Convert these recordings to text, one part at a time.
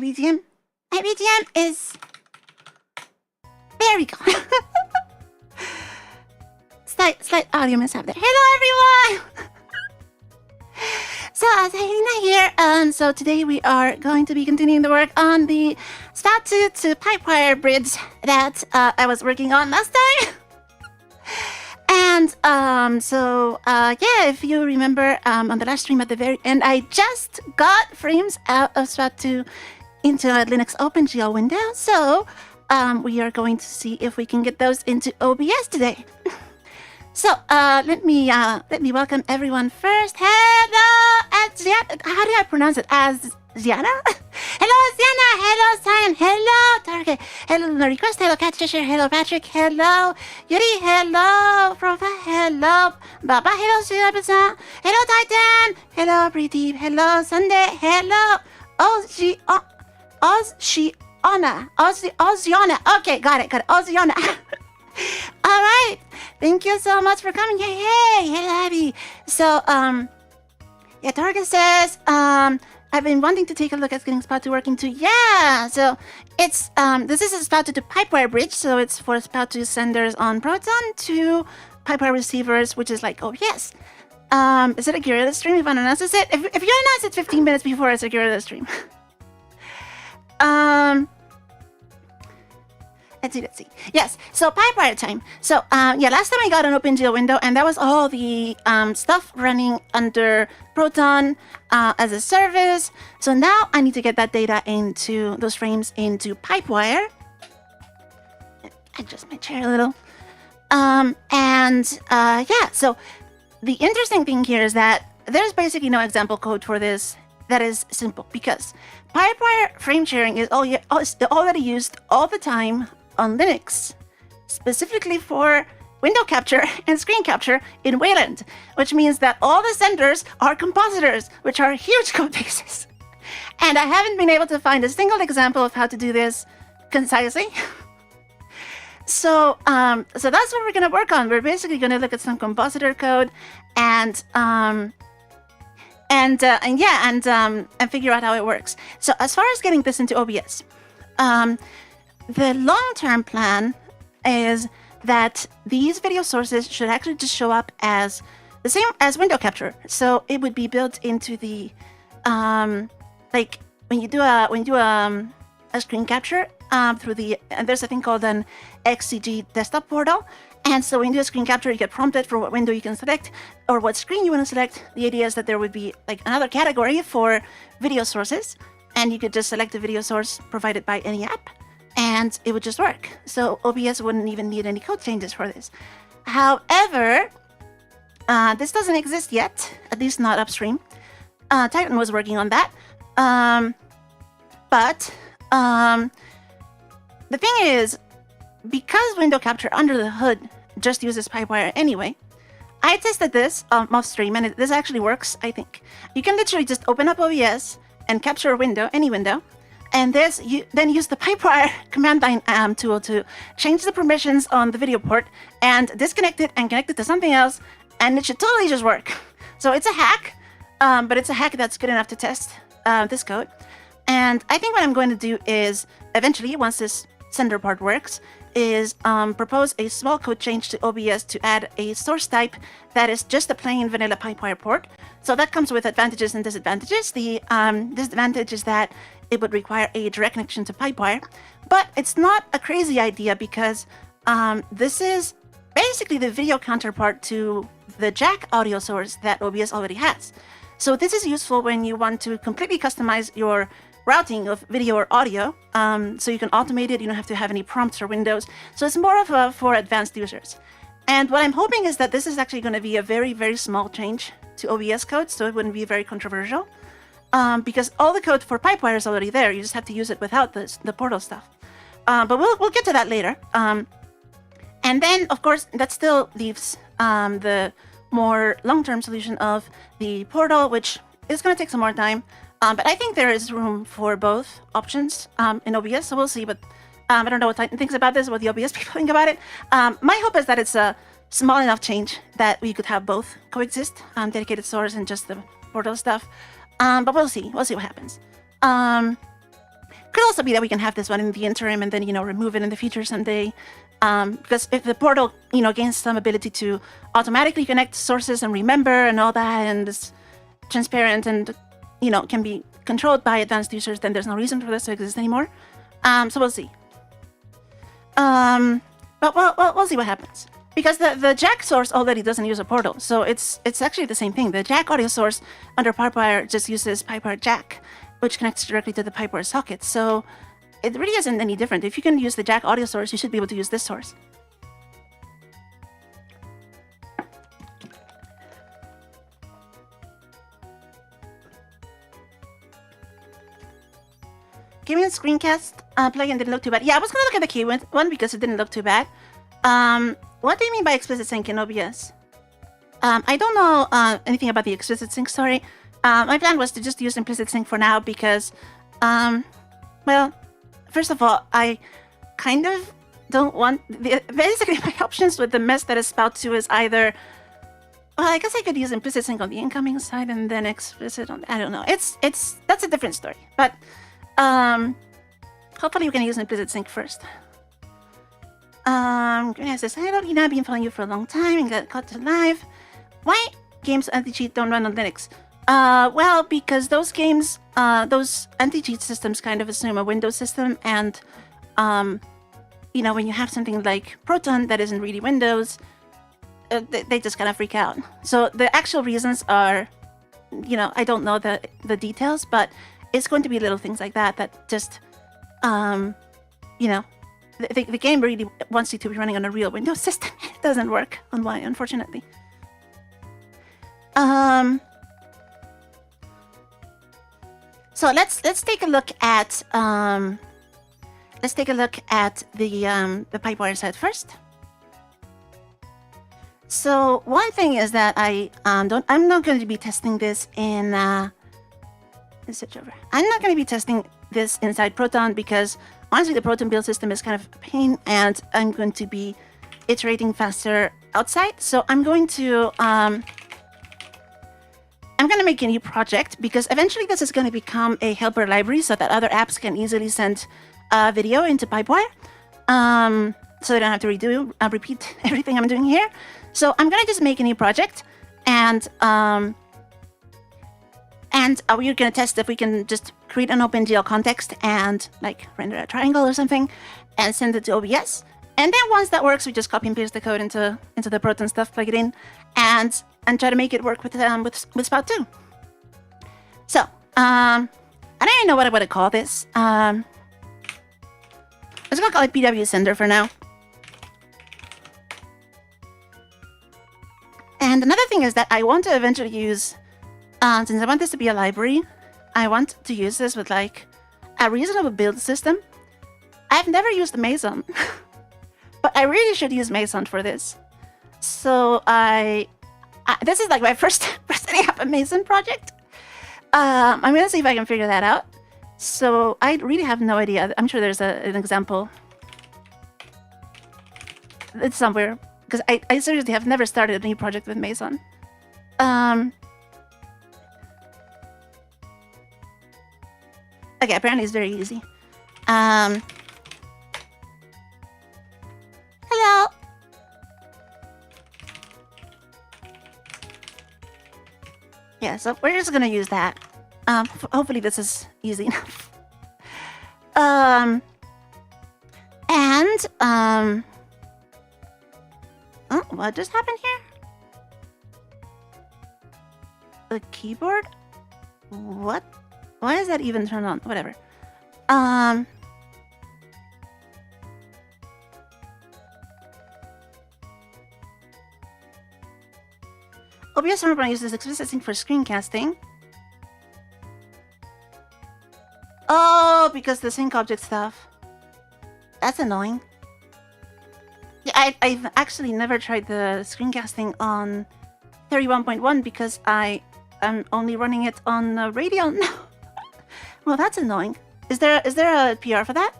BGM? My BGM is... There we go. Slight audio mishap there. Hello, everyone! So, Asahi Lina here. So today we are going to be continuing the work on the Spout2 to PipeWire bridge that I was working on last time. And yeah, if you remember on the last stream at the very end, I just got frames out of Spout2 into a Linux OpenGL window. So we are going to see if we can get those into OBS today. So let me welcome everyone first. Hello, Asiana. How do I pronounce it? Asiana? Hello, Asiana. Hello, Cyan. Hello, Target. Hello, Request. Hello, Catcher. Hello, Patrick. Hello, Yuri. Hello, Profa. Hello, Baba. Hello, Shirabu-san. Hello, Titan. Hello, Predeep. Hello, Sunday. Hello, Oziana. Okay, got it. Oziana. All right. Thank you so much for coming. Hey, Abby. So, yeah, Target says, I've been wanting to take a look at getting Spout2 working too. Yeah, so it's, this is a Spout2 to PipeWire bridge. So it's for Spout2 senders on Proton to PipeWire receivers, which is like, oh, yes. Is it a guerrilla stream if I announce it? If you announce it 15 minutes before, it's a guerrilla stream. Let's see. Yes, so PipeWire time. So, yeah, last time I got an OpenGL window, and that was all the stuff running under Proton as a service. So now I need to get that data into those frames into PipeWire. Adjust my chair a little. Yeah, so the interesting thing here is that there's basically no example code for this that is simple, because PipeWire frame sharing is already used all the time on Linux, specifically for window capture and screen capture in Wayland, which means that all the senders are compositors, which are huge code bases. And I haven't been able to find a single example of how to do this concisely. So that's what we're going to work on. We're basically going to look at some compositor code and figure out how it works. So as far as getting this into OBS, the long-term plan is that these video sources should actually just show up as the same as window capture. So it would be built into the like when you do a screen capture through the there's a thing called an XCG desktop portal. And so when you do a screen capture, you get prompted for what window you can select or what screen you want to select. The idea is that there would be like another category for video sources, and you could just select a video source provided by any app, and it would just work. So OBS wouldn't even need any code changes for this. However, this doesn't exist yet, at least not upstream. Titan was working on that. But the thing is, because window capture under the hood just uses PipeWire anyway, I tested this off stream, and this actually works, I think. You can literally just open up OBS and capture a window, any window, and then use the PipeWire command line tool to change the permissions on the video port and disconnect it and connect it to something else, and it should totally just work. So it's a hack, but it's a hack that's good enough to test this code. And I think what I'm going to do is, eventually, once this sender part works, is propose a small code change to OBS to add a source type that is just a plain vanilla PipeWire port. So that comes with advantages and disadvantages. The disadvantage is that it would require a direct connection to PipeWire, but it's not a crazy idea because this is basically the video counterpart to the jack audio source that OBS already has. So this is useful when you want to completely customize your routing of video or audio, so you can automate it. You don't have to have any prompts or windows. So it's more of for advanced users. And what I'm hoping is that this is actually going to be a very, very small change to OBS code, so it wouldn't be very controversial. Because all the code for PipeWire is already there. You just have to use it without the portal stuff. But we'll get to that later. And then, of course, that still leaves the more long-term solution of the portal, which is going to take some more time. But I think there is room for both options in OBS, so we'll see. But I don't know what Titan thinks about this, what the OBS people think about it. My hope is that it's a small enough change that we could have both coexist, dedicated source and just the portal stuff. But we'll see. We'll see what happens. could also be that we can have this one in the interim and then, you know, remove it in the future someday. Because if the portal, you know, gains some ability to automatically connect sources and remember and all that, and is transparent and, you know, can be controlled by advanced users, then there's no reason for this to exist anymore. So we'll see. But we'll see what happens. Because the jack source already doesn't use a portal, so it's actually the same thing. The jack audio source under PipeWire just uses PipeWire jack, which connects directly to the PipeWire socket. So it really isn't any different. If you can use the jack audio source, you should be able to use this source. Gaming screencast plugin didn't look too bad. Yeah, I was gonna look at the key one because it didn't look too bad. What do you mean by explicit sync in OBS? I don't know anything about the explicit sync, sorry. My plan was to just use implicit sync for now because, well, first of all, I kind of don't want... basically, my options with the mess that is Spout2 is either... Well, I guess I could use implicit sync on the incoming side and then explicit on... I don't know. That's a different story. But, hopefully we can use implicit sync first. Green says, "Hello, Lina, I've been following you for a long time and got caught live. Why games anti-cheat don't run on Linux?" Well, because those games, those anti-cheat systems kind of assume a Windows system, and, you know, when you have something like Proton that isn't really Windows, they just kind of freak out. So the actual reasons are, you know, I don't know the details, but it's going to be little things like that that just, you know, the game really wants you to be running on a real Windows system. It doesn't work on one, unfortunately. So let's take a look at the PipeWire side first. So one thing is that I'm not going to be testing this in let's switch over. I'm not going to be testing this inside Proton because honestly the Proton build system is kind of a pain and I'm going to be iterating faster outside. So I'm going to make a new project because eventually this is going to become a helper library so that other apps can easily send video into PipeWire. So they don't have to repeat everything I'm doing here. So I'm going to just make a new project and we're going to test if we can just create an OpenGL context and like render a triangle or something and send it to OBS. And then once that works, we just copy and paste the code into the Proton stuff, plug it in, and try to make it work with Spout2. So, I don't even know what I would call this. Let's go call it PW Sender for now. And another thing is that I want to eventually use, since I want this to be a library, I want to use this with like a reasonable build system. I've never used meson, but I really should use meson for this. So this is like my first setting up a meson project. I'm gonna see if I can figure that out. So I really have no idea. I'm sure there's an example. It's somewhere because I seriously have never started a new project with meson. Okay, apparently it's very easy. Hello. Yeah, so we're just gonna use that. Hopefully this is easy enough. Oh, what just happened here? The keyboard? What? Why is that even turned on? Whatever. OBS Summer uses explicit sync for screencasting. Oh, because the sync object stuff. That's annoying. Yeah, I've actually never tried the screencasting on 31.1 because I am only running it on Radeon now. Well, that's annoying. Is there a PR for that?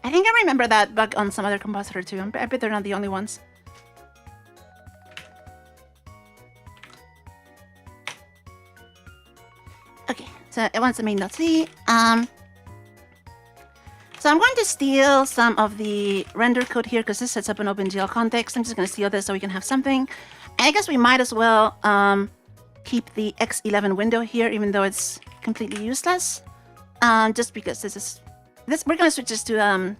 I think I remember that bug on some other compositor too. I bet they're not the only ones. Okay, so it wants the main.c. So I'm going to steal some of the render code here because this sets up an OpenGL context. I'm just going to steal this so we can have something. And I guess we might as well keep the X11 window here, even though it's completely useless. Just because we're going to switch this to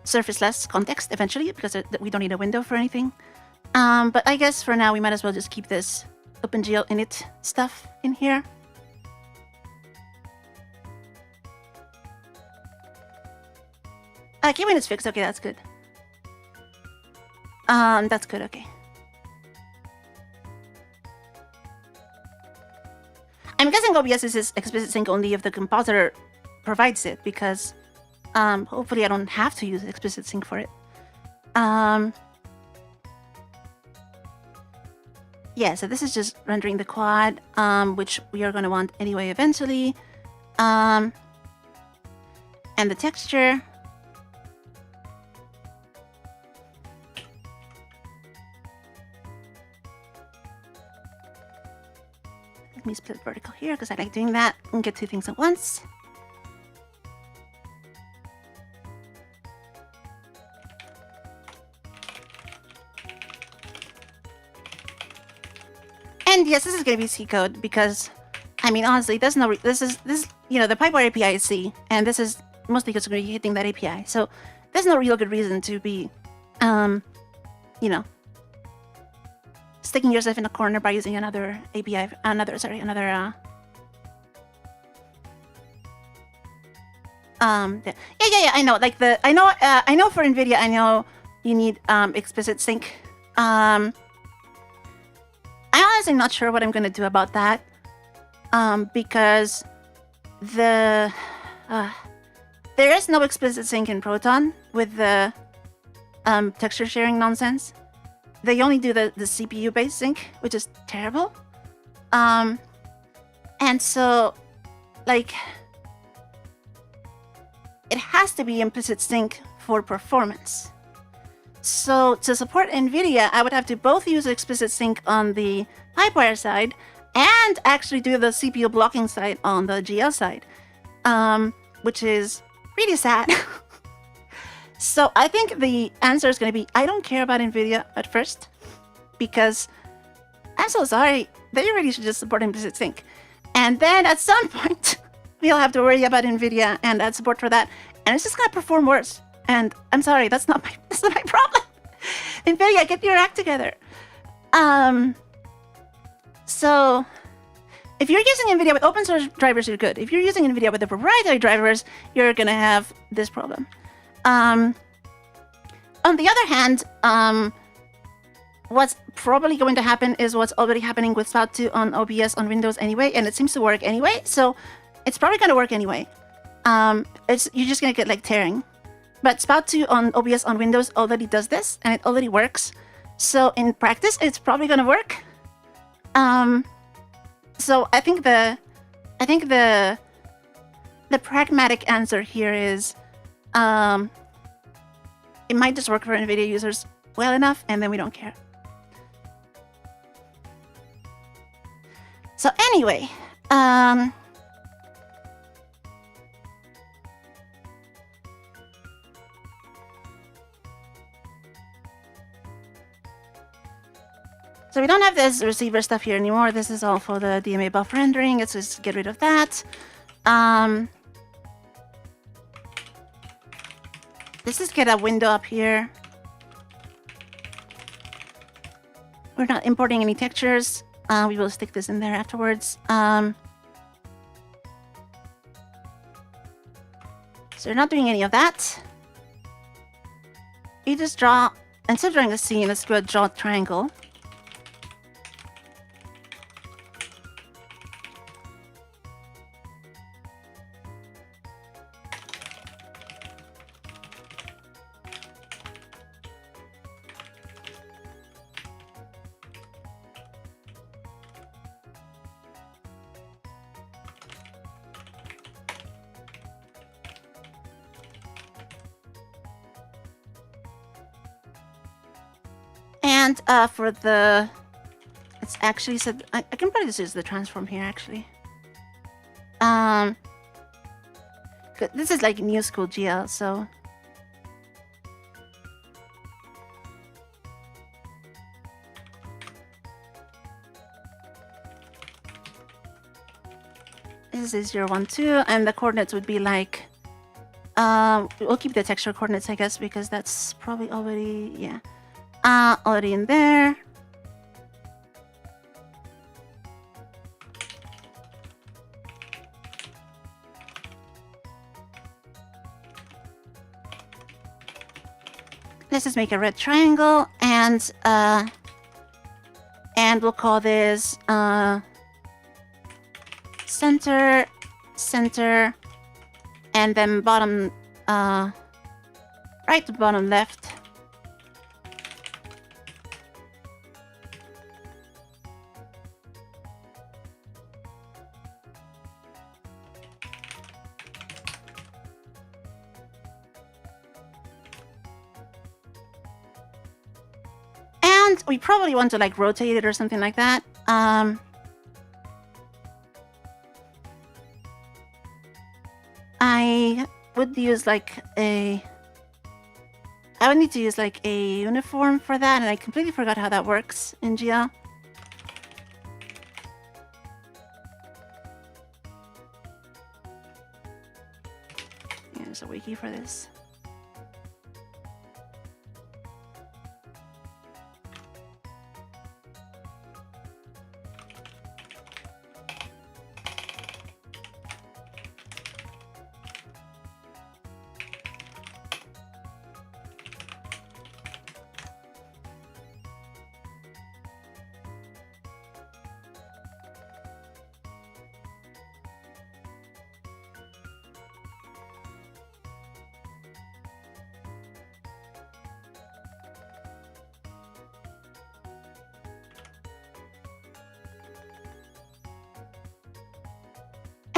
surfaceless context eventually because we don't need a window for anything. But I guess for now we might as well just keep this OpenGL init stuff in here. Keywin is fixed. Okay, that's good. That's good. Okay. I'm guessing OBS is explicit sync only if the compositor provides it, because hopefully I don't have to use explicit sync for it. Yeah, so this is just rendering the quad, which we are going to want anyway eventually. And the texture. Let me split vertical here because I like doing that and get two things at once. And yes, this is going to be C code because, I mean, honestly, there's no this you know, the PipeWire API is C, and this is mostly just going to be hitting that API. So there's no real good reason to be, you know, sticking yourself in a corner by using another API, yeah, I know, like I know for NVIDIA, I know you need explicit sync. I'm honestly not sure what I'm going to do about that, because there is no explicit sync in Proton with the texture sharing nonsense. They only do the CPU-based sync, which is terrible. And so, like, it has to be implicit sync for performance. So to support NVIDIA, I would have to both use explicit sync on the PipeWire side and actually do the CPU blocking side on the GL side, which is really sad. So I think the answer is going to be, I don't care about NVIDIA at first, because I'm so sorry, they really should just support implicit sync. And then at some point, we'll have to worry about NVIDIA and add support for that, and it's just going to perform worse. And I'm sorry, that's not my problem. NVIDIA, get your act together. So if you're using NVIDIA with open source drivers, you're good. If you're using NVIDIA with the proprietary drivers, you're going to have this problem. On the other hand, what's probably going to happen is what's already happening with Spout2 on OBS on Windows anyway, and it seems to work anyway, so it's probably going to work anyway. You're just going to get like tearing. But Spout2 on OBS on Windows already does this, and it already works. So in practice, it's probably going to work. So I think the pragmatic answer here is, it might just work for NVIDIA users well enough, and then we don't care. So anyway, so we don't have this receiver stuff here anymore. This is all for the DMA buff rendering. Let's just get rid of that. Let's just get a window up here. We're not importing any textures. We will stick this in there afterwards. So we're not doing any of that. You just draw, instead of drawing a scene, let's draw a triangle. And for the, it's actually said, I can probably just use the transform here actually. This is like new school GL, so this is 0, 1, 2, and the coordinates would be like we'll keep the texture coordinates, I guess, because that's probably already, yeah, already in there. Let's just make a red triangle, and we'll call this center, center, and then bottom right to bottom left. And we probably want to like rotate it or something like that. I would use like I would need to use like a uniform for that, and I completely forgot how that works in GL. Yeah, there's a wiki for this.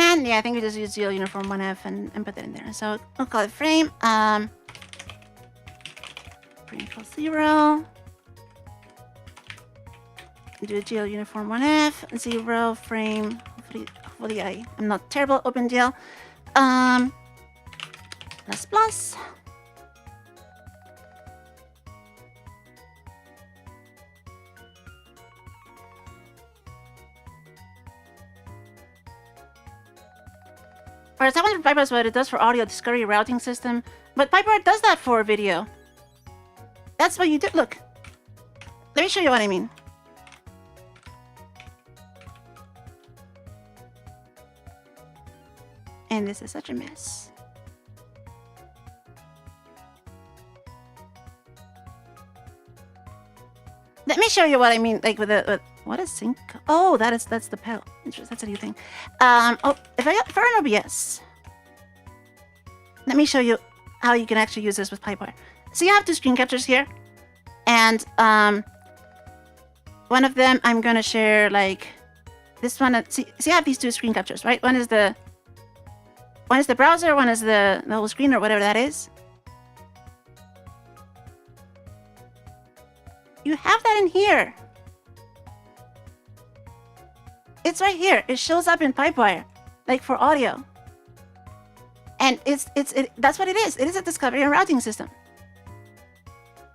And yeah, I think we just use GL uniform 1F and put that in there. So we'll call it frame. Frame equals 0. Do a GL uniform 1F, 0, frame. Hopefully I'm not terrible at OpenGL. Plus plus. Whereas I wonder if PipeWire is what it does for audio discovery routing system, but PipeWire does that for video. That's what you do. Look, let me show you what I mean. And this is such a mess. Let me show you what I mean, like with what is sync? Oh, that's the pedal. That's a new thing. Oh, if I run OBS, let me show you how you can actually use this with PipeWire. So you have two screen captures here, and one of them I'm gonna share like this one. See, you have these two screen captures, right? One is the browser, one is the whole screen or whatever that is. You have that in here. It's right here. It shows up in PipeWire, like for audio. And that's what it is. It is a discovery and routing system.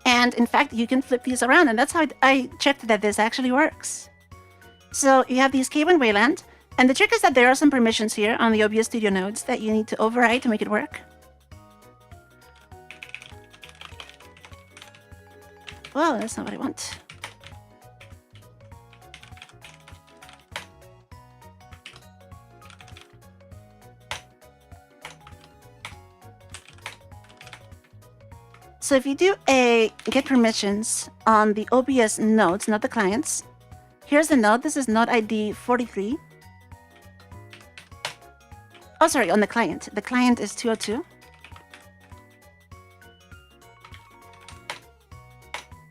And in fact, you can flip these around, and that's how I checked that this actually works. So you have these K1 Wayland, and the trick is that there are some permissions here on the OBS Studio nodes that you need to override to make it work. Well, that's not what I want. So if you do a get permissions on the OBS nodes, not the clients, here's the node. This is node ID 43. Oh, sorry, on the client. The client is 202.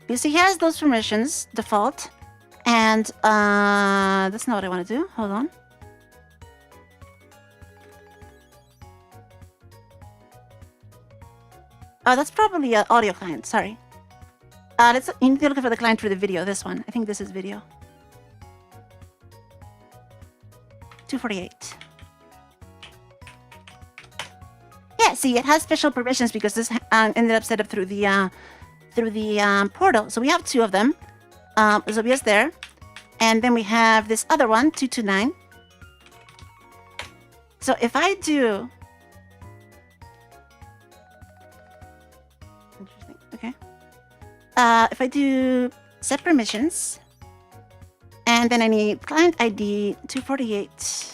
You see, he has those permissions, default, and that's not what I want to do. Hold on. Oh, that's probably an audio client. Sorry. You need to look for the client for the video. This one. I think this is video. 248. Yeah, see, it has special permissions because this ended up set up through the portal. So we have 2 of them. There's OBS there. And then we have this other one, 229. So if I do... Interesting, okay. If I do set permissions, and then I need client ID 248,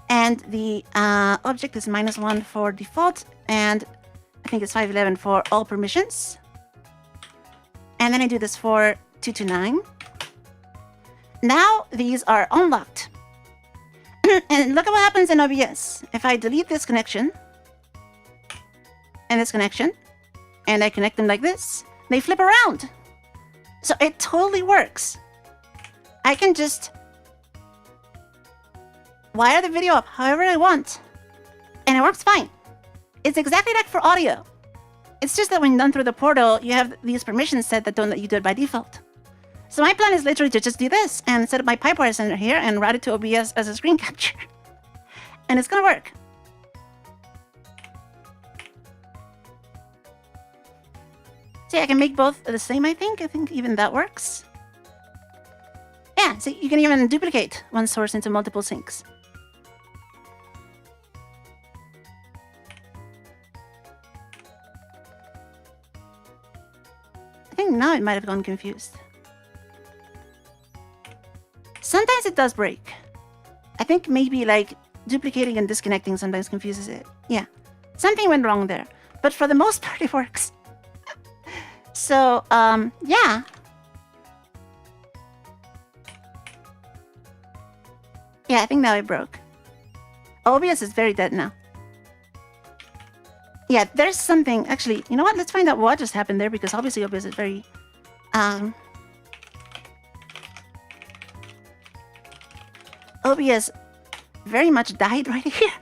and the object is -1 for default, and I think it's 511 for all permissions. And then I do this for 229. Now these are unlocked. And look at what happens in OBS. If I delete this connection, and this connection, and I connect them like this, they flip around. So it totally works. I can just wire the video up however I want, and it works fine. It's exactly like for audio. It's just that when done through the portal, you have these permissions set that don't let you do it by default. So my plan is literally to just do this and set up my PipeWire center here and route it to OBS as a screen capture. And it's gonna work. See, I can make both the same, I think. I think even that works. Yeah, so you can even duplicate one source into multiple sinks. I think now it might have gone confused. Sometimes it does break. I think maybe like duplicating and disconnecting sometimes confuses it. Yeah, something went wrong there. But for the most part, it works. So, yeah. Yeah, I think now it broke. OBS is very dead now. Yeah, there's something... Actually, you know what? Let's find out what just happened there, because obviously OBS is very... OBS very much died right here.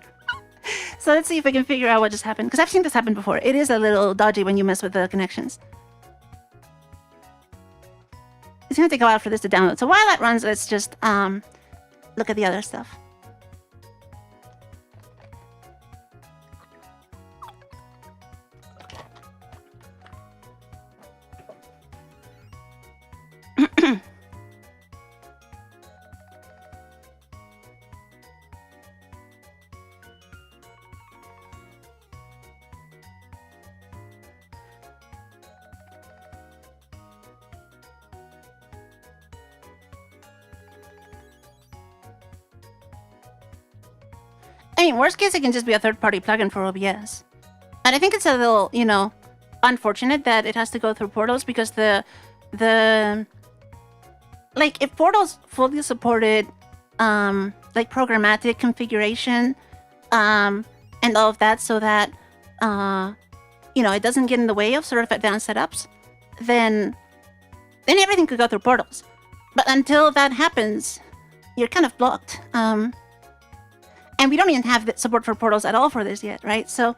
So let's see if we can figure out what just happened, because I've seen this happen before. It is a little dodgy when you mess with the connections. It's gonna take a while for this to download. So while that runs, let's just look at the other stuff. I mean, worst case, it can just be a third-party plugin for OBS. And I think it's a little, you know, unfortunate that it has to go through portals, because like, if portals fully supported, like, programmatic configuration, and all of that, so that, you know, it doesn't get in the way of sort of advanced setups, then everything could go through portals. But until that happens, you're kind of blocked. And we don't even have the support for portals at all for this yet, right? So,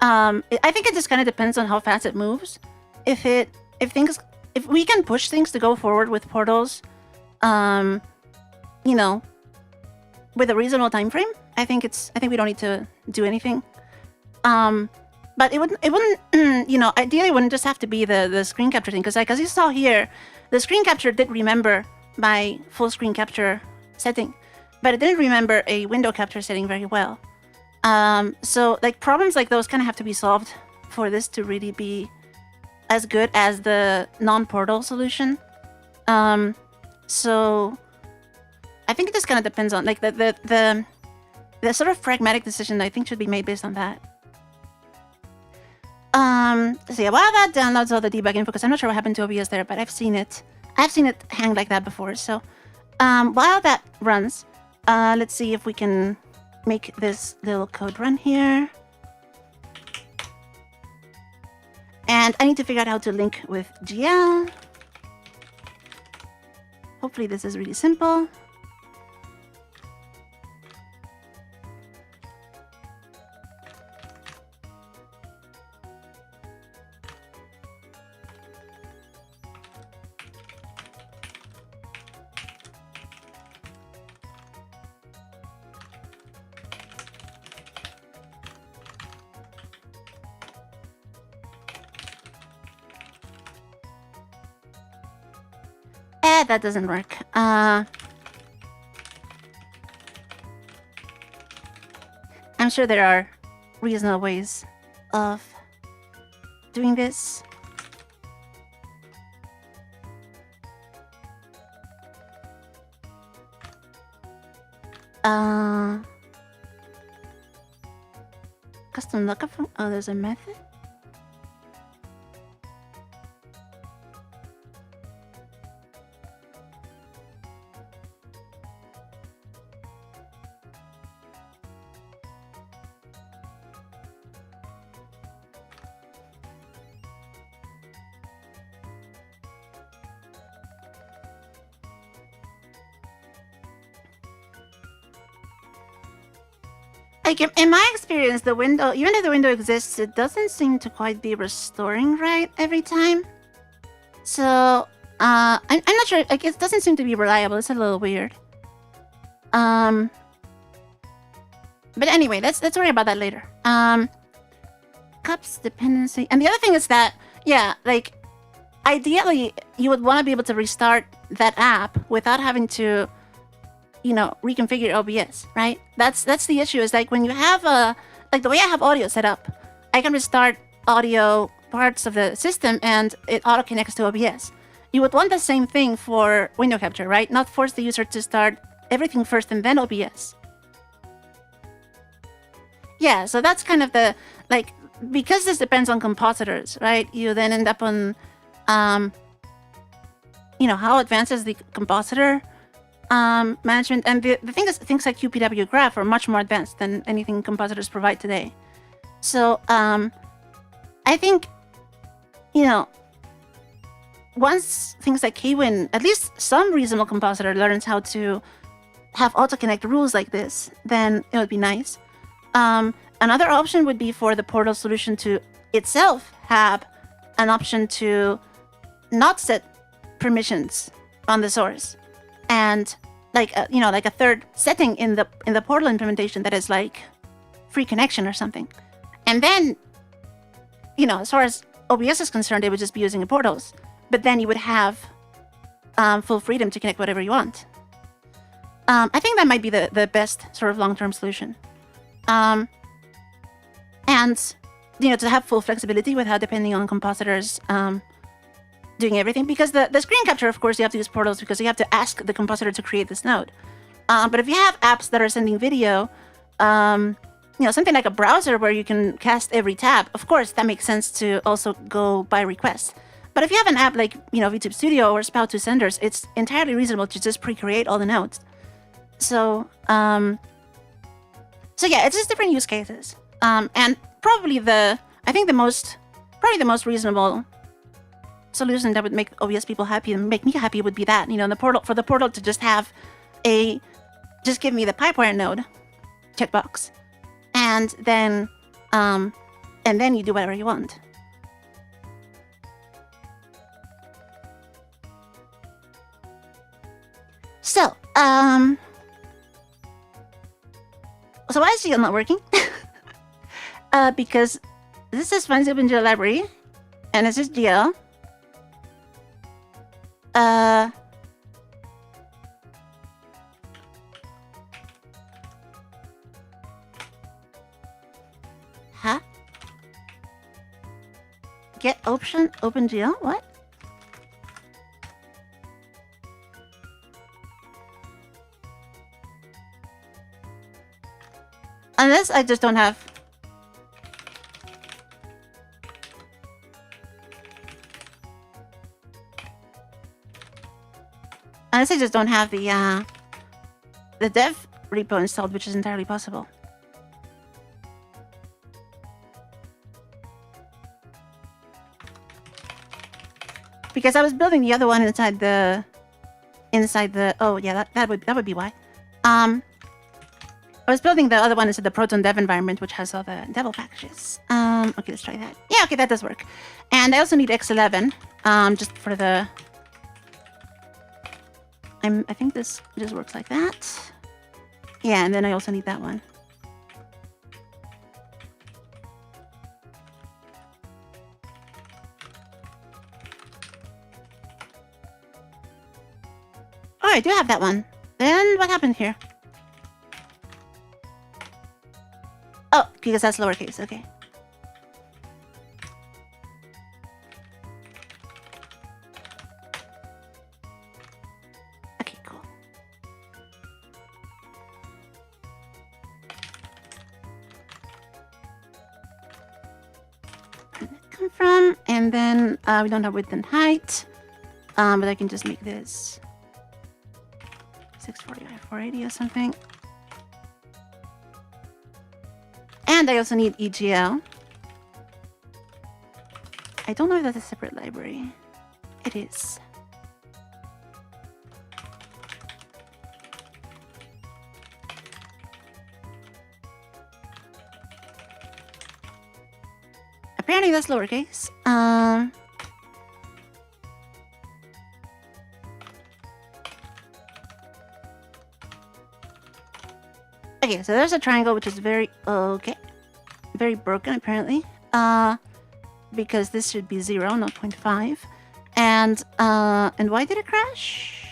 I think it just kind of depends on how fast it moves. If we can push things to go forward with portals, you know, with a reasonable time frame, I think we don't need to do anything. But it wouldn't, you know, ideally it wouldn't just have to be the screen capture thing, because like as you saw here, the screen capture did remember my full screen capture setting, but it didn't remember a window capture setting very well. So like problems like those kind of have to be solved for this to really be as good as the non-portal solution. So I think it just kind of depends on like the sort of pragmatic decision I think should be made based on that. So yeah, while that downloads all the debug info, because I'm not sure what happened to OBS there, but I've seen it hang like that before. So while that runs, let's see if we can make this little code run here. And I need to figure out how to link with GL. Hopefully this is really simple. bet that doesn't work. I'm sure there are reasonable ways of doing this. Custom lookup from... Oh, there's a method? Like, in my experience, the window, even if the window exists, it doesn't seem to quite be restoring right every time. So, I'm not sure. Like, it doesn't seem to be reliable. It's a little weird. But anyway, let's worry about that later. Cups dependency. And the other thing is that, yeah, like, ideally, you would want to be able to restart that app without having to, you know, reconfigure OBS, right? That's the issue. Is like when you have like the way I have audio set up, I can restart audio parts of the system and it auto connects to OBS. You would want the same thing for window capture, right? Not force the user to start everything first and then OBS. Yeah, so that's kind of the, like, because this depends on compositors, right? You then end up on, you know, how advanced is the compositor management, and the thing is, things like QPW graph are much more advanced than anything compositors provide today. So I think, you know, once things like Kwin, at least some reasonable compositor learns how to have auto-connect rules like this, then it would be nice. Another option would be for the Portal solution to itself have an option to not set permissions on the source. And like you know, like a third setting in the Portal implementation that is like free connection or something. And then, you know, as far as OBS is concerned, it would just be using the portals. But then you would have full freedom to connect whatever you want. I think that might be the best sort of long-term solution. And you know, to have full flexibility without depending on compositors doing everything, because the screen capture, of course, you have to use portals because you have to ask the compositor to create this node. But if you have apps that are sending video, you know, something like a browser where you can cast every tab, of course, that makes sense to also go by request. But if you have an app like, you know, VTube Studio or Spout2 senders, it's entirely reasonable to just pre-create all the nodes. So, so yeah, it's just different use cases. And probably I think the most reasonable solution that would make OBS people happy and make me happy would be that, you know, for the portal to just have just give me the PipeWire node checkbox, and then you do whatever you want. So, why is GL not working? Because this is Finalizing OpenGL library, and this is GL. Huh? Get option OpenGL? What? Unless I just don't have... Unless I just don't have the dev repo installed, which is entirely possible. Because I was building the other one inside the... Oh yeah, that would be why. I was building the other one inside the Proton dev environment, which has all the Devil packages. Okay, let's try that. Yeah, okay, that does work. And I also need X11, just for the... I think this just works like that. Yeah, and then I also need that one. I do have that one. Then what happened here? Oh, because that's lowercase. Okay. Okay, cool. Where did it come from? And then we don't have width and height. But I can just make this 640 by 480 or something. And I also need EGL. I don't know if that's a separate library. It is. Apparently that's lowercase. Okay, so there's a triangle which is very very broken apparently. Because this should be 0, not 0.5. And why did it crash?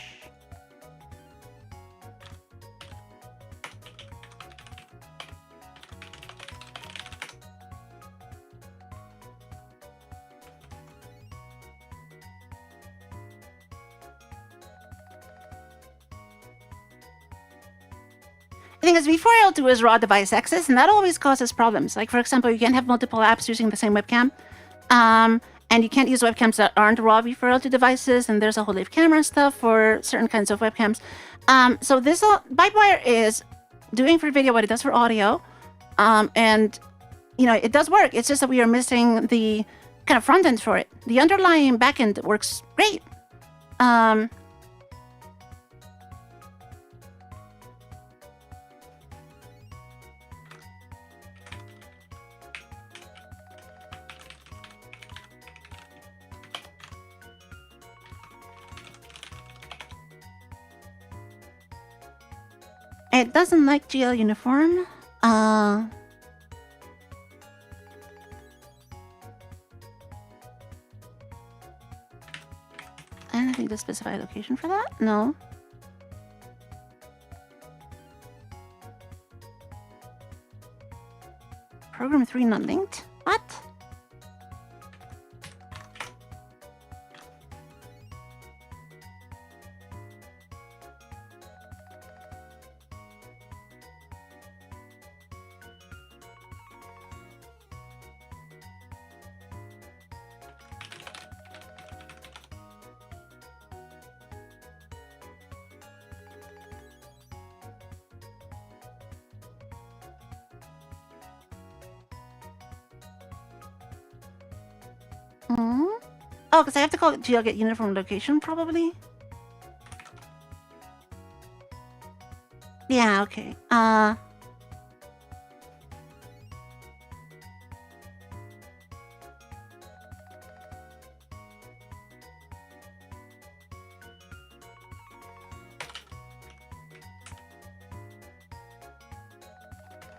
The thing is, V4L2 is raw device access, and that always causes problems. Like, for example, you can't have multiple apps using the same webcam. And you can't use webcams that aren't raw V4L2 devices, and there's a whole live camera stuff for certain kinds of webcams. So this PipeWire is doing for video what it does for audio. And, you know, it does work. It's just that we are missing the kind of front end for it. The underlying backend works great. It doesn't like GL uniform. And I think to specify a location for that? No. Program 3 not linked? What? Oh, because I have to call it GL get uniform location, probably. Yeah, okay.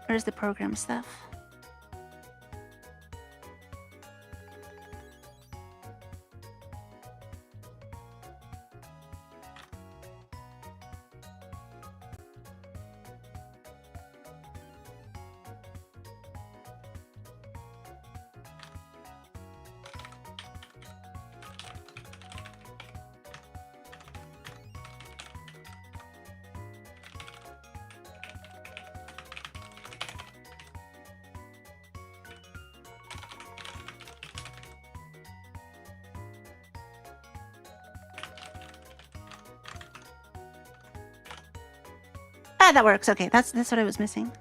Where's the program stuff? Ah, that works. Okay, that's what I was missing.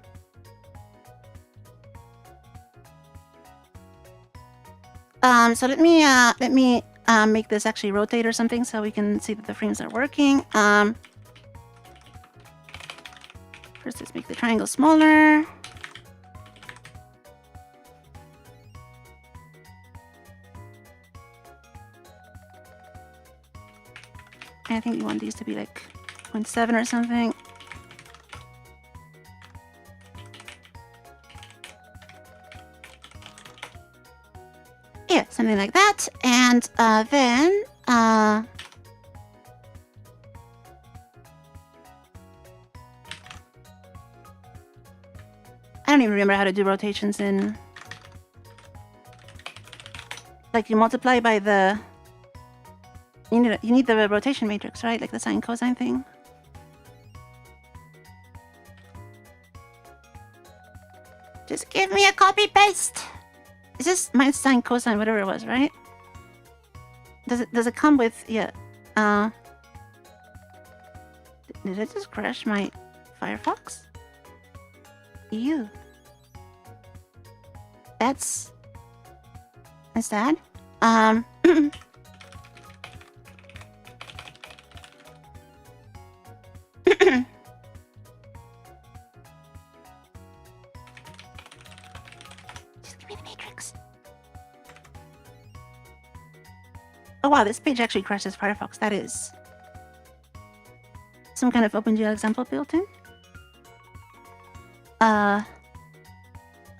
So let me make this actually rotate or something so we can see that the frames are working. First, let's make the triangle smaller. I think you want these to be like 0.7 or something. Yeah, something like that. And then don't even remember how to do rotations in... Like, you multiply by the... You need the rotation matrix, right? Like the sine cosine thing. Just give me a copy paste. It's just minus sine cosine, whatever it was, right? Does it come with... Yeah. Did it just crash my Firefox? Ew. That's sad. Just give me the matrix. Oh wow, this page actually crashes Firefox. That is some kind of OpenGL example built in.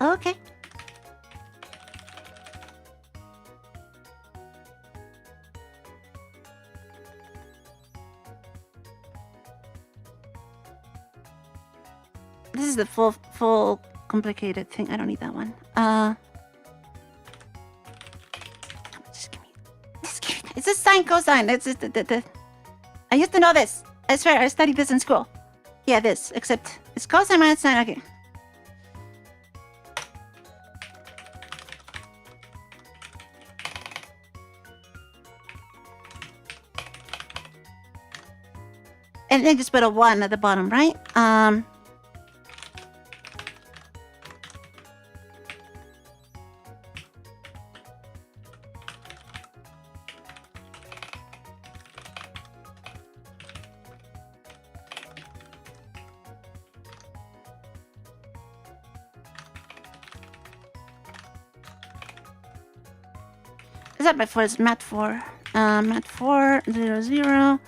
Okay. This is the full complicated thing. I don't need that one. Just give me. It's just sine cosine. It's just the. I used to know this. I swear, I studied this in school. Yeah, this. Except it's cosine minus sine. Okay. And then just put a 1 at the bottom, right? Is that before it's mat 4? Mat 4, 0, 0.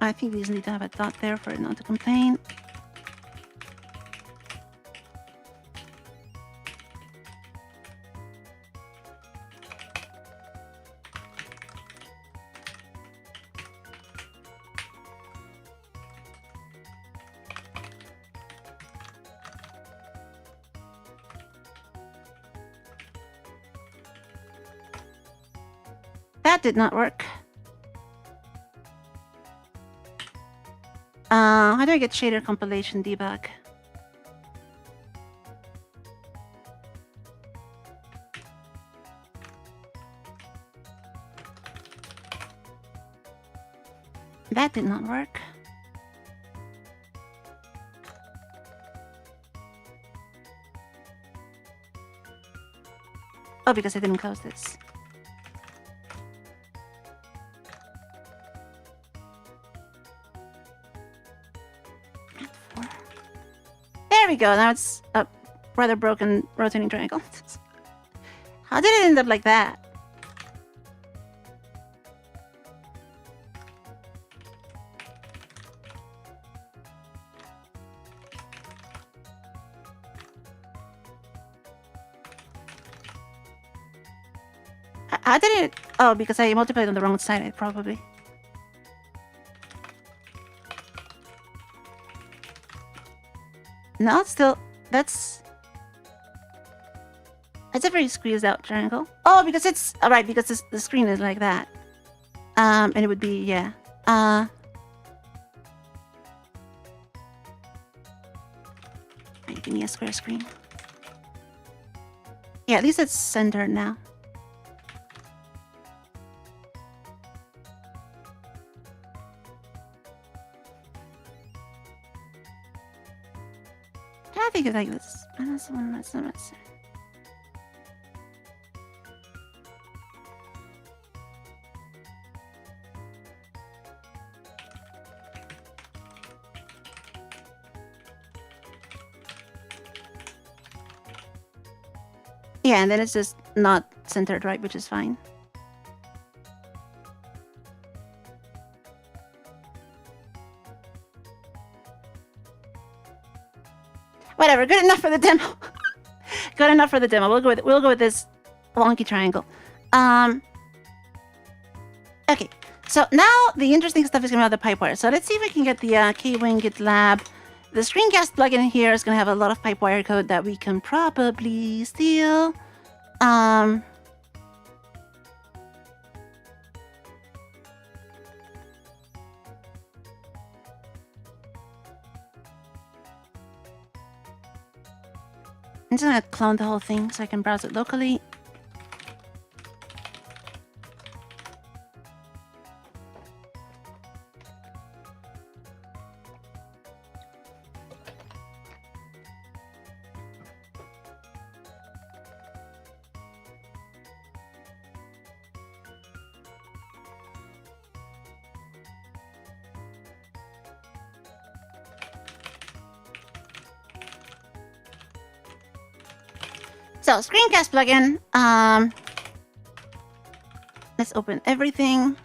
I think these need to have a dot there for it not to complain. That did not work. How do I get shader compilation debug? That did not work. Oh, because I didn't close this. There we go. Now it's a rather broken rotating triangle. How did it end up like that? How did it... Oh, because I multiplied on the wrong side, probably. No, it's still... That's a very squeezed out triangle. Oh, because it's... Alright, because the screen is like that. And it would be... Yeah. Give me a square screen. Yeah, at least it's centered now. I think it's like this. Minus 1, minus 1, minus 1. Yeah, and then it's just not centered right, which is fine. Whatever, good enough for the demo. Good enough for the demo. We'll go with this wonky triangle. Okay, so now the interesting stuff is going to be about the PipeWire. So let's see if we can get the K-Wing GitLab. The screencast plugin here is going to have a lot of PipeWire code that we can probably steal. I'm just going to clone the whole thing so I can browse it locally. So, screencast plugin. Let's open everything.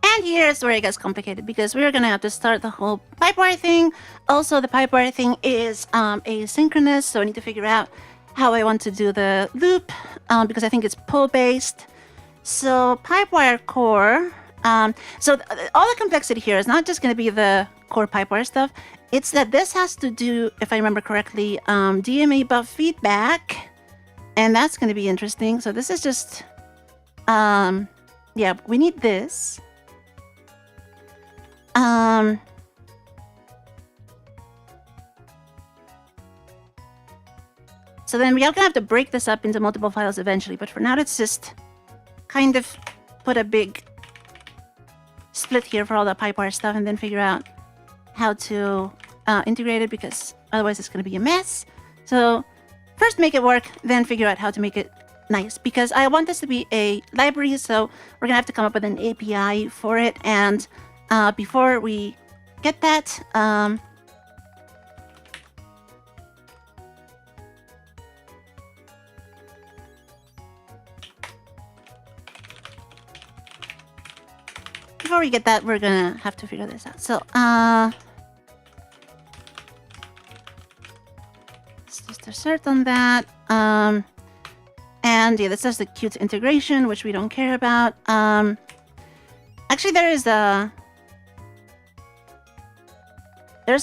And here's where it gets complicated because we're gonna have to start the whole PipeWire thing. Also, the PipeWire thing is asynchronous, so I need to figure out how I want to do the loop because I think it's pull-based. So, PipeWire core. All the complexity here is not just going to be the core PipeWire stuff. It's that this has to do, if I remember correctly, DMA buff feedback. And that's going to be interesting. So this is just... yeah, we need this. So then we are going to have to break this up into multiple files eventually. But for now, let's just kind of put a big split here for all the PipeWire stuff and then figure out how to integrate it because otherwise it's going to be a mess. So first make it work, then figure out how to make it nice because I want this to be a library, so we're going to have to come up with an API for it. And before we get that, we're gonna have to figure this out. So, let's just assert on that. And yeah, this is the Qt integration, which we don't care about. Actually, there's a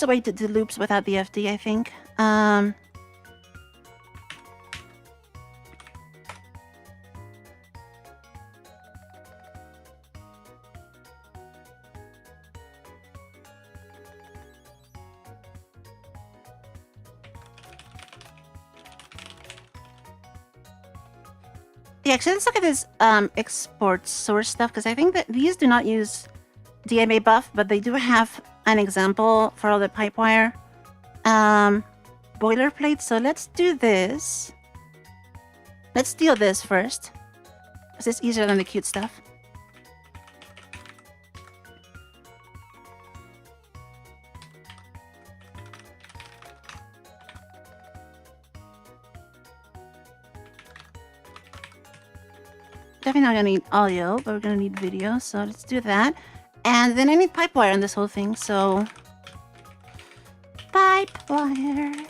way to do loops without the FD, I think. Yeah, actually, let's look at this export source stuff, because I think that these do not use DMA buff, but they do have an example for all the PipeWire boilerplate. So let's do this. Let's steal this first, because it's easier than the Qt stuff. Definitely not gonna need audio, but we're gonna need video, so let's do that. And then I need PipeWire on this whole thing, so... PipeWire...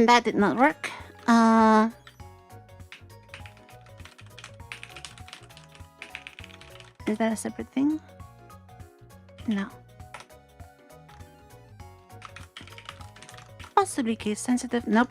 That did not work. Is that a separate thing? No. Possibly case sensitive. Nope.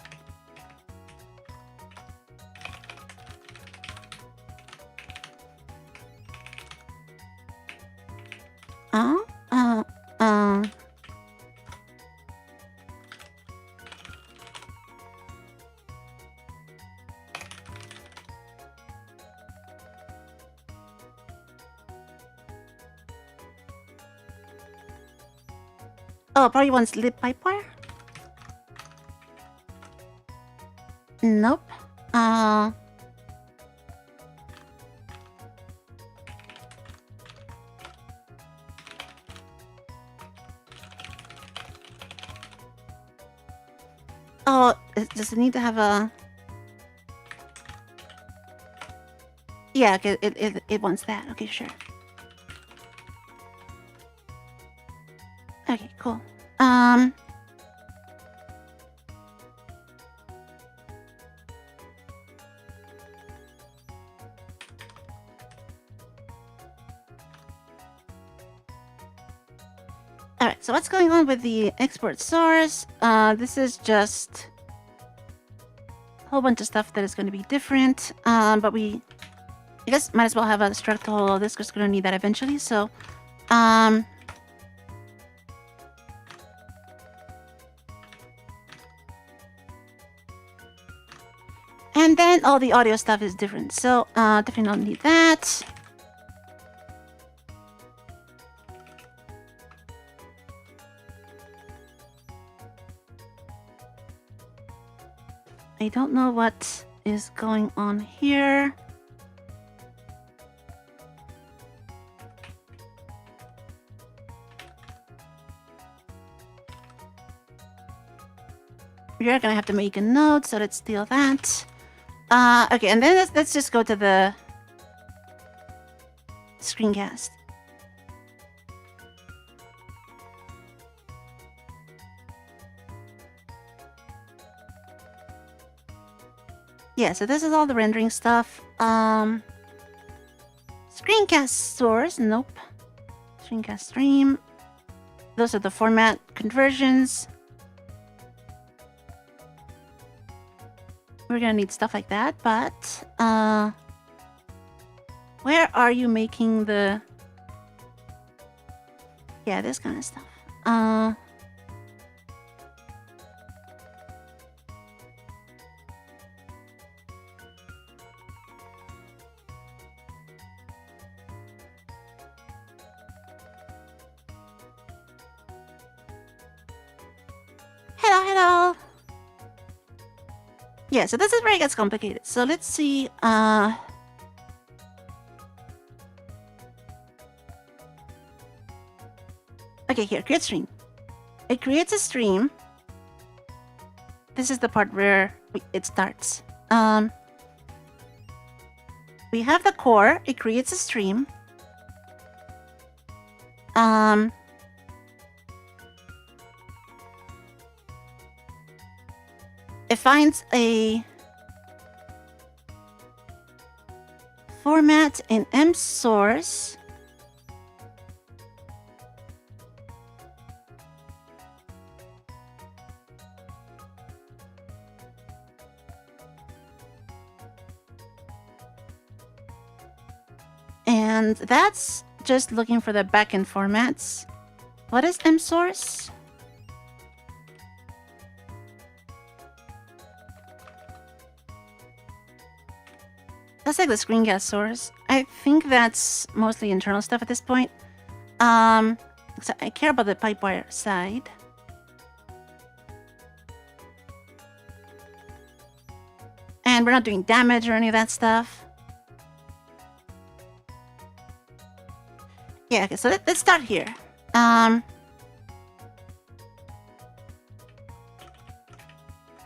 Oh, probably wants lip PipeWire? Nope. Oh, does it need to have a... Yeah, okay, it wants that. Okay, sure. Okay, cool. Alright, so what's going on with the export source? This is just a whole bunch of stuff that is going to be different. But I guess might as well have a struct to hold all this because we're going to need that eventually. So, and then all the audio stuff is different. So, definitely don't need that. I don't know what is going on here. We're gonna have to make a note, so let's steal that. Okay, and then let's just go to the screencast. Yeah, so this is all the rendering stuff. Screencast source, nope. Screencast stream. Those are the format conversions. We're gonna need stuff like that, but where are you making the... Yeah, this kind of stuff. Hello. Yeah, so this is where it gets complicated. So let's see. Okay, here, create stream. It creates a stream. This is the part where it starts. We have the core. It creates a stream. It finds a format in msource. And that's just looking for the backend formats. What is msource? That's like the screencast source. I think that's mostly internal stuff at this point. So I care about the PipeWire side. And we're not doing damage or any of that stuff. Yeah, okay, so let's start here.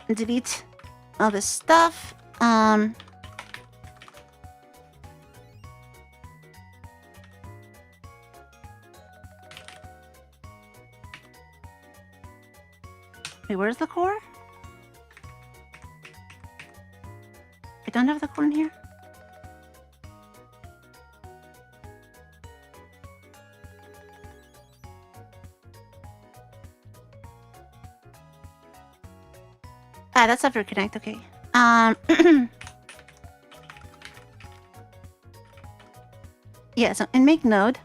Delete all this stuff. Wait, where's the core? I don't have the core in here. Ah, that's after connect, okay. Yeah, so in make node,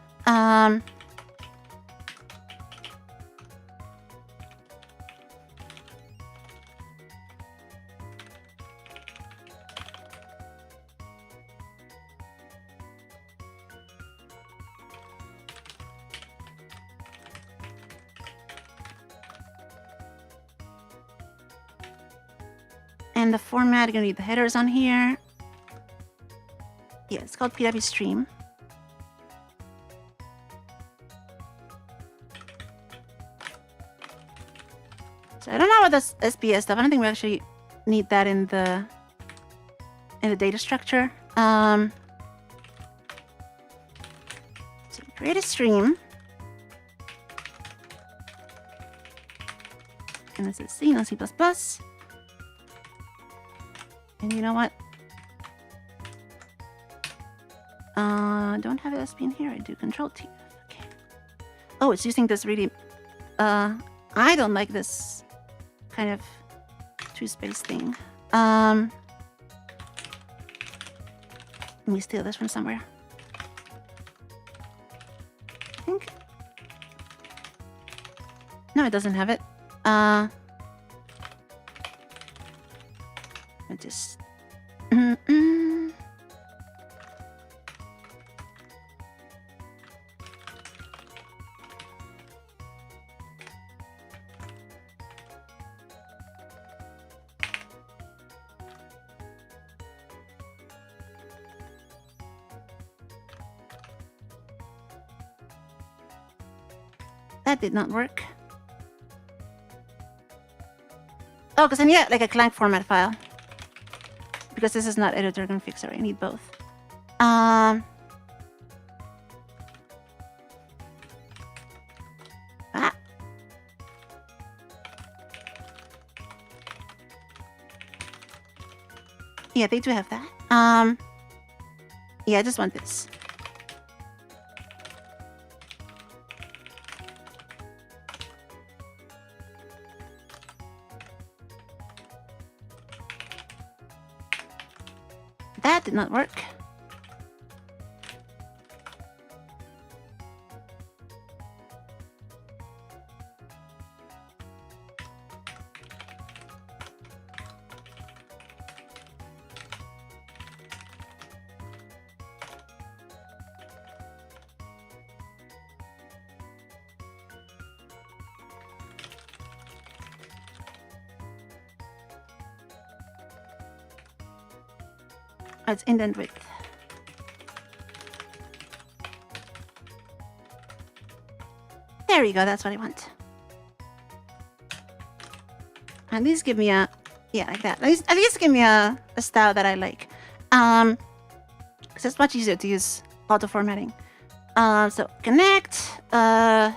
And the format, you're gonna need the headers on here. Yeah, it's called PW Stream. So I don't know about this SBS stuff. I don't think we actually need that in the data structure. So create a stream. And this is C, not C++. And you know what? Don't have an SP in here. I do Control T. Okay. Oh, it's using this really. I don't like this kind of two-space thing. Let me steal this from somewhere. I think. No, it doesn't have it. I just. That did not work. Oh, because I need like a clank format file. Because this is not editor config, I need both. Ah. Yeah, they do have that. Yeah, I just want this. That did not work. It's indent width. There we go, that's what I want. At least give me a, yeah, like that. At least give me a style that I like. Because it's much easier to use auto formatting. So connect, okay,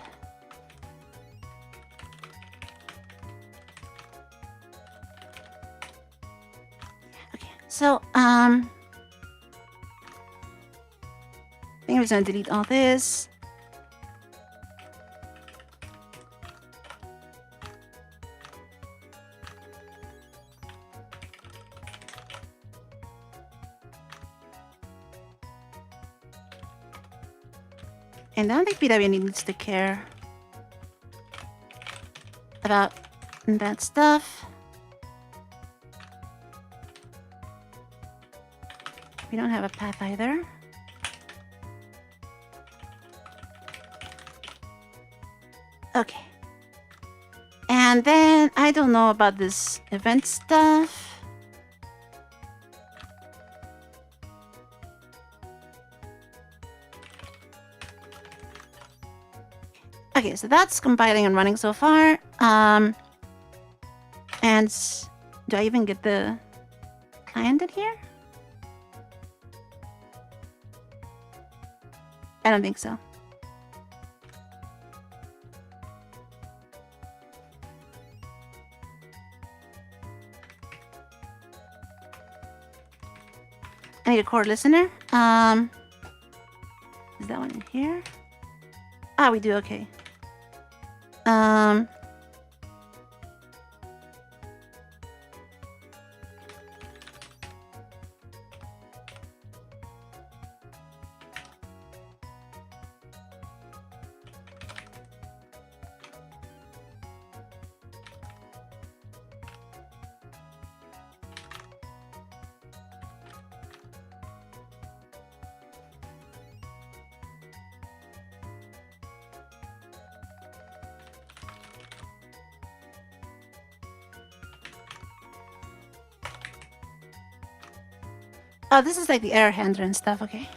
so, I think I'm just gonna delete all this. And I don't think PW needs to care about that stuff. We don't have a path either. Okay. And then I don't know about this event stuff. Okay, so that's compiling and running so far. And do I even get the client in here? I don't think so. I need a core listener. Is that one in here? Ah, we do, okay. Oh, this is like the error handler and stuff. Okay.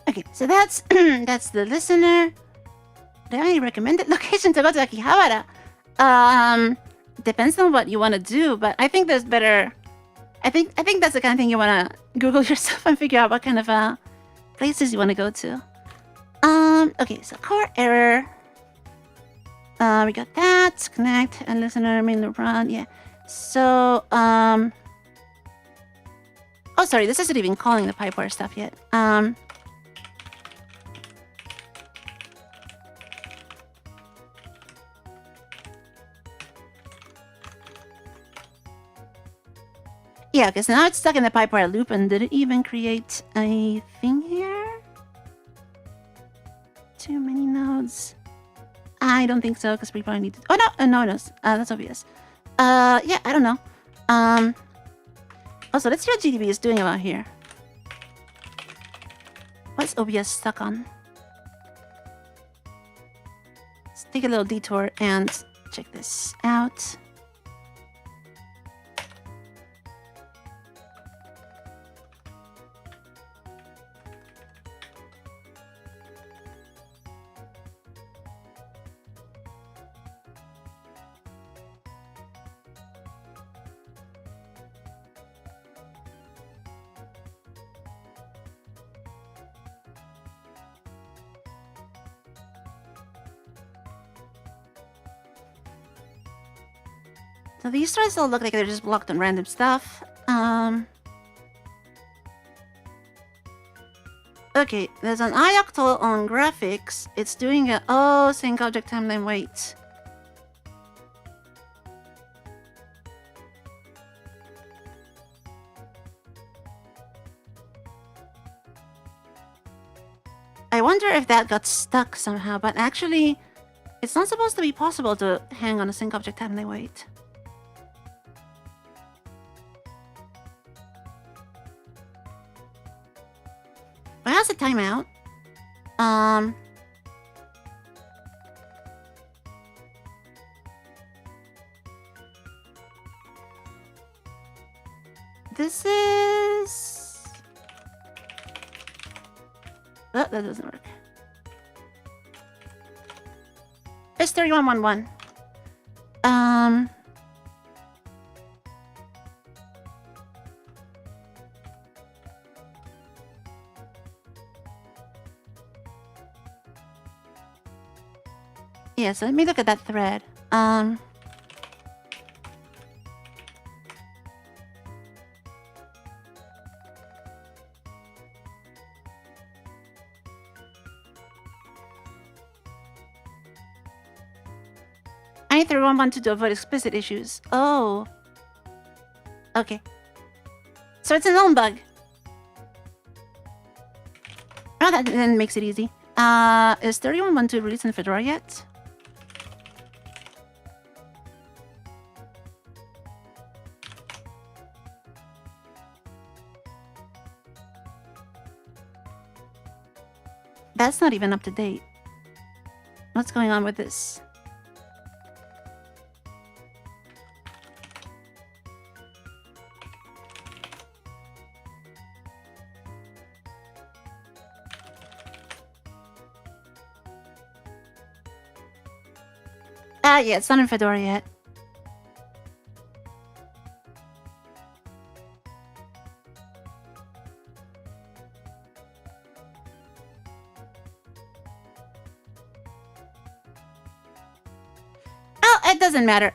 Okay, so that's that's the listener. Do I recommend it? Location to go to Akihabara. Depends on what you want to do, but I think there's better. I think that's the kind of thing you want to Google yourself and figure out what kind of places you want to go to. Okay, so core error. We got that. Connect and listener main run. Yeah. So oh, sorry, this isn't even calling the PipeWire stuff yet. Yeah, because now it's stuck in the PipeWire loop, and did it even create a thing here? Too many nodes. I don't think so, because we probably need to... Oh, no! No, it does. That's obvious. Yeah, I don't know. Also, let's see what GDB is doing about here. What's OBS stuck on? Let's take a little detour and check this out. So these threads all look like they're just blocked on random stuff. Okay, there's an ioctl on graphics. It's doing a sync object timeline wait. I wonder if that got stuck somehow, but actually, it's not supposed to be possible to hang on a sync object timeline wait. But how's the timeout? This is... Oh, that doesn't work. It's 3111. Yeah, so let me look at that thread. I need 3112 to avoid explicit issues. Oh. Okay. So it's a known bug. Oh, that then makes it easy. Is 3112 released in Fedora yet? That's not even up to date. What's going on with this? Yeah, it's not in Fedora yet. Oh, it doesn't matter.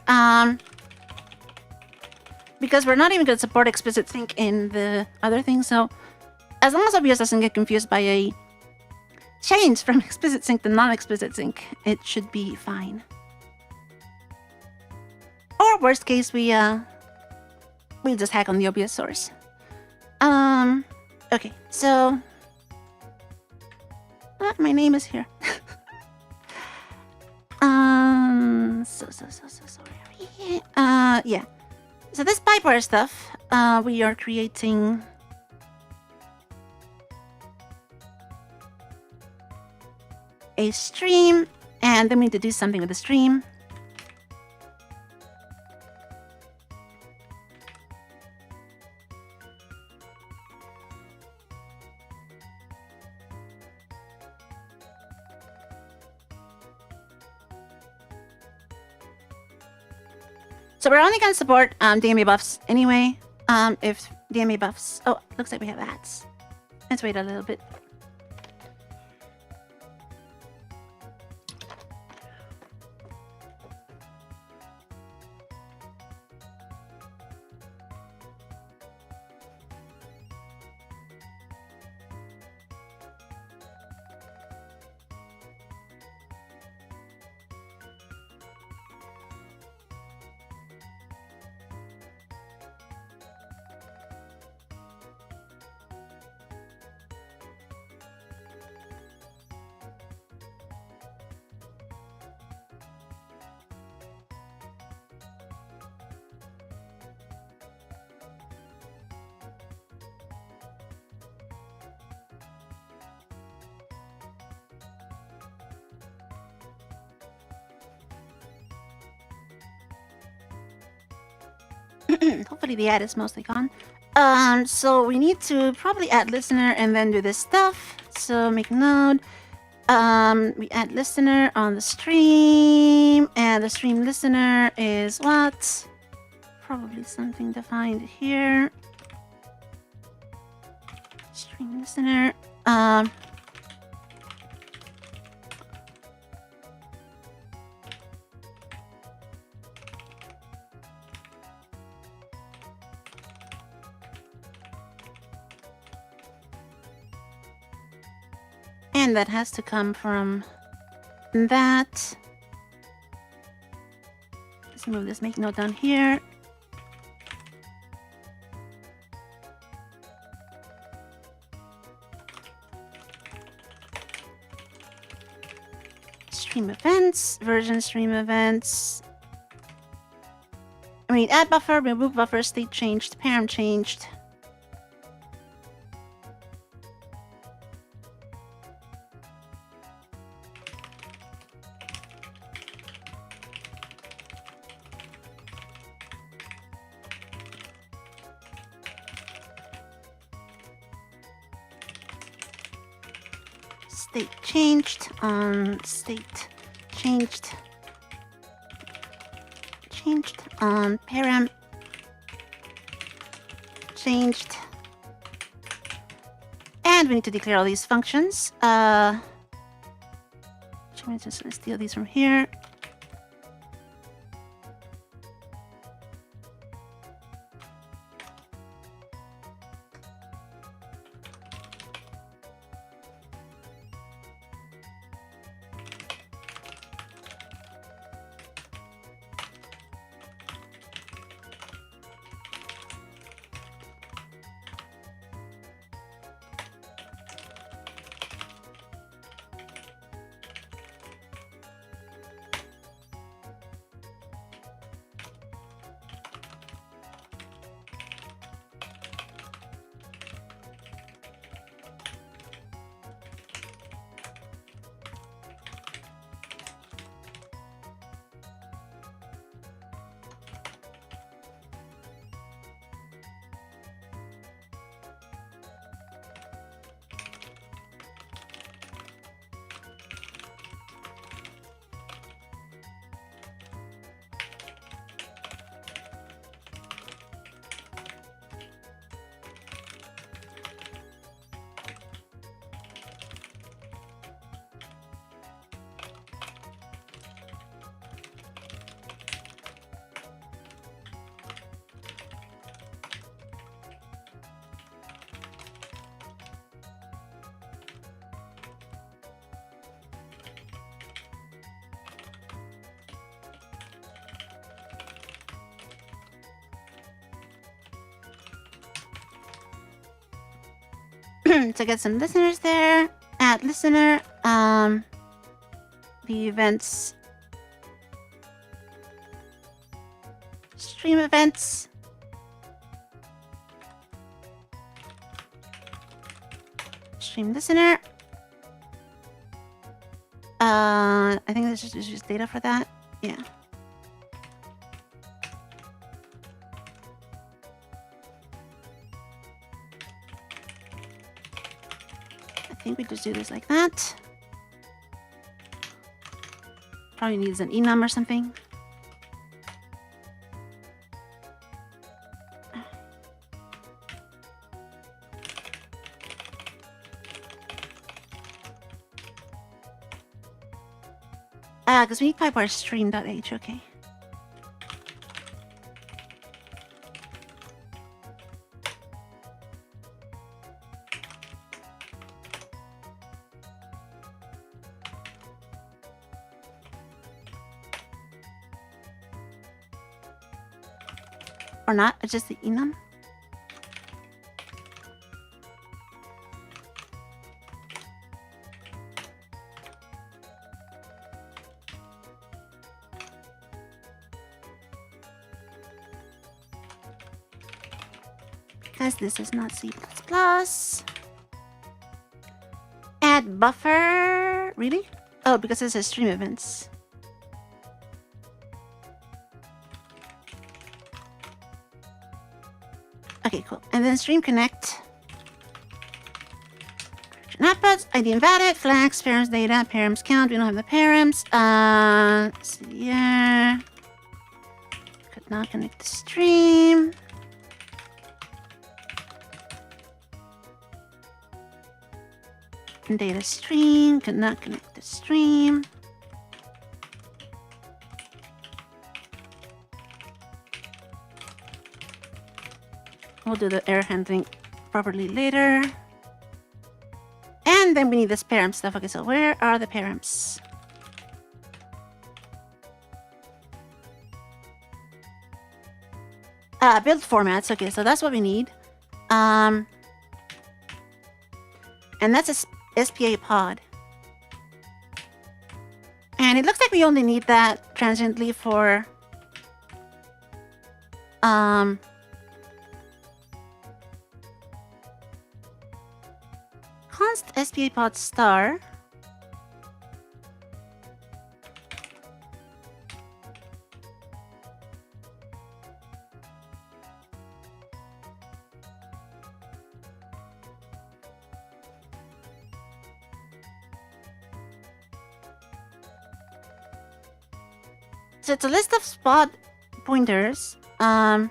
Because we're not even going to support explicit sync in the other thing, so as long as OBS doesn't get confused by a change from explicit sync to non-explicit sync, it should be fine. Or worst case, we just hack on the OBS source. Okay, so my name is here. So sorry. Yeah. So this PipeWire stuff, we are creating a stream, and then we need to do something with the stream. So we're only going to support DMA buffs anyway. If DMA buffs... Oh, looks like we have ads. Let's wait a little bit. Hopefully the ad is mostly gone. So we need to probably add listener and then do this stuff. So make node. We add listener on the stream, and the stream listener is what? Probably something defined here. Stream listener. And that has to come from that. Let's move this make node down here. Stream events, version stream events. I mean, add buffer, remove buffer, state changed, param changed. State changed on state changed on param changed, and we need to declare all these functions. I'm just gonna steal these from here. to get some listeners there. Add listener. The events. Stream events. Stream listener. I think this is just data for that. Yeah. I think we just do this like that. Probably needs an enum or something. Because we need PipeWire stream.h, okay. Or not, it's just the enum. Because this is not C++. Add buffer. Really? Oh, because this is stream events. Okay, cool. And then stream connect. Outputs, ID invalid, flags, params data, params count. We don't have the params. So yeah. Could not connect the stream. Data stream, could not connect the stream. We'll do the error handling properly later. And then we need this param stuff. Okay, so where are the params? Build formats. Okay, so that's what we need. And that's a SPA pod. And it looks like we only need that transiently for const SPA pod star. So it's a list of spot pointers. And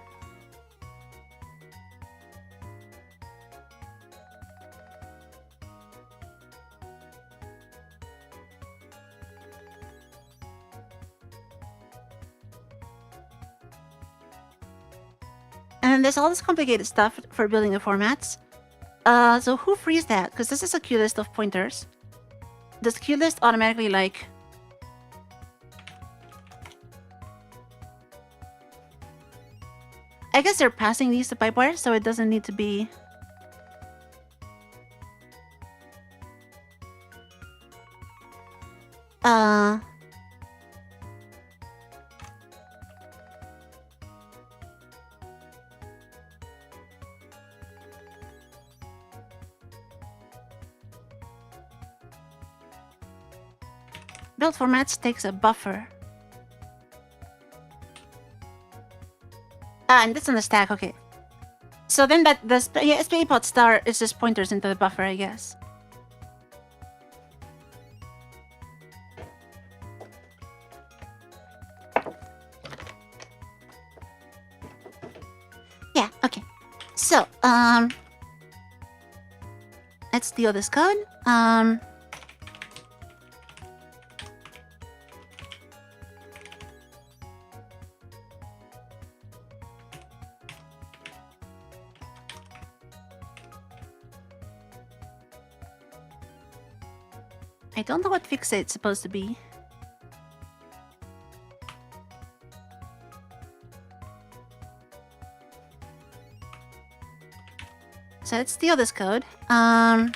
then there's all this complicated stuff for building the formats. So who frees that? Because this is a queue list of pointers. Does queue list automatically like... I guess they're passing these to PipeWire, so it doesn't need to be... Build formats takes a buffer. And that's on the stack, okay. So then that the SPA pod star is just pointers into the buffer, I guess. Yeah, okay. So, let's steal this code. I don't know what fix it's supposed to be. So let's steal this code. And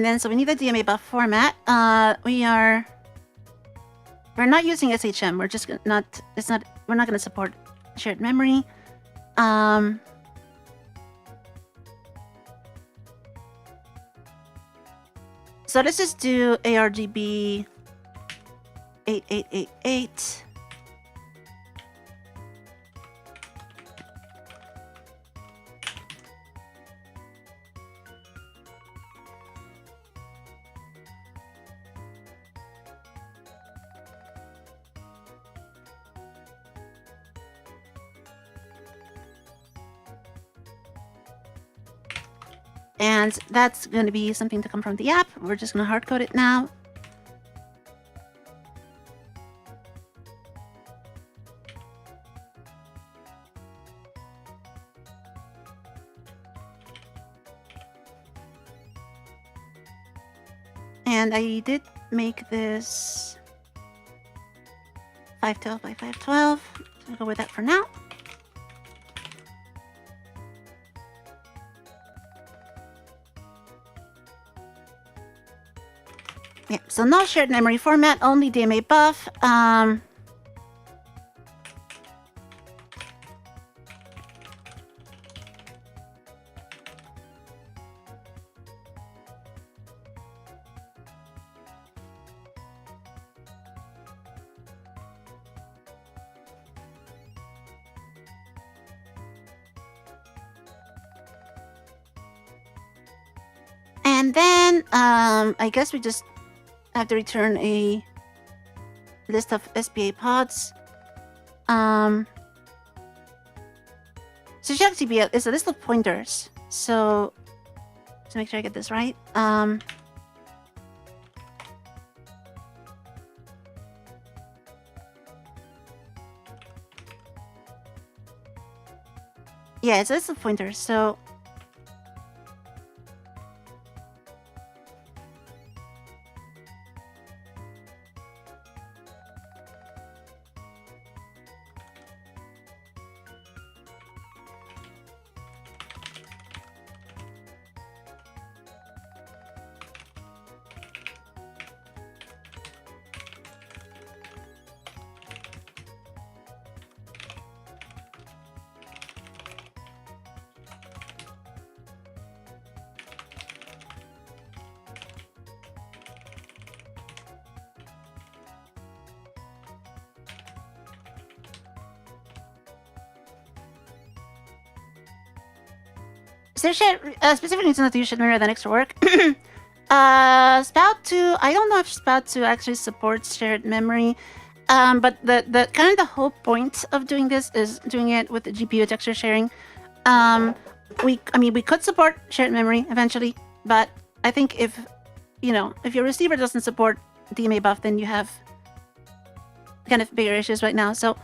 then, so we need the DMA buff format. We're not using SHM. We're just not. We're not going to support shared memory. So let's just do ARGB 8888. And that's going to be something to come from the app. We're just going to hard code it now. And I did make this 512 by 512. So I'll go with that for now. Yeah, so no shared memory format, only DMA buff. And then I guess we just have to return a list of SPA pods. So chiHibi is a list of pointers. So to make sure I get this right. Yeah, it's a list of pointers. So specific reason that you should mirror the next work. Spout2, I don't know if Spout2 actually supports shared memory. But the kind of the whole point of doing this is doing it with the GPU texture sharing. We could support shared memory eventually, but I think if your receiver doesn't support DMA buff, then you have kind of bigger issues right now. So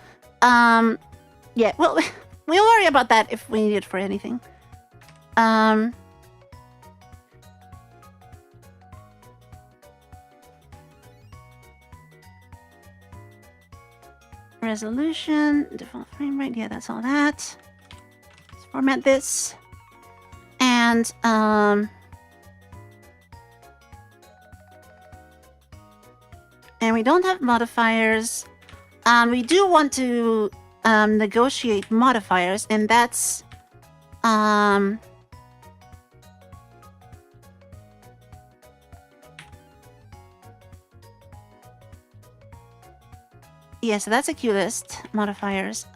yeah, we'll worry about that if we need it for anything. Resolution, default frame rate, yeah, that's all that. Let's format this. And we don't have modifiers. We do want to negotiate modifiers, and that's yeah, so that's a queue list modifiers.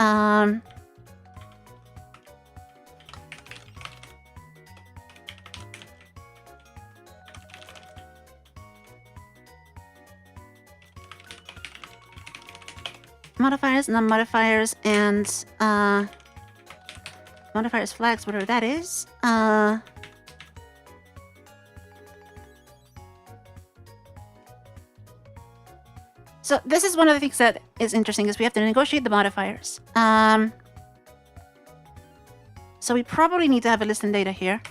Modifiers, non-modifiers, and modifiers flags, whatever that is. So this is one of the things that is interesting, is we have to negotiate the modifiers. So we probably need to have a list and data here.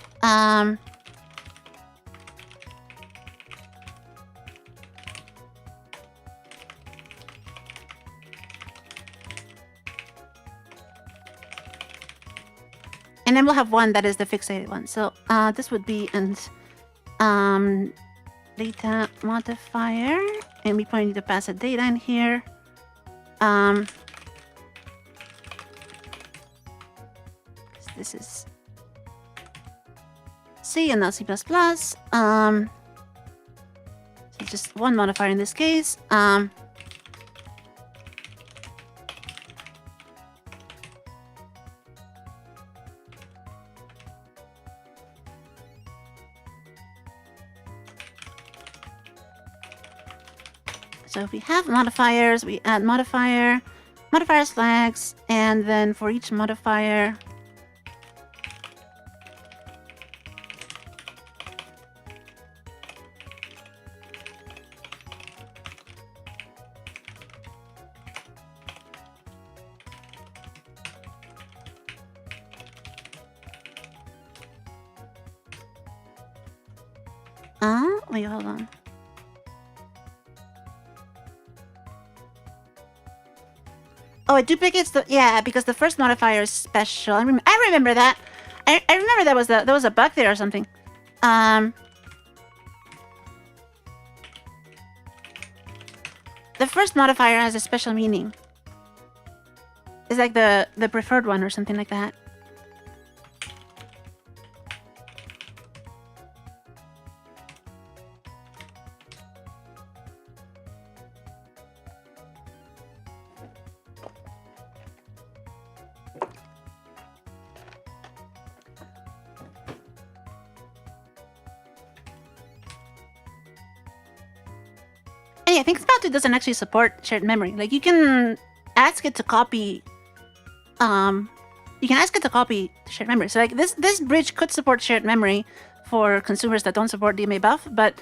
and then we'll have one that is the fixated one. So this would be an data modifier, and we probably need to pass a data in here. This is C and not C++. So just one modifier in this case. So if we have modifiers, we add modifiers flags, and then for each modifier, wait, hold on. Oh, it duplicates the... Yeah, because the first modifier is special. I remember that. I remember there was a bug there or something. The first modifier has a special meaning. It's like the preferred one or something like that. I think Spout2 doesn't actually support shared memory. Like, you can ask it to copy. You can ask it to copy shared memory. So, like, this bridge could support shared memory for consumers that don't support DMA buff. But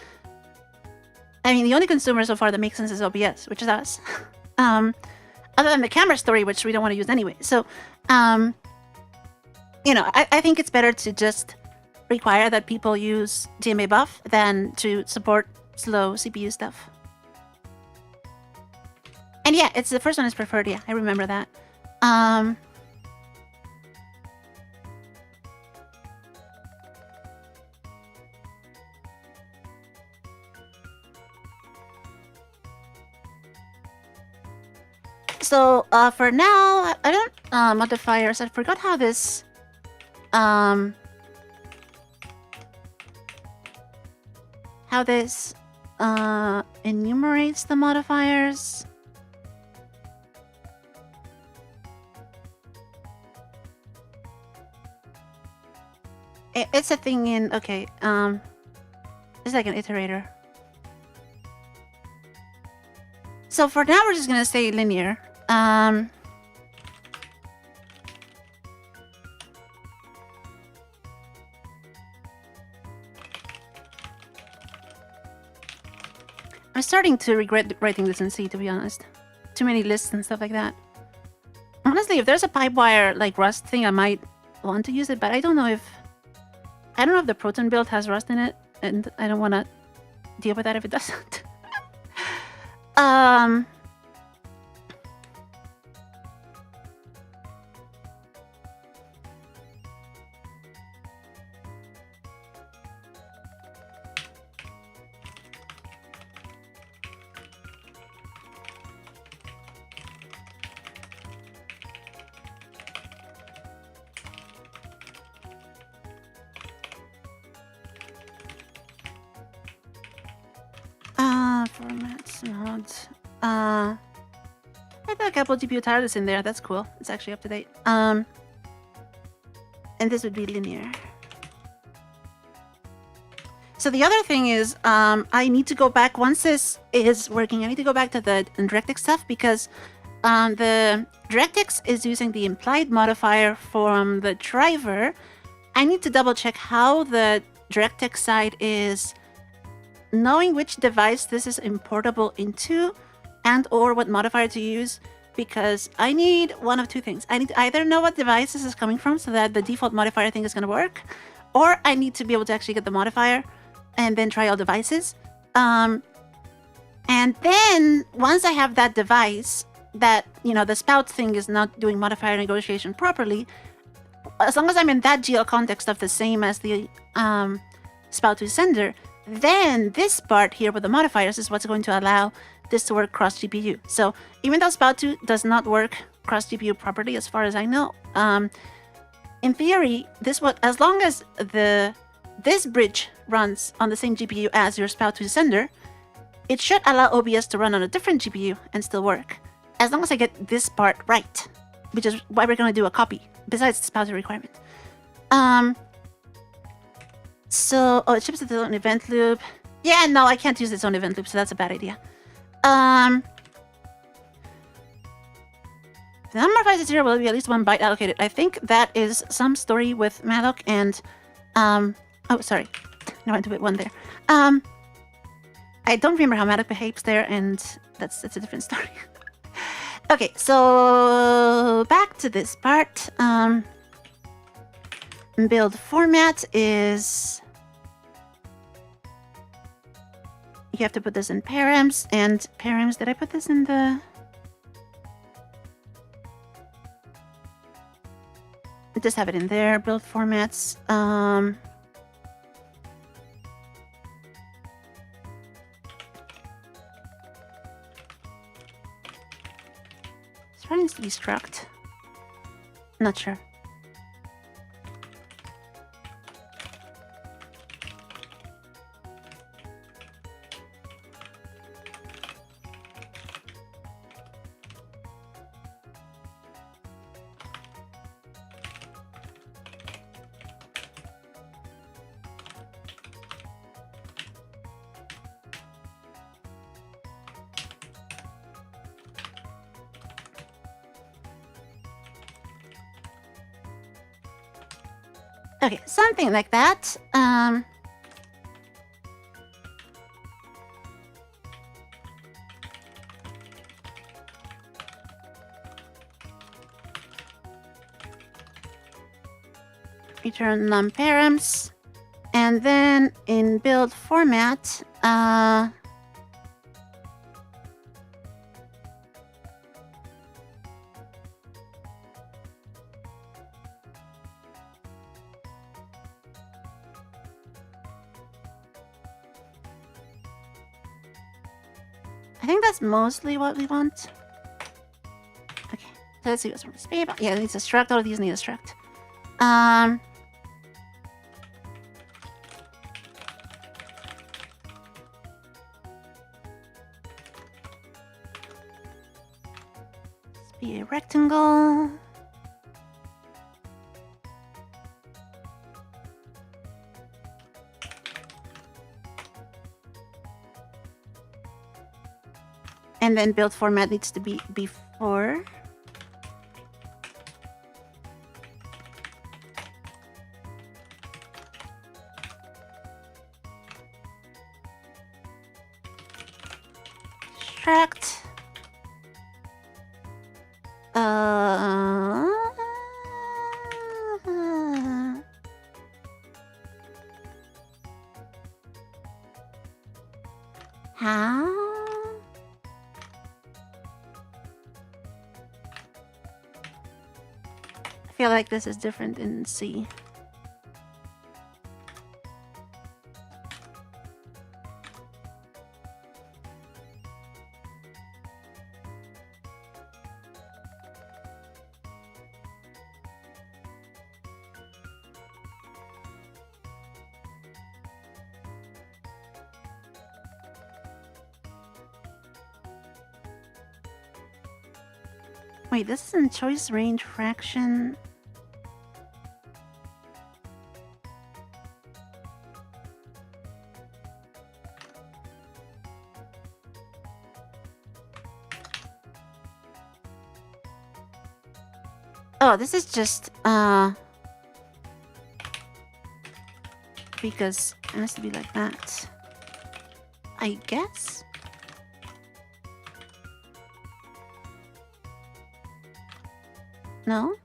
I mean, the only consumer so far that makes sense is OBS, which is us. Other than the camera story, which we don't want to use anyway. So, you know, I think it's better to just require that people use DMA buff than to support slow CPU stuff. And yeah, it's the first one is preferred. Yeah, I remember that. So for now, I don't modifiers. I forgot how this enumerates the modifiers. It's a thing in... Okay, it's like an iterator. So for now, we're just gonna say linear. I'm starting to regret writing this in C, to be honest. Too many lists and stuff like that. Honestly, if there's a PipeWire like Rust thing, I might want to use it, but I don't know if the Proton build has Rust in it, and I don't want to deal with that if it doesn't. Formats, mods. I got a couple GPU tiles in there. That's cool. It's actually up to date. And this would be linear. So the other thing is, I need to go back once this is working. I need to go back to the DirectX stuff because the DirectX is using the implied modifier from the driver. I need to double check how the DirectX side is knowing which device this is importable into and or what modifier to use, because I need one of two things. I need to either know what device this is coming from so that the default modifier thing is going to work, or I need to be able to actually get the modifier and then try all devices. And then once I have that device that, you know, the Spout thing is not doing modifier negotiation properly, as long as I'm in that GL context of the same as the Spout2 sender, then this part here with the modifiers is what's going to allow this to work cross GPU. So even though Spout2 does not work cross GPU properly, as far as I know, in theory, as long as this bridge runs on the same GPU as your Spout2 sender, it should allow OBS to run on a different GPU and still work, as long as I get this part right, which is why we're going to do a copy, besides the Spout2 requirement. It ships its own event loop. Yeah, no, I can't use its own event loop, so that's a bad idea. The number of bytes 0 will be at least 1 byte allocated. I think that is some story with malloc and... oh, sorry. No, I went to bit 1 there. I don't remember how malloc behaves there, and that's a different story. Okay, so back to this part. Build format is... You have to put this in params, and params... Did I put this in the... Just have it in there. Build formats. This probably needs to be struct. Not sure. Okay, something like that. Return num-params, and then in build format, I think that's mostly what we want. Okay, so let's see what's from speed. Yeah, it needs a struct. All of these need a struct. Let's be a rectangle. And then build format needs to be before. Struct. How? I feel like this is different in C. Wait, this is in choice range fraction. Oh, this is just, because it has to be like that, I guess? No?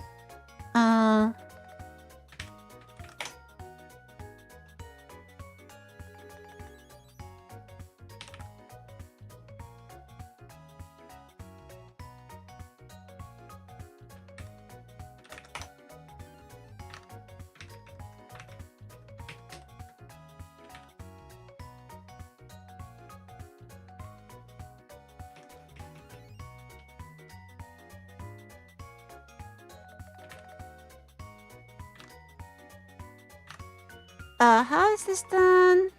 How is this done?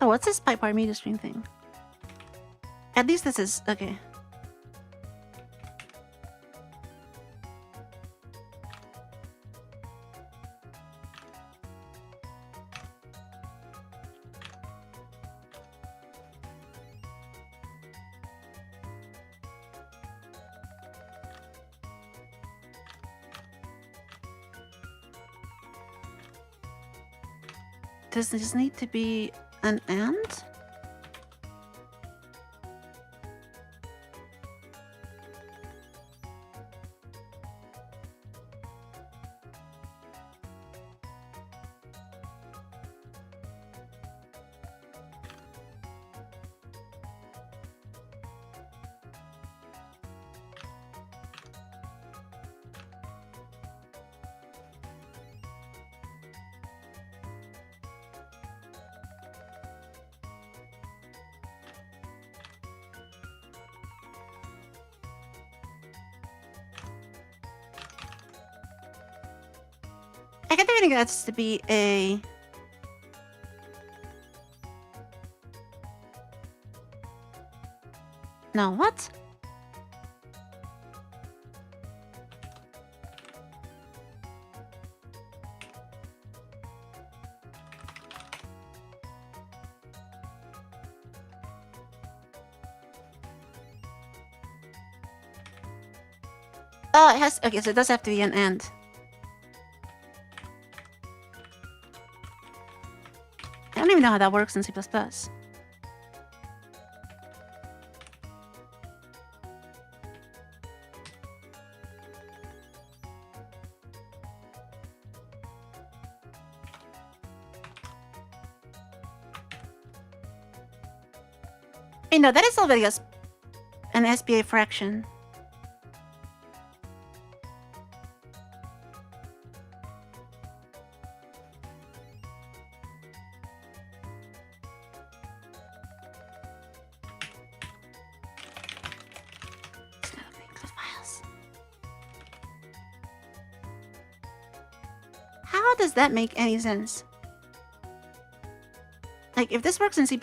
Oh, what's this PipeWire media stream thing? At least this is okay. Does this need to be an and? I get the feeling that's to be a... No, what? Oh, it has... Okay, so it does have to be an and. I don't even know how that works in C++. Hey, no, that is already an SBA fraction. How does that make any sense? Like, if this works in C++...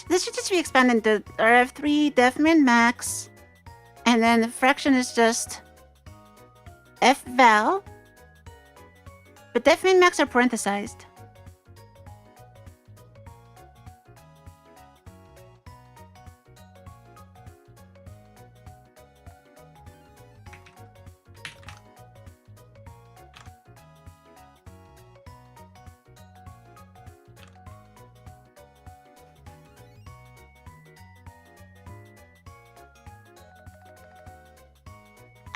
This should just be expanded to RF3 def min max, and then the fraction is just f val, but def min max are parenthesized.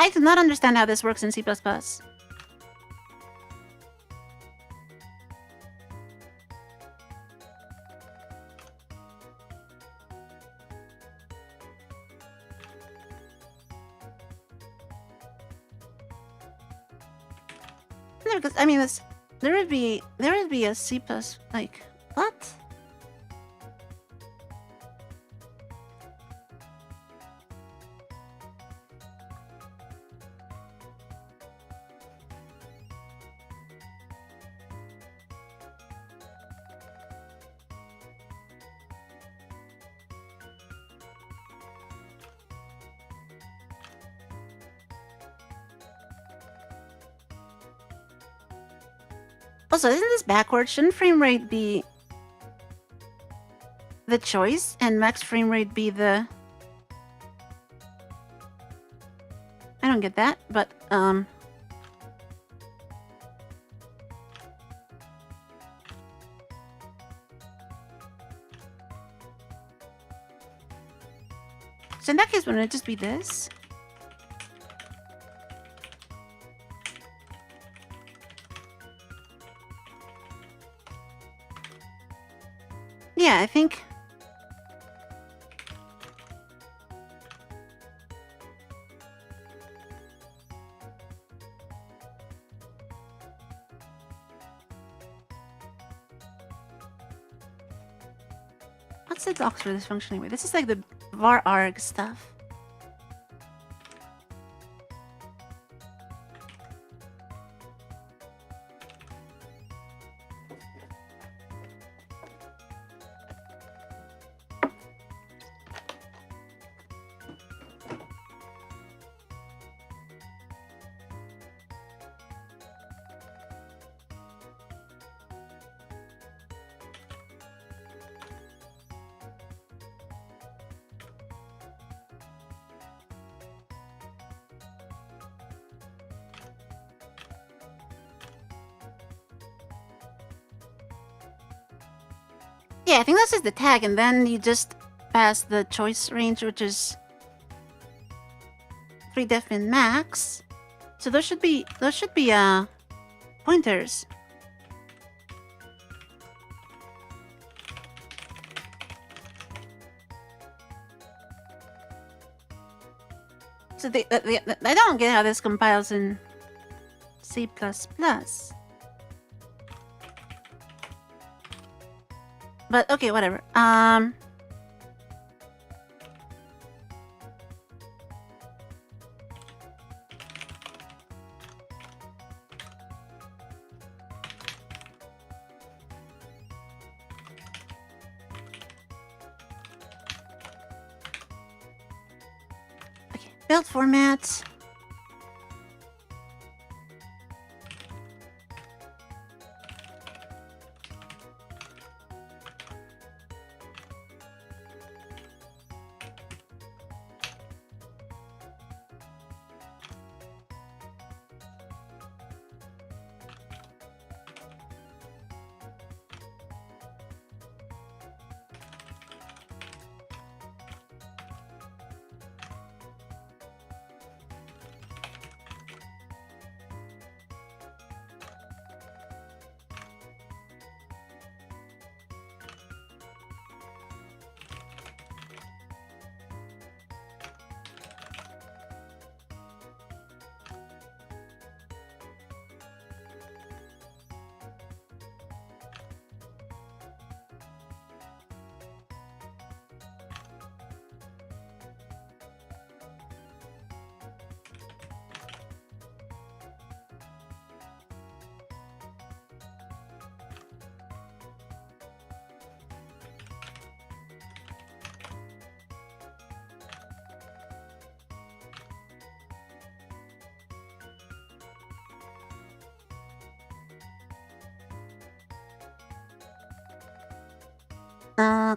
I do not understand how this works in C++. No, because I mean, there would be a C++ like what? Also, isn't this backwards? Shouldn't frame rate be the choice and max frame rate be the... I don't get that, but So in that case, wouldn't it just be this? Yeah, I think... What's the docs for this function anyway? This is like the var arg stuff. Yeah, I think this is the tag, and then you just pass the choice range, which is 3def min max. So those should be pointers. So I don't get how this compiles in C++. But okay, whatever. Okay, build formats.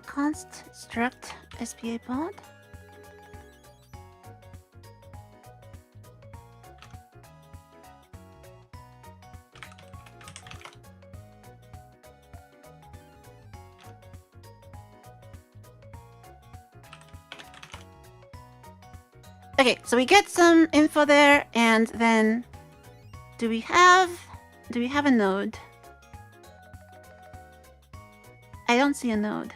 Const struct SPA pod. Okay, so we get some info there, and then do we have a node? I don't see a node.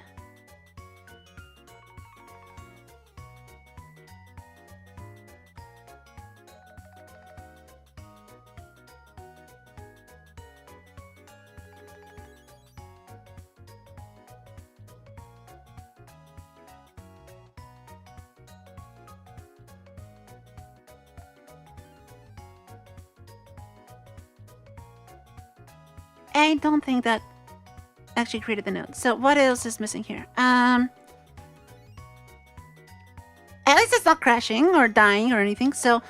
I don't think that actually created the node. So what else is missing here? At least it's not crashing or dying or anything. So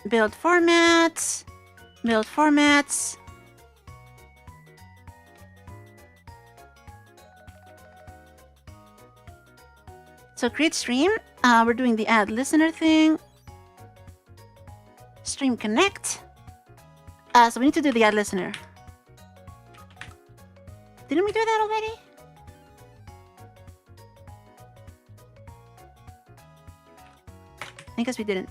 build formats. So create stream. We're doing the add listener thing. Stream connect. So we need to do the add listener. Didn't we do that already? I guess we didn't.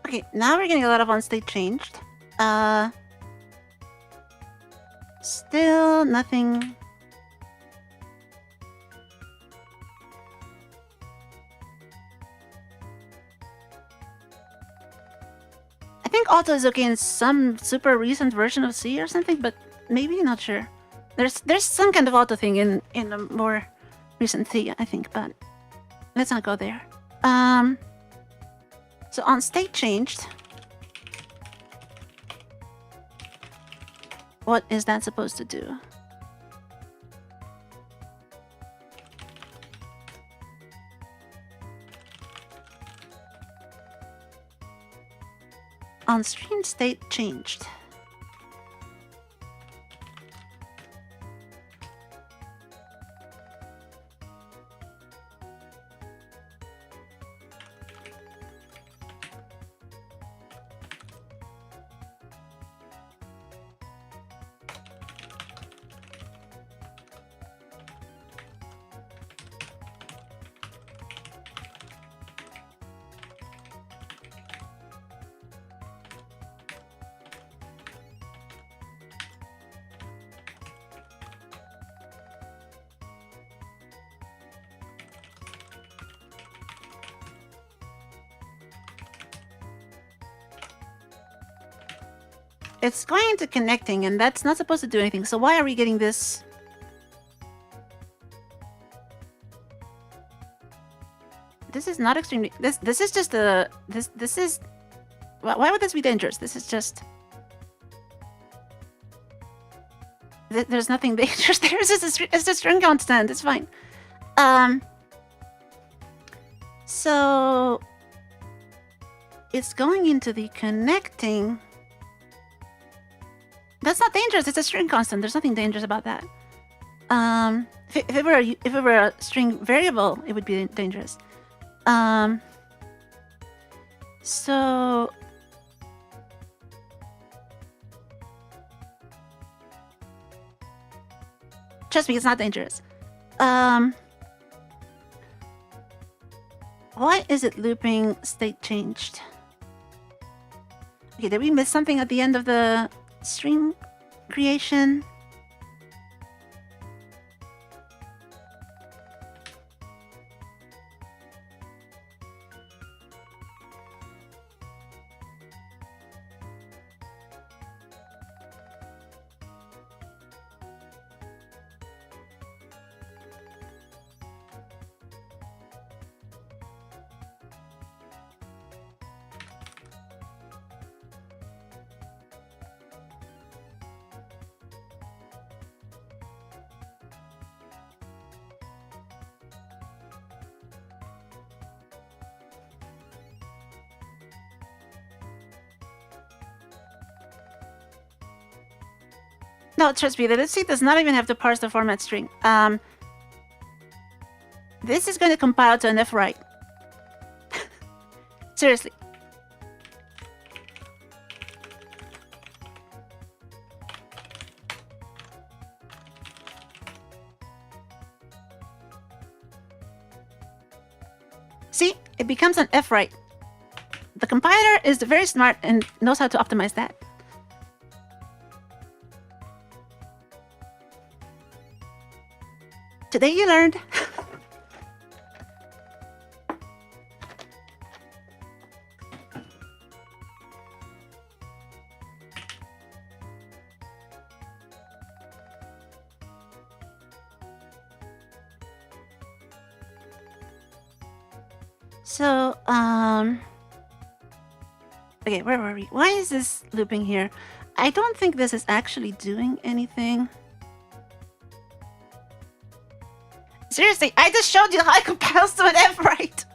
Okay, now we're getting a lot of on-state changed. Still nothing. I think auto is okay in some super recent version of C or something, but maybe not sure. There's some kind of auto thing in a more recent C, I think, but let's not go there. So on state changed. What is that supposed to do? On stream state changed. It's going into connecting, and that's not supposed to do anything. So why are we getting this? This is not extremely. This is just a. This is. Why would this be dangerous? This is just. There's nothing dangerous there. It's a string constant. It's fine. So it's going into the connecting. That's not dangerous. It's a string constant. There's nothing dangerous about that. If it were a string variable, it would be dangerous. So trust me, it's not dangerous. Why is it looping state changed? Okay, did we miss something at the end of the stream creation? No, trust me, the list does not even have to parse the format string. This is going to compile to an F-write. Seriously. See, it becomes an F-write. The compiler is very smart and knows how to optimize that. Today you learned. So, okay, where were we? Why is this looping here? I don't think this is actually doing anything. Seriously, I just showed you how it compiles to an F right.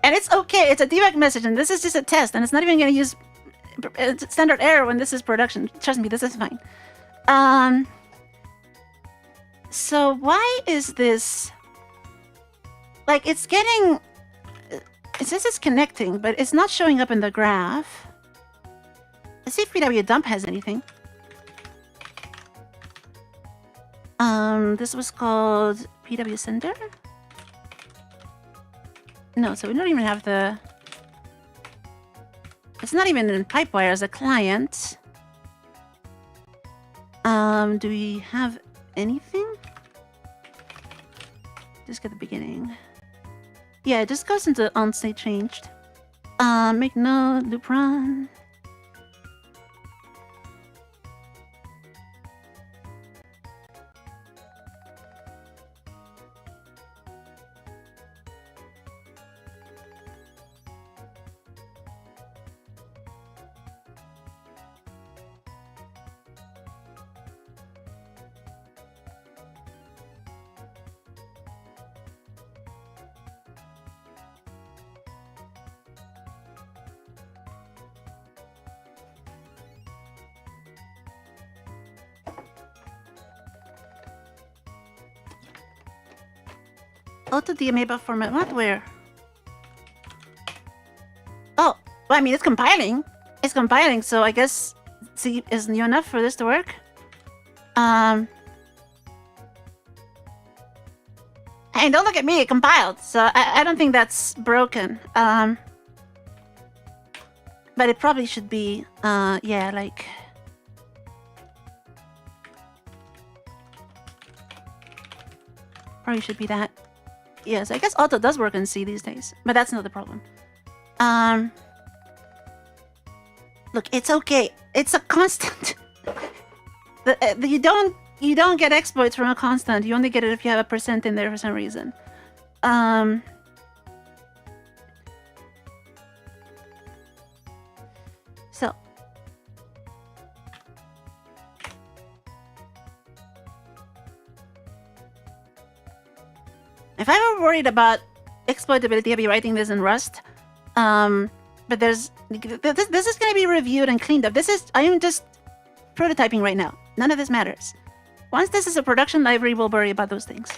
And it's okay. It's a debug message, and this is just a test, and it's not even going to use standard error when this is production. Trust me, this is fine. So why is this... Like, it's getting... It says it's connecting, but it's not showing up in the graph. Let's see if PW dump has anything. This was called PW sender? No, so we don't even have the... It's not even in PipeWire as a client. Do we have anything? Just get the beginning. Yeah, it just goes into on-state changed. Make node, loop run. Auto DMA buff format. What? Where? Oh, well, I mean, it's compiling. It's compiling, so I guess C is new enough for this to work. And don't look at me, it compiled, so I don't think that's broken. But it probably should be, yeah, like... Probably should be that. Yes, I guess auto does work in C these days, but that's not the problem. Look, it's okay. It's a constant. You don't get exploits from a constant. You only get it if you have a percent in there for some reason. So. If I were worried about exploitability, I'd be writing this in Rust. But this is going to be reviewed and cleaned up. I am just prototyping right now. None of this matters. Once this is a production library, we'll worry about those things.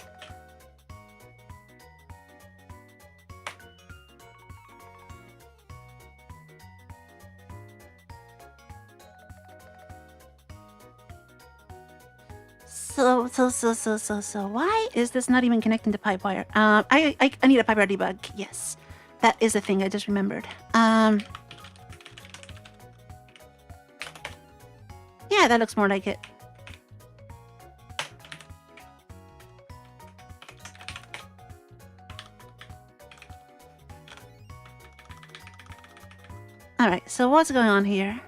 So why is this not even connecting to PipeWire? I need a PipeWire debug. Yes, that is a thing I just remembered. Yeah, that looks more like it. All right, so what's going on here?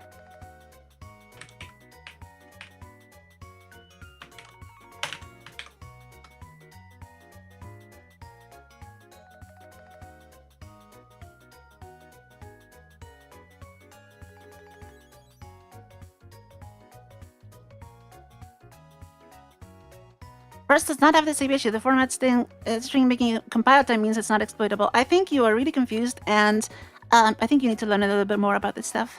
Rust does not have the same issue. The format string making compile time means it's not exploitable. I think you are really confused, and I think you need to learn a little bit more about this stuff.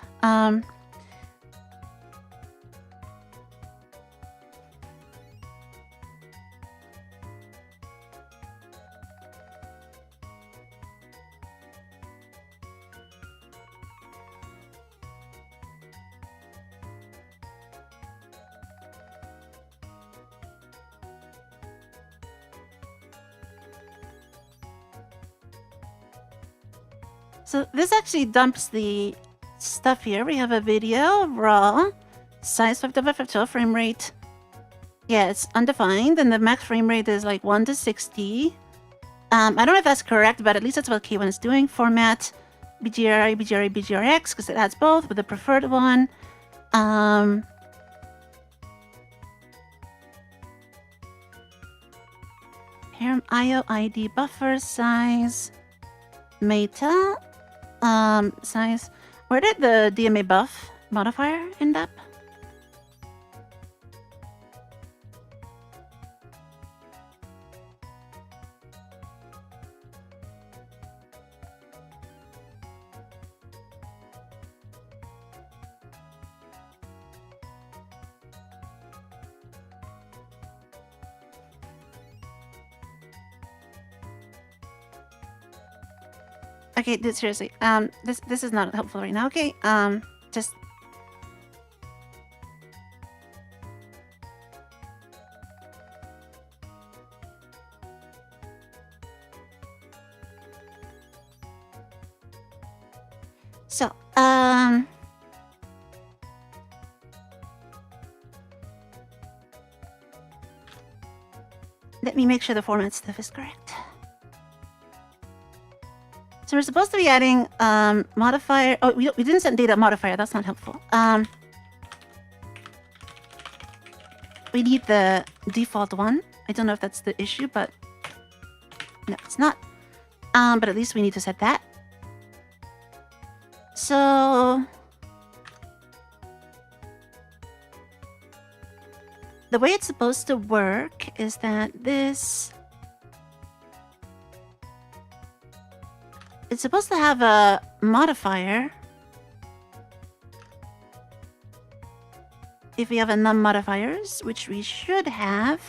So this actually dumps the stuff here. We have a video, raw, size 5x512, frame rate. Yeah, it's undefined, and the max frame rate is like 1 to 60. I don't know if that's correct, but at least that's what K1 is doing. Format, BGRI, BGRA, BGRX, because it adds both with the preferred one. Parent IO ID buffer size, meta. Size. Where did the DMA buff modifier end up? Okay, dude, seriously. This is not helpful right now. Okay, just. So, let me make sure the format stuff is correct. So we're supposed to be adding modifier. Oh, we didn't set data modifier. That's not helpful. We need the default one. I don't know if that's the issue, but no, it's not. But at least we need to set that. So the way it's supposed to work is that this... It's supposed to have a modifier. If we have a num modifiers, which we should have.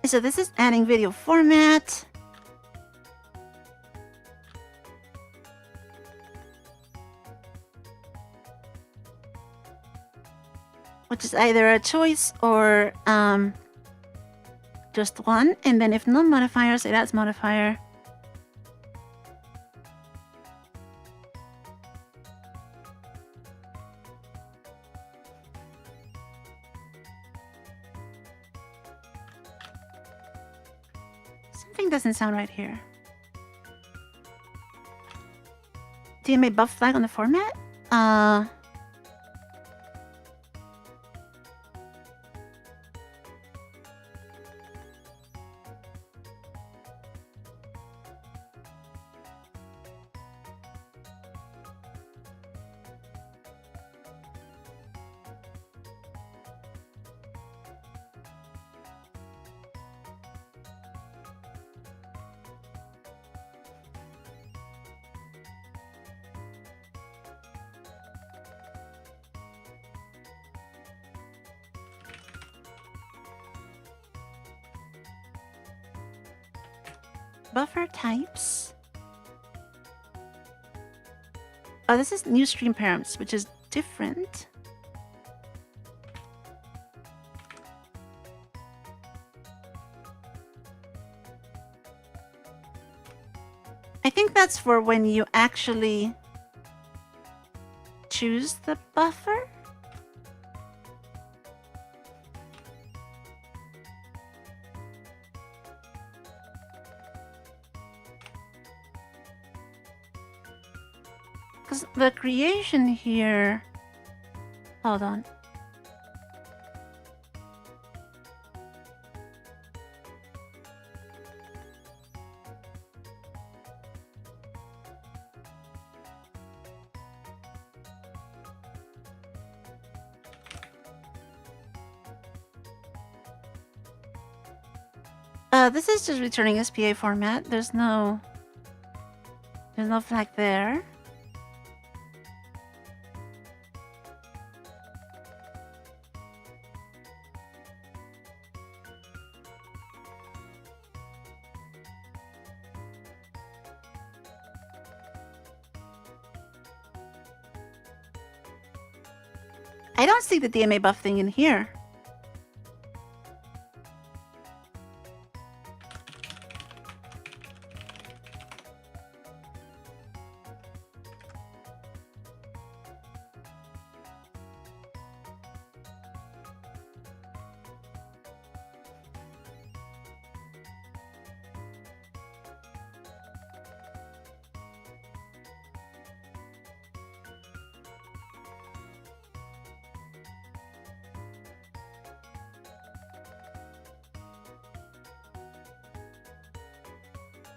So this is adding video format. Which is either a choice or just one. And then if num modifiers, it adds modifier. Something doesn't sound right here. DMA buff flag on the format? Buffer types. Oh, this is new stream params, which is different. I think that's for when you actually choose the buffer. Because the creation here... Hold on. This is just returning SPA format. There's no flag there. I don't see the DMA buff thing in here.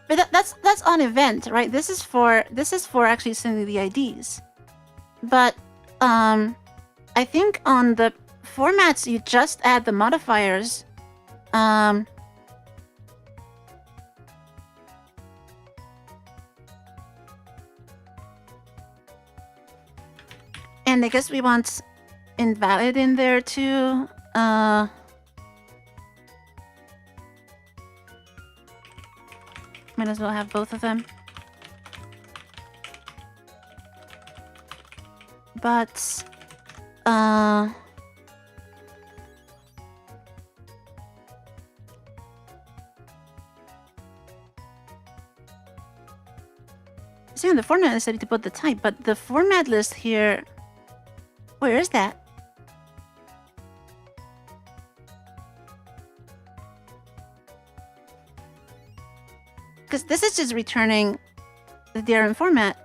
But that's on event, right? This is for actually sending the IDs. But I think on the formats you just add the modifiers. And I guess we want invalid in there too. Might as well have both of them. But see, on the format list I need to put the type, but the format list here, where is that? Because this is just returning the DRM format.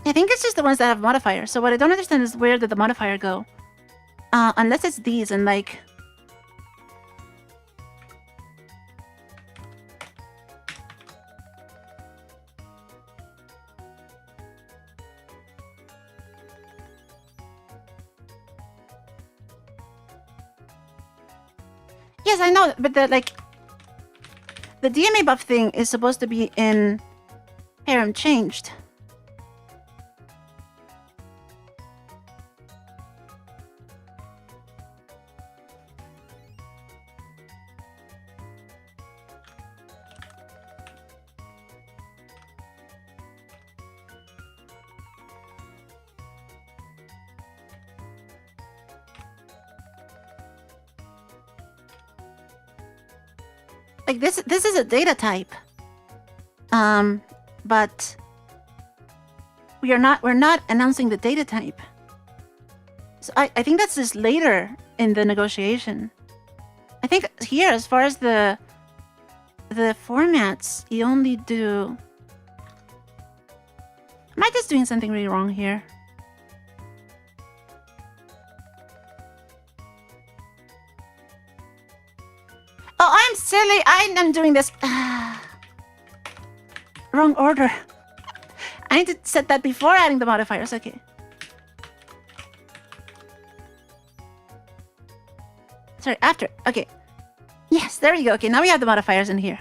I think it's just the ones that have modifiers. So what I don't understand is where did the modifier go? Unless it's these and like... Yes, I know, but the DMA buff thing is supposed to be in param changed. Like this is a data type. But we're not announcing the data type. So I think that's just later in the negotiation. I think here, as far as the formats, you only do... Am I just doing something really wrong here? Oh, I'm silly. I'm doing this. Wrong order. I need to set that before adding the modifiers. Okay. Sorry, after. Okay. Yes, there we go. Okay, now we have the modifiers in here.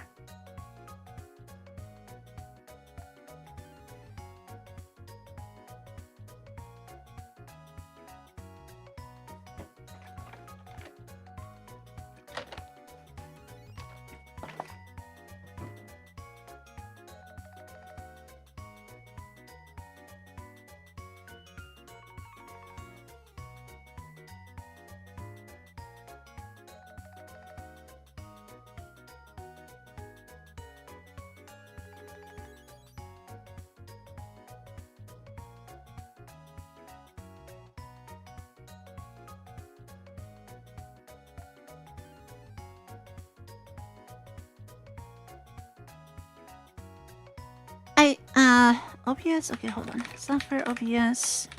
OBS? Okay, hold on. Software OBS.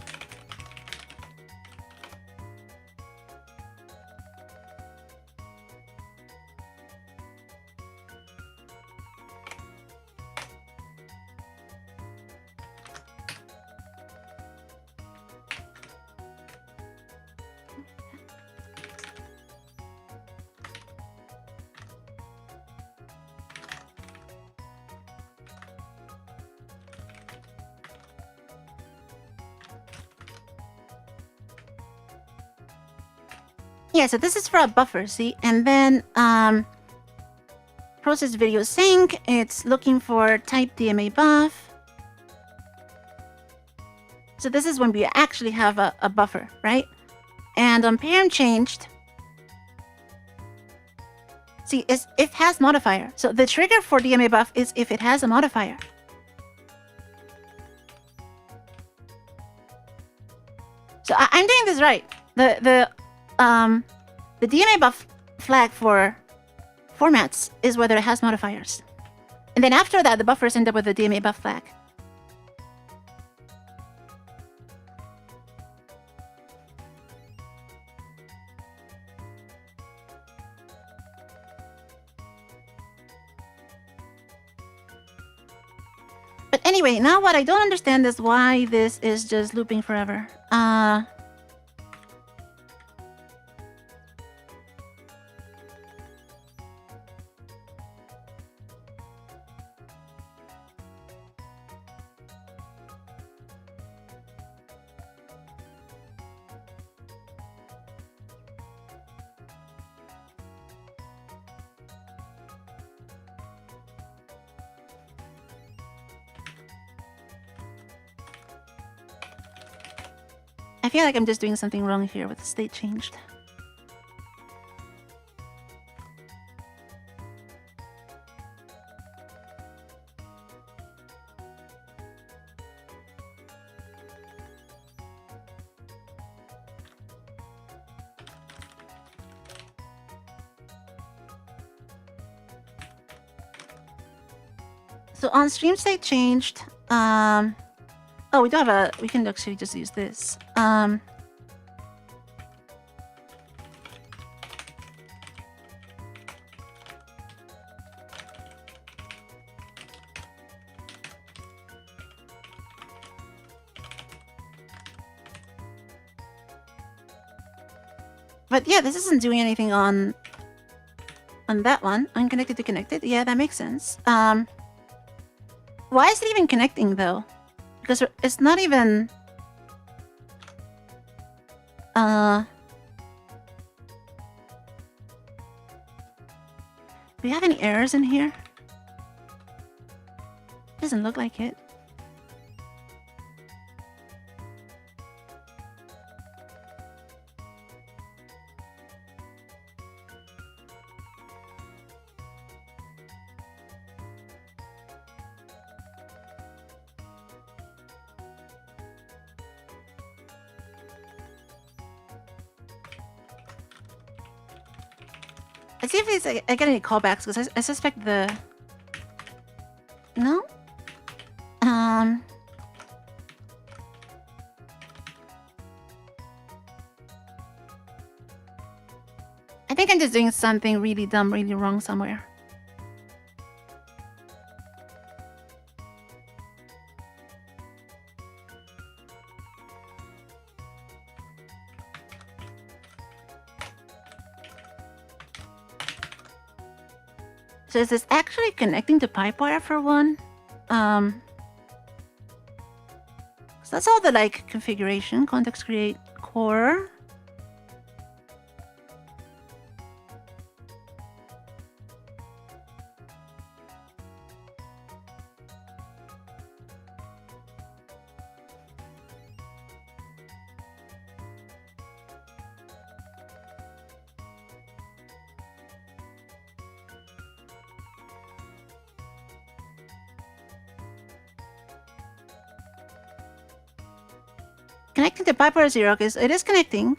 Yeah, so this is for a buffer, see? And then process video sync, it's looking for type DMA buff. So this is when we actually have a buffer, right? And on param changed, see, if it has modifier. So the trigger for DMA buff is if it has a modifier. So I'm doing this right. The DMA buff flag for formats is whether it has modifiers. And then after that, the buffers end up with a DMA buff flag. But anyway, now what I don't understand is why this is just looping forever. I feel like I'm just doing something wrong here with the state changed. So on stream state changed, oh, we don't have a... We can actually just use this. But yeah, this isn't doing anything on that one. Unconnected to connected. Yeah, that makes sense. Why is it even connecting though? Because it's not even... Do we have any errors in here? Doesn't look like it. Let's see if I get any callbacks, because I suspect the... No? I think I'm just doing something really dumb, really wrong somewhere. So is this actually connecting to PipeWire for one? So that's all the like configuration, context create core. Connecting to PipeWire 0, because it is connecting.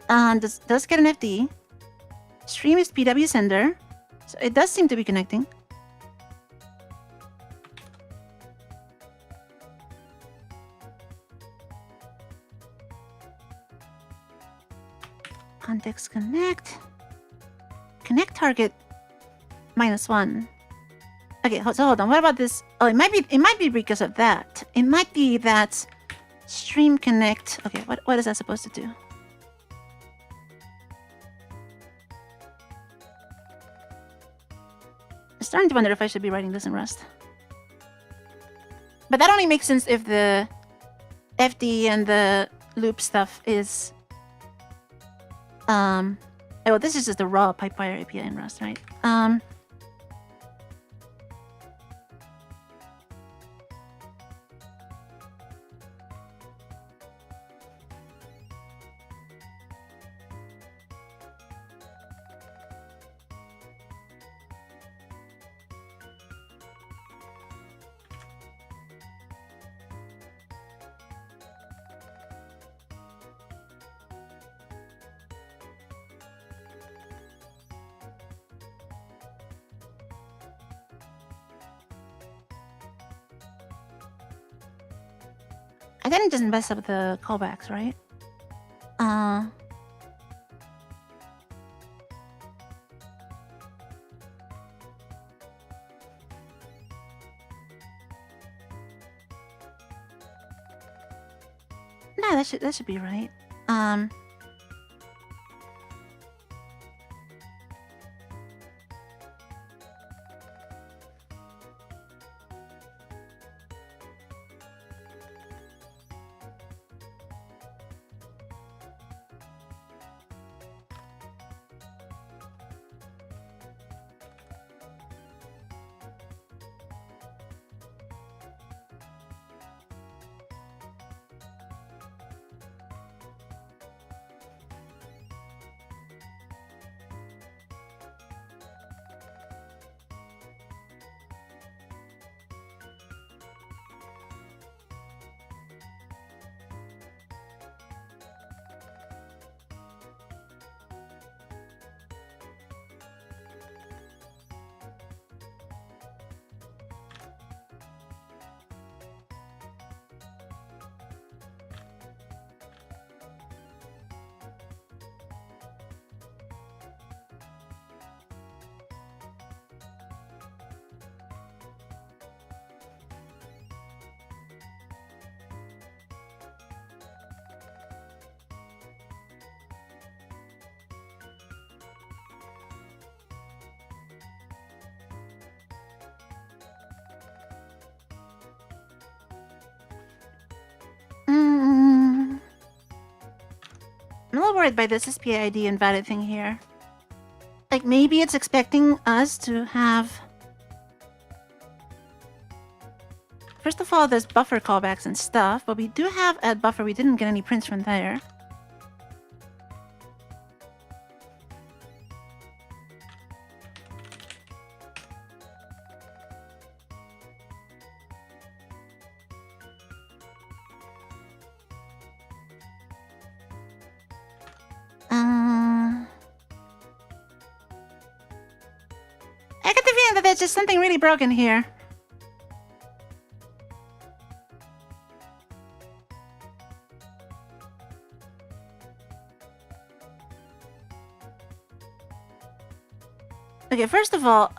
And does get an FD. Stream is PW sender. So it does seem to be connecting. Context connect. Connect target -1. Okay, so hold on. What about this? Oh, it might be because of that. It might be that stream connect. Okay, what is that supposed to do? I'm starting to wonder if I should be writing this in Rust. But that only makes sense if the FD and the loop stuff is... Oh, this is just the raw PipeWire API in Rust, right? I didn't just mess up the callbacks, right? No, that should be right. I'm a little worried by this SPID invalid thing here. Like, maybe it's expecting us to have... First of all, there's buffer callbacks and stuff, but we do have add buffer. We didn't get any prints from there. I get the feeling that there's just something really broken here. Okay, first of all,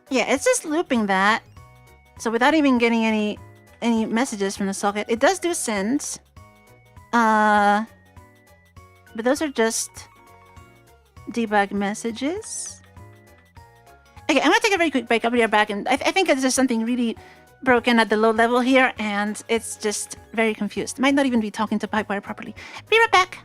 yeah, it's just looping that. So without even getting any messages from the socket, it does do sends. But those are just debug messages. Okay, I'm gonna take a very quick break. I'll be right back, and I think there's just something really broken at the low level here, and it's just very confused. Might not even be talking to PipeWire properly. Be right back.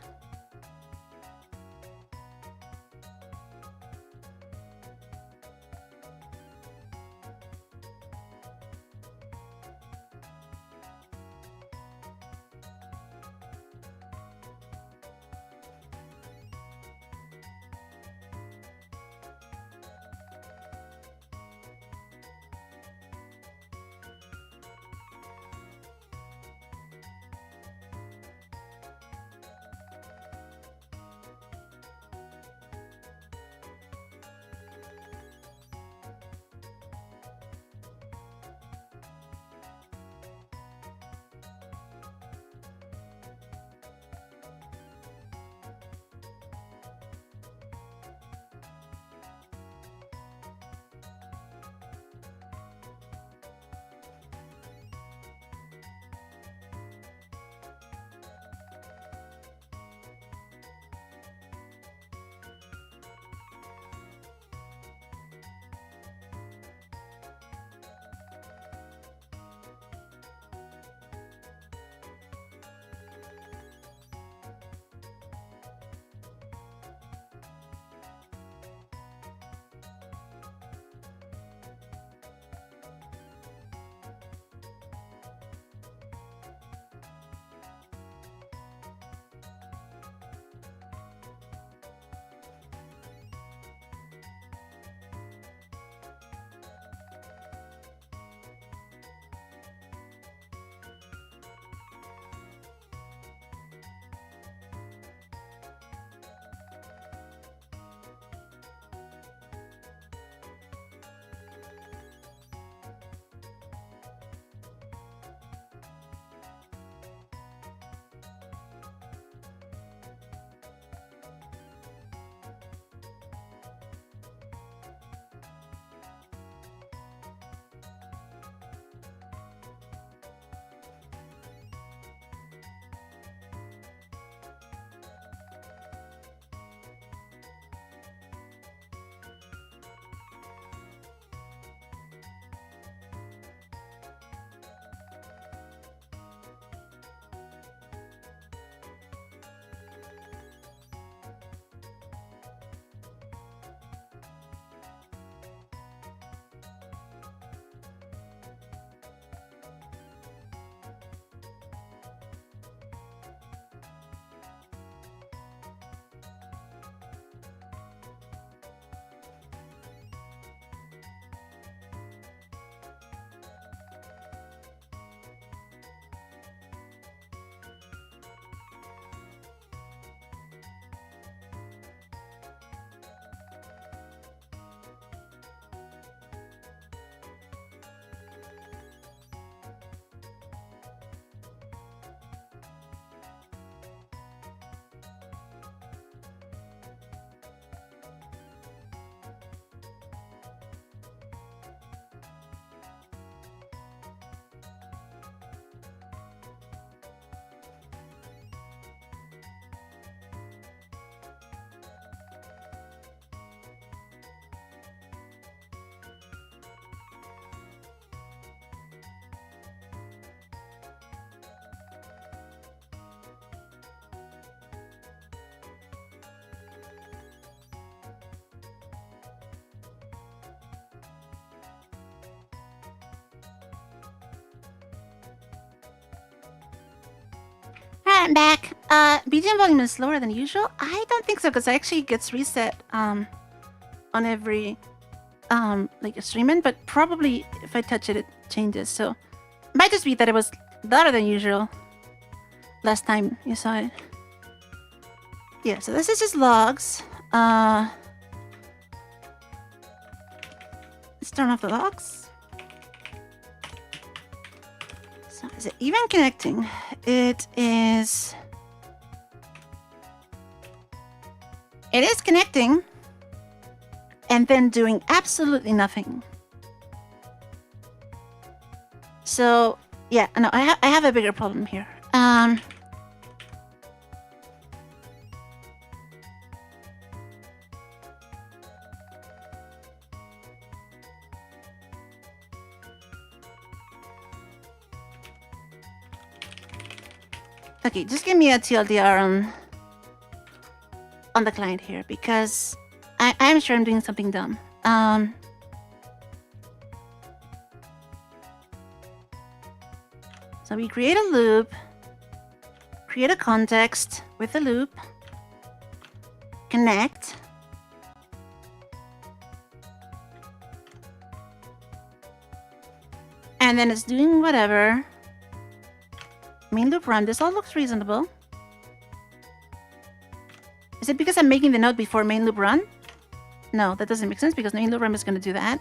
I'm back. BGM volume is lower than usual. I don't think so, because it actually gets reset on every like streaming, but probably if I touch it, it changes. So it might just be that it was louder than usual last time you saw it. Yeah, so this is just logs. Let's turn off the logs. So is it even connecting? It is connecting and then doing absolutely nothing. So yeah, no, I have a bigger problem here. Okay, just give me a TLDR on the client here, because I'm sure I'm doing something dumb. So we create a loop, create a context with a loop, connect, and then it's doing whatever. Main loop run. This all looks reasonable. Is it because I'm making the node before main loop run? No, that doesn't make sense, because main loop run is going to do that.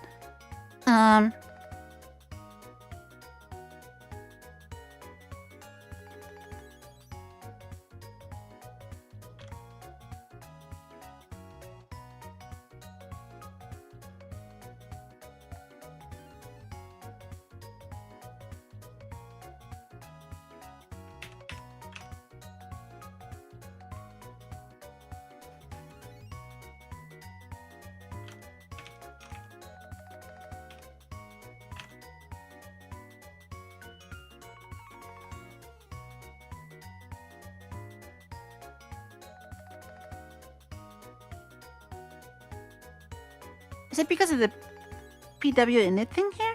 Is it because of the PW init thing here?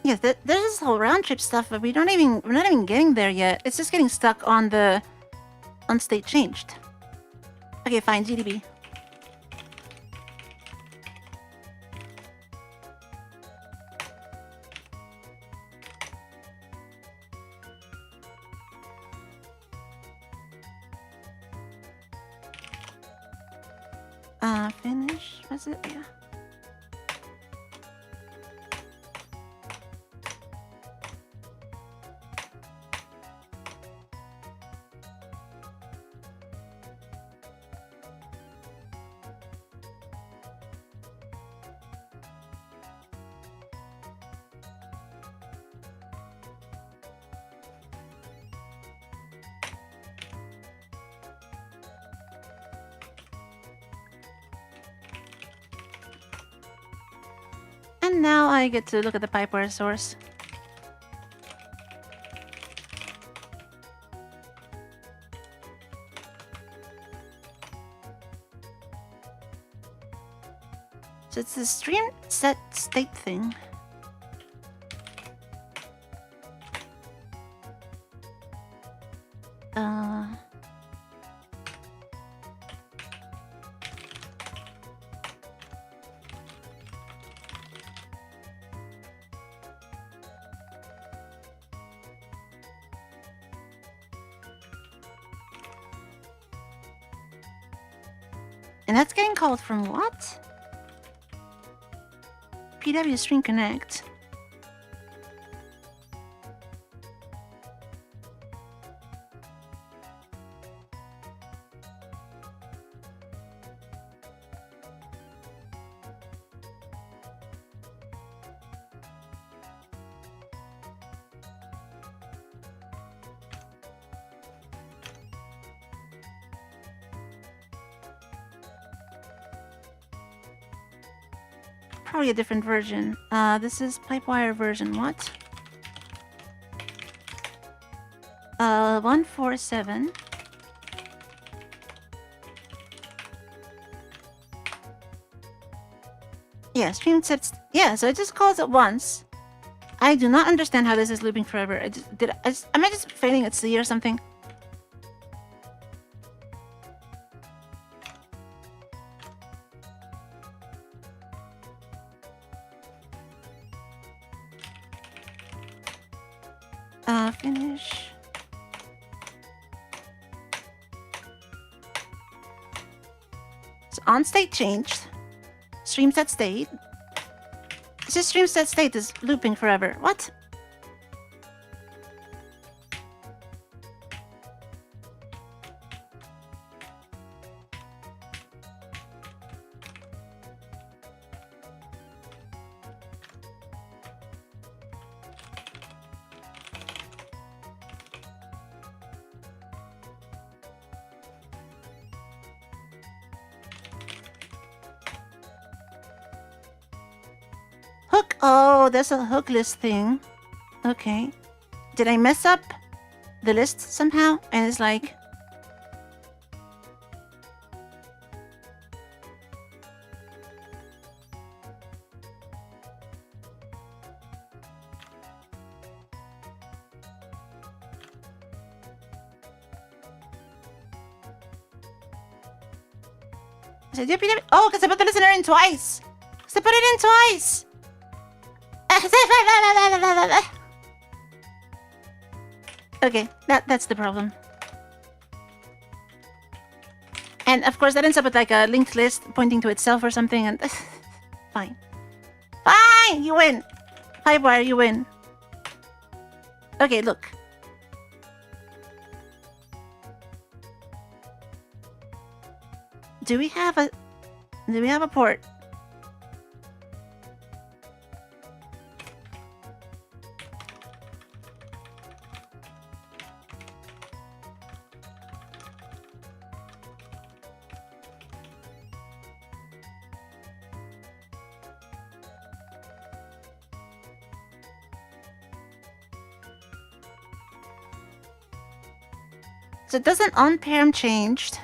Yes, there's this whole round trip stuff, but we're not even getting there yet. It's just getting stuck on the state changed. Okay, fine, GDB. Finish. Was it? Yeah. And now I get to look at the PipeWire source. So it's the stream set state thing. And that's getting called from what? PW Stream Connect. Probably a different version. This is PipeWire version what? 147. Yeah, stream sets. Yeah, so it just calls it once. I do not understand how this is looping forever. Am I just failing at sea or something? Finish. So on state changed. Stream set state. It's just stream set state is looping forever. What? Oh, there's a hook list thing. Okay. Did I mess up the list somehow? And it's like... Oh, because I put the listener in twice! Because I put it in twice! Okay, that's the problem. And of course that ends up with like a linked list pointing to itself or something and... Fine. Fine! You win! PipeWire, you win. Okay, look. Do we have a port? So it doesn't on-parm changed.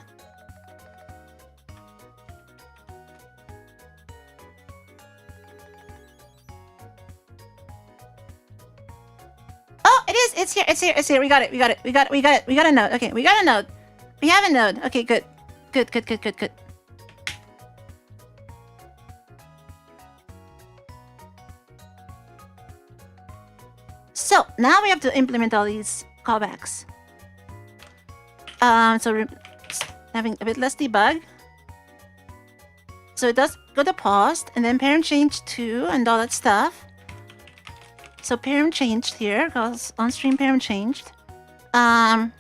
Oh, it is! It's here, it's here, it's here. We got it, we got it, we got it, we got it. We got a node. Okay, we got a node. We have a node. Okay, good. Good, good, good, good, good. So, now we have to implement all these callbacks. So we're having a bit less debug. So it does go to paused, and then parent changed to, and all that stuff. So parent changed here, because on-stream parent changed. And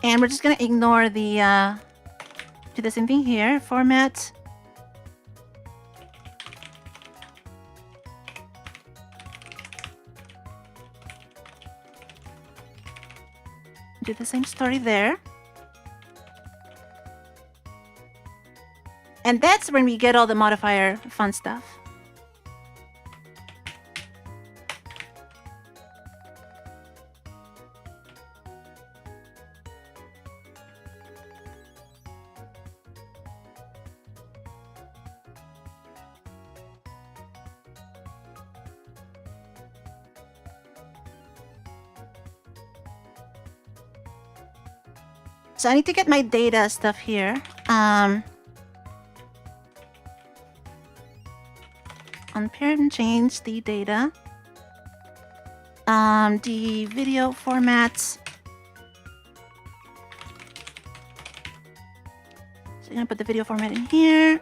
we're just gonna ignore the, do the same thing here, format. Do the same story there. And that's when we get all the modifier fun stuff. So I need to get my data stuff here. Unpair and change the data. The video formats. So I'm gonna put the video format in here.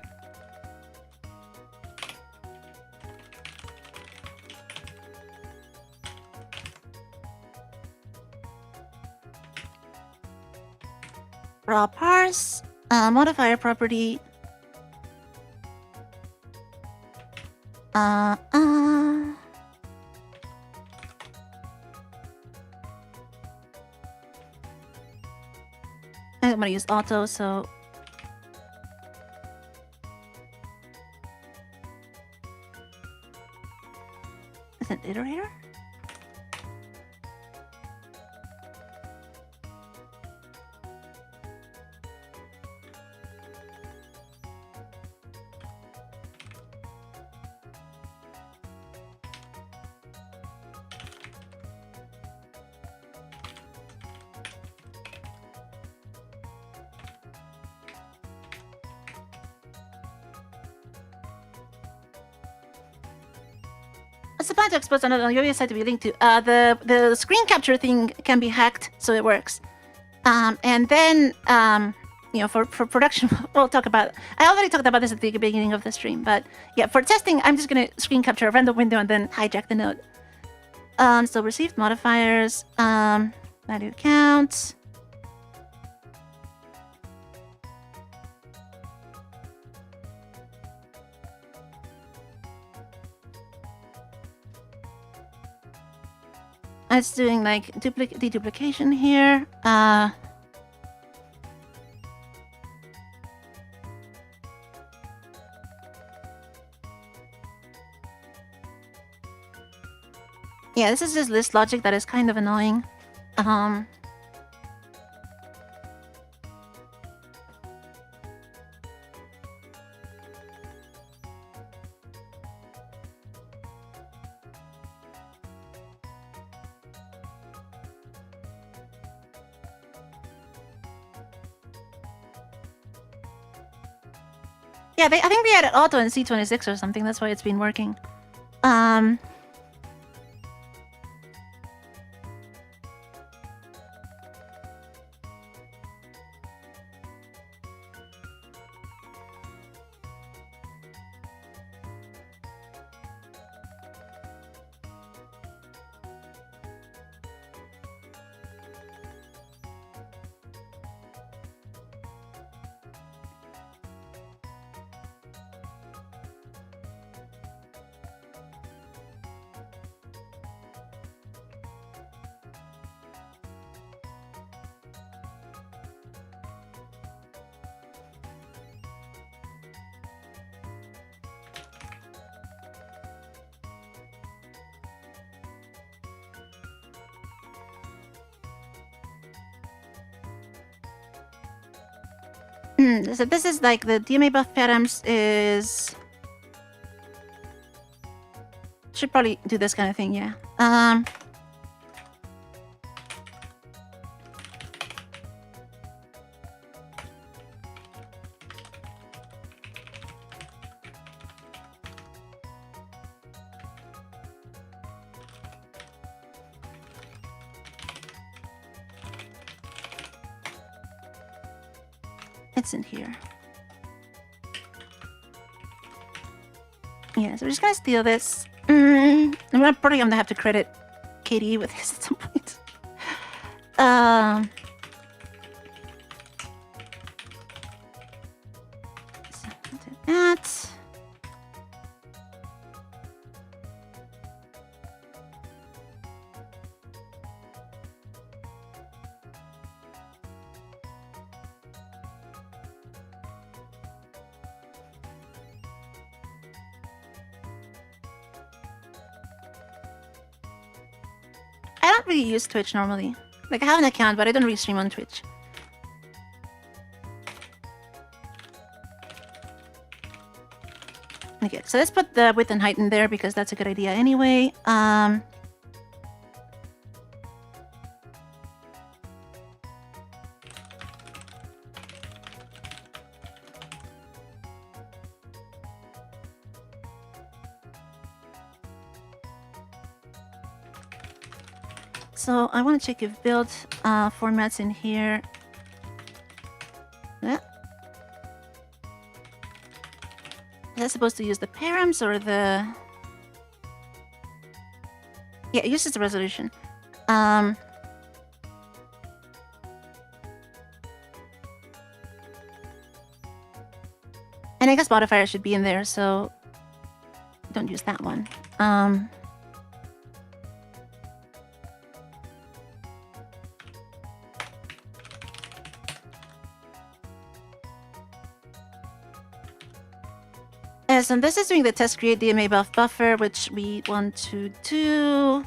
Raw parse, modifier property. I'm gonna use auto, so is it iterator? It's a plan to expose on your website to be linked to. The screen capture thing can be hacked, so it works. And then you know, for production, we'll talk about. I already talked about this at the beginning of the stream, but yeah, for testing, I'm just gonna screen capture a random window and then hijack the node. So received modifiers, value count. It's doing like deduplication here. Yeah, this is just list logic that is kind of annoying. Yeah, I think they added auto in C26 or something. That's why it's been working. So this is like the DMA buff params is... Should probably do this kind of thing, yeah. It's in here. Yeah, so we're just gonna steal this. I'm probably gonna have to credit KDE with this at some point. So do that. I don't really use Twitch normally. Like, I have an account, but I don't really stream on Twitch. Okay, so let's put the width and height in there because that's a good idea anyway. So I want to check if build formats in here. Yeah. Is that supposed to use the params or the... Yeah, it uses the resolution. And I guess modifiers should be in there, so don't use that one. Yes, and this is doing the test create DMA buff buffer, which we want to do.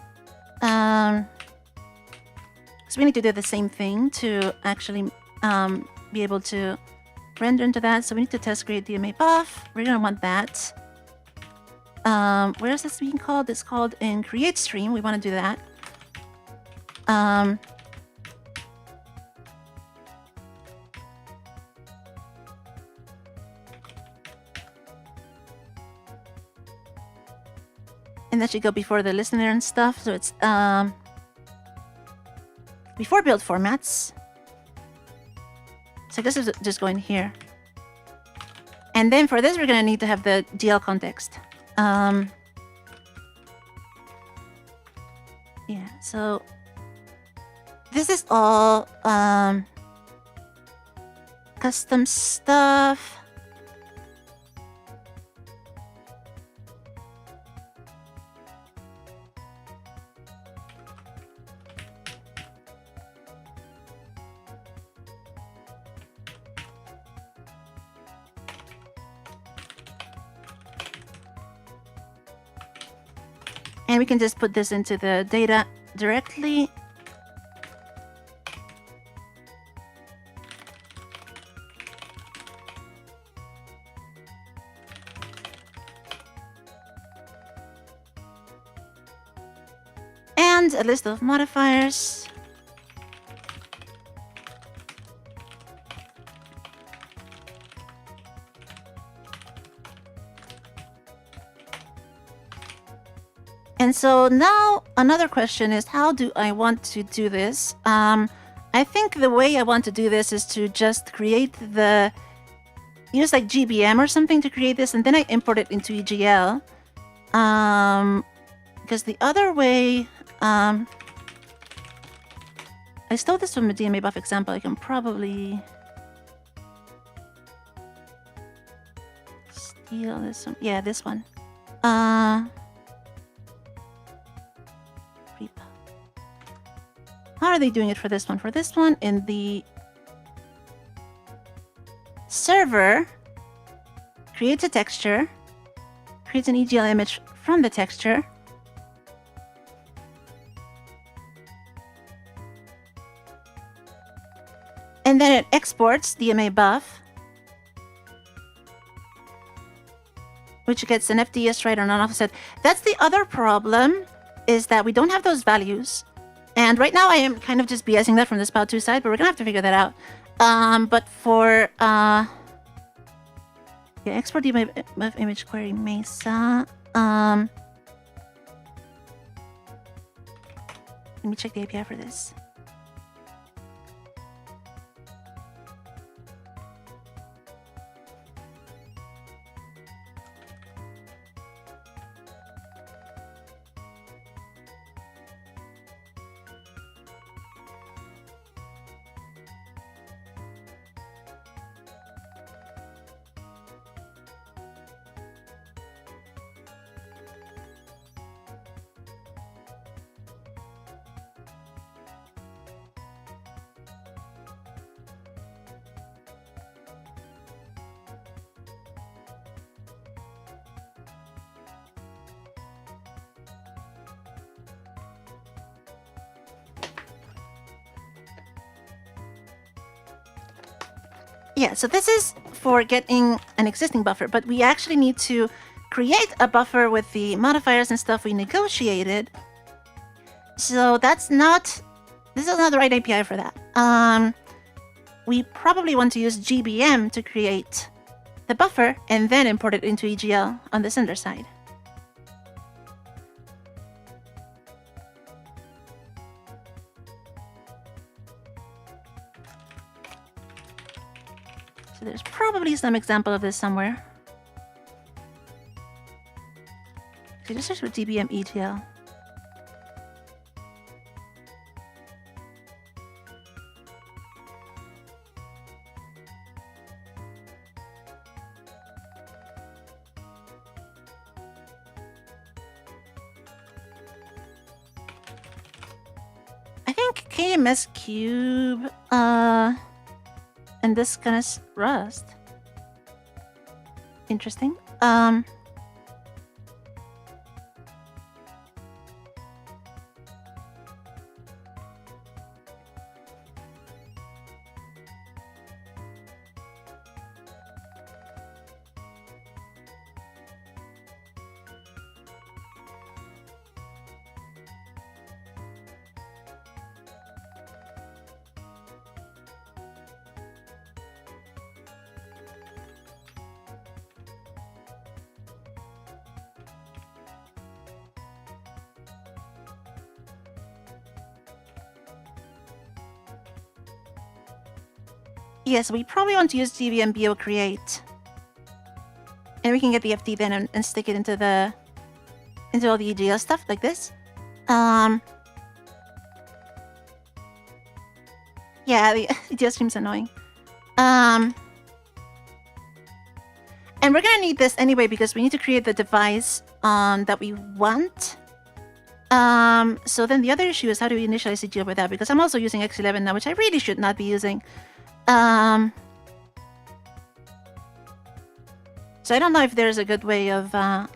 So we need to do the same thing to actually be able to render into that. So we need to test create DMA buff. We're gonna want that. Where is this being called? It's called in create stream. We want to do that. And that should go before the listener and stuff. So it's before build formats. So I guess it's just going here. And then for this, we're gonna need to have the DL context. Yeah, so this is all custom stuff. And we can just put this into the data directly. And a list of modifiers. And so now another question is, how do I want to do this? I think the way I want to do this is to just create use like GBM or something to create this, and then I import it into EGL. Because the other way, I stole this from a DMA buff example. I can probably steal this one. Yeah, this one. How are they doing it for this one? For this one, in the server, creates a texture, creates an EGL image from the texture, and then it exports DMA buff, which gets an FDS right or non-offset. That's the other problem, is that we don't have those values. And right now I am kind of just BSing that from the Spout2 side, but we're gonna have to figure that out. But for yeah, export DMA image query Mesa. Let me check the API for this. Yeah, so this is for getting an existing buffer, but we actually need to create a buffer with the modifiers and stuff we negotiated. So this is not the right API for that. We probably want to use GBM to create the buffer and then import it into EGL on the sender side. So there's probably some example of this somewhere. So just search for DBM ETL. I think KMS cube, and this kind of Rust. Interesting. Yes, we probably want to use GVMBO create. And we can get the FD then and stick it into all the EGL stuff like this. Yeah, the EGL stream's annoying. And we're gonna need this anyway because we need to create the device that we want. So then the other issue is how do we initialize EGL with that? Because I'm also using X11 now, which I really should not be using. So I don't know if there's a good way of how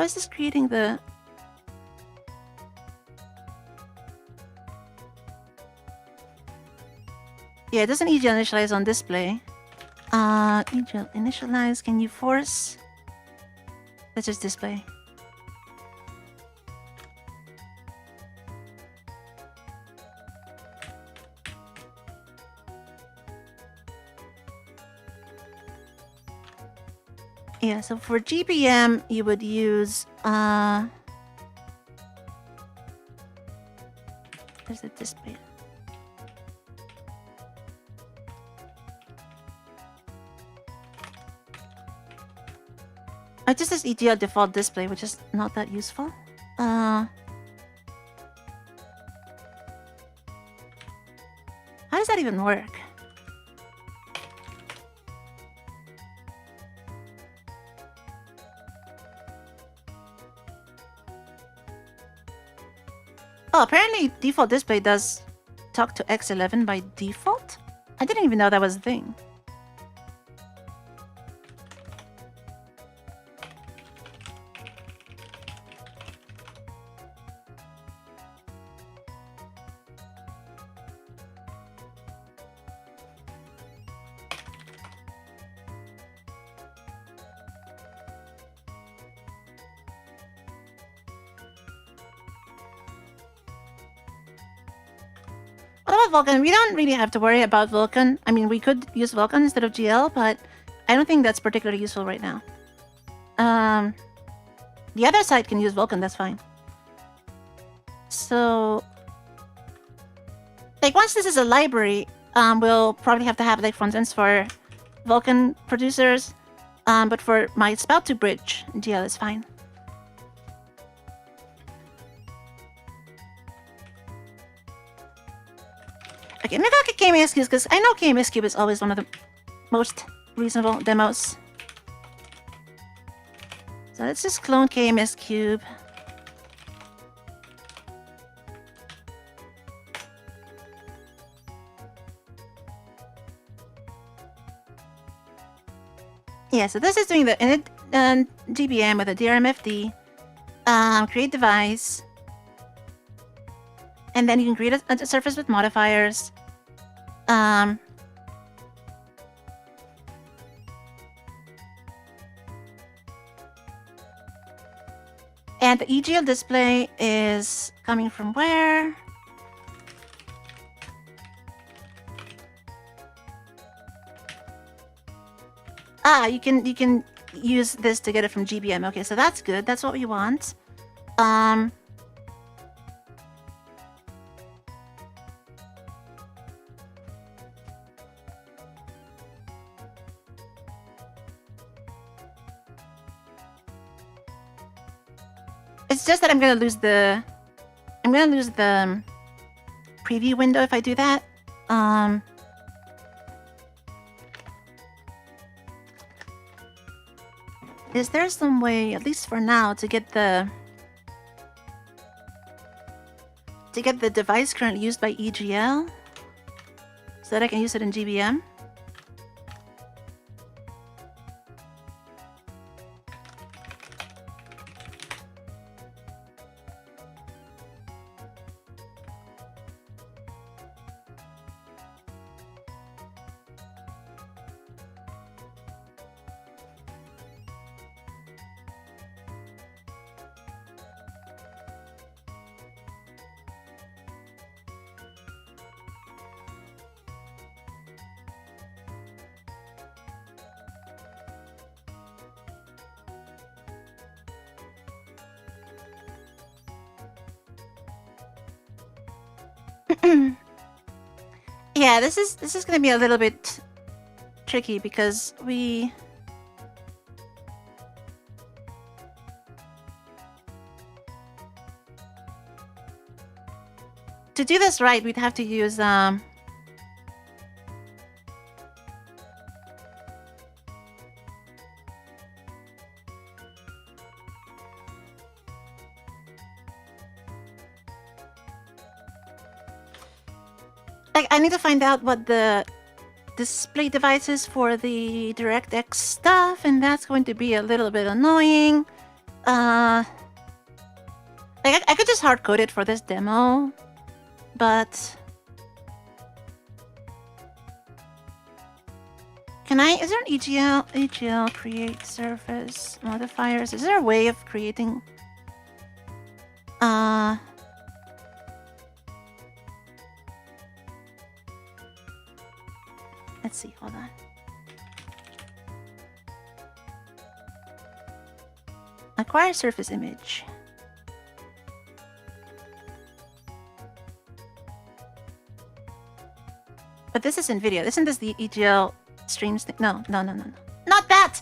is this creating the yeah, it doesn't EGL initialize on display. EGL initialize, can you force? Let's just display. Yeah, so for GPM, you would use there's a display. It just says EGL default display, which is not that useful. How does that even work? Oh, apparently default display does talk to X11 by default? I didn't even know that was a thing. Vulkan, we don't really have to worry about Vulkan. I mean, we could use Vulkan instead of GL, but I don't think that's particularly useful right now. The other side can use Vulkan, that's fine. So, like, once this is a library, we'll probably have to have, like, front ends for Vulkan producers. But for my Spout2 bridge, GL is fine. Okay, maybe I'll get KMS Cube because I know KMS Cube is always one of the most reasonable demos. So let's just clone KMS Cube. Yeah, so this is doing the init GBM with a DRMFD. Create device. And then you can create a surface with modifiers. And the EGL display is coming from where? Ah, you can use this to get it from GBM. Okay, so that's good. That's what we want. It's just that I'm gonna lose the preview window if I do that. Is there some way, at least for now, to get the device currently used by EGL so that I can use it in GBM? Yeah, this is gonna be a little bit tricky because to do this right, we'd have to use like I need to find out what the display device is for the DirectX stuff, and that's going to be a little bit annoying. Like I could just hard code it for this demo, but can I? Is there an EGL create surface modifiers? Is there a way of creating? Let's see. Hold on. Acquire surface image. But this is in video. Isn't this the EGL streams thing? No. Not that!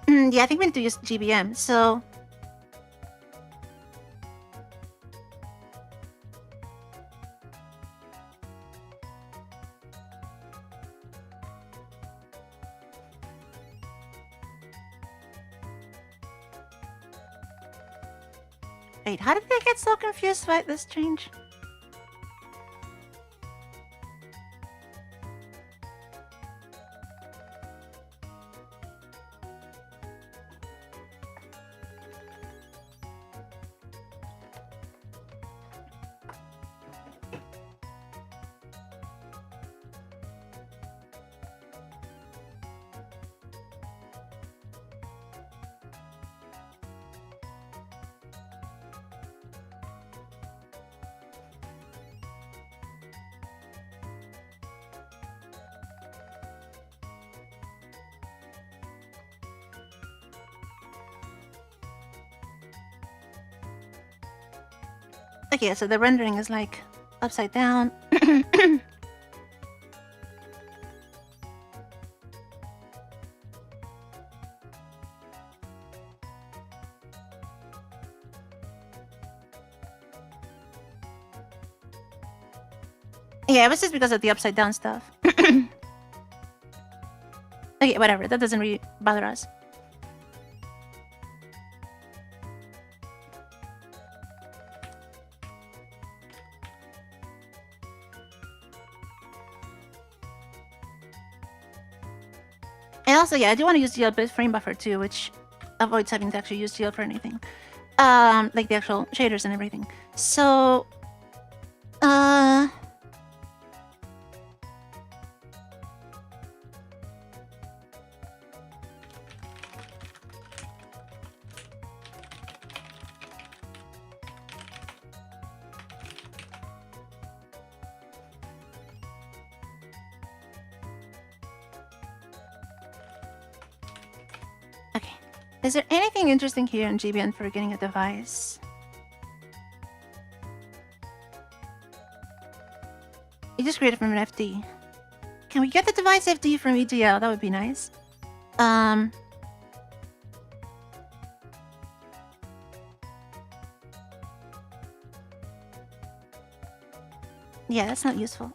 Yeah, I think we need to use GBM, so... Wait, how did I get so confused by this change? Okay, so the rendering is like upside down. Yeah, it was just because of the upside down stuff. Okay, whatever. That doesn't really bother us. And also, yeah, I do want to use GL frame buffer too, which avoids having to actually use GL for anything. Like the actual shaders and everything. So, Is there anything interesting here in GBN for getting a device? You just created from an FD. Can we get the device FD from ETL? That would be nice. Yeah, that's not useful.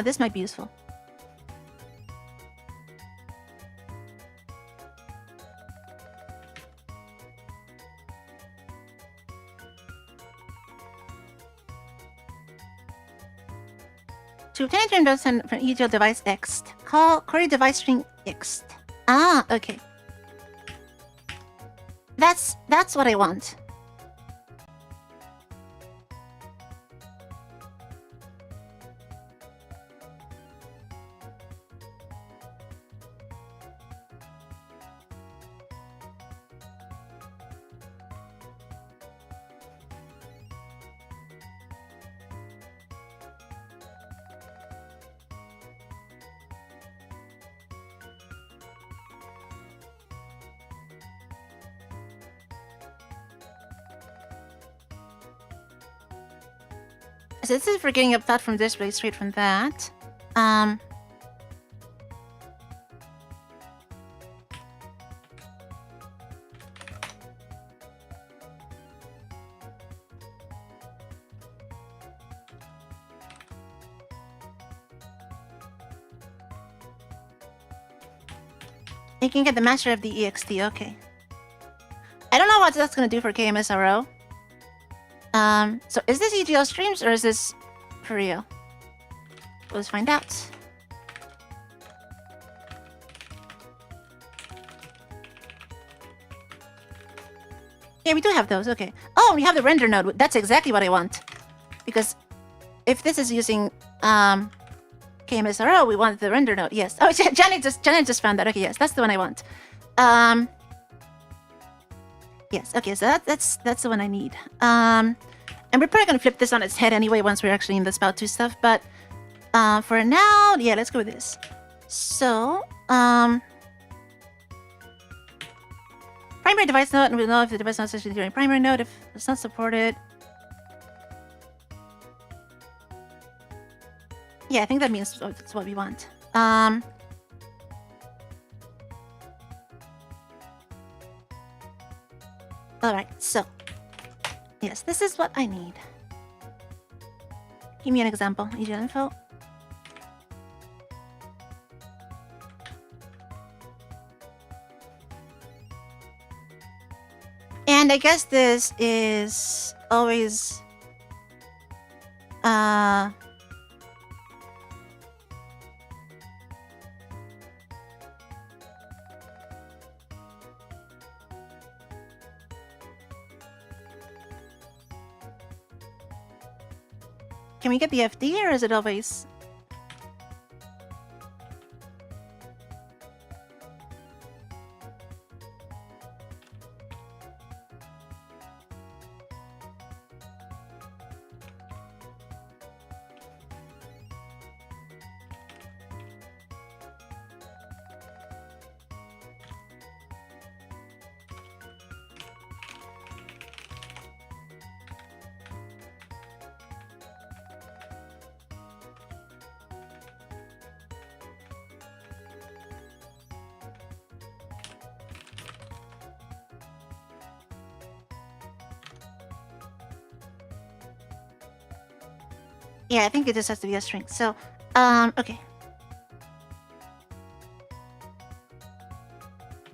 This might be useful. To obtain a return from ETL device X, call query device string X. Okay. That's what I want. So this is for getting a platform display straight from that. You can get the master of the EXT, okay. I don't know what that's gonna do for KMSRO. So is this EGL streams or is this for real? Let's find out. Yeah, we do have those, okay. Oh, we have the render node. That's exactly what I want. Because if this is using KMSRO, we want the render node. Yes. Oh, Janet just found that. Okay, yes, that's the one I want. Yes, okay, so that's the one I need. And we're probably gonna flip this on its head anyway once we're actually in the Spout2 stuff, but for now, yeah, let's go with this. So, primary device node, and we'll know if the device node is actually doing primary node, if it's not supported. Yeah, I think that means that's what we want. Alright, so yes, this is what I need. Give me an example. EGL info. And I guess this is always can we get the FD or is it always... Yeah, I think it just has to be a string. So, okay.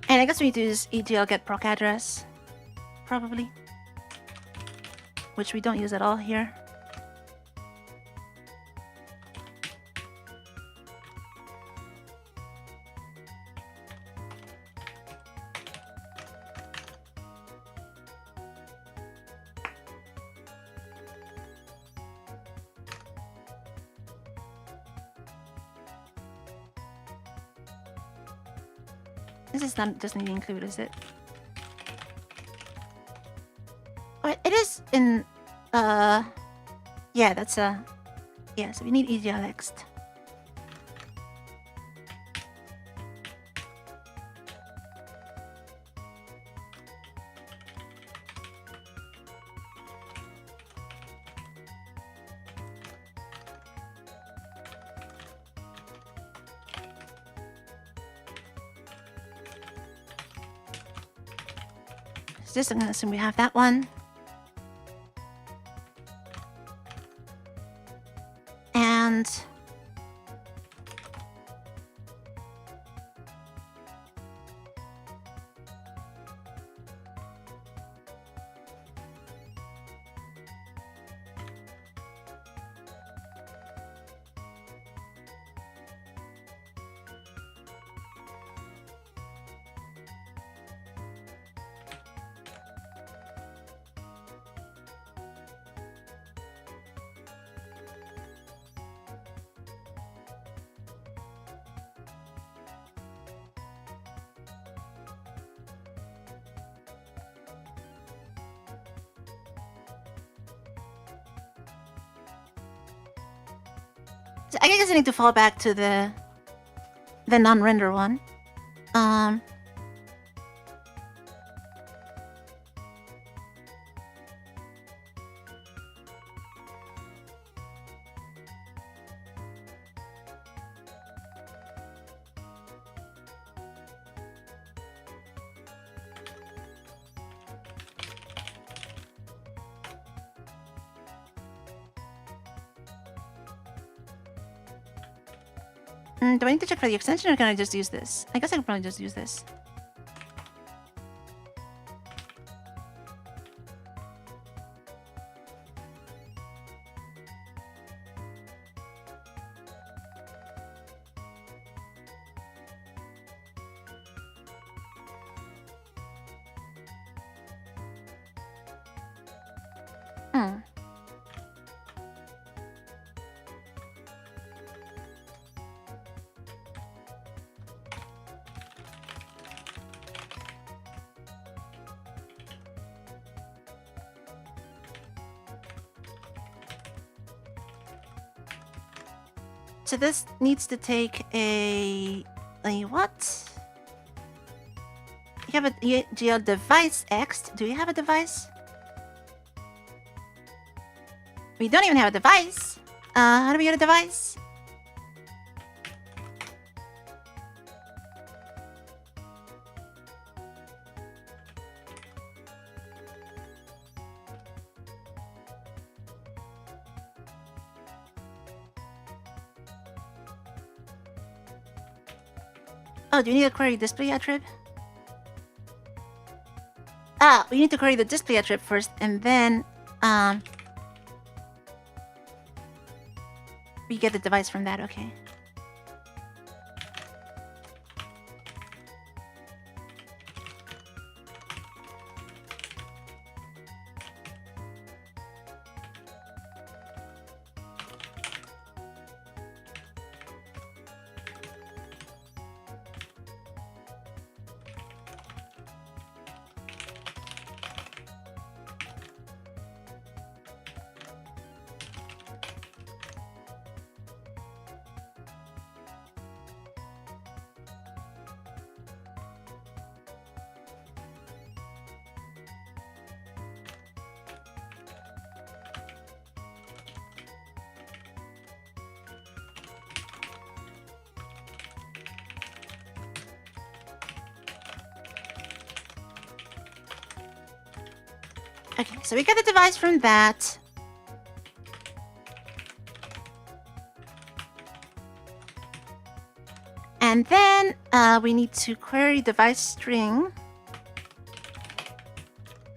And I guess we need to use ETL get proc address, probably, which we don't use at all here. This is not doesn't even include, is it? Oh, it is in yeah, that's a yeah, so we need EGL next. So this, I'm gonna assume we have that one. And so I guess I need to fall back to the non-render one. Do I need to check for the extension or can I just use this? I guess I can probably just use this. So this needs to take a what? You have a device X. Do you have a device? We don't even have a device. How do we get a device? Oh, do you need to query display attrib? We need to query the display attrib first, and then we get the device from that. Okay. Okay, so we get the device from that. And then we need to query device string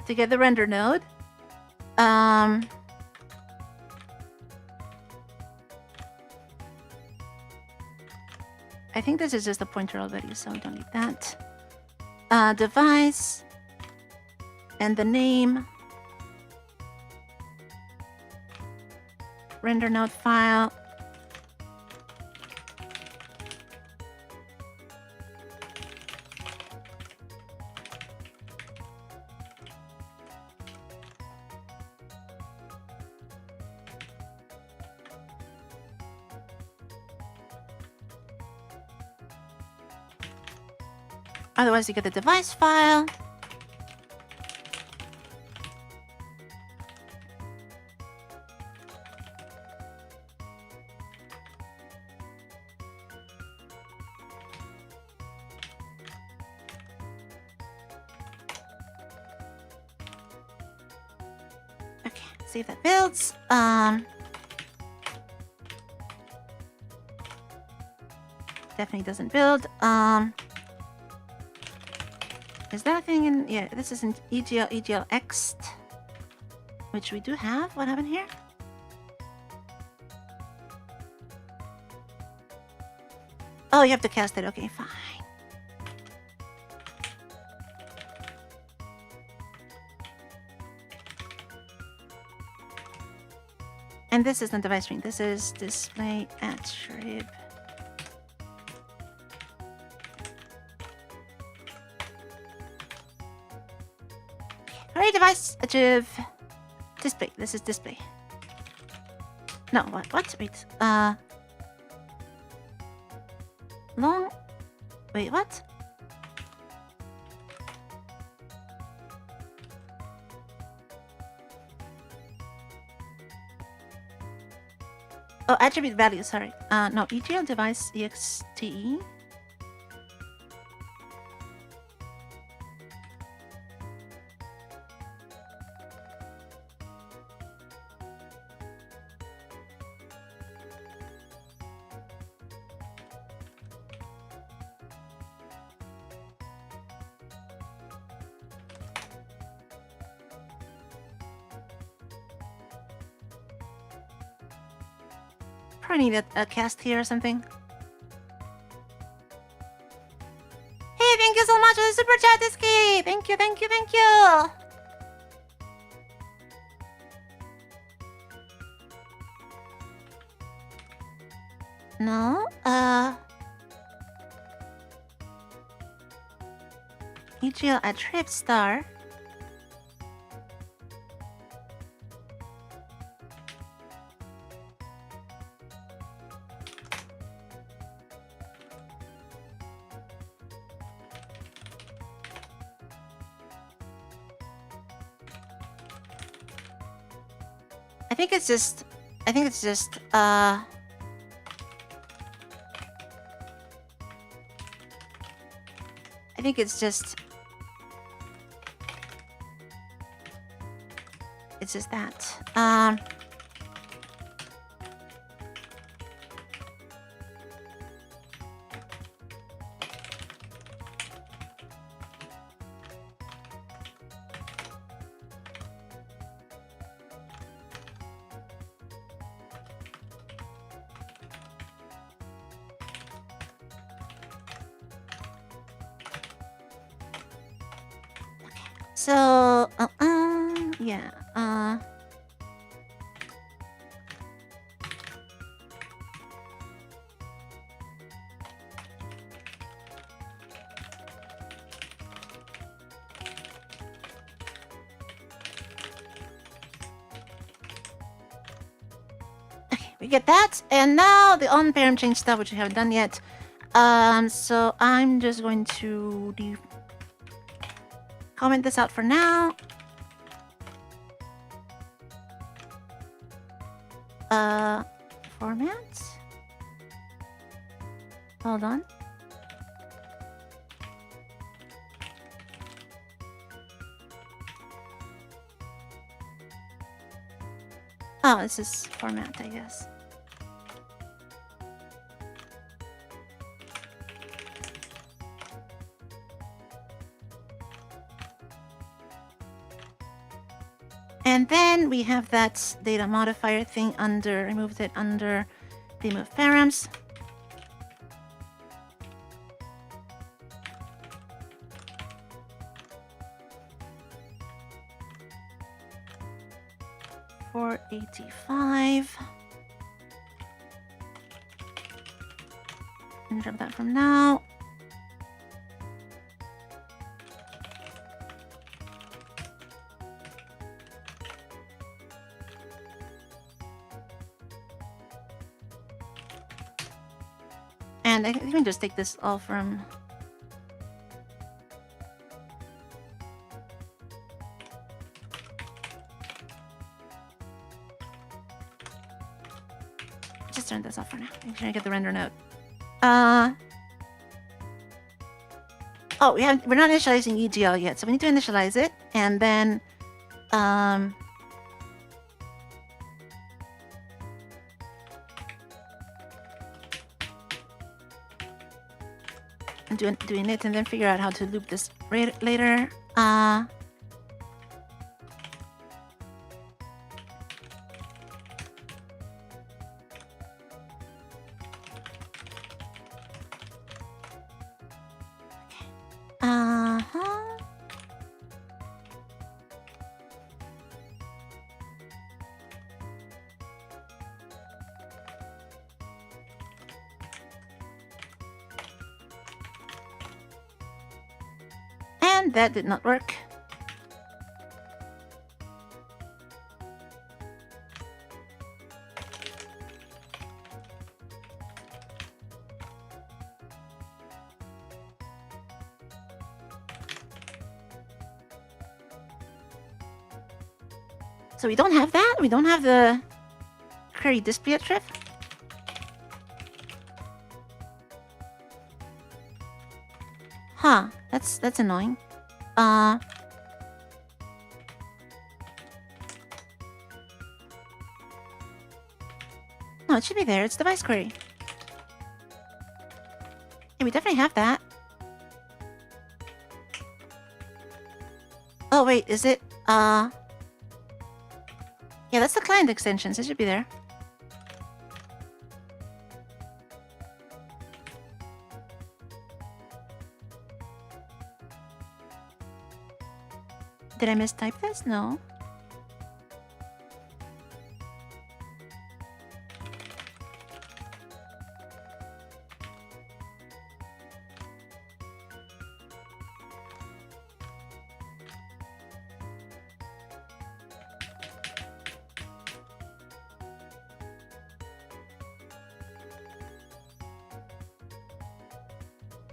to get the render node. I think this is just a pointer already, so we don't need that. Device and the name. Render node file. Otherwise, you get the device file. see if that builds. Definitely doesn't build. Is that a thing in... Yeah, this is in EGL X, which we do have. What happened here? Oh, you have to cast it. Okay, fine. And this isn't device screen. This is display attrib. Alright, device attrib. Display. This is display. No, what? Wait. Long. Wait, what? Oh, attribute value, sorry. No, EGL device ext. Probably need a cast here or something. Hey, thank you so much for the super chat, Iski! Thank you. No, EGL attrib star. I think it's just I think it's just that. So, yeah, okay, we get that, and now the on-parent change stuff, which we haven't done yet. So I'm just going to comment this out for now. Format. Hold on. Oh, this is format, I guess. And then we have that data modifier thing under, I moved it under remove params. $485. And drop that from now. And I can just take this all from... Just turn this off for now. Make sure I get the render node. Oh, we're not initializing EGL yet, so we need to initialize it, and then doing it and then figure out how to loop this later. And that did not work. So we don't have that? We don't have the query display attrib? Huh, that's annoying. No, it should be there. It's device query. Yeah, we definitely have that. Oh wait, is it yeah, that's the client extensions. It should be there. Did I mistype this? No.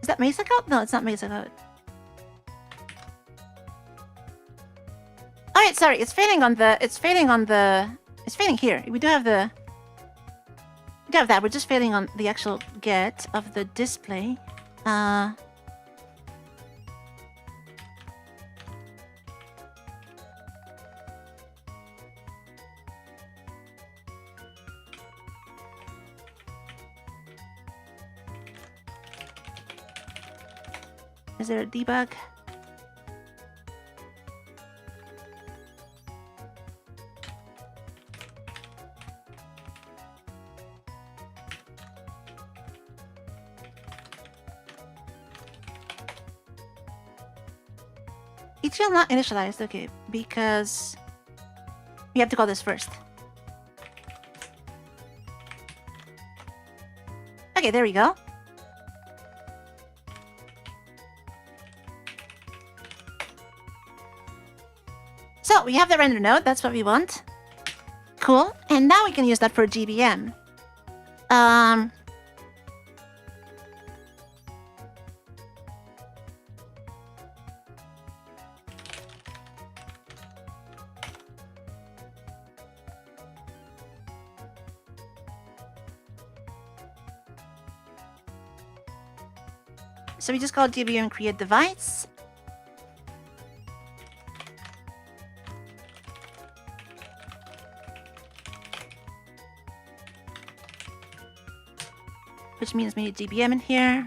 Is that Mesa Code? No, it's not Mesa Code. Alright, sorry, it's failing on the... It's failing here. We do have the... We do have that, we're just failing on the actual get of the display. Is there a debug? ETL not initialized, okay, because we have to call this first. Okay, there we go. So we have the render node, that's what we want. Cool, and now we can use that for GBM. So we just call GBM create device. Which means we need GBM in here.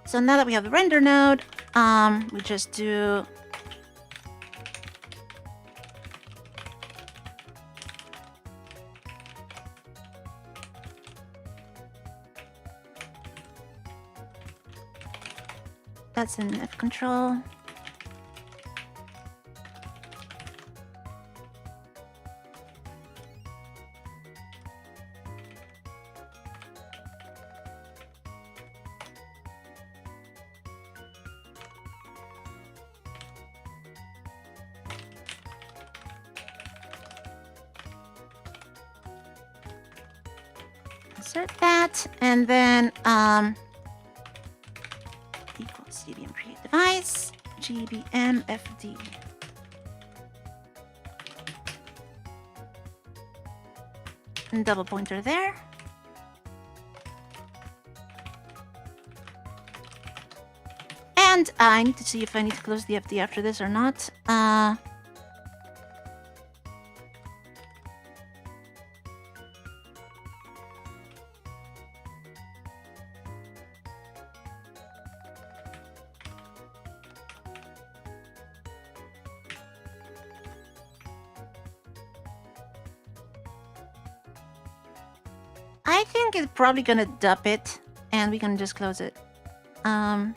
So now that we have the render node, we just do that's in F control. Insert that, and then equals GBM create device, GBM FD. And double pointer there. And I need to see if I need to close the FD after this or not. I think it's probably gonna dump it, and we can just close it. Well,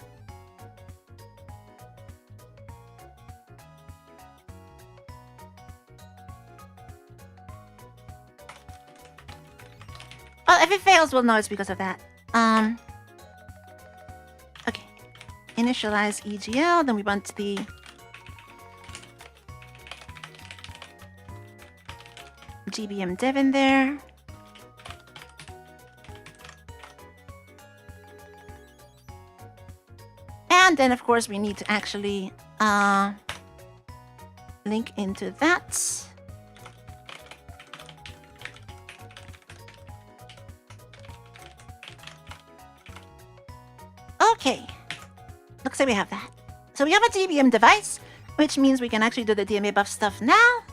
if it fails, we'll know it's because of that. Okay. Initialize EGL, then we want the GBM dev in there. And then, of course, we need to actually link into that. Okay. Looks like we have that. So we have a GBM device, which means we can actually do the DMA buff stuff now.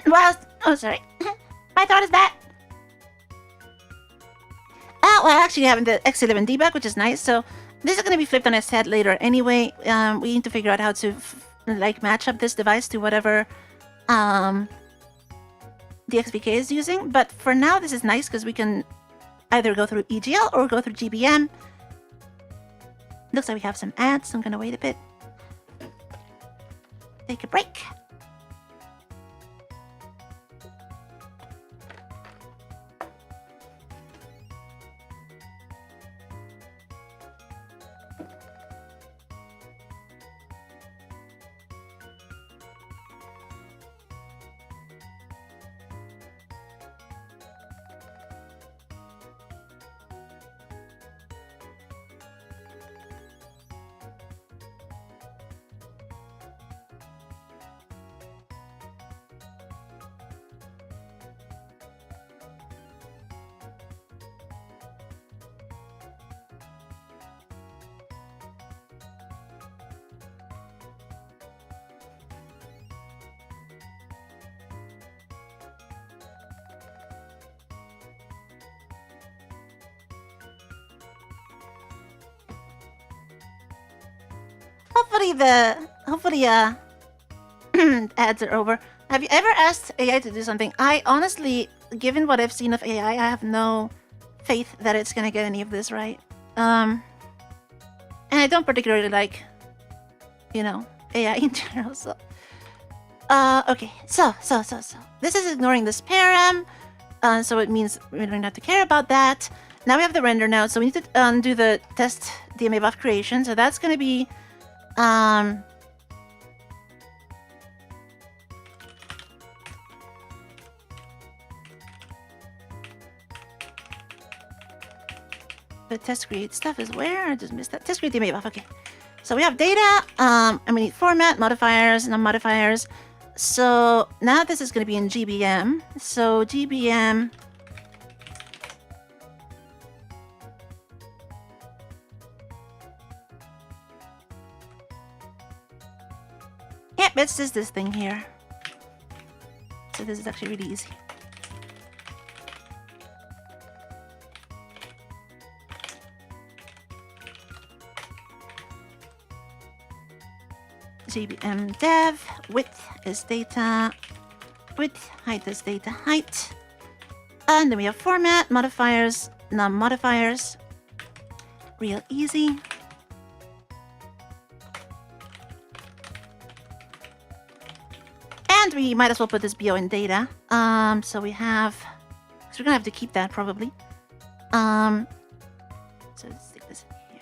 Well, oh, sorry. My throat is bad. Well, actually having the X11 debug, which is nice. So this is going to be flipped on its head later anyway. We need to figure out how to like match up this device to whatever the XVK is using. But for now, this is nice because we can either go through EGL or go through GBM. Looks like we have some ads, so I'm going to wait a bit. Take a break. Hopefully ads are over. Have you ever asked AI to do something? I honestly, given what I've seen of AI, I have no faith that it's gonna get any of this right. And I don't particularly like, you know, AI in general. So, okay. So this is ignoring this param. So it means we don't have to care about that. Now we have the render node, so we need to do the test DMA buff creation. So that's gonna be the test create stuff is where? I just missed that. Test create DMA buff. Okay. So we have data, and we need format, modifiers, non-modifiers. So now this is going to be in GBM. So GBM. Yep, it's just this thing here. So this is actually really easy. GBM dev, width is data, width, height is data height. And then we have format, modifiers, non-modifiers. Real easy. And we might as well put this BO in data. So we have, so we're gonna have to keep that probably. So let's stick this in here.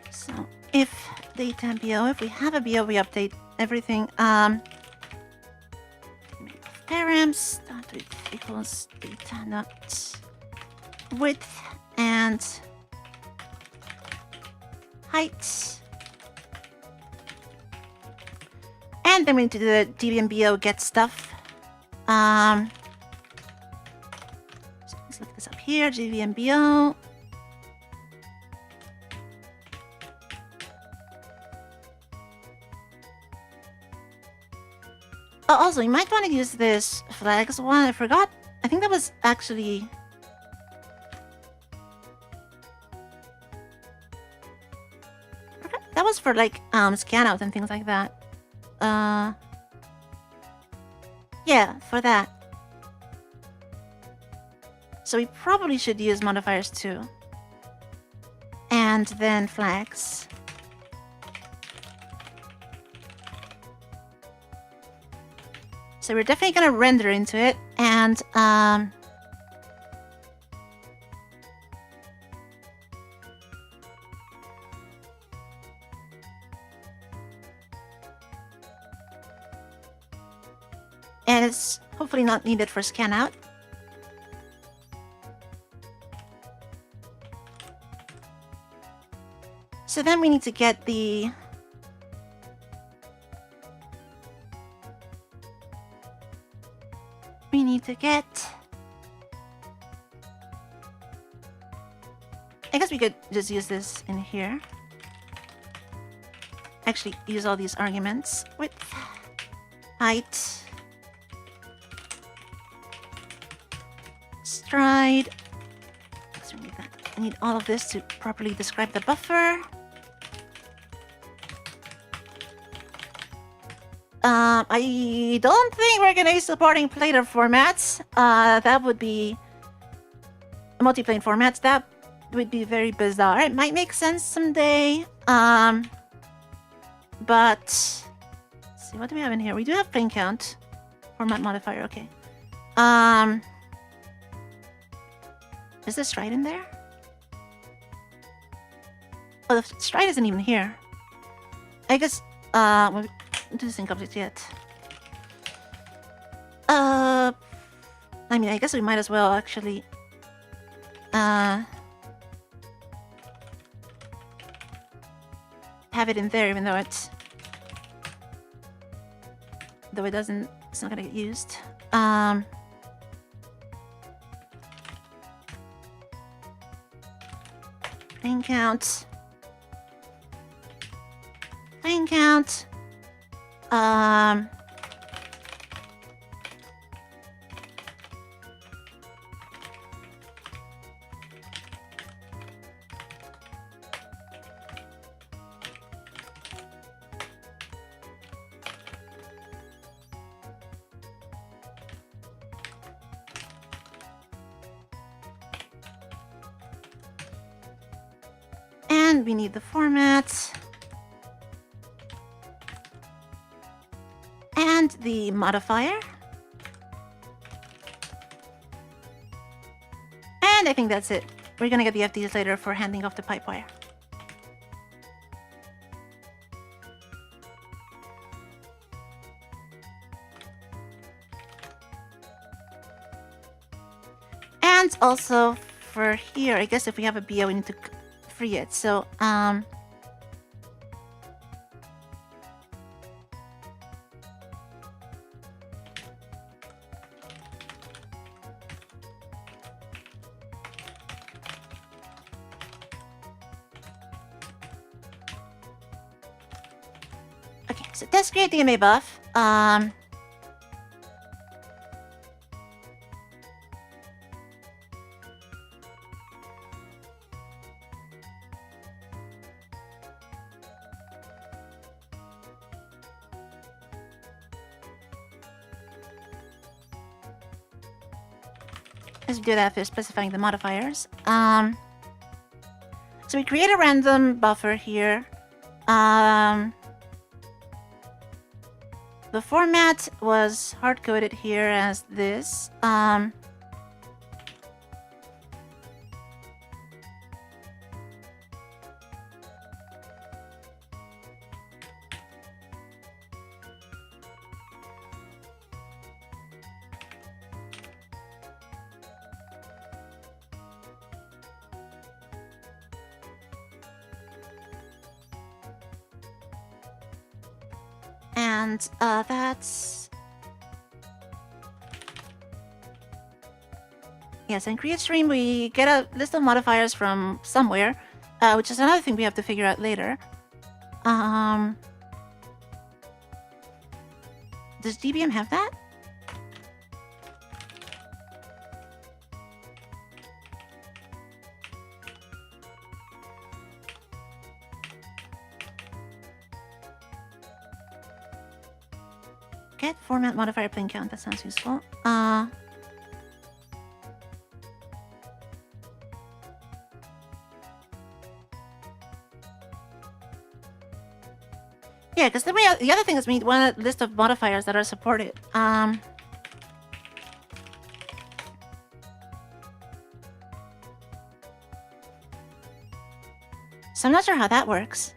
So if data BO, if we have a BO, we update everything. Params start with equals data not width and height. And then we need to do the GBMBO get stuff. So let's look this up here. GBMBO. Oh, also, you might want to use this flags one. I forgot. I think that was actually... that was for like scan out and things like that. Yeah, for that. So we probably should use modifiers too. And then flags. So we're definitely gonna render into it, and it's hopefully not needed for scan out. So then we need to get the I guess we could just use this in here. Actually, use all these arguments. Width, height, stride. So we need that. I need all of this to properly describe the buffer. I don't think we're gonna be supporting planar formats. That would be multi-plane formats. That would be very bizarre. It might make sense someday. But let's see, what do we have in here? We do have plane count, format modifier. Okay. Is the stride in there? Oh, the stride isn't even here. I guess we do sync object yet. I mean, I guess we might as well actually have it in there, even though it's it's not gonna get used. Plane count. Plane count. And we need the format. And the modifier. And I think that's it. We're gonna get the FDs later for handing off the PipeWire. And also for here, I guess if we have a BO, we need to free it. So okay, so let's create the DMA buff. Let's do that for specifying the modifiers. So we create a random buffer here. The format was hard-coded here as this. And that's... Yes, in create stream we get a list of modifiers from somewhere, which is another thing we have to figure out later. Does DBM have that? Get format modifier plane count. That sounds useful. Yeah, because the other thing is we need one list of modifiers that are supported. So I'm not sure how that works.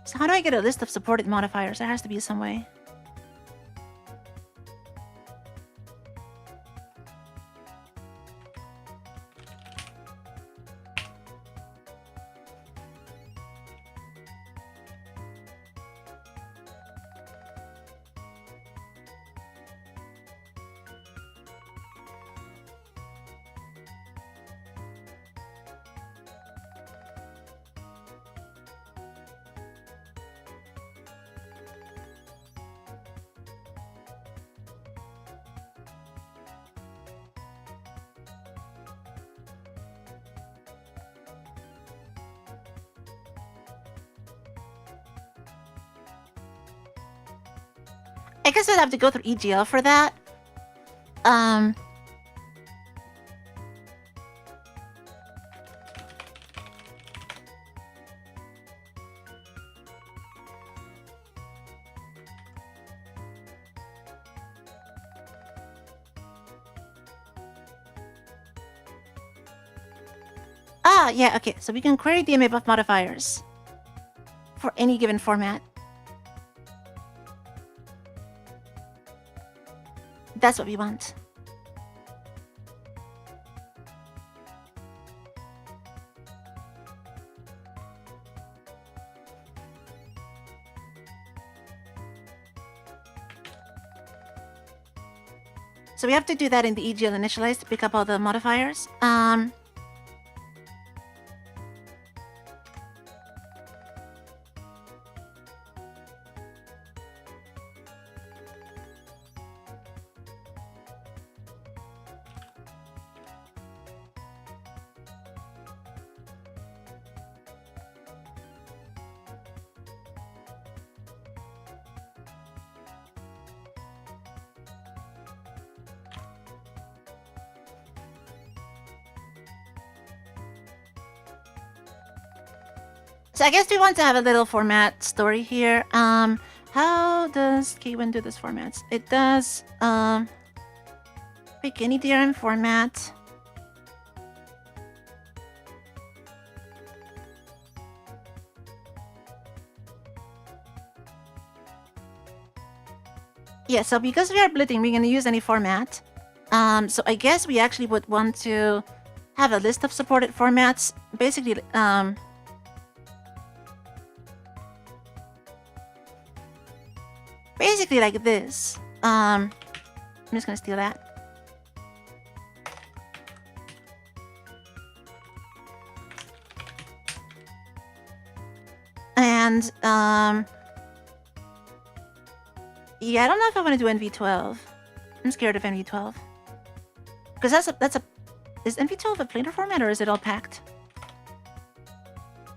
So how do I get a list of supported modifiers? There has to be some way. I guess I'd have to go through EGL for that. Yeah, okay. So we can query DMA buff modifiers for any given format. That's what we want. So we have to do that in the EGL initialize to pick up all the modifiers. So I guess we want to have a little format story here. How does Kwin do this formats? It does pick any DRM format. Yeah, so because we are splitting, we're gonna use any format. So I guess we actually would want to have a list of supported formats. Basically, basically like this. I'm just gonna steal that. And yeah, I don't know if I want to do NV12. I'm scared of NV12 because that's a is NV12 a planar format or is it all packed?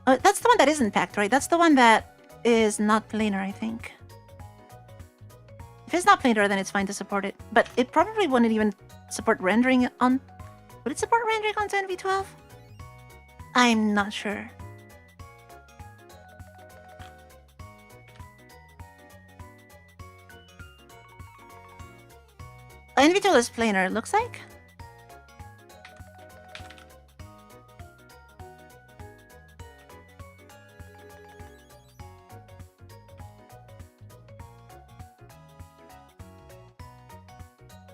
Oh, that's the one that isn't packed, right? That's the one that is not planar, I think. If it's not planar, then it's fine to support it. But it probably wouldn't even support rendering on... Would it support rendering onto NV12? I'm not sure. NV12 is planar, it looks like.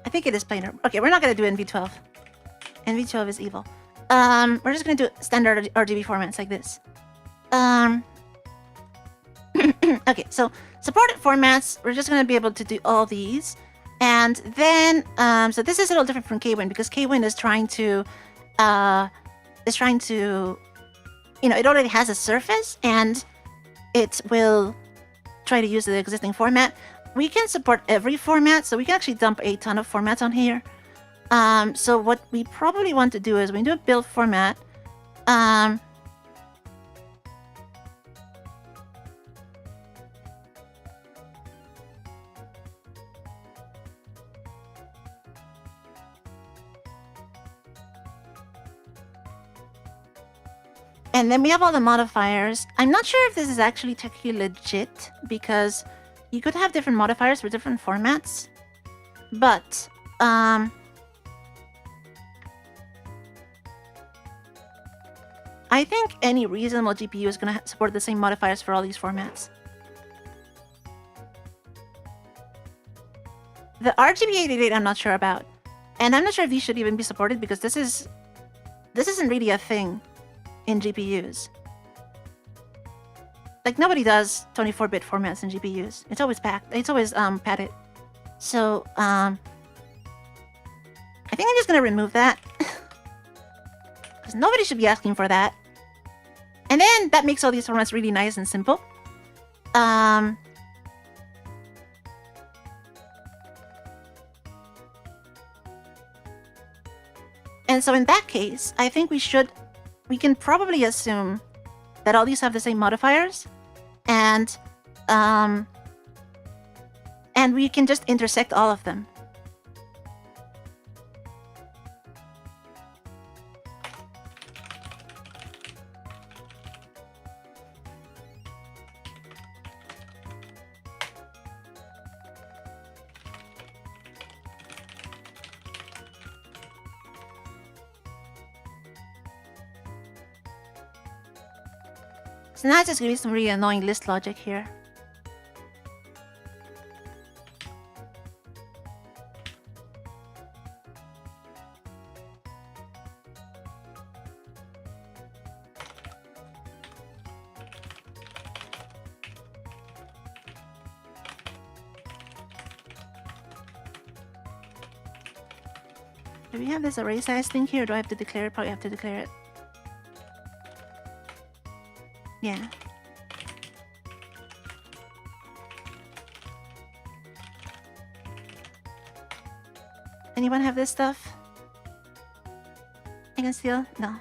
I think it is planar. Okay, we're not gonna do NV12. NV12 is evil. We're just gonna do standard RGB formats like this. Okay, so supported formats, we're just gonna be able to do all these. And then, so this is a little different from Kwin because Kwin is trying to you know, it already has a surface and it will try to use the existing format. We can support every format, so we can actually dump a ton of formats on here. So what we probably want to do is we do a build format. And then we have all the modifiers. I'm not sure if this is actually technically legit because you could have different modifiers for different formats. But, I think any reasonable GPU is going to support the same modifiers for all these formats. The RGB888 I'm not sure about. And I'm not sure if these should even be supported because this isn't really a thing in GPUs. Like, nobody does 24-bit formats in GPUs. It's always packed. It's always padded. So, I think I'm just gonna remove that. Because nobody should be asking for that. And then that makes all these formats really nice and simple. And so in that case, I think we can probably assume that all these have the same modifiers, and we can just intersect all of them. So now it's just gonna be some really annoying list logic here. Do we have this array size thing here? Or do I have to declare it? Probably have to declare it. Yeah. Anyone have this stuff? I can steal? No.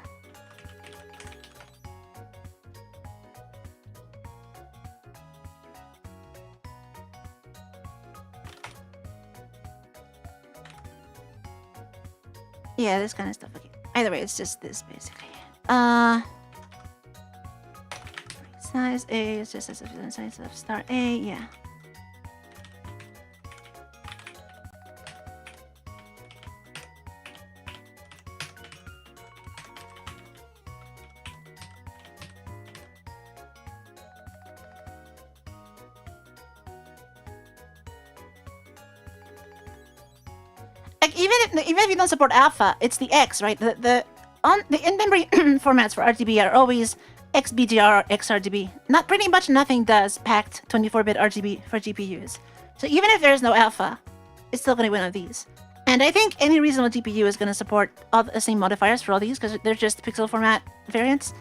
Yeah, this kind of stuff. Okay. Either way, it's just this basically. Size A is just as a size of star A, yeah. Like even if you don't support alpha, it's the X, right? The in-memory formats for RGB are always XBGR or XRGB. Pretty much nothing does packed 24-bit RGB for GPUs. So even if there's no alpha, it's still going to be one of these. And I think any reasonable GPU is going to support all the same modifiers for all these because they're just pixel format variants.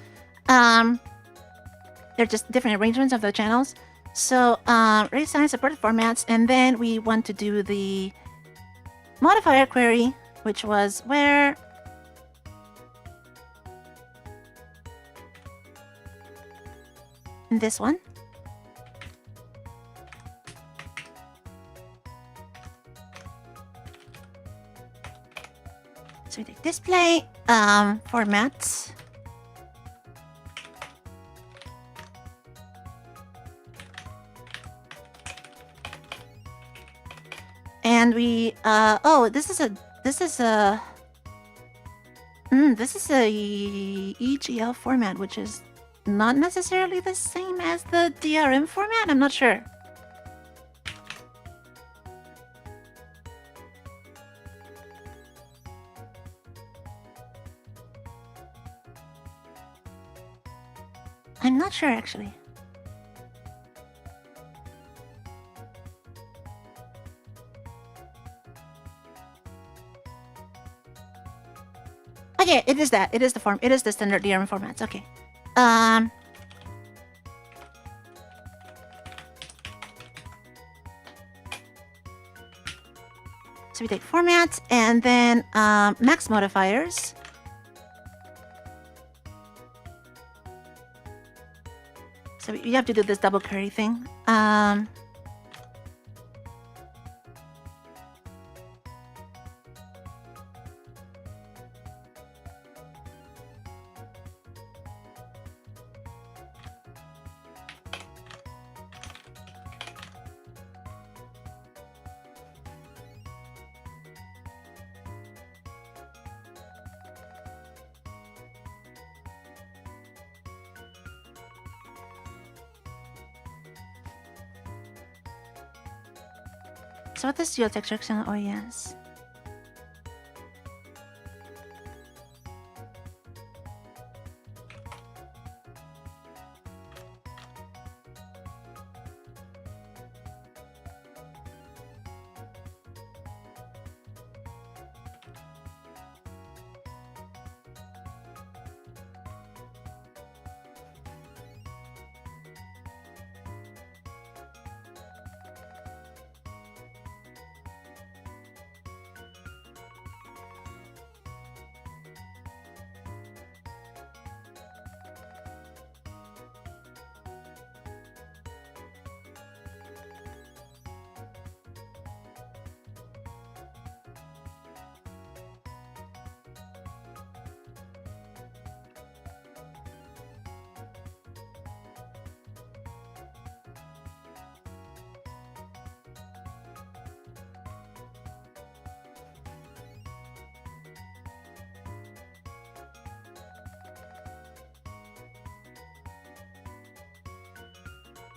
They're just different arrangements of the channels. So array size supported formats, and then we want to do the modifier query, which was where this one. So we take display formats. And we this is a EGL format, which is not necessarily the same as the DRM format. I'm not sure. I'm not sure actually. Okay, it is that. It is the standard DRM formats. Okay. So we take format and then max modifiers. So you have to do this double query thing. So what is geotexture action? Oh yes.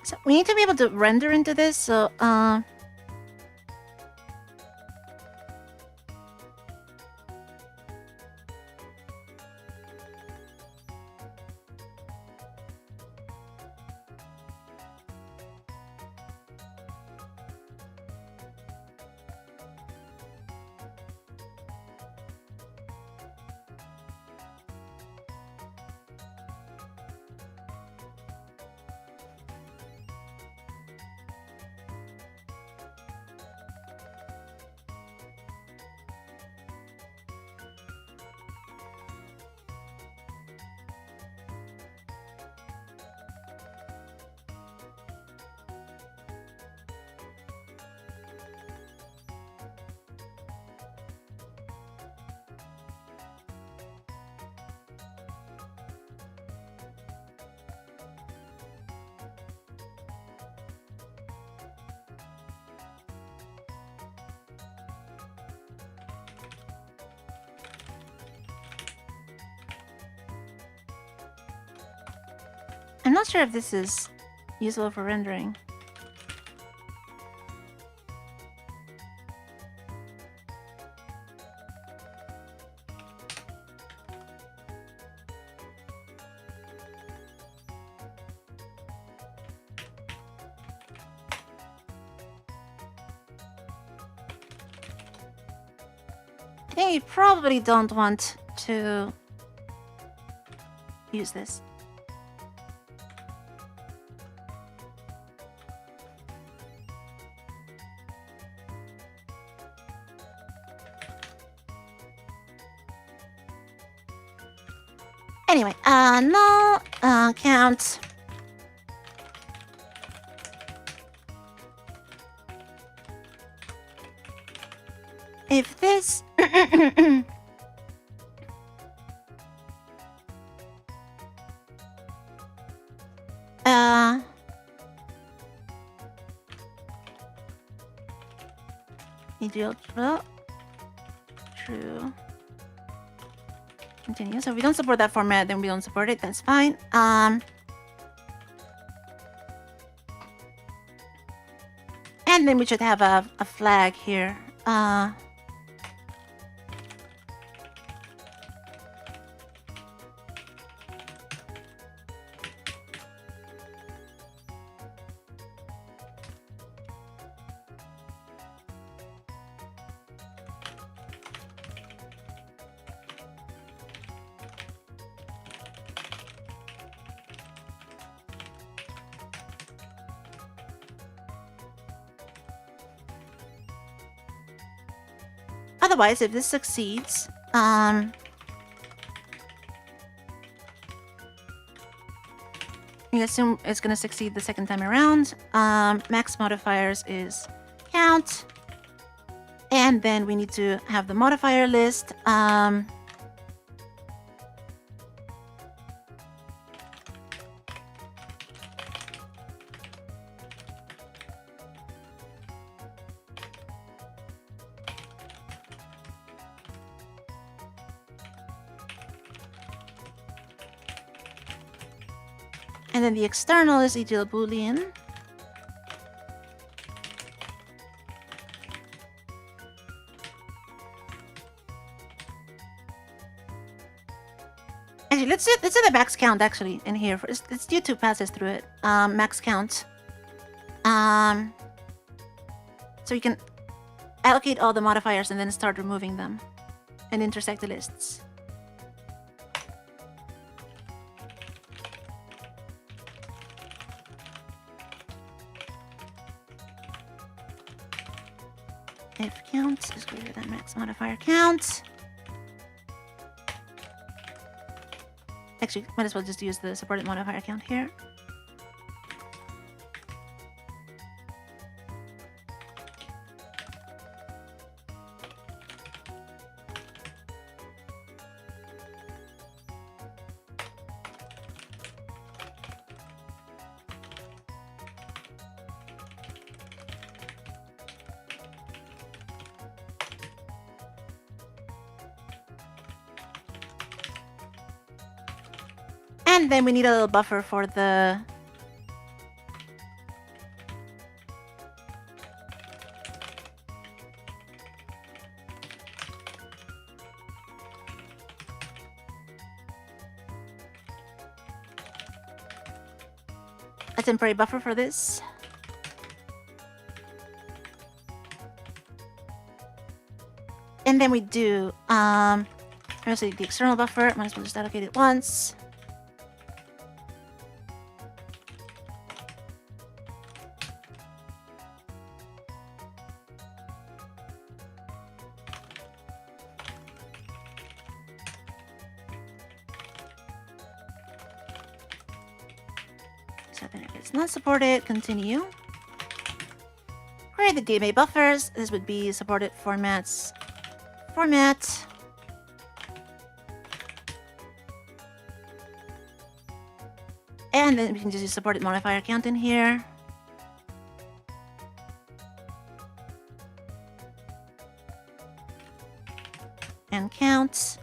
So we need to be able to render into this, so I'm not sure if this is useful for rendering. I think you probably don't want to use this. Anyway, no count. If this ideal true. Continue. So if we don't support that format, then we don't support it. That's fine. And then we should have a flag here. Otherwise, if this succeeds, you assume it's going to succeed the second time around. Max modifiers is count. And then we need to have the modifier list. And then the external is ideal boolean. Actually, let's do the max count actually in here. Let's do 2 passes through it. Max count. So you can allocate all the modifiers and then start removing them and intersect the lists. If count is greater than max modifier count. Actually, might as well just use the supported modifier count here. And then we need a little buffer for the... a temporary buffer for this. And then we do, obviously the external buffer, might as well just allocate it once. So then if it's not supported, continue. Create the DMA buffers. This would be supported formats. Format. And then we can just use supported modifier count in here. And count.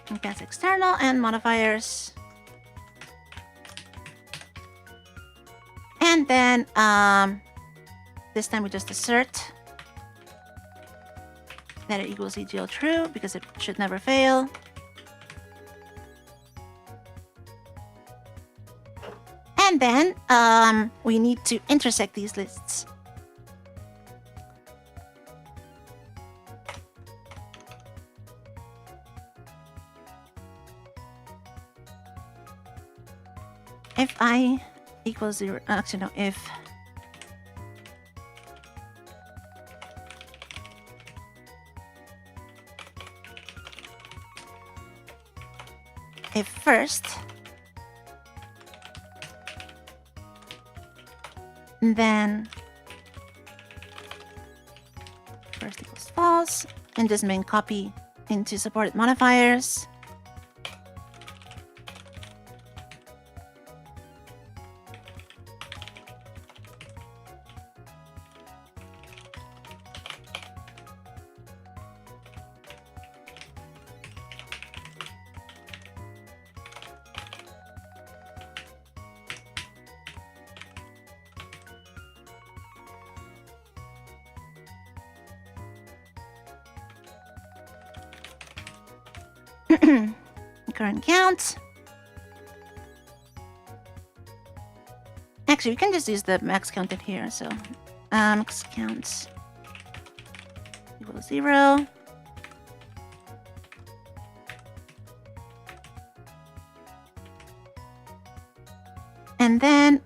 And pass external and modifiers. And then this time we just assert that it equals EGL true because it should never fail. And then we need to intersect these lists. If I equals 0, actually no, if first, then first equals false, and just main copy into supported modifiers. Current count. Actually, we can just use the max count in here. So max count equals 0. And then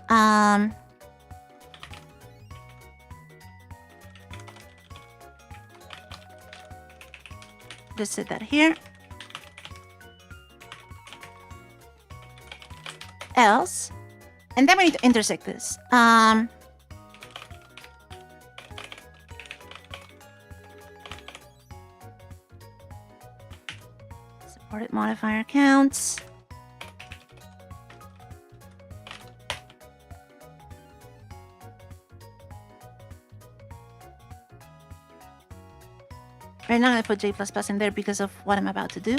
just set that here. Else, and then we need to intersect this. Supported modifier counts. Right now I'm gonna put J++ in there because of what I'm about to do.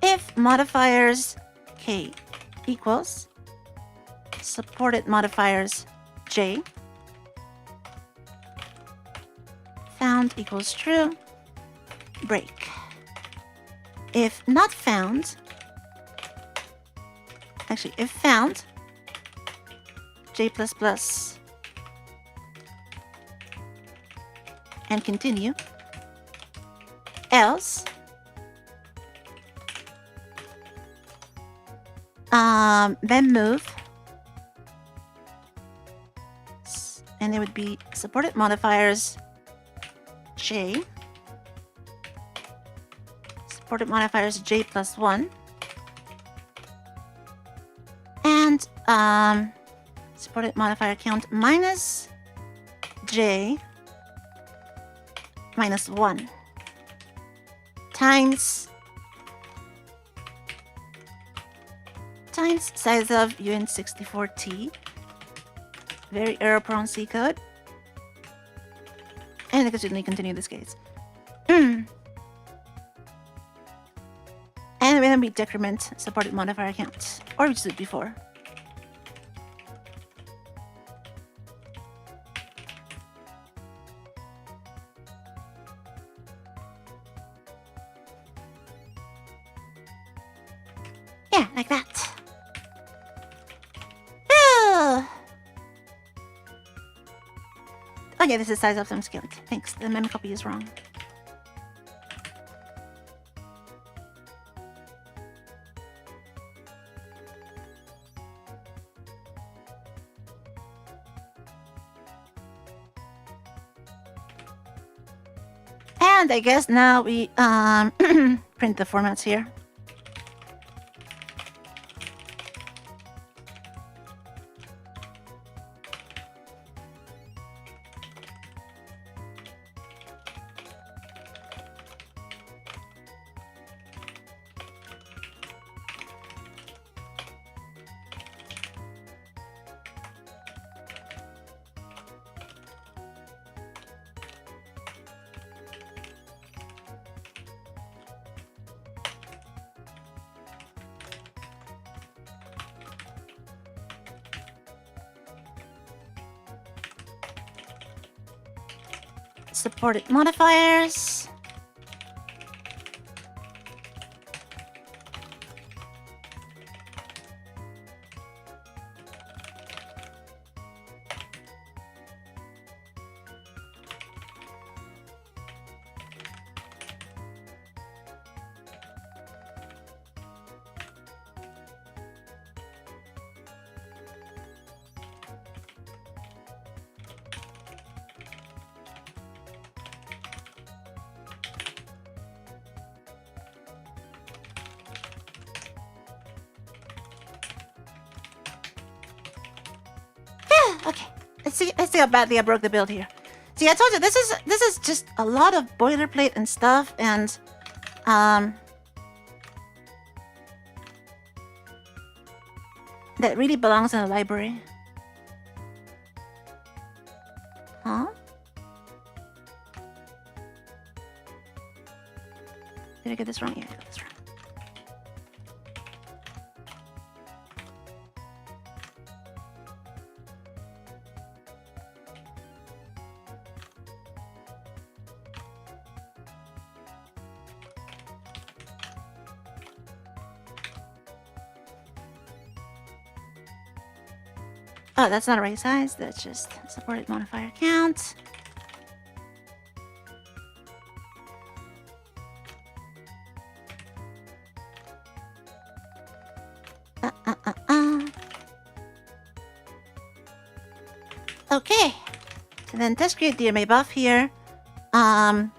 If modifiers k equals supported modifiers j, found equals true, break. If not found, actually if found, j++ and continue, else then move, and it would be supported modifiers j, supported modifiers j+1, and supported modifier count minus j minus 1 times size of UN64T. Very error-prone C code. And I can certainly continue this case. And then we decrement supported modifier count. Or we just did before. Yeah, like that. Oh yeah, this is size of some scaled. Thanks, the mem copy is wrong. And I guess now we print the formats here. Supported modifiers. Okay, let's see how badly I broke the build here. See, I told you this is just a lot of boilerplate and stuff, and that really belongs in a library. Huh? Did I get this wrong? Yeah, I got this wrong. Oh, that's not array size. That's just supported modifier count. Okay. So then test create DMA buff here. I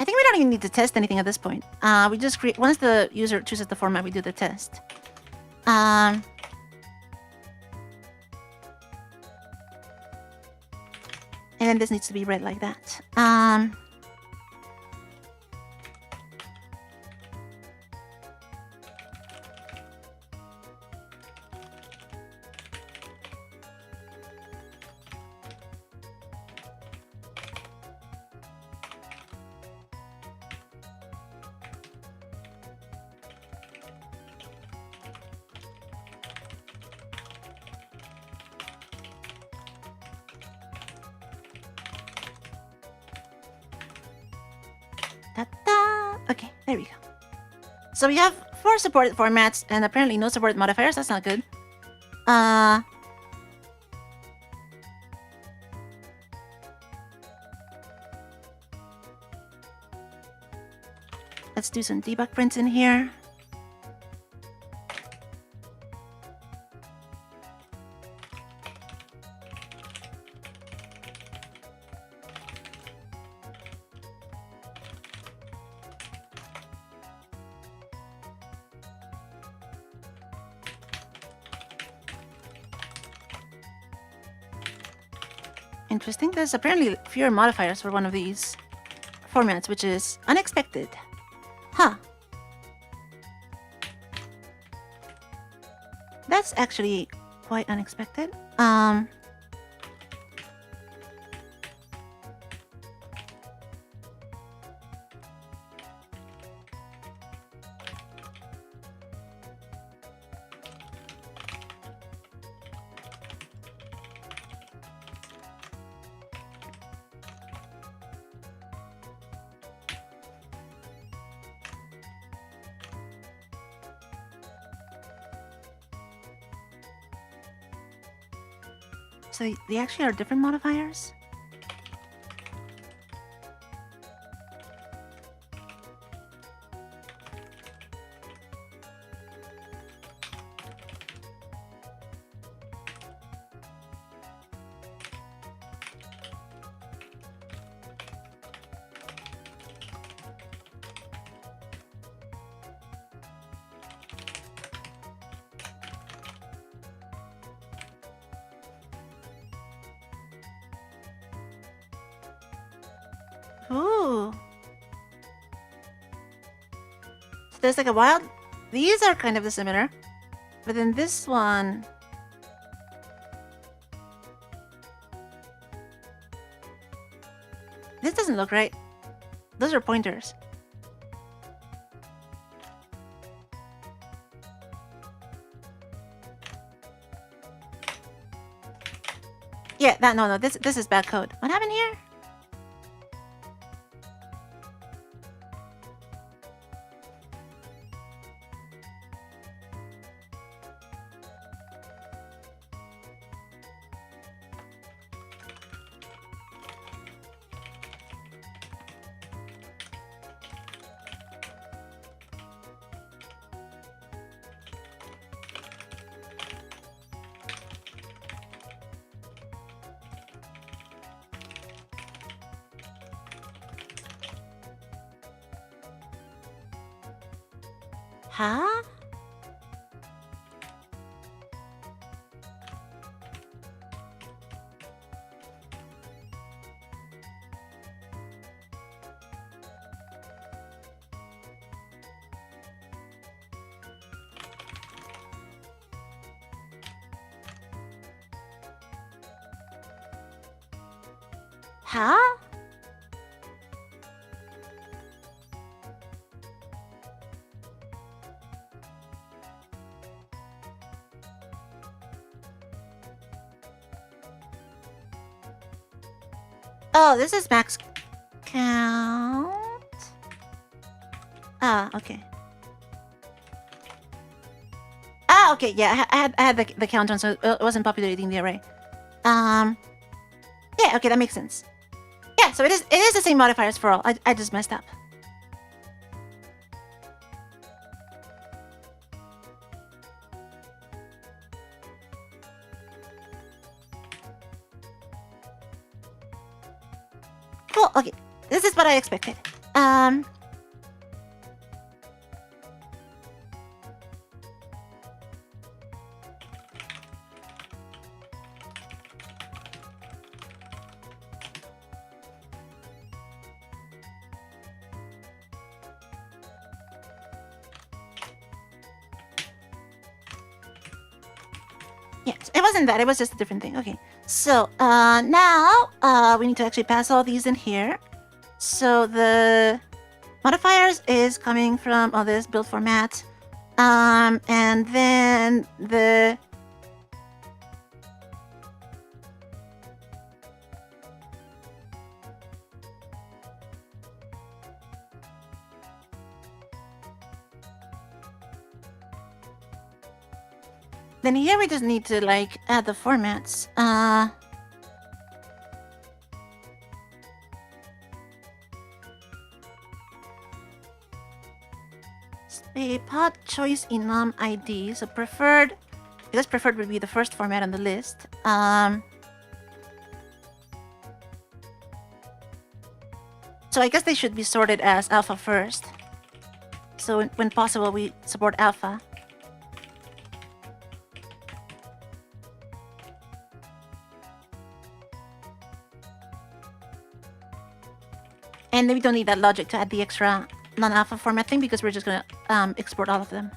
think we don't even need to test anything at this point. We just create once the user chooses the format, we do the test. And then this needs to be read like that. Okay, there we go. So we have 4 supported formats and apparently no supported modifiers. That's not good. Let's do some debug prints in here. Interesting. There's apparently fewer modifiers for one of these formats, which is unexpected. Huh. That's actually quite unexpected. So they actually are different modifiers? Ooh. So there's like a wild... These are kind of similar. But then this one... This doesn't look right. Those are pointers. Yeah, no, this is bad code. What happened here? Huh? Huh? Oh, this is max count. Ah, okay. Ah, okay, yeah, I had the count on, so it wasn't populating the array. Yeah, okay, that makes sense. Yeah, so it is the same modifiers for all. I just messed up. Cool, okay. This is what I expected. Yes, it wasn't that. It was just a different thing. Okay. So, now, we need to actually pass all these in here. So the modifiers is coming from all this build format. And then the... Then here we just need to, like, add the formats. A pod choice enum ID. So preferred... I guess preferred would be the first format on the list. So I guess they should be sorted as alpha first. So when possible, we support alpha. And then we don't need that logic to add the extra non-alpha format thing because we're just gonna export all of them.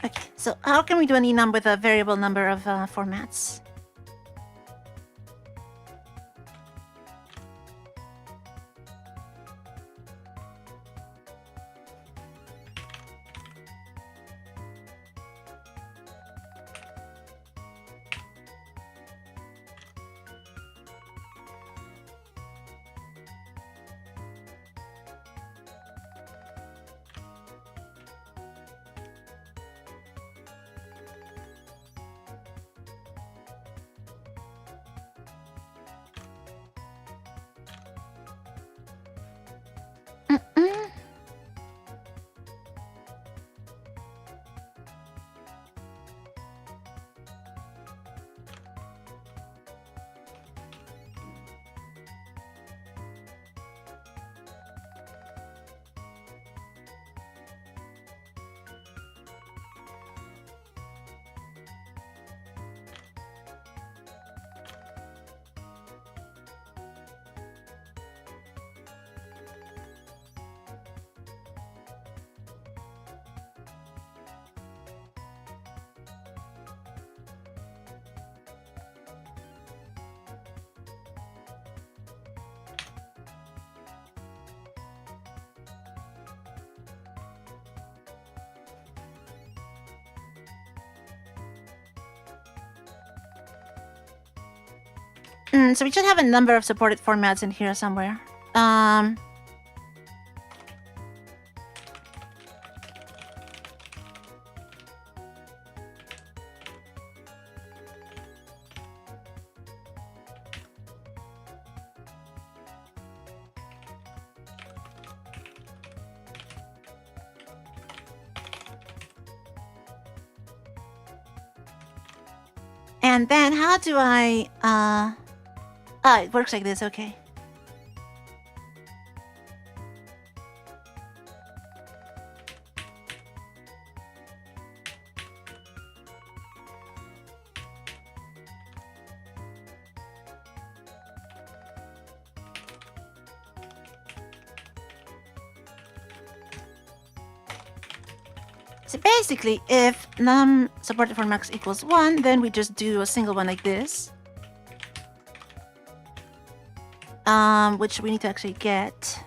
Okay, so how can we do an enum with a variable number of formats? So we should have a number of supported formats in here somewhere. And then how do I... it works like this, okay. So basically, if num supported for max equals 1, then we just do a single one like this. which we need to actually get.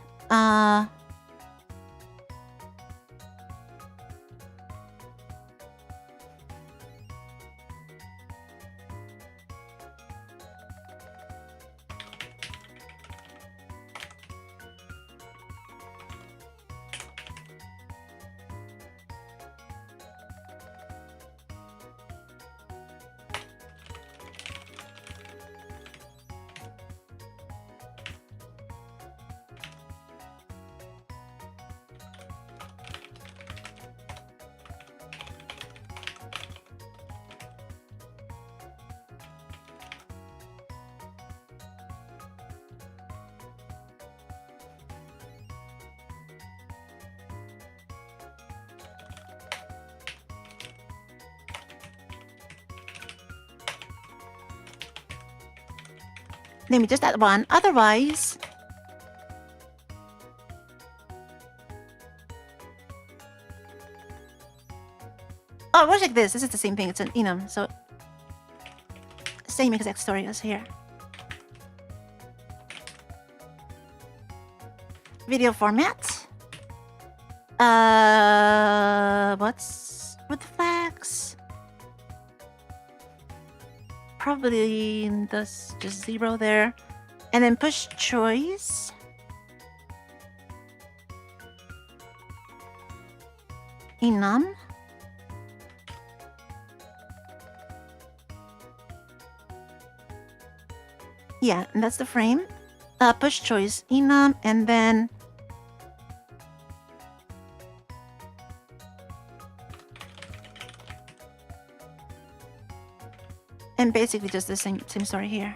Let me just add one. Otherwise, oh, it works like this. This is the same thing. It's an enum, so same exact story as here. Video format. What's with the flags? Probably that's just 0 there. And then push choice. Enum. Yeah, and that's the frame. Push choice enum, and then and basically just the same story here.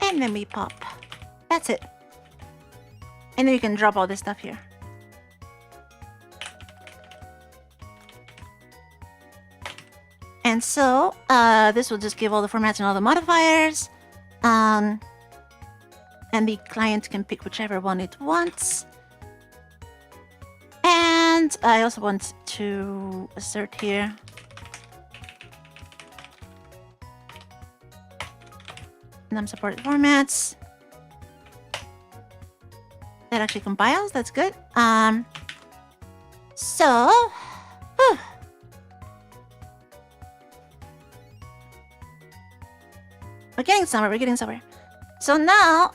And then we pop. That's it. And then you can drop all this stuff here. And so, this will just give all the formats and all the modifiers. And the client can pick whichever one it wants. And I also want to assert here supported formats. That actually compiles. That's good. So, we're getting somewhere. We're getting somewhere. So now,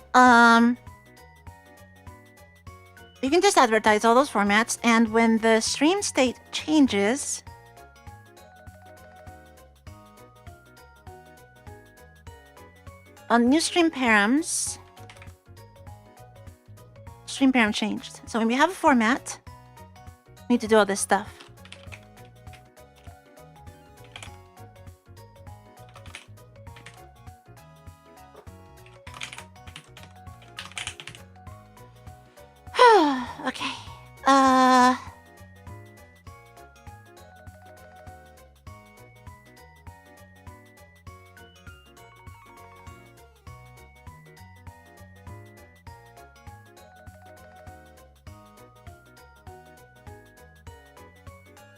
you can just advertise all those formats, and when the stream state changes, on new stream params, stream param changed. So when we have a format, we need to do all this stuff. Okay.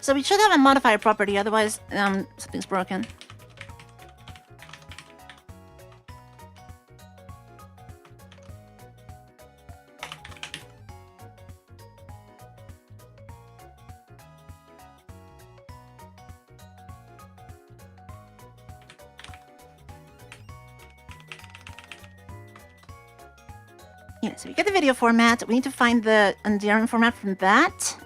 So we should have a modifier property, otherwise something's broken. Yeah, so we get the video format. We need to find the endearing format from that.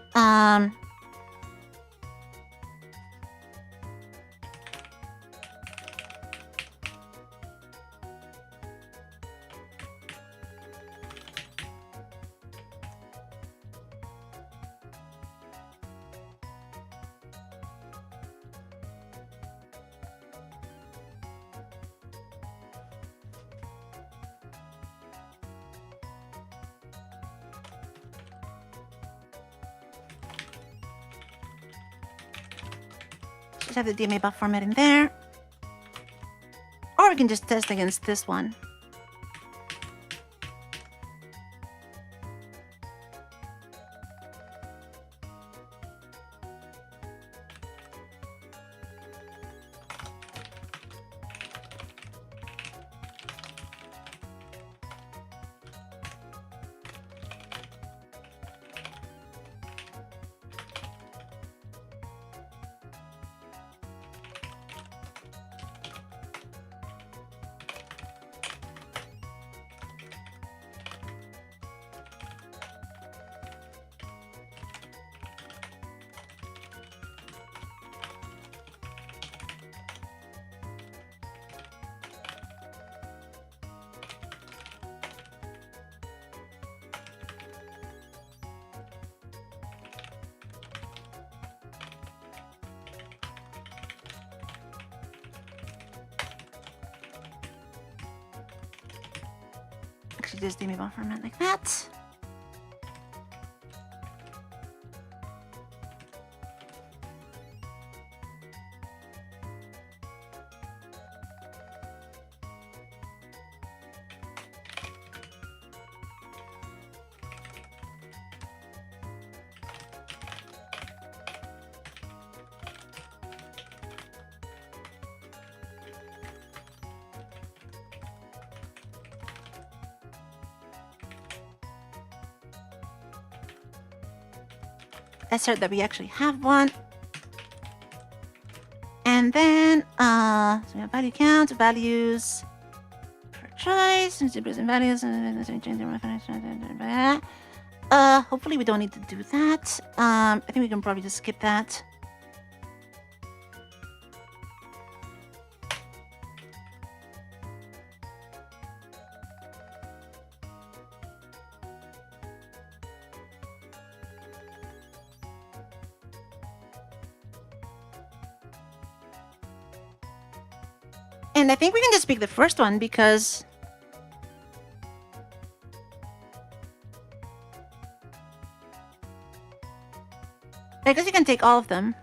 Just have the DMA buff format in there. Or we can just test against this one. Just DMA buff format like that. Assert that we actually have one. And then, so we have value count, values per choice, and values, hopefully we don't need to do that. I think we can probably just skip that. And I think we can just pick the first one because I guess you can take all of them.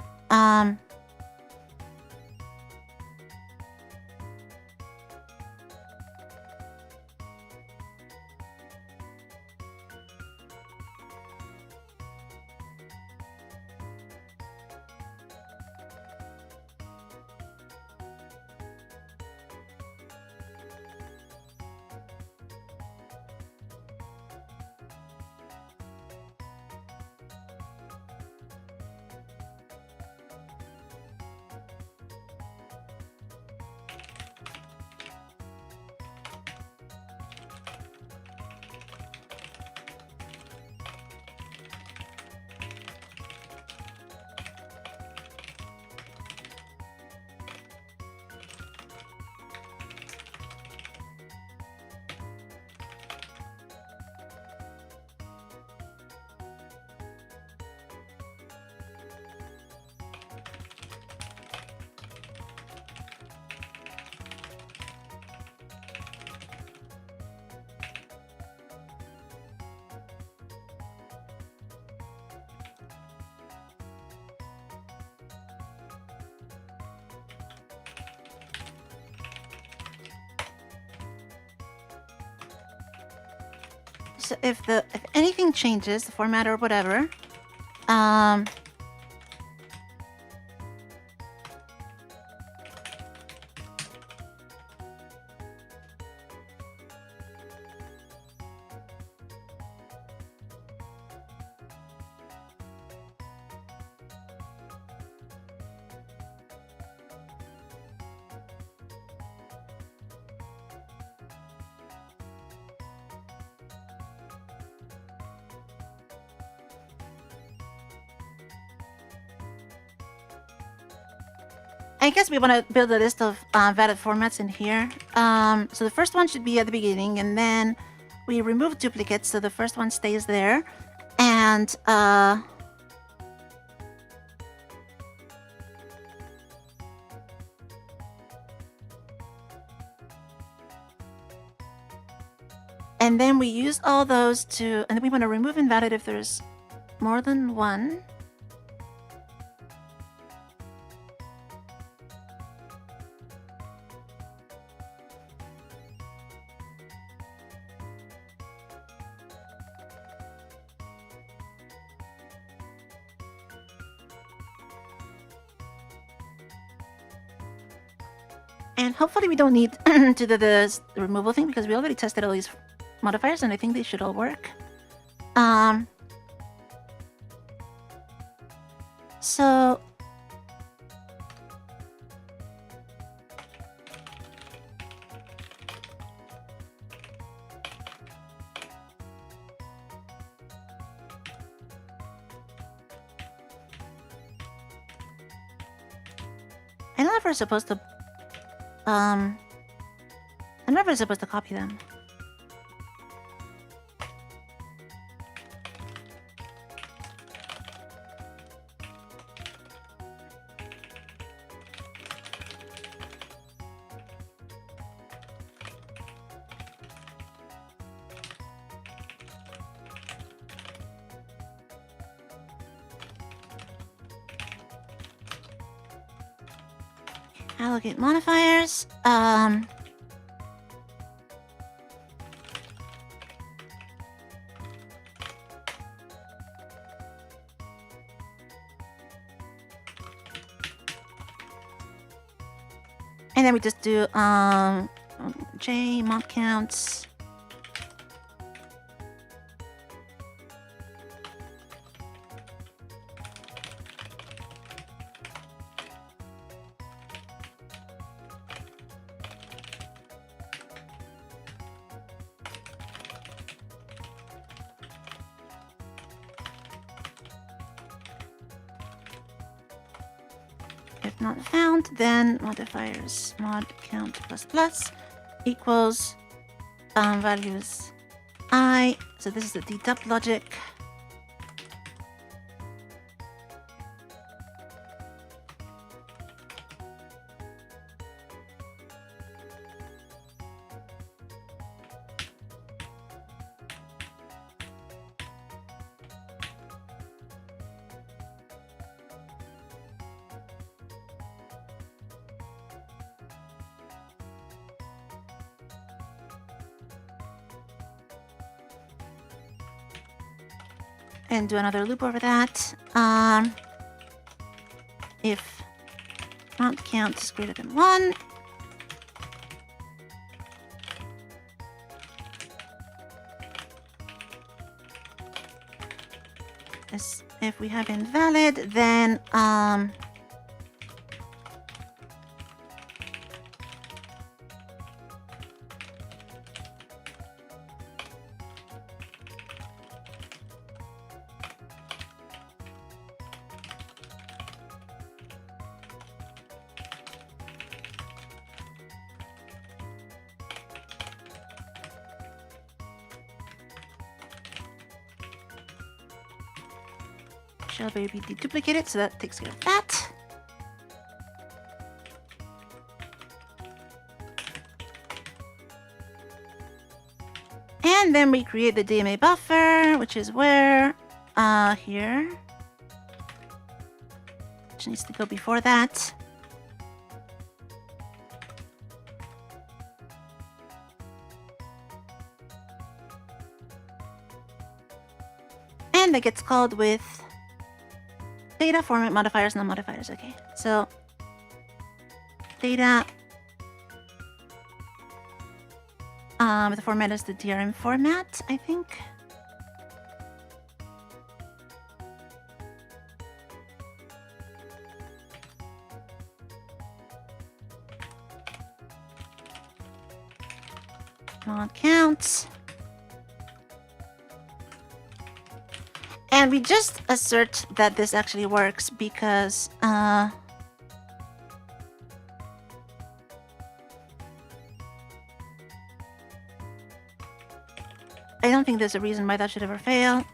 So if anything changes, the format or whatever, I guess we want to build a list of valid formats in here. So the first one should be at the beginning, and then we remove duplicates, so the first one stays there. And then we use all those to, and then we want to remove invalid if there's more than one. And hopefully we don't need to do the removal thing because we already tested all these modifiers and I think they should all work. So I don't know if we're supposed to I don't know if we're supposed to copy them. Allocate modifiers. And then we just do J mod counts. If not found, then modifiers mod count plus plus equals values I. So this is the deduct logic. And do another loop over that. If count count is greater than 1, if we have invalid, then shall be deduplicated, so that takes care of that. And then we create the DMA buffer, which is where here, which needs to go before that. And that gets called with data format modifiers, non modifiers. Okay, so data the format is the DRM format, I think. Mod counts. And we just assert that this actually works because I don't think there's a reason why that should ever fail.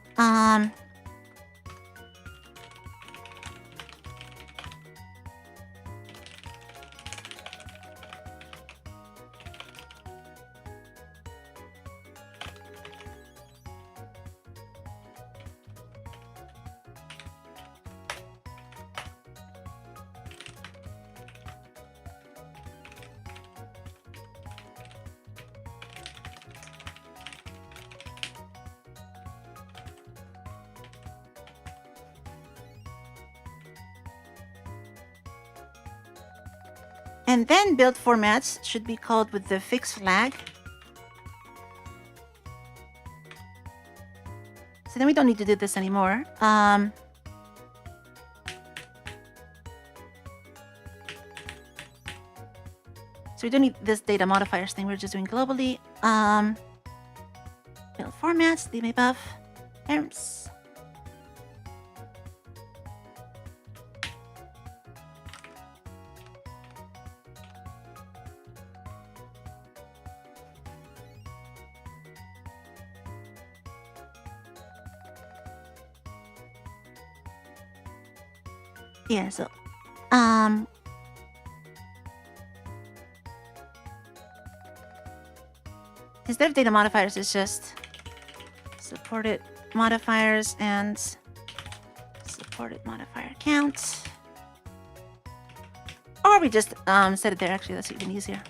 And then build formats should be called with the fix flag. So then we don't need to do this anymore. So we don't need this data modifiers thing. We're just doing globally. Build formats, leave above, params. Yeah, so instead of data modifiers, it's just supported modifiers and supported modifier count. Or we just set it there. Actually, that's even easier.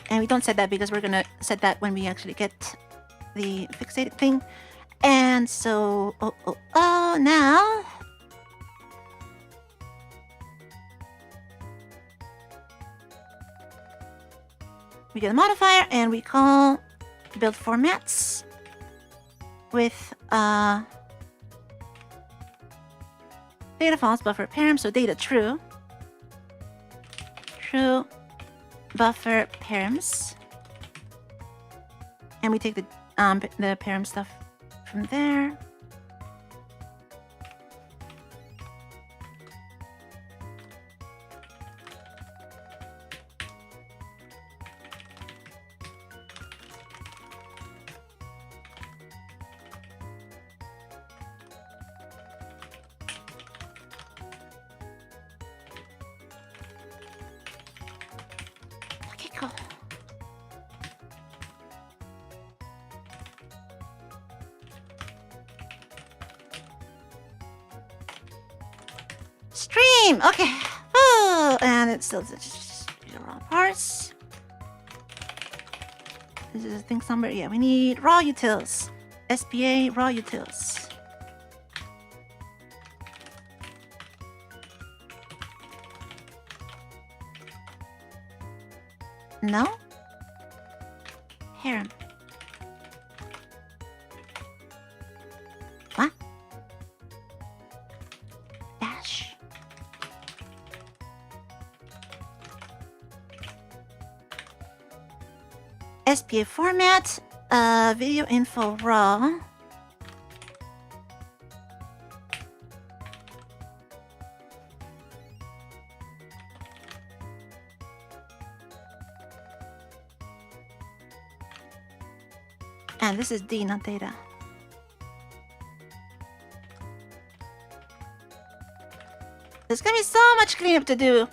And we don't set that because we're gonna set that when we actually get the fixated thing. And so, now we get a modifier and we call build formats with data false buffer param, so data true. True buffer params. And we take the param stuff from there. Okay, cool. Stream! Okay. Oh, and it's still just the wrong parts. This is a thing somewhere. Yeah, we need raw utils. SPA raw utils. No? Harem. What? Dash. SPA format, video info raw. And this is D, not data. There's gonna be so much cleanup to do.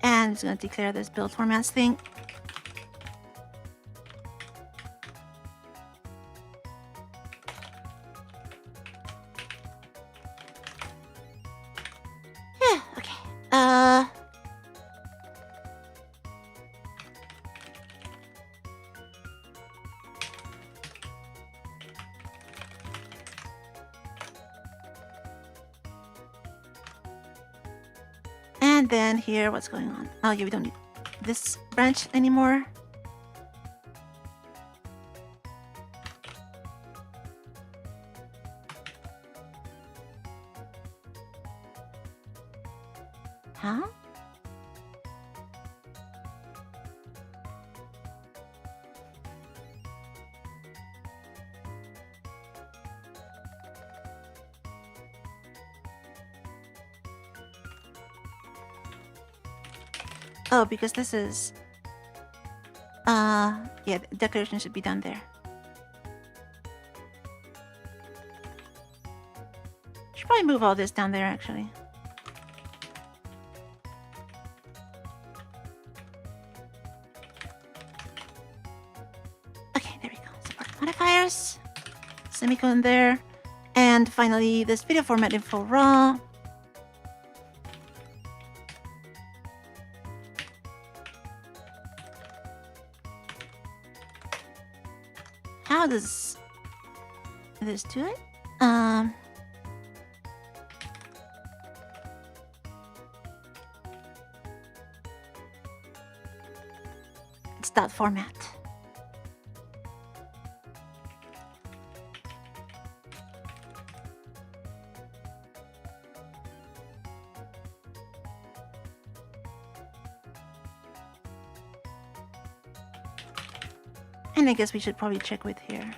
And I'm just gonna declare this build formats thing. Yeah, okay. And then here, what's going on? Oh yeah, we don't need this branch anymore. Huh? Oh, because this is... yeah, the declaration should be done there. Should probably move all this down there, actually. Okay, there we go. Support modifiers. Semicolon there. And finally, this video format info raw. How does this do it? It's dot format. And I guess we should probably check width here.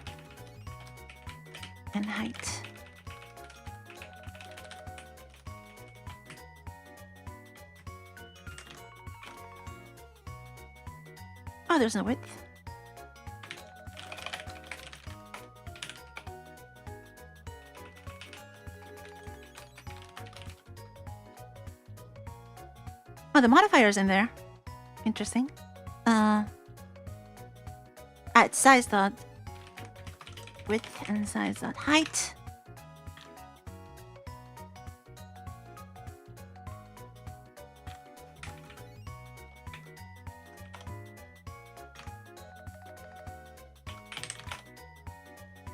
And height. Oh, there's no width. Oh, the modifier's in there. Interesting. It's size dot width and size dot height.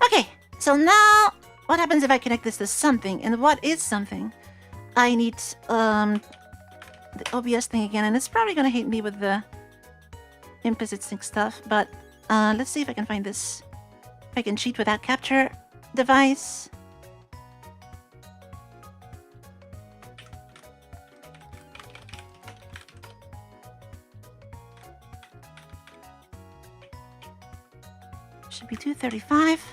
Okay, so now what happens if I connect this to something? And what is something? I need the OBS thing again, and it's probably gonna hate me with the implicit sync stuff, but let's see if I can find this. If I can cheat with that capture device. Should be 235.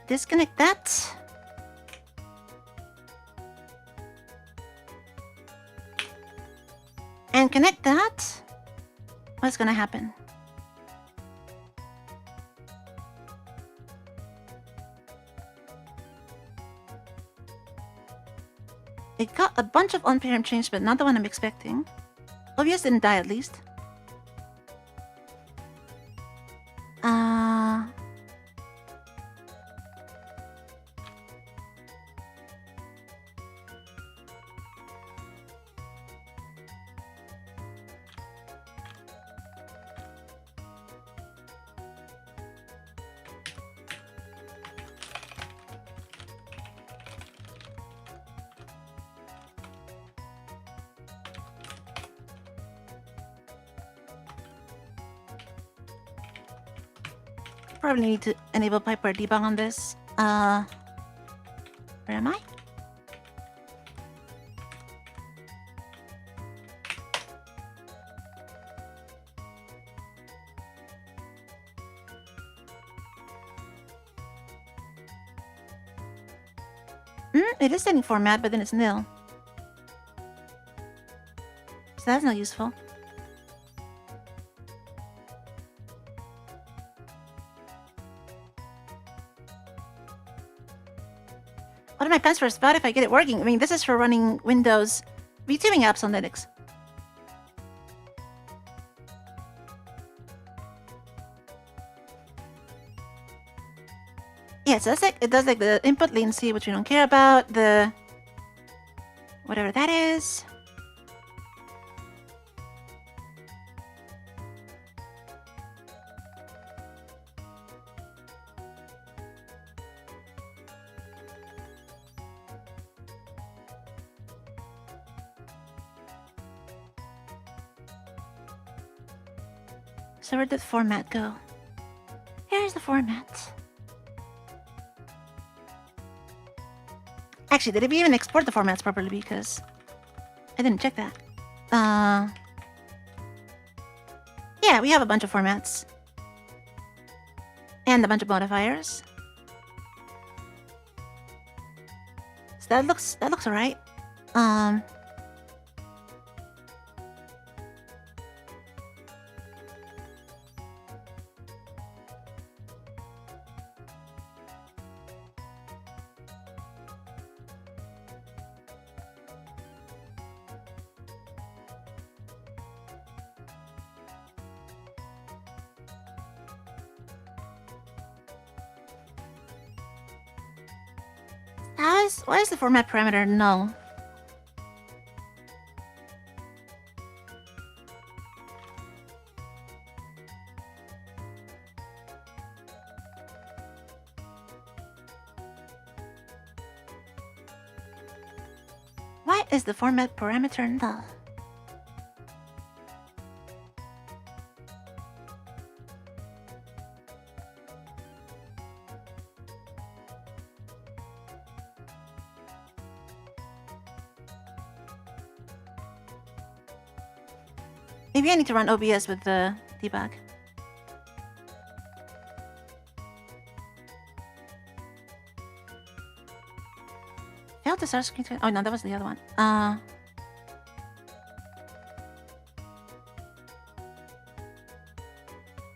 Disconnect that. And connect that. What's gonna happen? It got a bunch of on-parent change, but not the one I'm expecting. OBS didn't die at least. Probably need to enable PipeWire debug on this. Where am I? It is setting format, but then it's nil. So that's not useful. What are my plans for Spout if I get it working? I mean, this is for running Windows VTubing apps on Linux. Yeah, so that's like, it does like the input latency, which we don't care about, the whatever that is. So where did the format go? Here's the format. Actually, did it even export the formats properly? Because I didn't check that. Yeah, we have a bunch of formats. And a bunch of modifiers. So that looks alright. Why is the format parameter null? Why is the format parameter null? Maybe I need to run OBS with the debug. Failed to start screen. Oh no, that was the other one.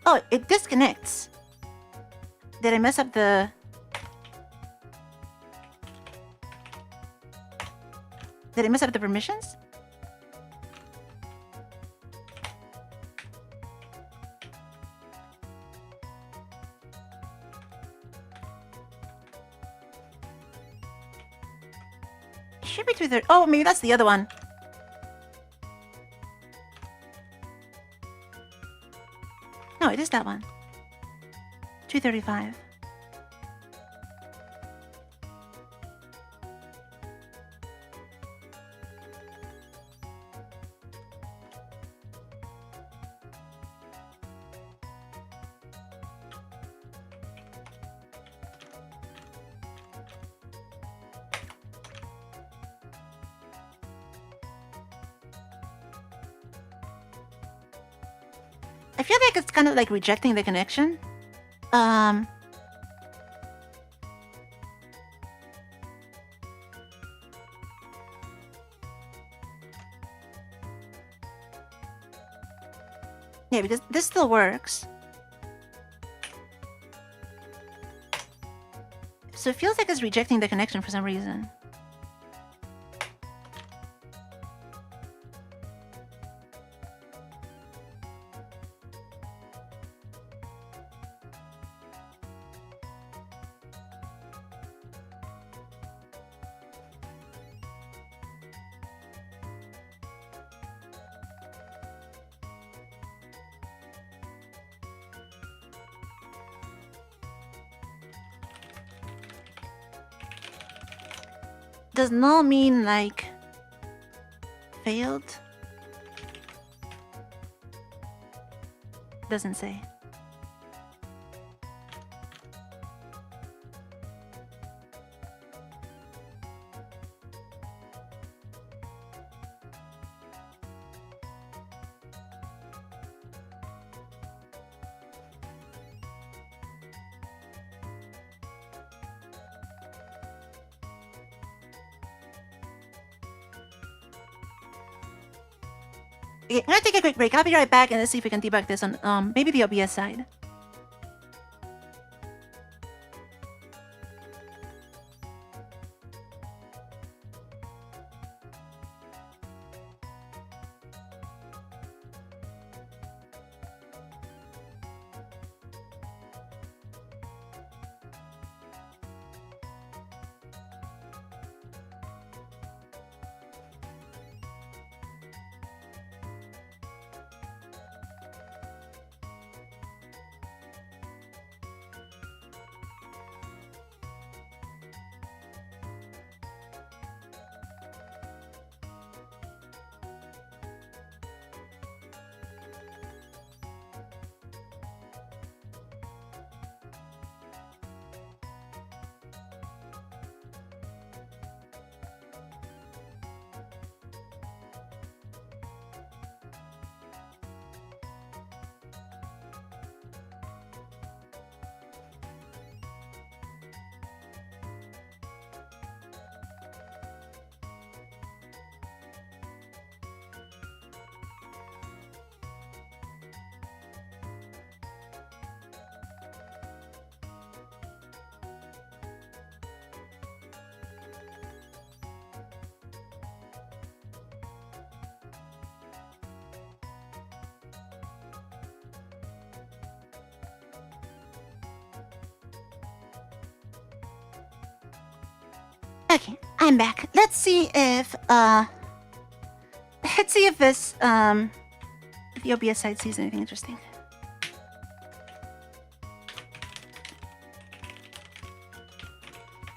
Oh, it disconnects. Did I mess up the... Did I mess up the permissions? It should be 230. Oh, maybe that's the other one. No, it is that one. 235. I feel like it's kind of like rejecting the connection. Yeah, because this still works. So it feels like it's rejecting the connection for some reason. Does null mean like failed? Doesn't say. Okay, I'm gonna take a quick break. I'll be right back and let's see if we can debug this on maybe the OBS side. Okay, I'm back. Let's see if this if the OBS side sees anything interesting.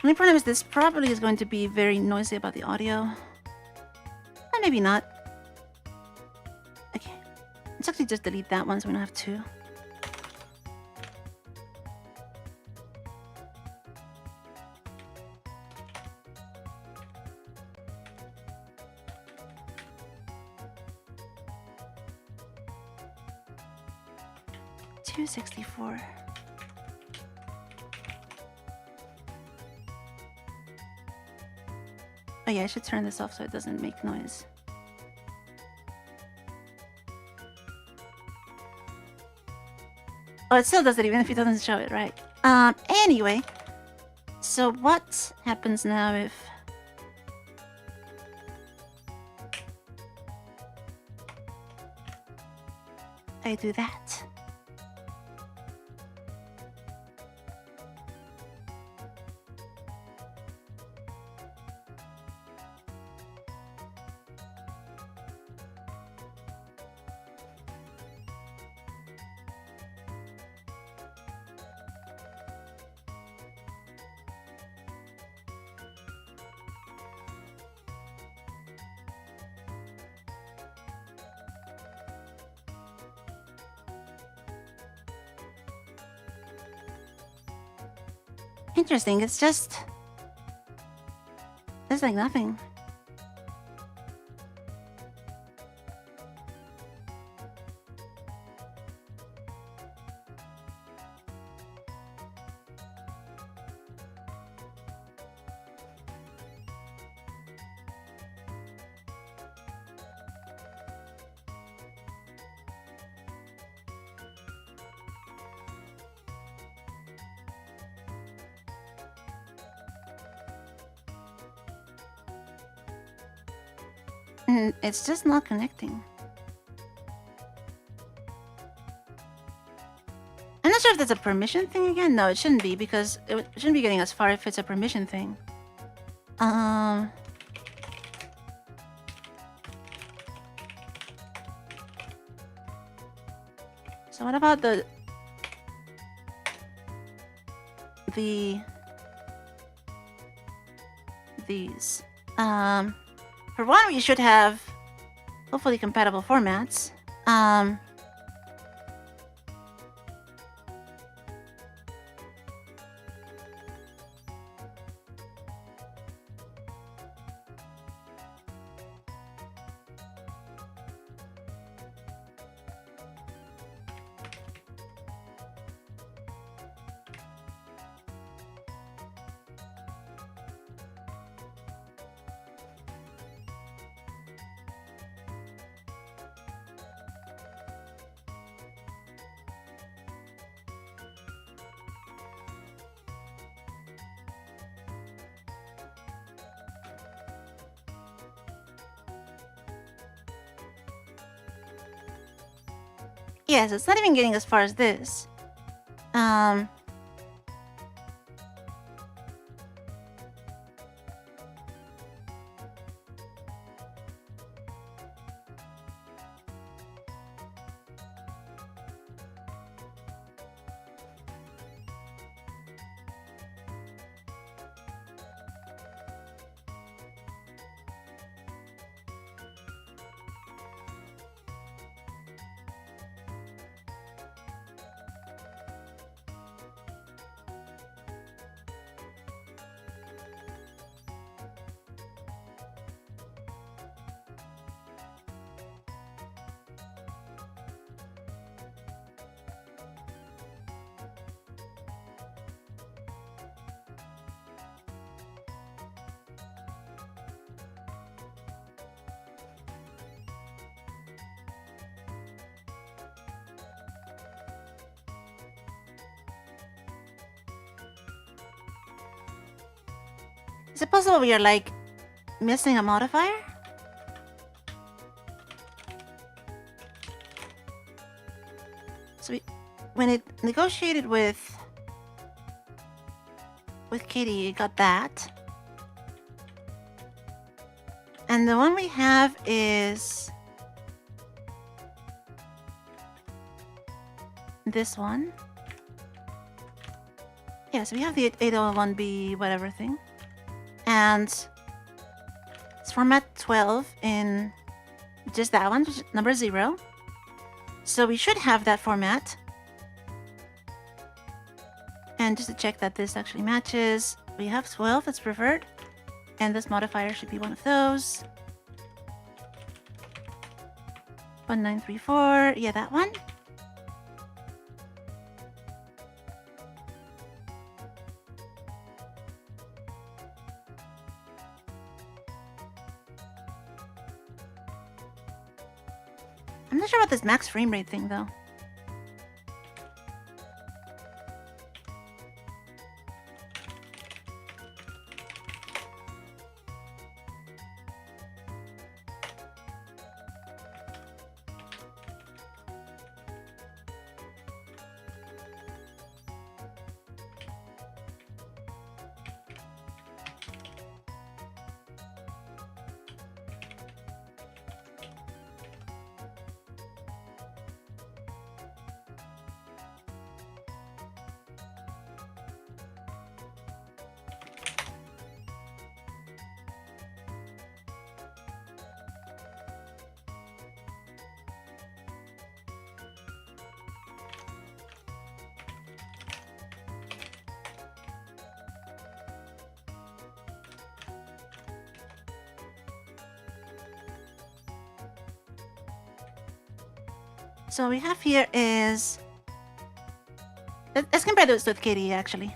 The only problem is this probably is going to be very noisy about the audio. Or maybe not. Okay. Let's actually just delete that one so we don't have two. $264. Oh yeah, I should turn this off so it doesn't make noise. Oh, it still does it even if it doesn't show it, right? Anyway. So what happens now if... I do that? Interesting, it's just... There's like nothing. It's just not connecting. I'm not sure if that's a permission thing again. No, it shouldn't be because it shouldn't be getting as far if it's a permission thing. So what about these? For one, we should have hopefully compatible formats. Yes, it's not even getting as far as this. Is it possible we are like missing a modifier? So when it negotiated with Katie, it got that. And the one we have is this one. Yeah, so we have the 801B whatever thing. And it's format 12 in just that one, which is number 0. So we should have that format. And just to check that this actually matches, we have 12 that's preferred. And this modifier should be one of those. 1934, yeah, that one. I'm not sure about this max frame rate thing though. So we have here is... Let's compare this with Kitty, actually.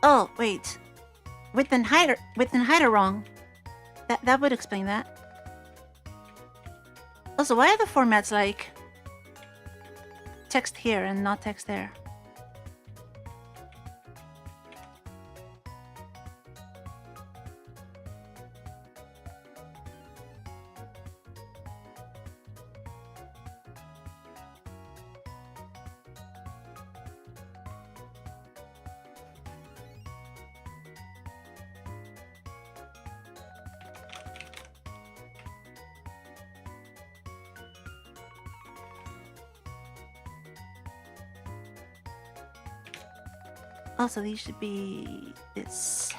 Oh, wait. Width and height are wrong. That would explain that. Also, why are the formats like text here and not text there? Also, these should be this.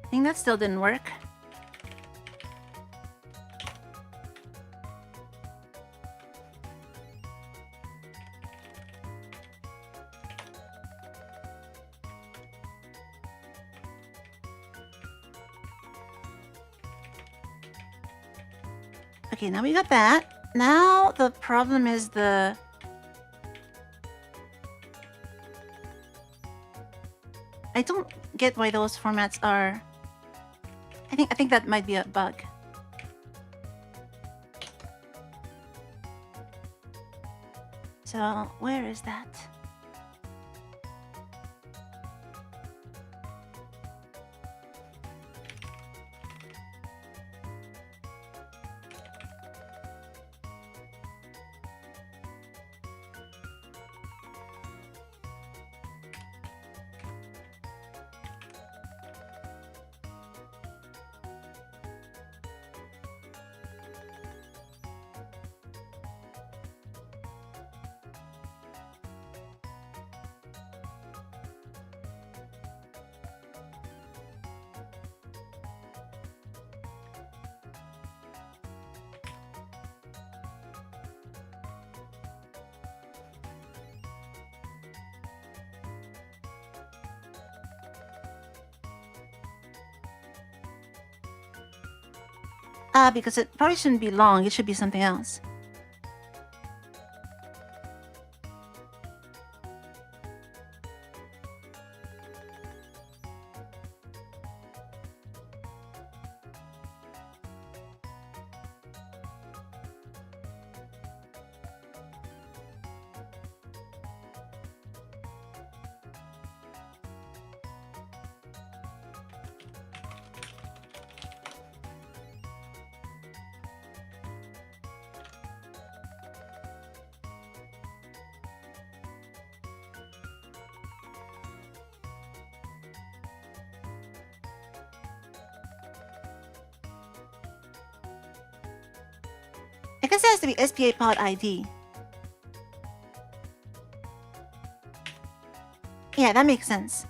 I think that still didn't work. Okay, now we got that. Now the problem is the... I don't get why those formats are... I think that might be a bug. So, where is that? Because it probably shouldn't be long. It should be something else. I guess it has to be SPA pod ID. Yeah, that makes sense.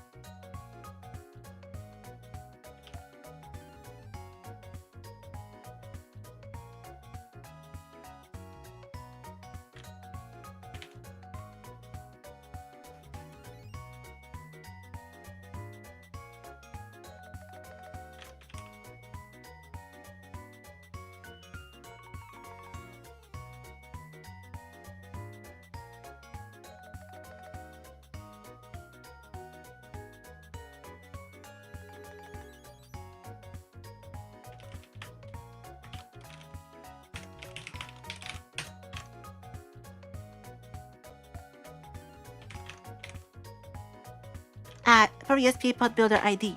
For SPA pod builder ID.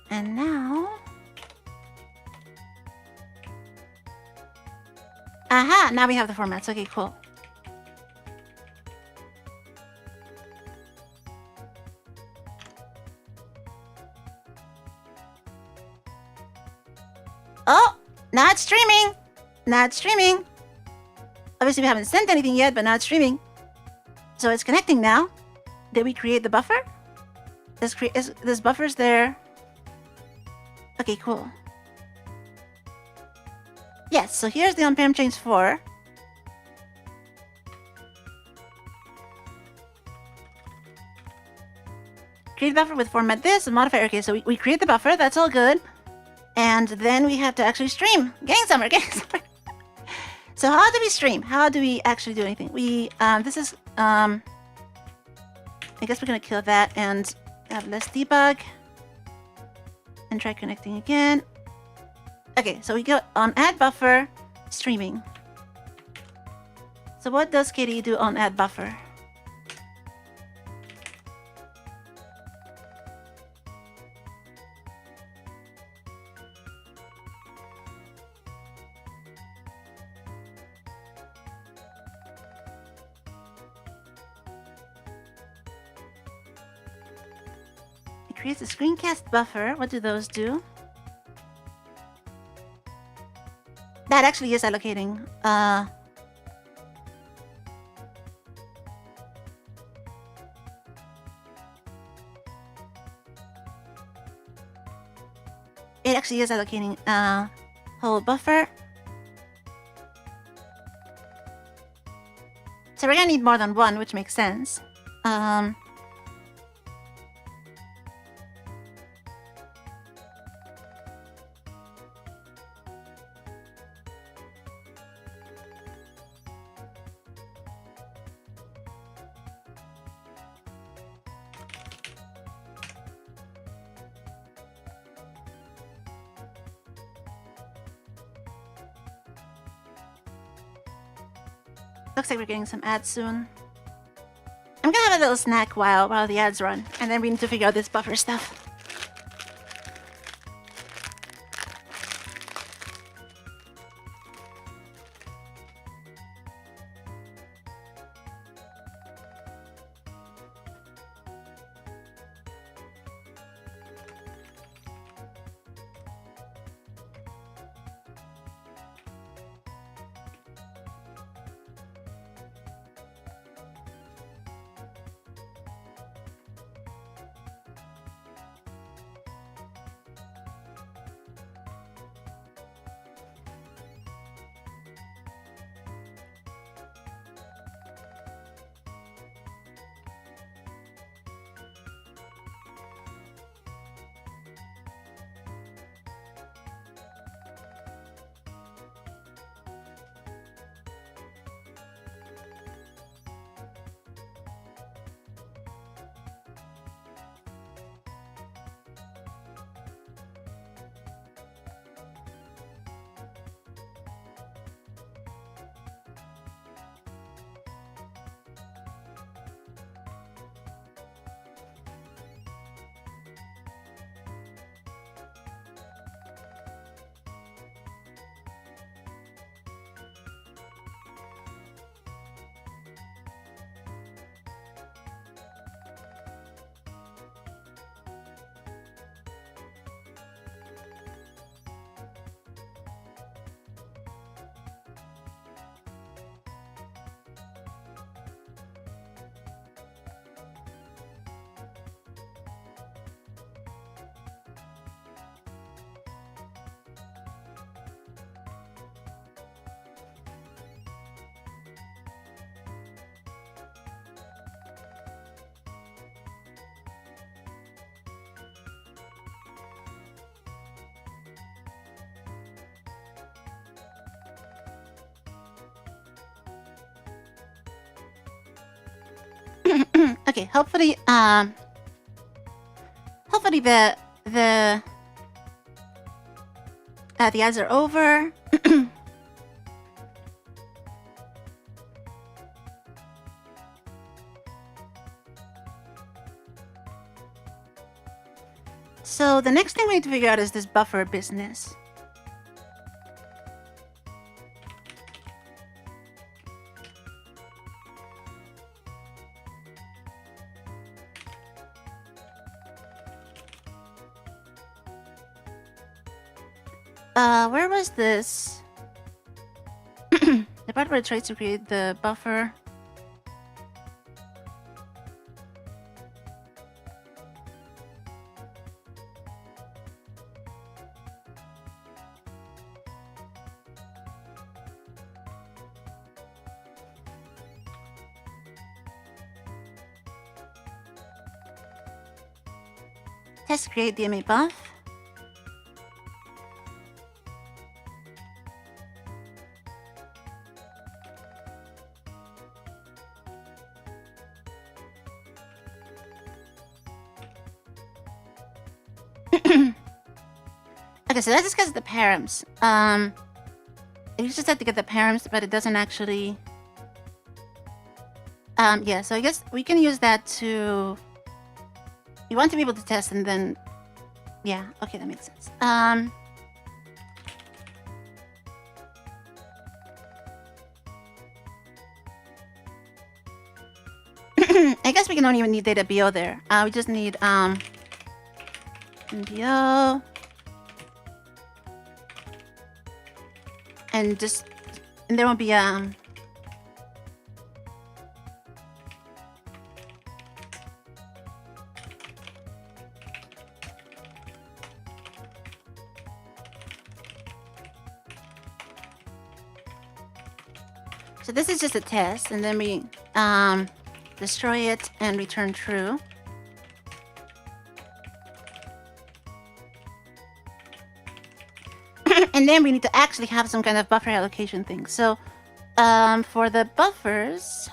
And now... Aha! Now we have the formats. Okay, cool. Oh! Not streaming! Not streaming! Obviously we haven't sent anything yet, but not streaming. So it's connecting now. Did we create the buffer? This buffer's there. Okay, cool. Yes, so here's the on-param change 4. Create buffer with format this and modifier. Okay, so we create the buffer. That's all good. And then we have to actually stream. Gang summer. So how do we stream? How do we actually do anything? This is, I guess we're gonna kill that and have less debug. And try connecting again. Okay, so we go on add buffer, streaming. So what does KDE do on add buffer? It creates a screencast buffer. What do those do? That actually is allocating. It actually is allocating whole buffer. So we're gonna need more than one, which makes sense. Looks like we're getting some ads soon. I'm gonna have a little snack while the ads run, and then we need to figure out this buffer stuff. Okay, hopefully the ads are over. So the next thing we need to figure out is this buffer business. Where was this? The part where it tries to create the buffer. Test create DMA buff. Okay, so that just gets the params. You just have to get the params, but it doesn't actually. Yeah, so I guess we can use that to. You want to be able to test and then. Yeah, okay, that makes sense. I guess we can only even need data BO there. We just need BO. And just, and there won't be so this is just a test, and then we destroy it and return true. And then we need to actually have some kind of buffer allocation thing. So, for the buffers,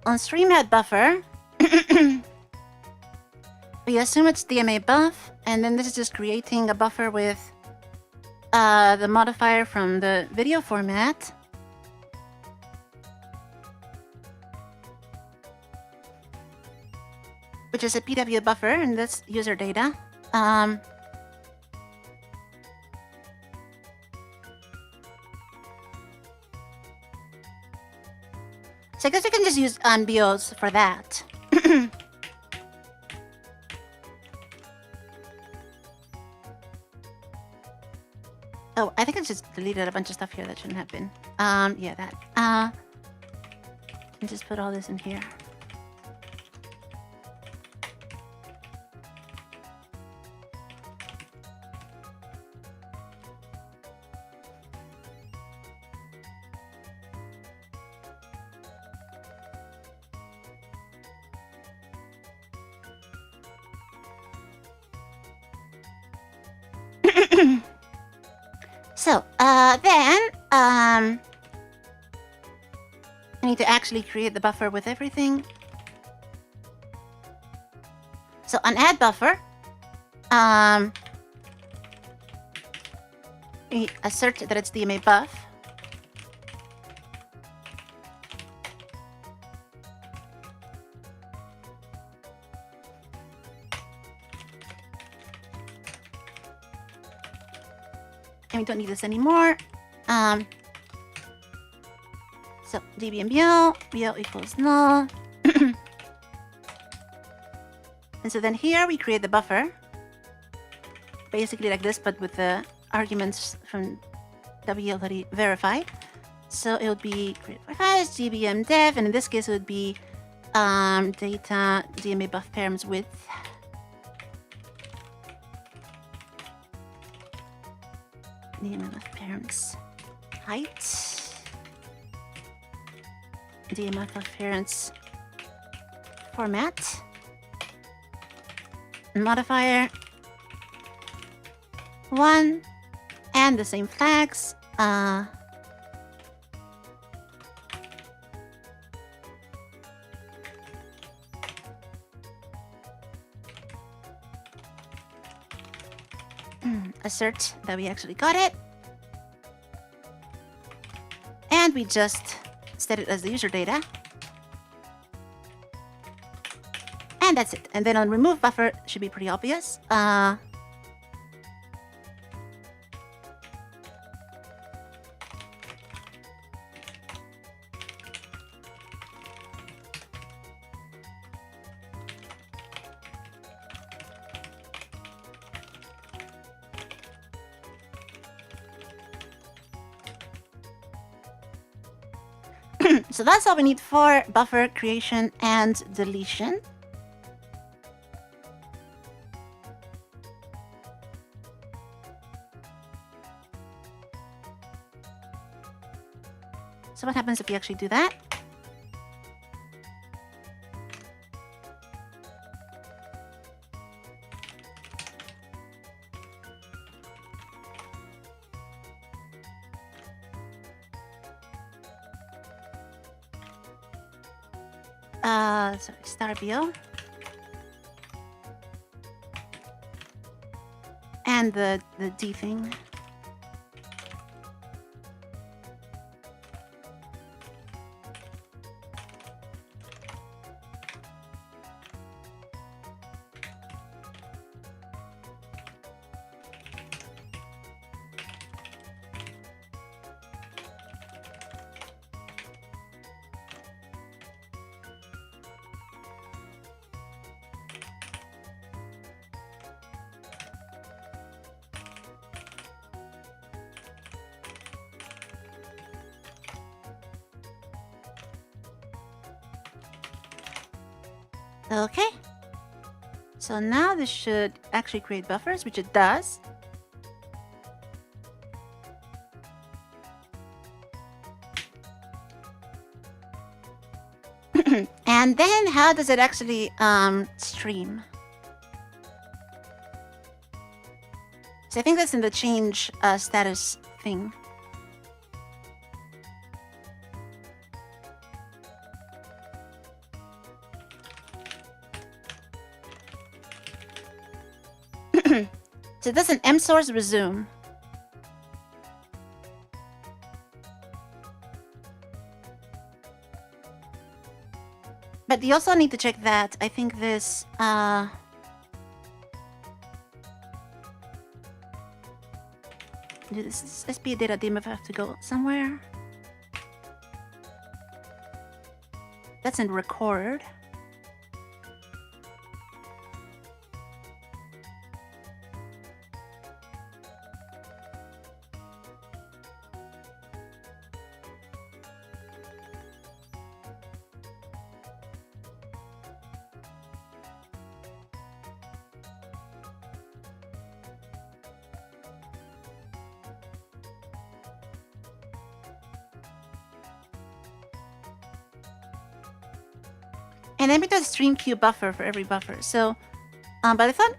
on stream add buffer, we assume it's DMA buff, and then this is just creating a buffer with the modifier from the video format. Which is a PW buffer, and that's user data. So I guess we can just use BOs for that. Oh, I think I just deleted a bunch of stuff here that shouldn't have been. Yeah, that. And just put all this in here. So, then, I need to actually create the buffer with everything. So, on add buffer, we assert that it's DMA buff. And we don't need this anymore. So db and BO equals null. And so then here we create the buffer. Basically like this, but with the arguments from W already verified. So it would be create as dbm dev, and in this case it would be data DMA buff params width. DMA buff params height. DMA buff params format. Modifier 1, And the same flags. Assert that we actually got it. And we just set it as the user data. And that's it. And then on remove buffer, should be pretty obvious. So that's all we need for buffer creation and deletion. So what happens if we actually do that? Sorry, start view. And the D thing. Okay. So now this should actually create buffers, which it does. And then how does it actually stream? So I think that's in the change status thing. So it does an mSource resume. But you also need to check that. I think this this SP data DMF have to go somewhere. That's in record. And then we do a stream queue buffer for every buffer. So, but I thought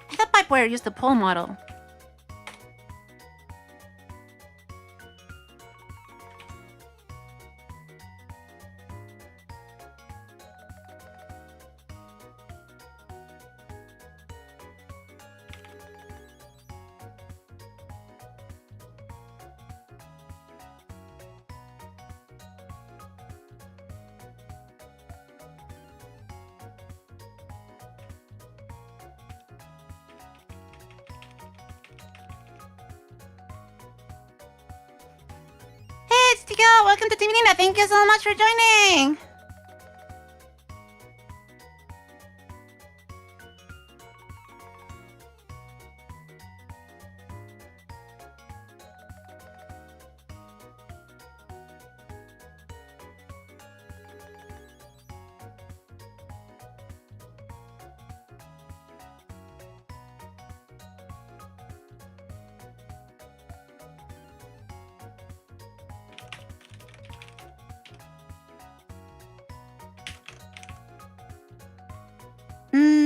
PipeWire used the poll model. Welcome to Team Nina. Thank you so much for joining.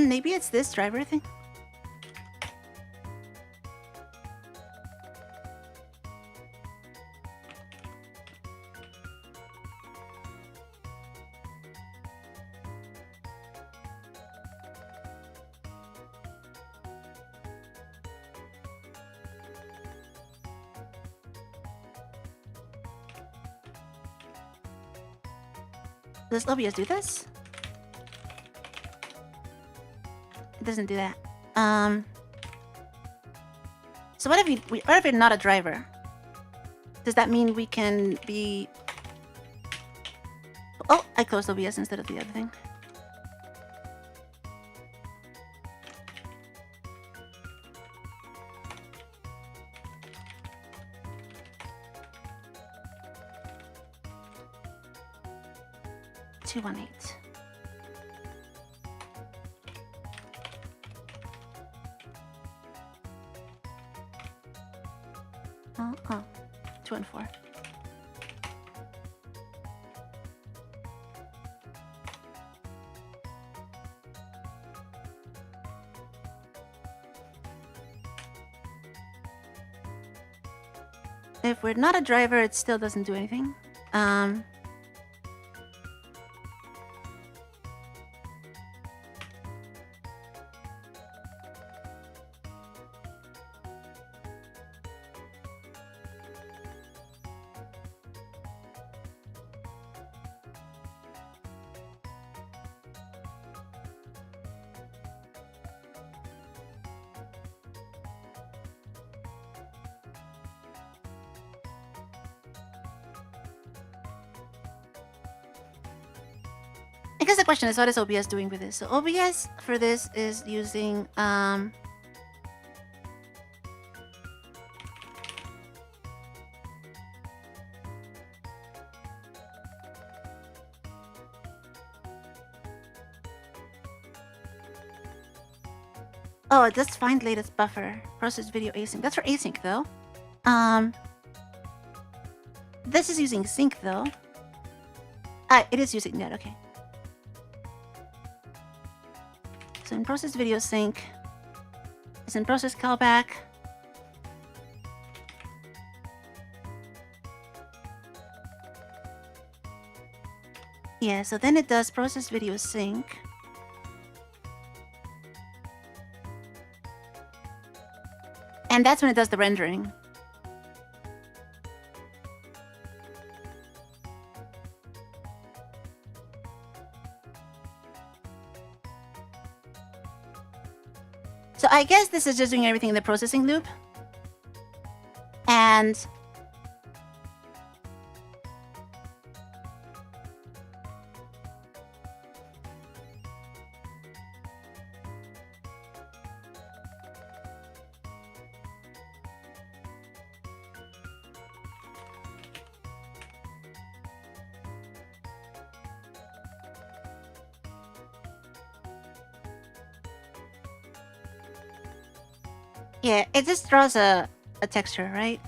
Maybe it's this driver thing. Does OBS do this? It doesn't do that. So what if what if we're not a driver? Does that mean we can be... Oh, I closed OBS instead of the other thing. $218. Oh, 214. If we're not a driver, it still doesn't do anything. I guess the question is, what is OBS doing with this? So OBS for this is using oh, it does find latest buffer. Process video async. That's for async though. This is using sync though. It is using that, okay. So in process video sync, it's in process callback. Yeah, so then it does process video sync. And that's when it does the rendering. So I guess this is just doing everything in the processing loop. And yeah, it just draws a texture, right?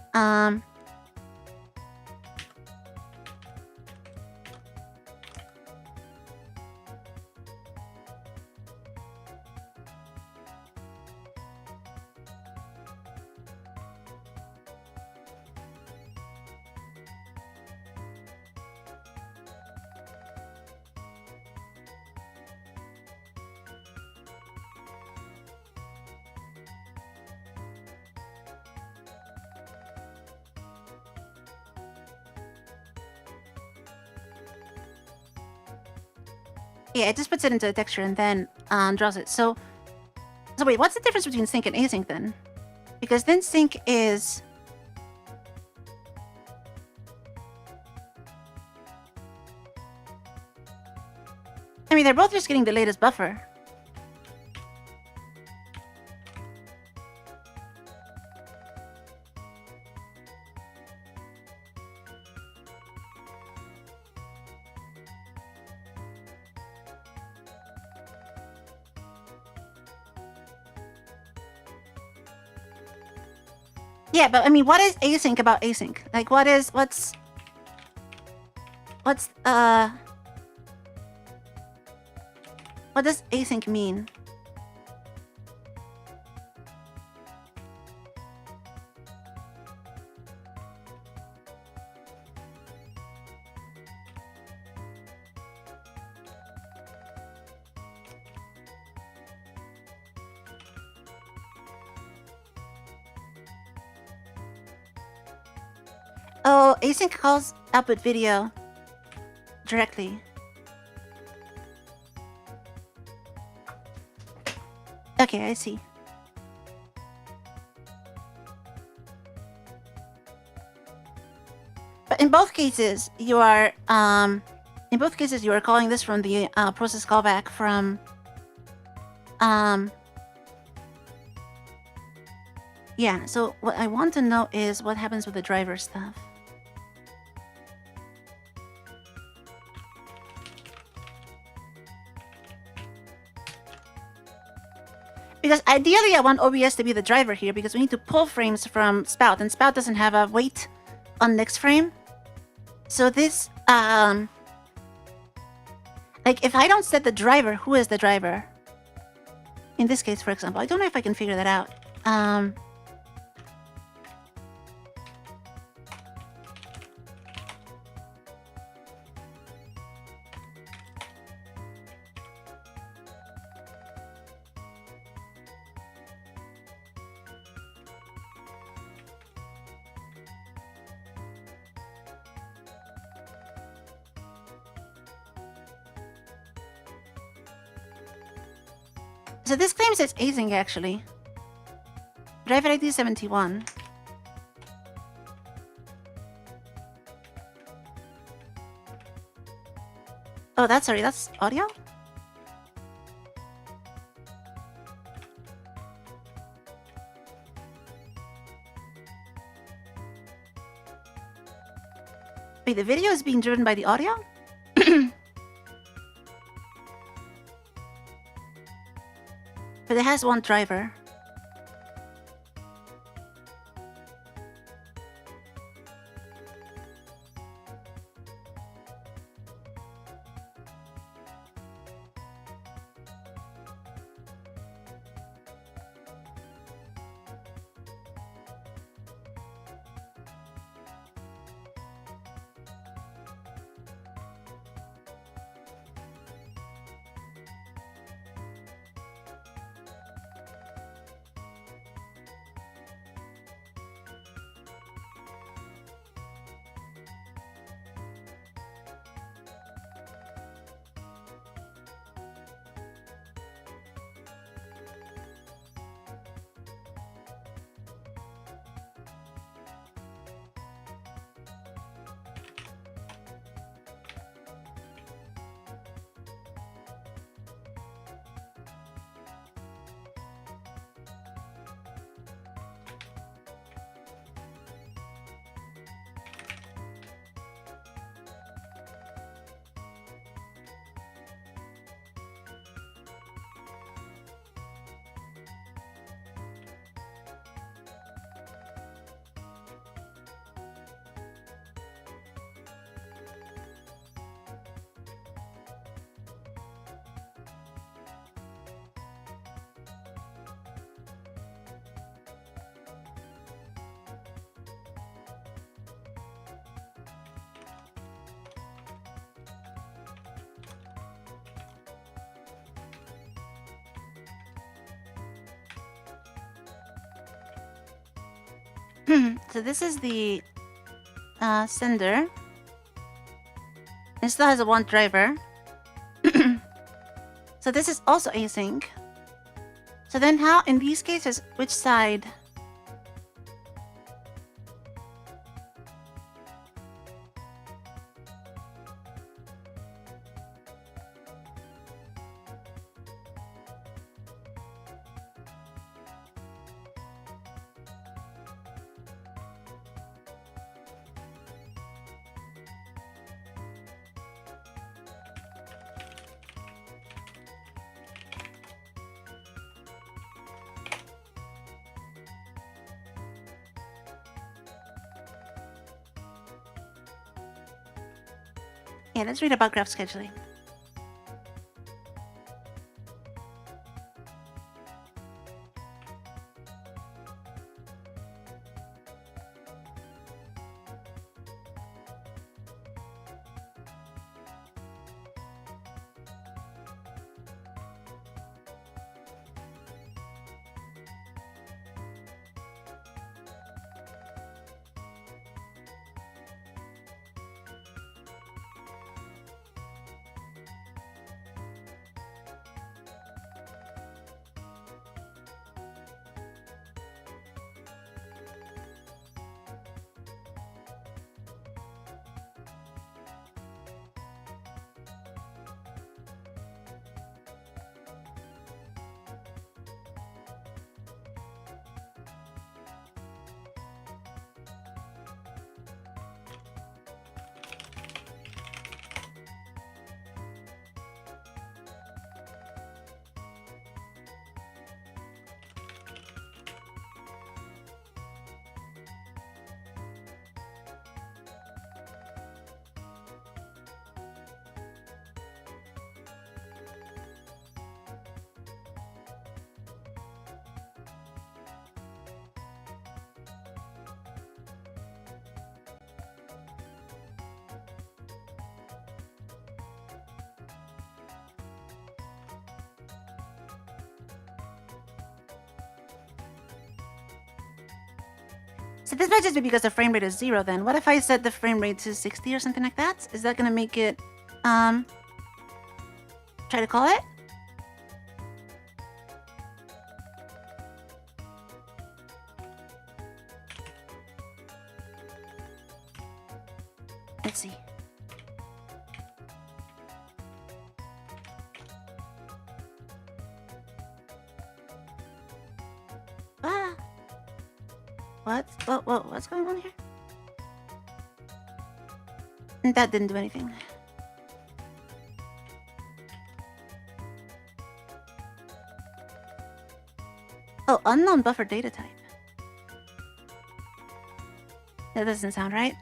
Yeah, it just puts it into the texture and then draws it. So wait, what's the difference between sync and async then? Because then sync is... I mean, they're both just getting the latest buffer. Yeah, but I mean, what is async about async? Like, what does async mean? Oh, async calls output video directly. Okay, I see. But in both cases, you are calling this from the process callback from yeah. So what I want to know is what happens with the driver stuff. Because ideally I want OBS to be the driver here because we need to pull frames from Spout, and Spout doesn't have a wait on next frame. So this, like if I don't set the driver, who is the driver? In this case, for example, I don't know if I can figure that out. So this claims it's async actually. Driver ID 71. Oh, that's audio? Wait, the video is being driven by the audio? But it has one driver. So this is the sender. It still has a one driver. So this is also async. So then how, in these cases, which side? Yeah, let's read about graph scheduling. So this might just be because the frame rate is 0 then. What if I set the frame rate to 60 or something like that? Is that gonna make it, try to call it? Let's see. Ah. What's going on here? That didn't do anything. Oh, unknown buffer data type. That doesn't sound right.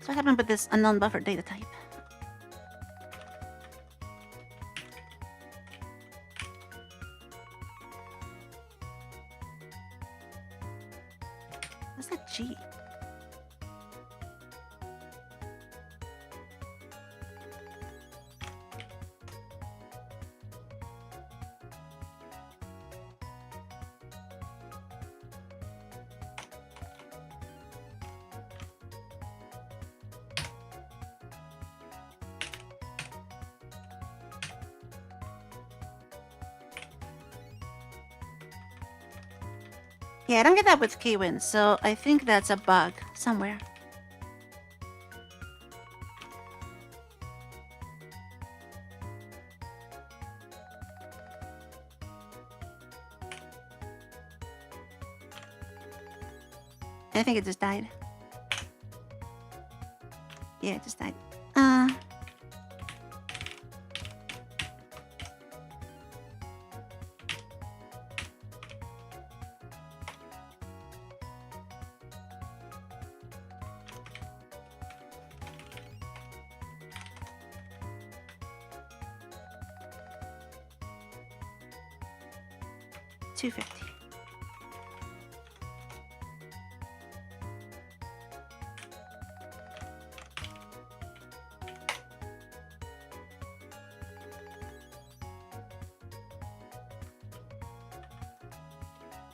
So what happened with this unknown buffer data type? What's that G? Yeah, I don't get that with Kwin, so I think that's a bug somewhere. I think it just died. Yeah, it just died. $250.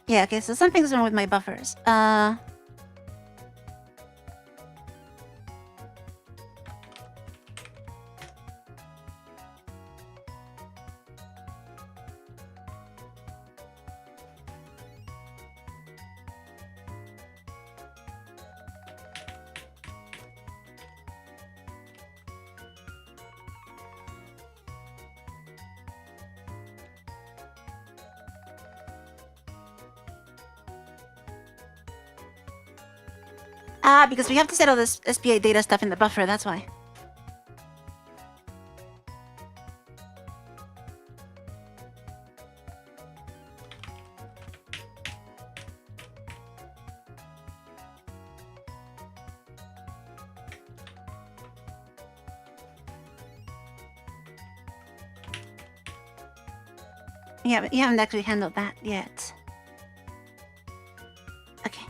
Yeah, okay, so something's wrong with my buffers. Because we have to set all this SPA data stuff in the buffer, that's why. Yeah, but you haven't actually handled that yet. Okay.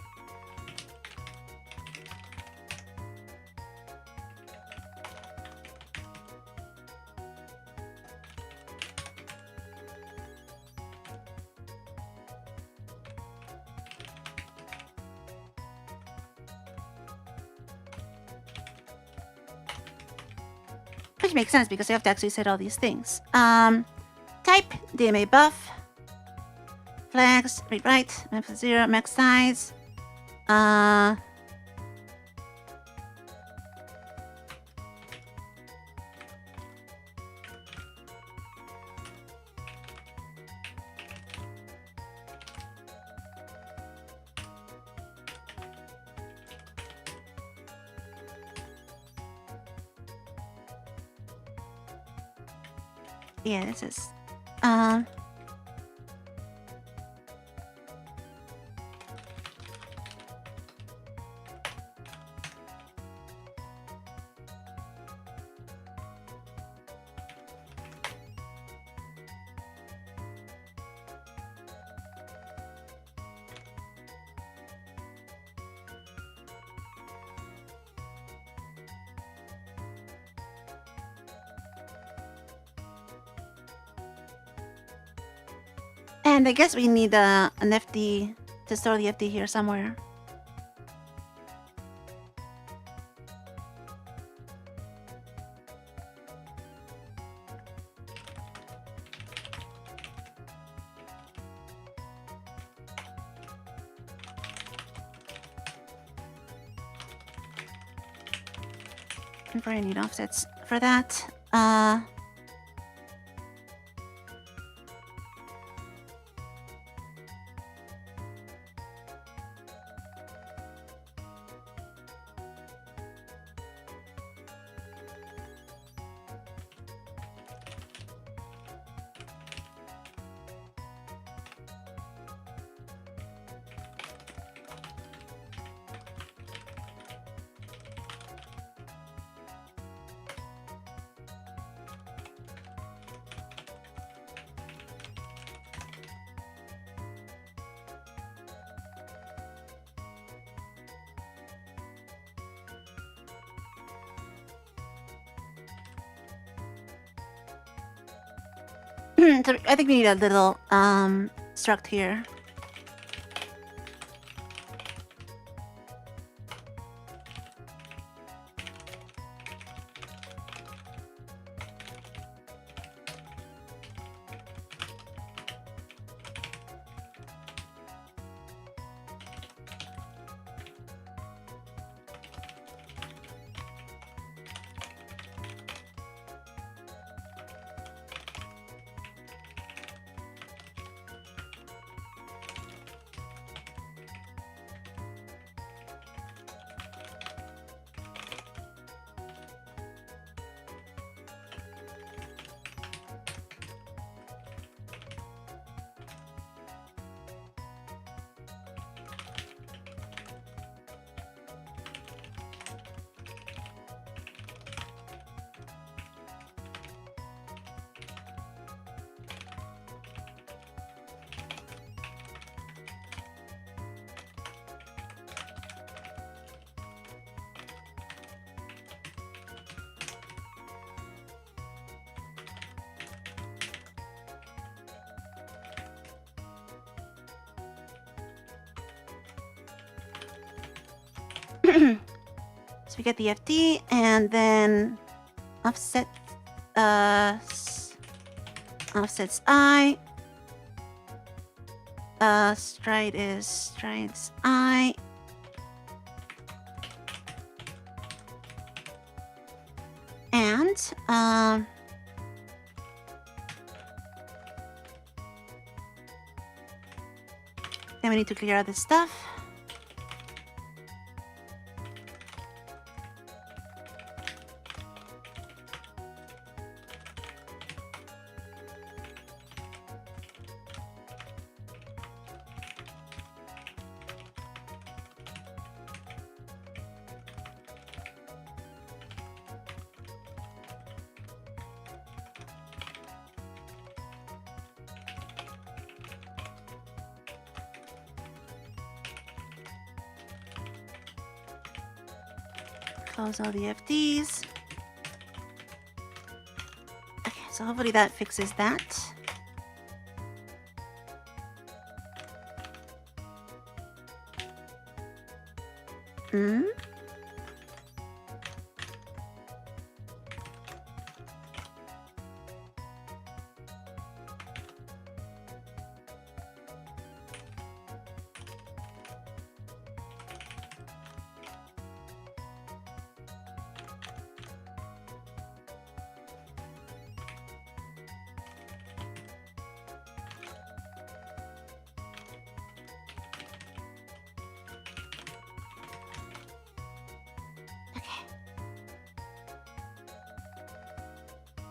Which makes sense because I have to actually set all these things. type, DMA buff, flags, read write, max 0, max size. Yeah, this is and I guess we need an FD to store the FD here somewhere. And probably need offsets for that. So I think we need a little struct here. So we get the FD and then offset offsets I. Stride is strides I. And then we need to clear out this stuff. Close all the FDs. Okay, so hopefully that fixes that.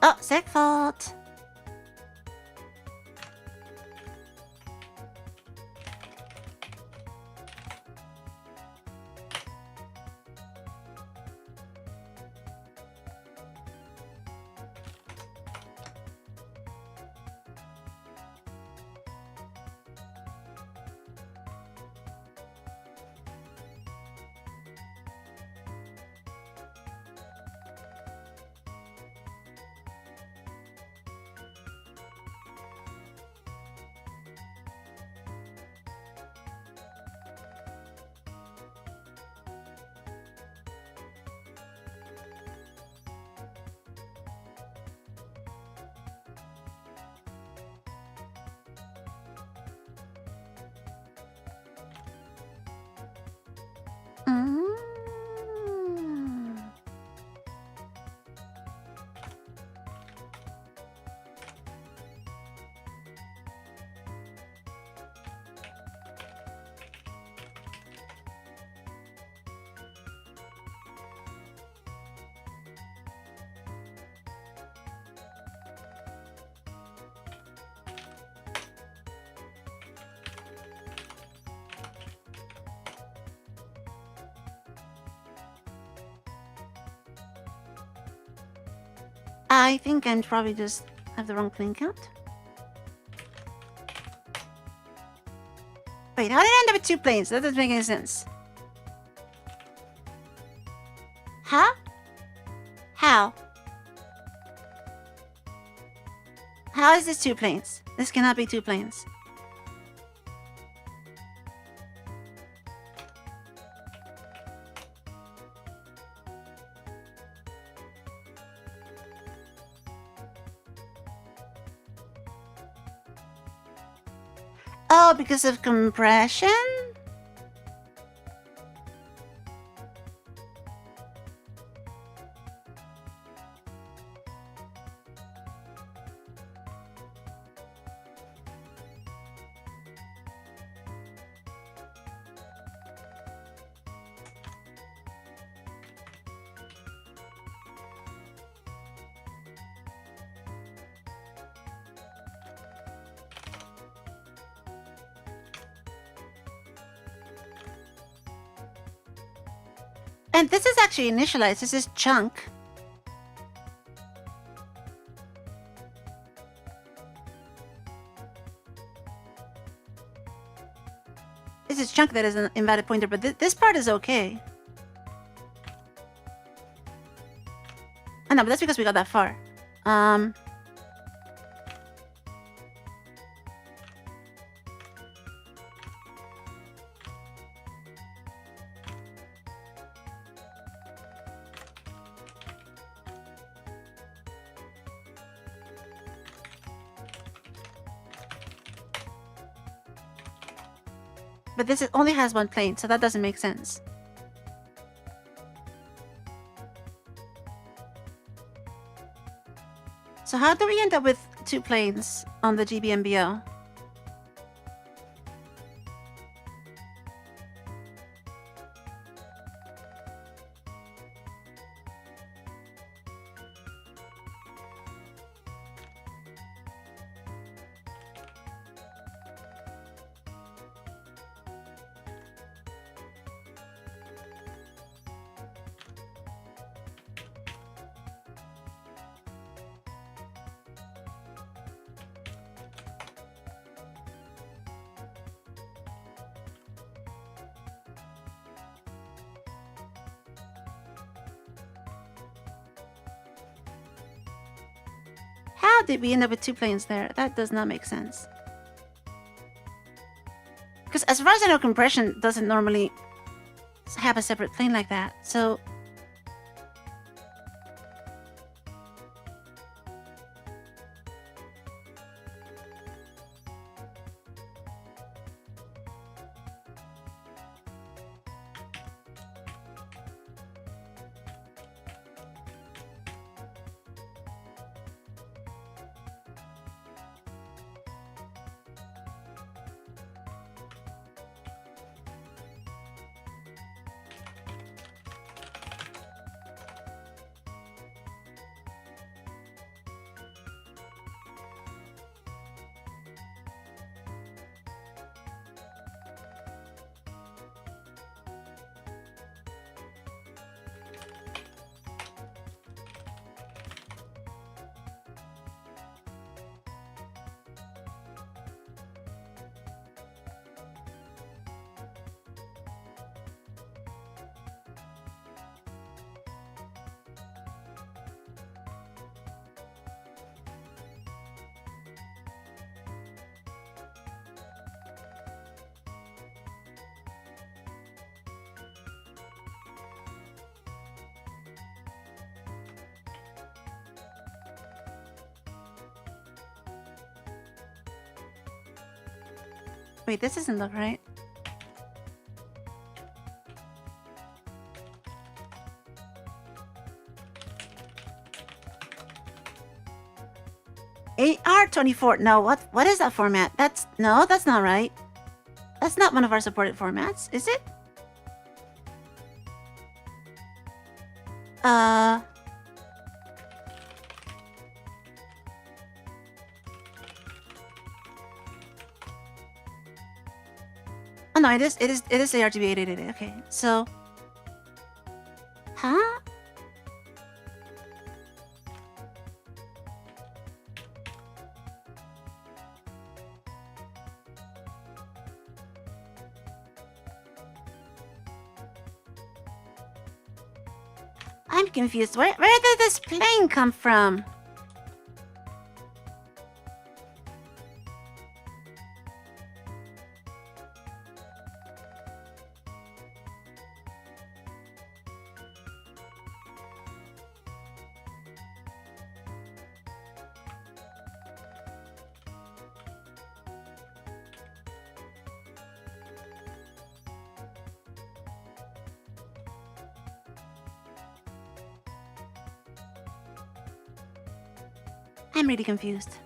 Oh, sec fault. I think I'm probably just have the wrong plane count. Wait, how did I end up with 2 planes? That doesn't make any sense. Huh? How? How is this 2 planes? This cannot be 2 planes. Oh, because of compression? And this is actually initialized. This is chunk. This is chunk that is an invalid pointer, but this part is okay. Oh no, but that's because we got that far. But this only has 1 plane, so that doesn't make sense. So how do we end up with 2 planes on the GBMBO? How did we end up with 2 planes there? That does not make sense. Because as far as I know, compression doesn't normally have a separate plane like that. So Wait, this doesn't look right. AR24. No, what is that format? That's not right. That's not one of our supported formats, is it? Oh no, it is ARGB 888. Okay, so, huh? I'm confused. Where did this plane come from? I'm really confused.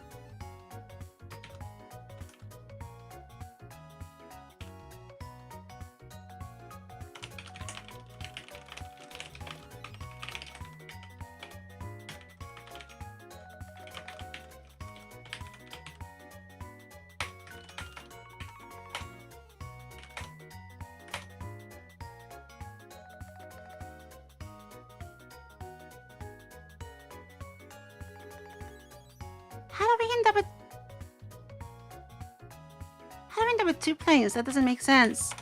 How do we end up with two planes? That doesn't make sense.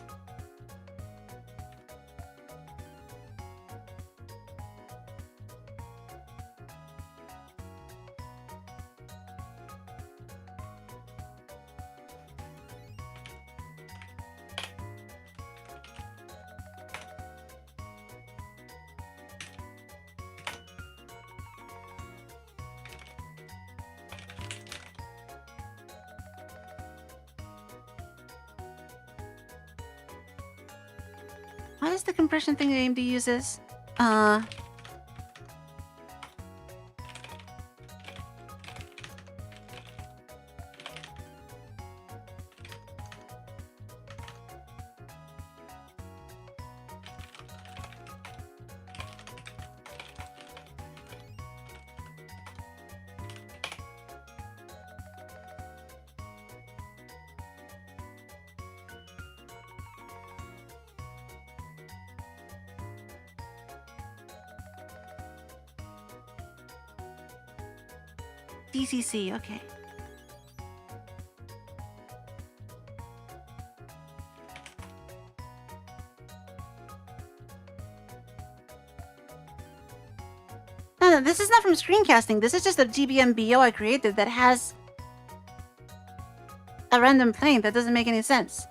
What is the compression thing AMD uses? DCC, okay. No, this is not from screencasting. This is just a GBMBO I created that has a random plane that doesn't make any sense.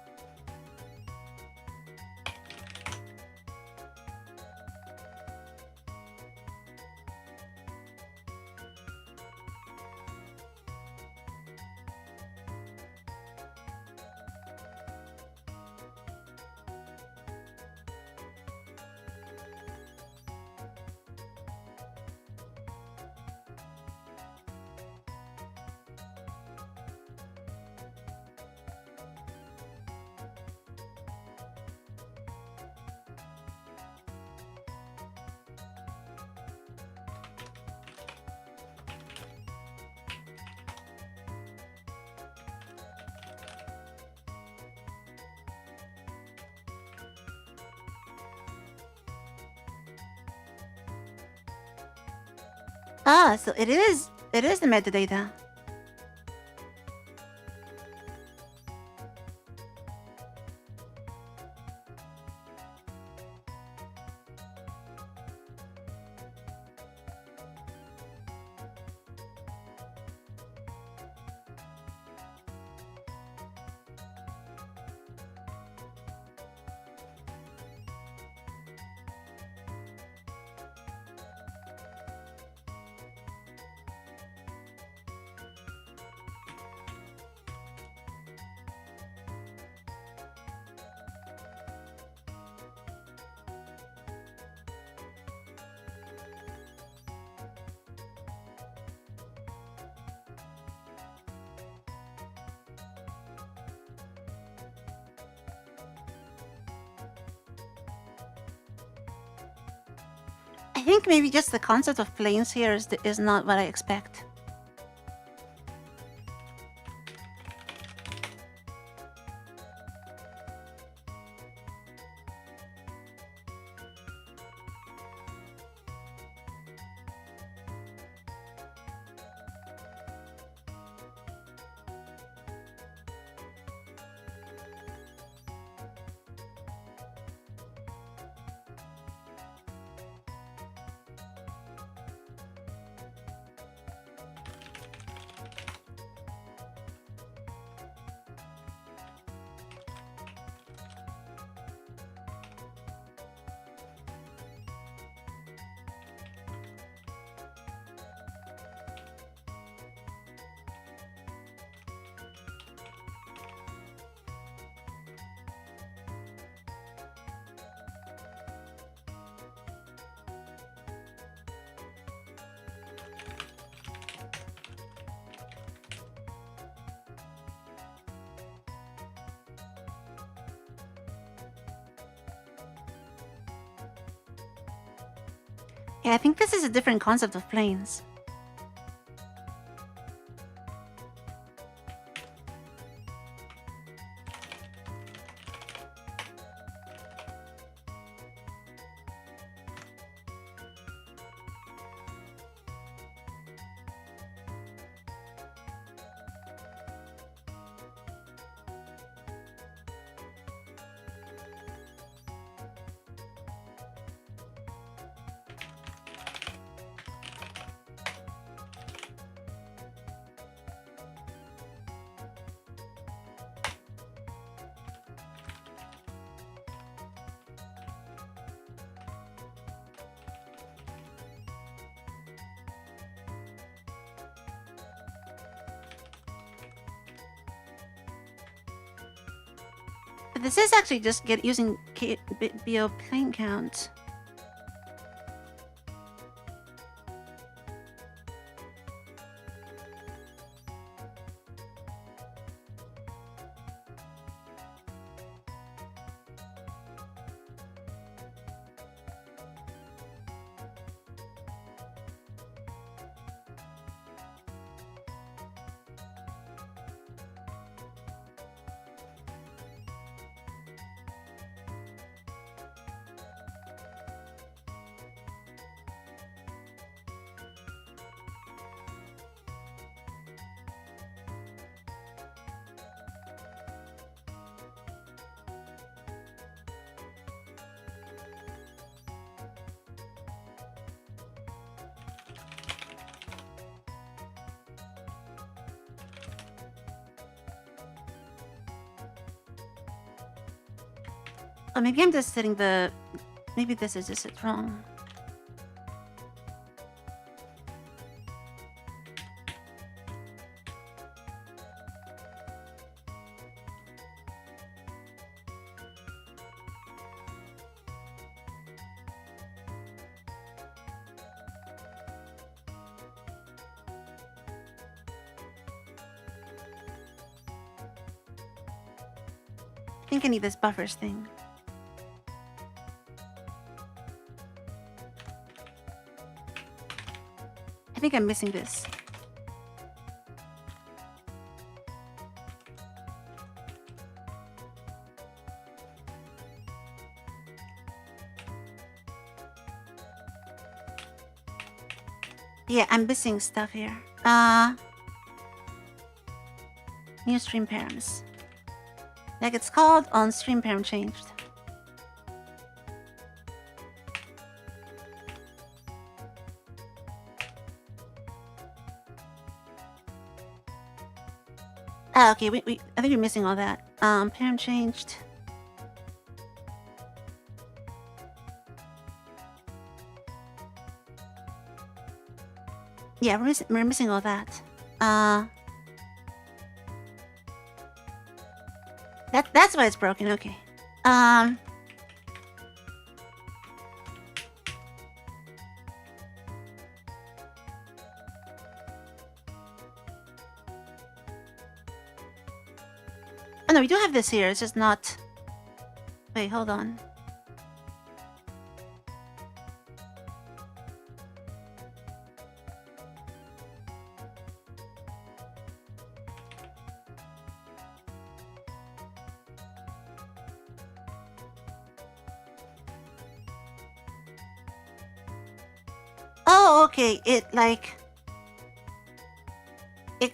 Ah, so it is the metadata. I think maybe just the concept of planes here is not what I expect. Yeah, I think this is a different concept of planes. But this is actually just using BO plane count. Oh, maybe I'm just setting the... Maybe this is just wrong. I think I need this buffers thing. I think I'm missing this. Yeah, I'm missing stuff here. New stream params. Like it's called on stream param changed. Ah, okay, I think we're missing all that. Param changed. Yeah, we're missing all that. That's why it's broken. Okay. Oh no, we do have this here. It's just not. Wait, hold on. okay, it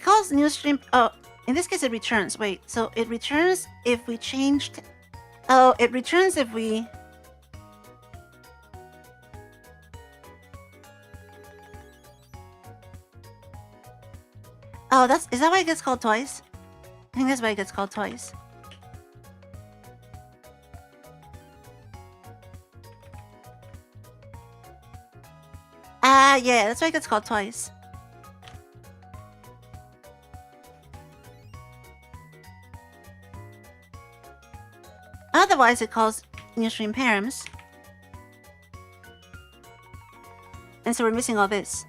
calls new stream. Oh, in this case it returns. Wait, so it returns if we changed. Oh, it returns if we. Oh, is that why it gets called twice? I think that's why it gets called twice. Yeah, that's why it gets called twice. Otherwise, it calls new stream params. And so we're missing all this.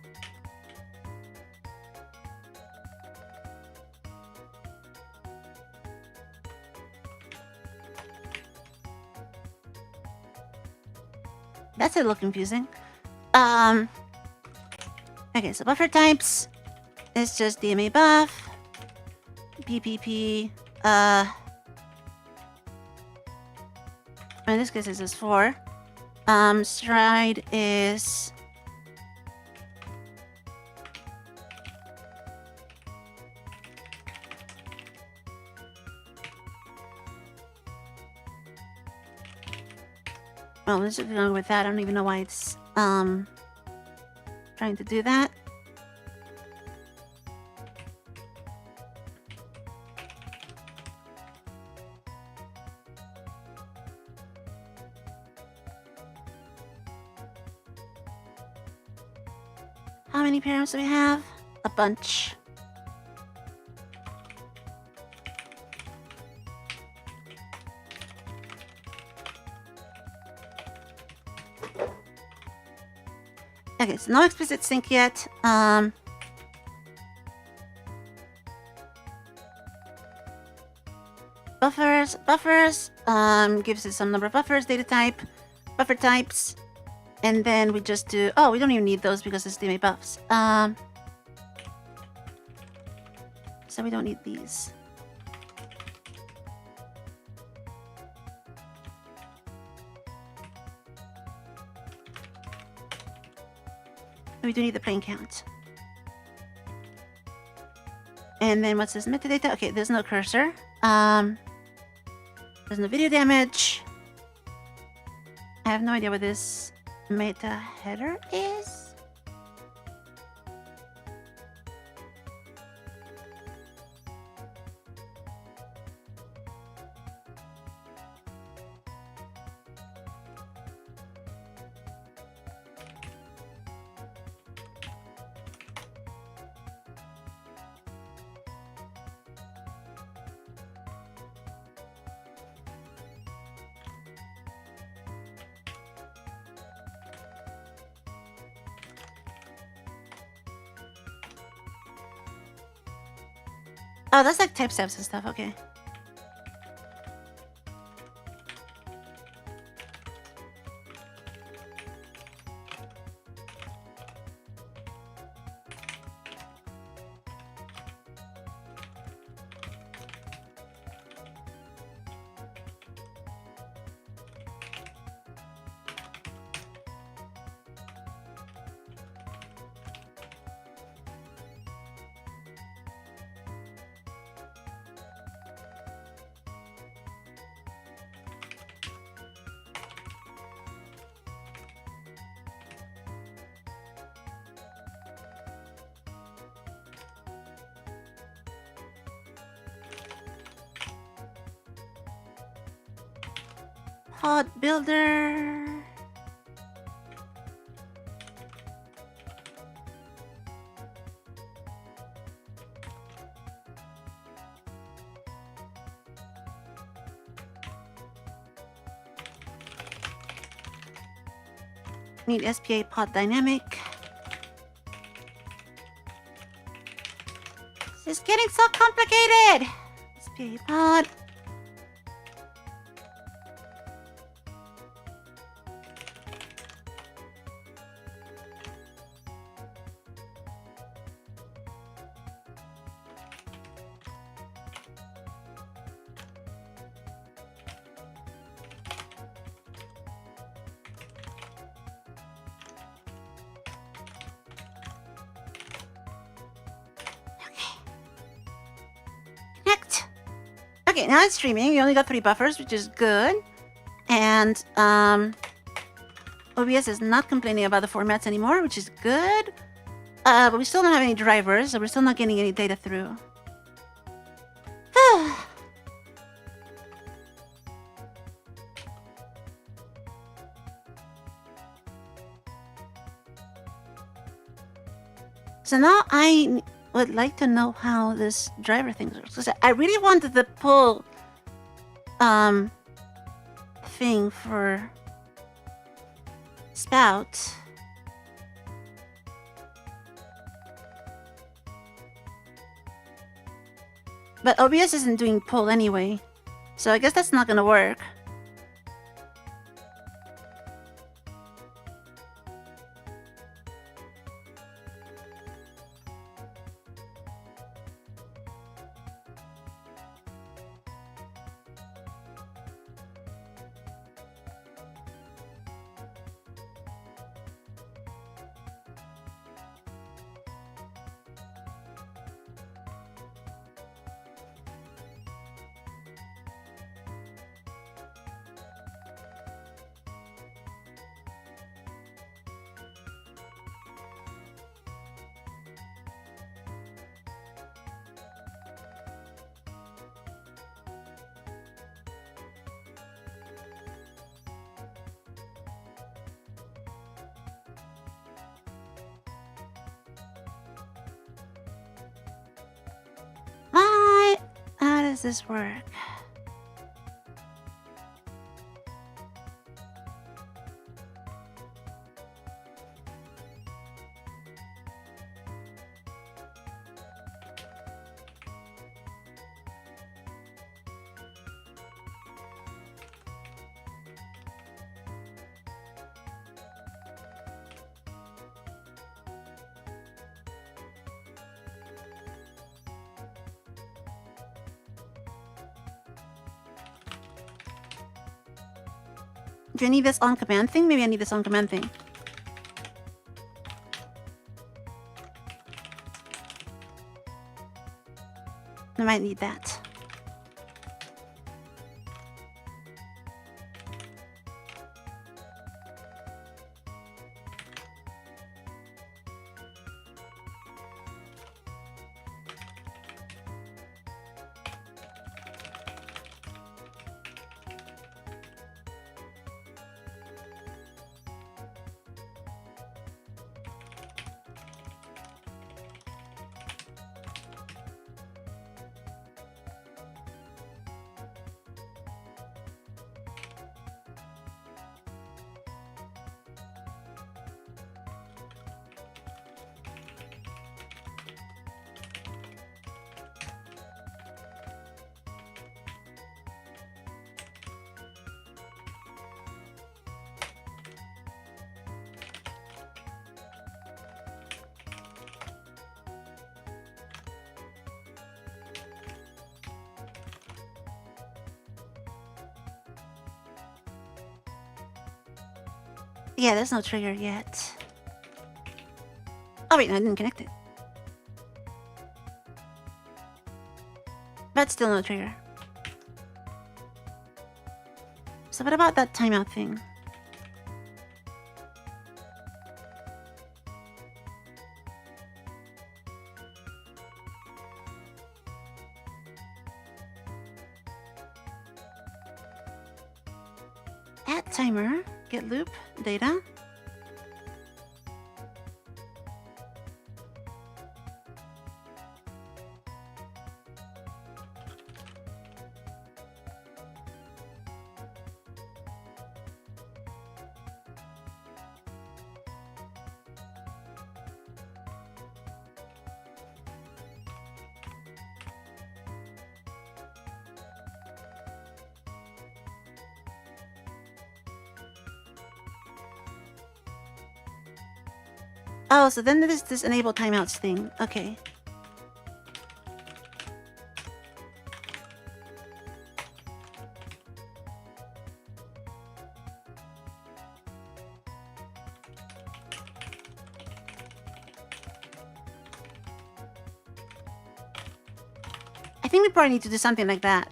That's a little confusing. Okay, so buffer types is just DMA buff, BPP, in this case this is 4. Stride is... Well, let's just go with that. I don't even know why it's trying to do that. How many params do we have? A bunch. Okay, so no explicit sync yet. Buffers gives us some number of buffers, data type, buffer types, and then we just do. Oh, we don't even need those because it's DMA buffs. So we don't need these. We do need the plane count. And then what's this metadata? Okay, there's no cursor. There's no video damage. I have no idea what this meta header is. Oh, that's like type steps and stuff, okay. Pod builder. Need SPA pod dynamic. This is getting so complicated. SPA pod. Okay, now it's streaming. We only got 3 buffers, which is good. And OBS is not complaining about the formats anymore, which is good. But we still don't have any drivers, so we're still not getting any data through. So now I would like to know how this driver thing works. I really wanted the pull thing for Spout. But OBS isn't doing pull anyway, so I guess that's not gonna work. How does this work? Do I need this on command thing? Maybe I need this on command thing. I might need that. Yeah, there's no trigger yet. Oh wait, no, I didn't connect it. But still no trigger. So what about that timeout thing? Add timer, get loop, data. Oh, so then there's this enable timeouts thing. Okay. I think we probably need to do something like that.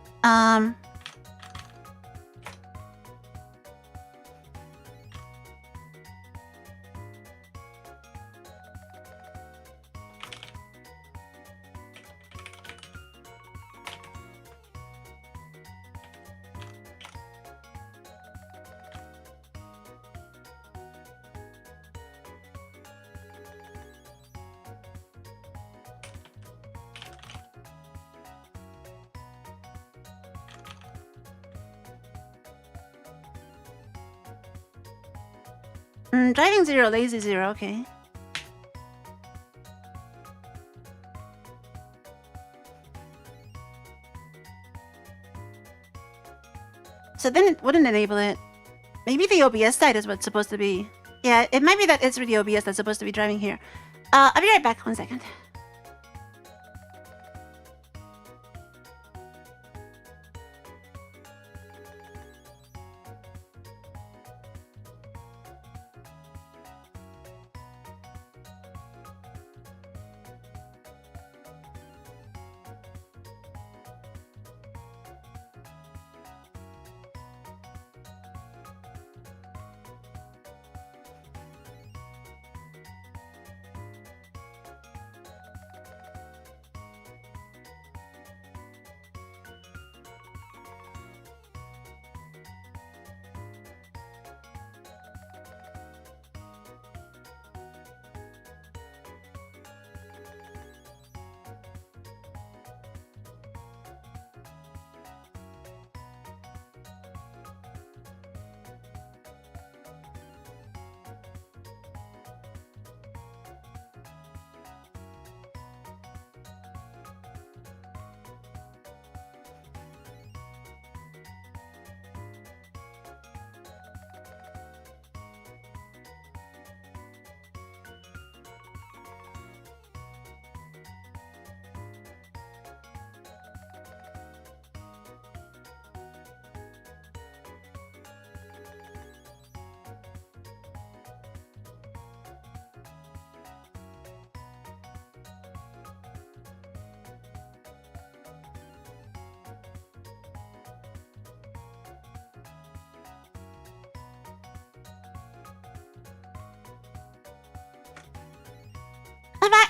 Driving 0, lazy 0, okay. So then it wouldn't enable it. Maybe the OBS side is what's supposed to be. Yeah, it might be that it's the OBS that's supposed to be driving here. I'll be right back, 1 second.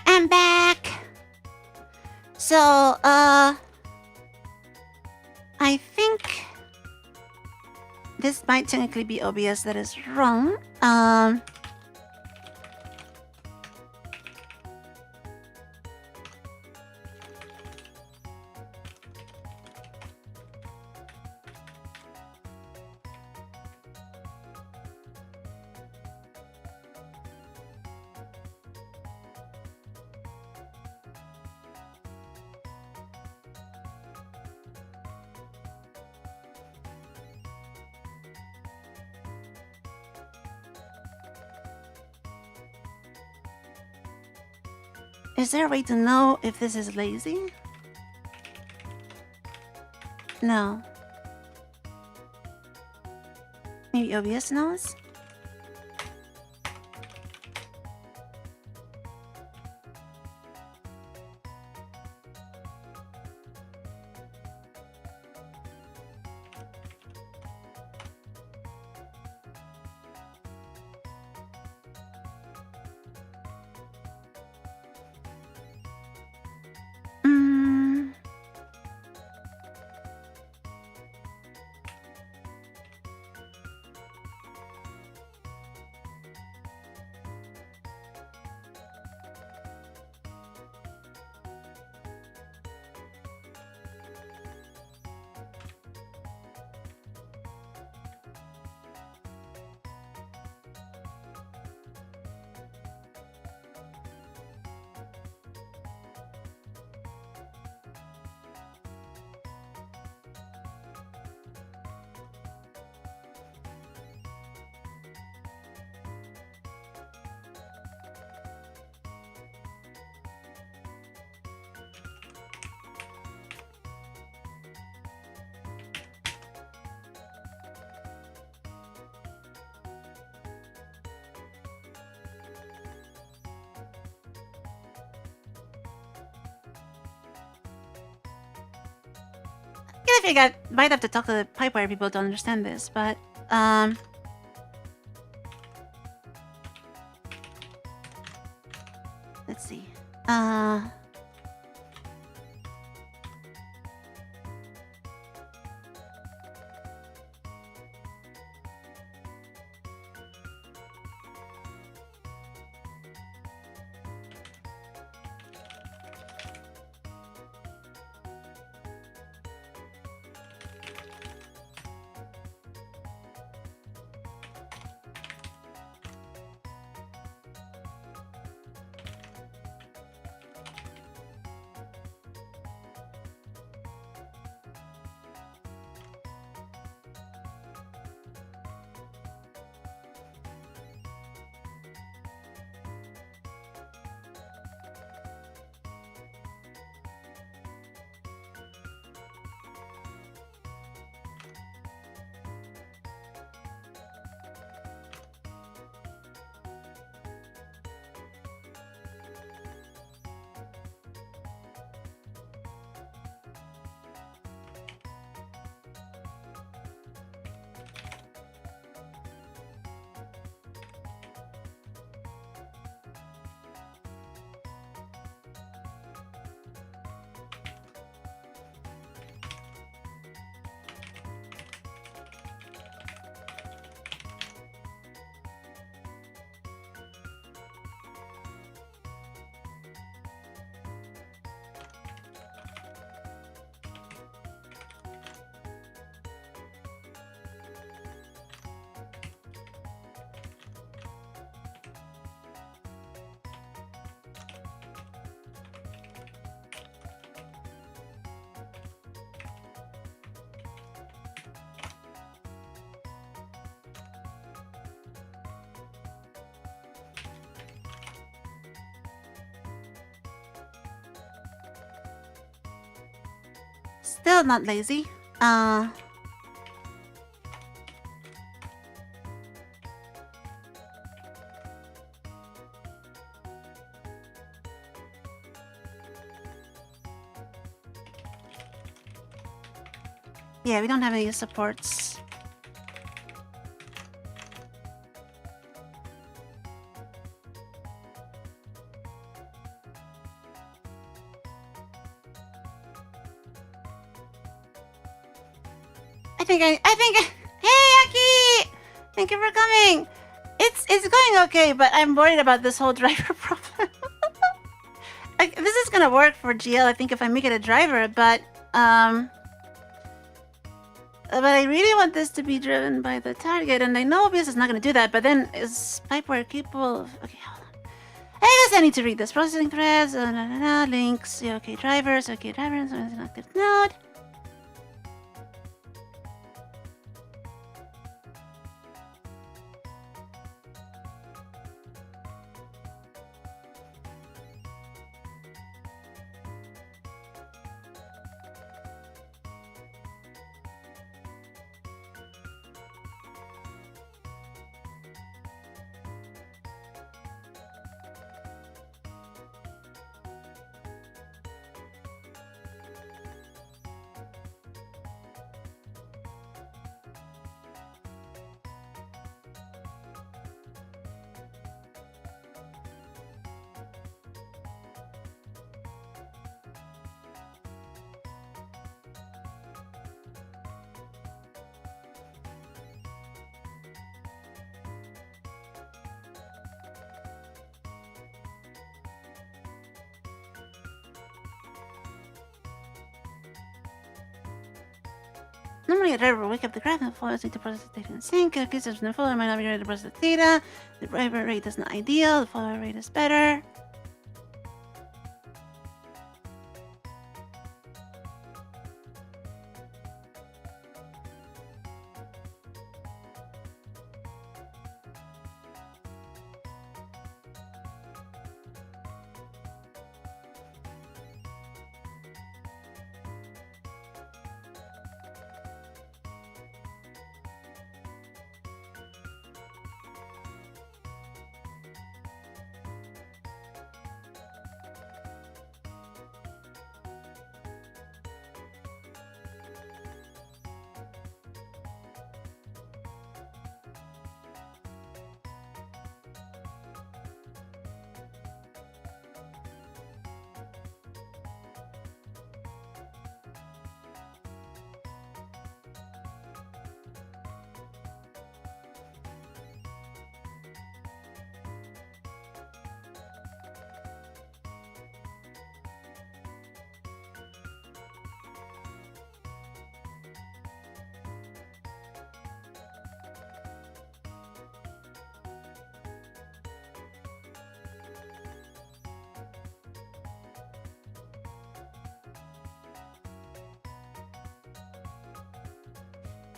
I'm back. So, I think this might technically be OBS that is wrong. Is there a way to know if this is lazy? No. Maybe OBS knows? feel like I might have to talk to the PipeWire people to understand this, but let's see. Still not lazy. Yeah, we don't have any supports. I think. Hey, Aki! Thank you for coming. It's going okay, but I'm worried about this whole driver problem. Like, this is gonna work for GL, I think, if I make it a driver, but I really want this to be driven by the target, and I know OBS is not gonna do that. But then is PipeWire capable of? Okay, hold on. I guess I need to read this. Processing threads, links. Yeah, okay, drivers. Okay, drivers. An active node. Normally, a driver will wake up the graph and follow need to process the data in sync. In case there's no follower, might not be ready to process the data. The driver rate is not ideal. The follower rate is better.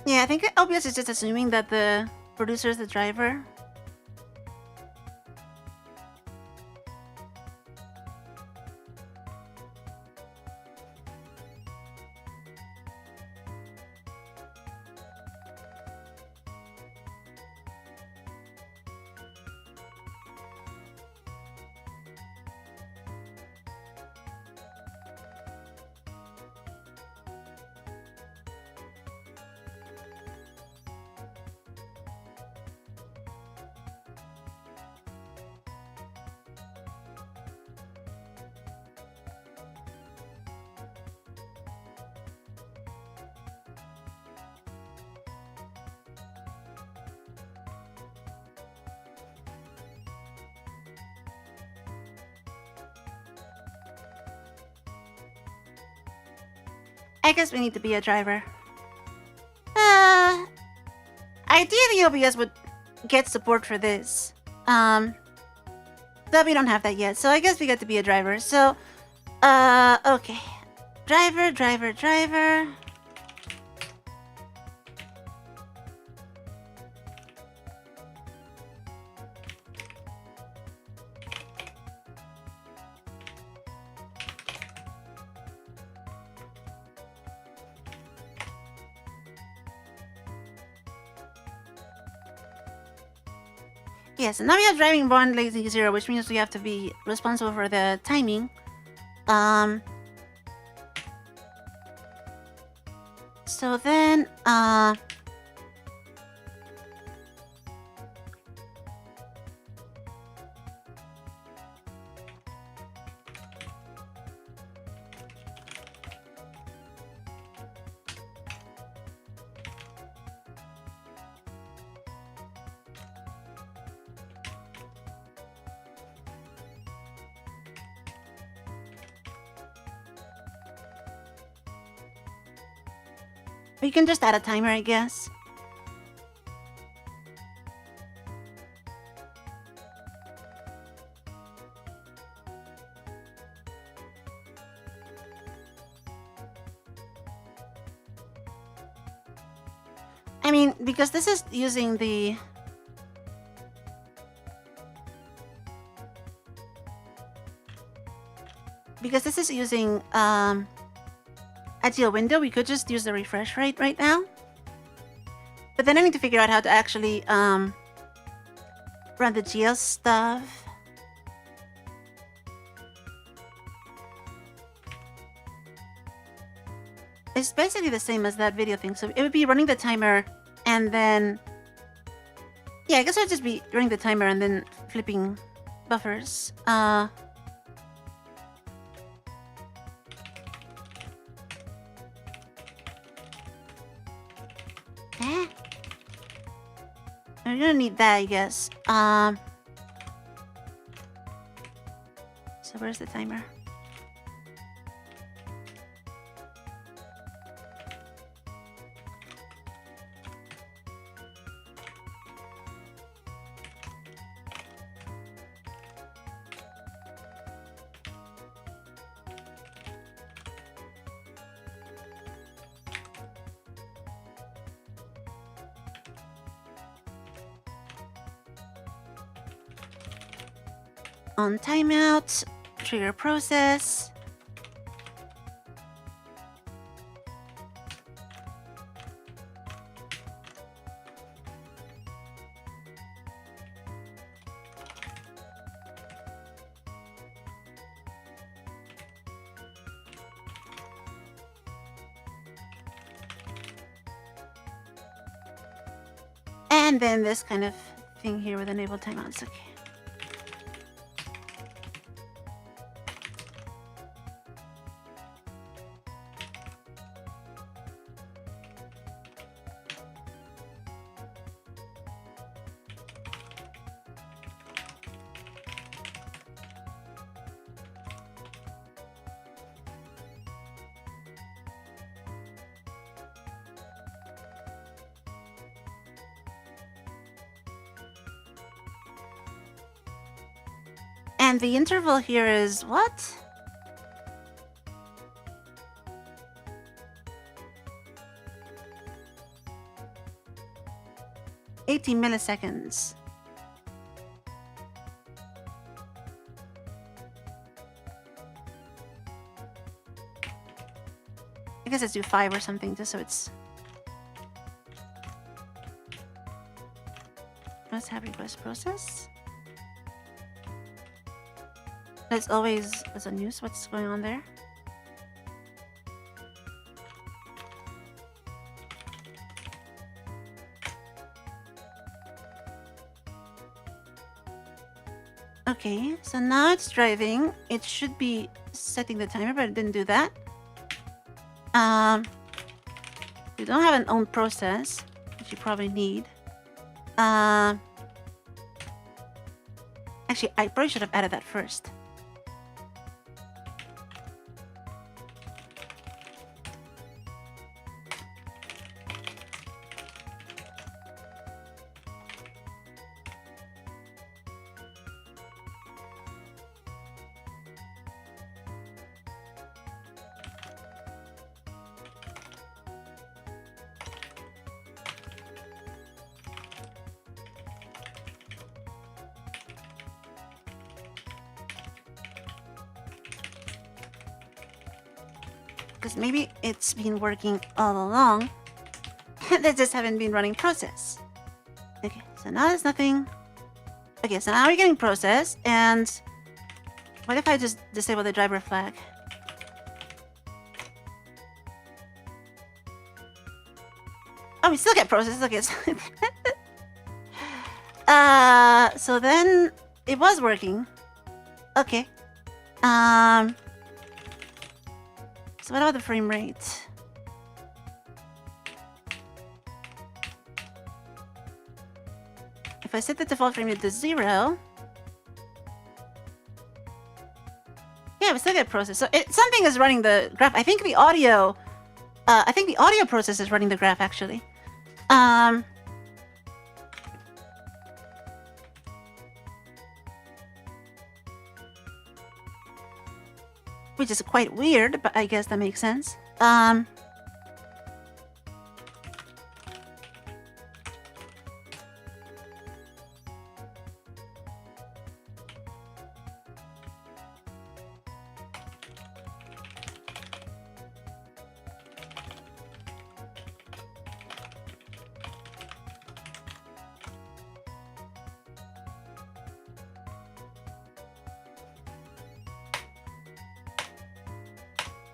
Yeah, I think OBS is just assuming that the producer is the driver. I guess we need to be a driver. Ideally OBS would get support for this. But we don't have that yet, so I guess we get to be a driver. So, okay. Driver. Yes, and now we have driving 1, lazy 0, which means we have to be responsible for the timing. So then, we can just add a timer, I guess. I mean, because this is using the... Because this is using, a geo window, we could just use the refresh rate right now. But then I need to figure out how to actually, run the geo stuff. It's basically the same as that video thing, so it would be running the timer and then... Yeah, I guess it would just be running the timer and then flipping buffers. We're gonna need that, I guess. So where's the timer? On timeout, trigger process. And then this kind of thing here with enable timeouts, okay. And the interval here is what? 18 milliseconds. I guess let's do 5 or something, just so it's... Let's have request process. There's always a news. What's going on there? Okay, so now it's driving. It should be setting the timer, but it didn't do that. We don't have an own process, which you probably need. Actually, I probably should have added that first. Because maybe it's been working all along. They just haven't been running process. Okay, so now there's nothing. Okay, so now we're getting process. And what if I just disable the driver flag? Oh, we still get process. Okay, so then it was working. Okay. So what about the frame rate? If I set the default frame rate to 0, yeah, we still get process. So something is running the graph. I think the audio process is running the graph actually. Which is quite weird, but I guess that makes sense.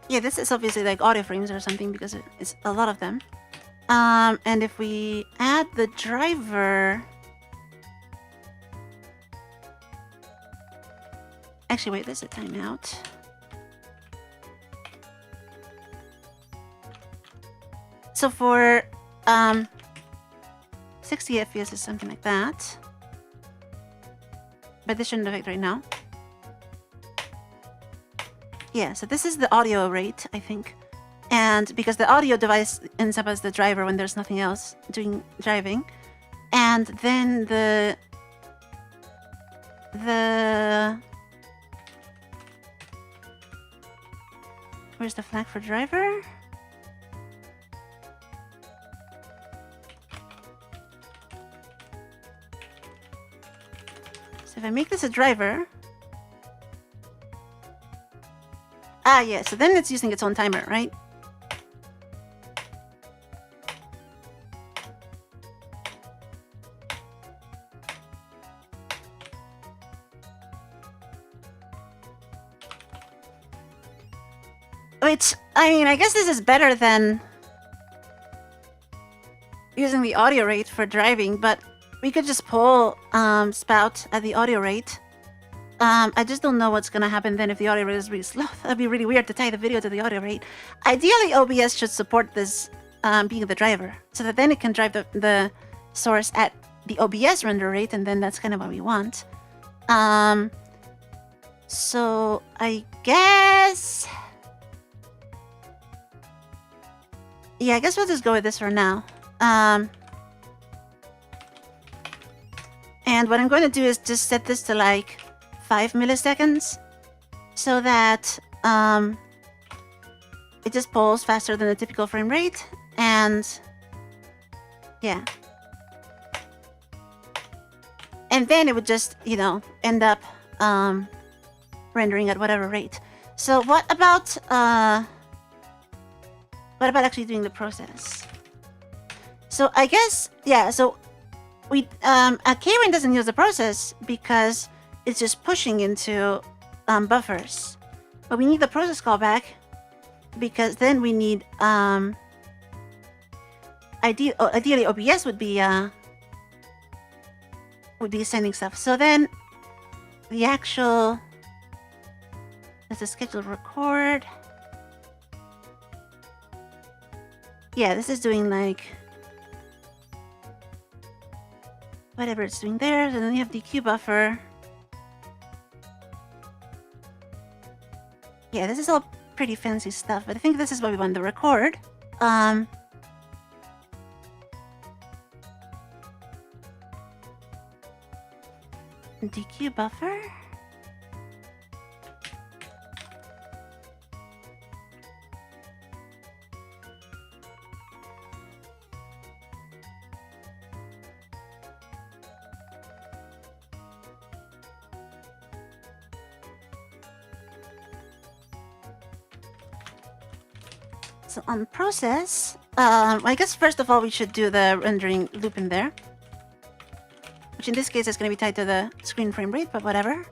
Yeah, this is obviously like audio frames or something because it's a lot of them. And if we add the driver... Actually, wait, there's a timeout. So for 60 FPS is something like that. But this shouldn't affect right now. Yeah, so this is the audio rate, I think. And because the audio device ends up as the driver when there's nothing else doing driving. And then the where's the flag for driver? So if I make this a driver... Ah, yeah, so then it's using its own timer, right? Which, I mean, I guess this is better than using the audio rate for driving, but we could just pull Spout at the audio rate. I just don't know what's gonna happen then if the audio rate is really slow. That'd be really weird to tie the video to the audio rate. Ideally, OBS should support this being the driver, so that then it can drive the source at the OBS render rate, and then that's kind of what we want. So I guess... Yeah, I guess we'll just go with this for now. And what I'm going to do is just set this to like 5 milliseconds so that it just pulls faster than the typical frame rate. And yeah. and then it would just, you know, end up rendering at whatever rate. So what about actually doing the process? So I guess, yeah, so we a keyring doesn't use the process because it's just pushing into buffers. But we need the process callback because then we need ideally OBS would be sending stuff. So then the actual, there's a scheduled record. Yeah, this is doing like whatever it's doing there. And then you have DQ buffer. Yeah, this is all pretty fancy stuff, but I think this is what we want to record. DQ buffer. So on process, I guess first of all we should do the rendering loop in there, which in this case is going to be tied to the screen frame rate, but whatever.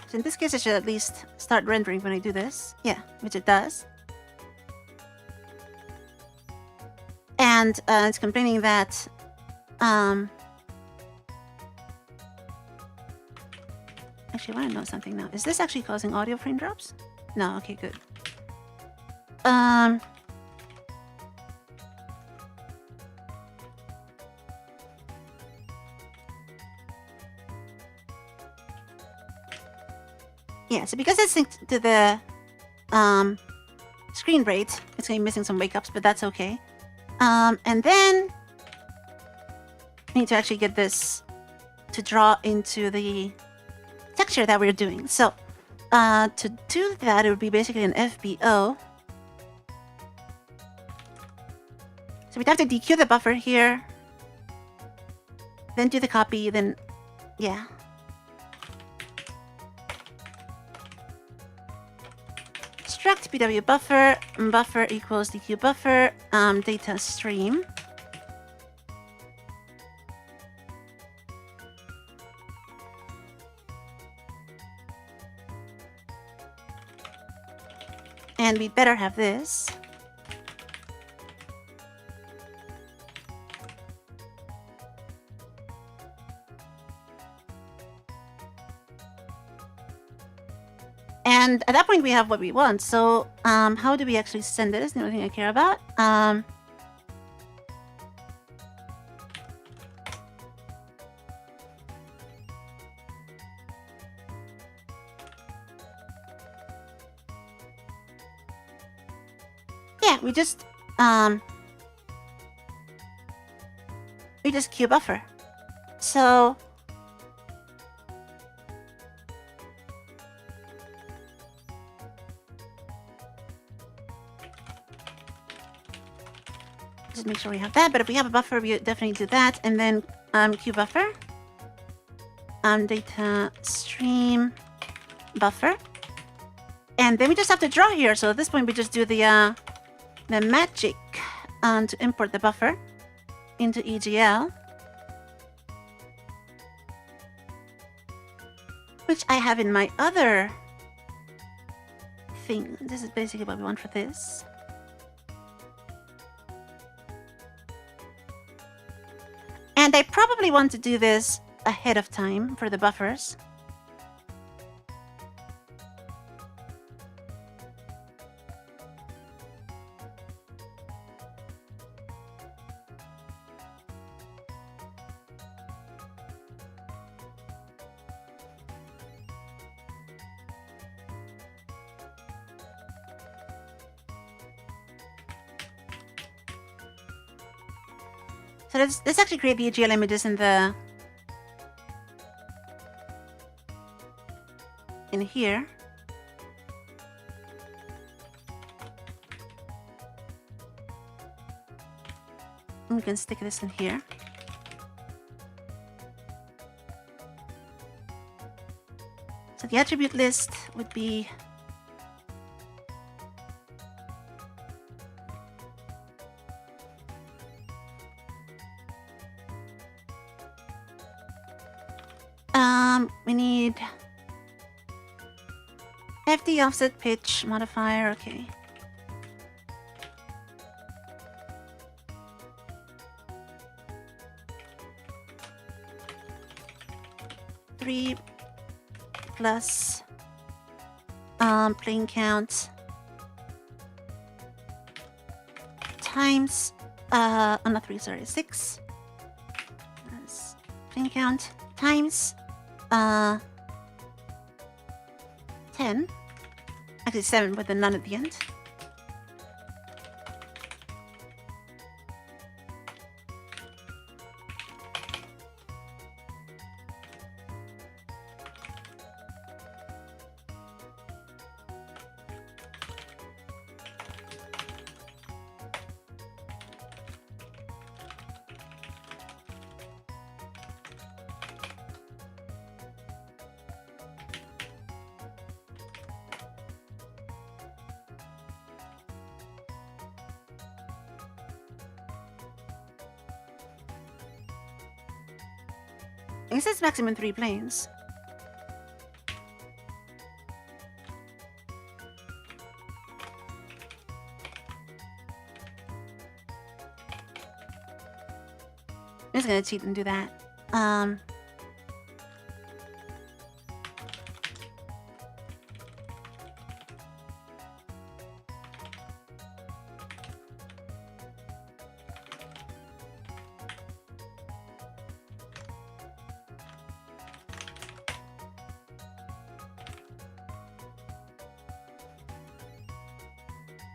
So in this case, it should at least start rendering when I do this. Yeah, which it does. And it's complaining that actually, I want to know something now. Is this actually causing audio frame drops? No. Okay, good. Yeah, so because it's synced to the screen rate, it's going to be missing some wake-ups, but that's okay. And then we need to actually get this to draw into the texture that we're doing. So to do that, it would be basically an FBO. So we'd have to DQ the buffer here, then do the copy, then, yeah. Struct PW buffer, buffer equals DQ buffer, data stream. And we'd better have this. And at that point, we have what we want. So how do we actually send it is the only thing I care about. Yeah, we just queue buffer. So just make sure we have that. But if we have a buffer, we definitely do that. And then queue buffer, data stream buffer, and then we just have to draw here. So at this point, we just do the magic to import the buffer into EGL, which I have in my other thing. This is basically what we want for this. And I probably want to do this ahead of time for the buffers. So let's actually create the GL images in here. And we can stick this in here. So the attribute list would be we need FD offset pitch modifier, okay. Three plus plane count times not 3, sorry, 6 plus plane count times 10, actually 7 with the none at the end. It says maximum 3 planes. I'm just gonna cheat and do that.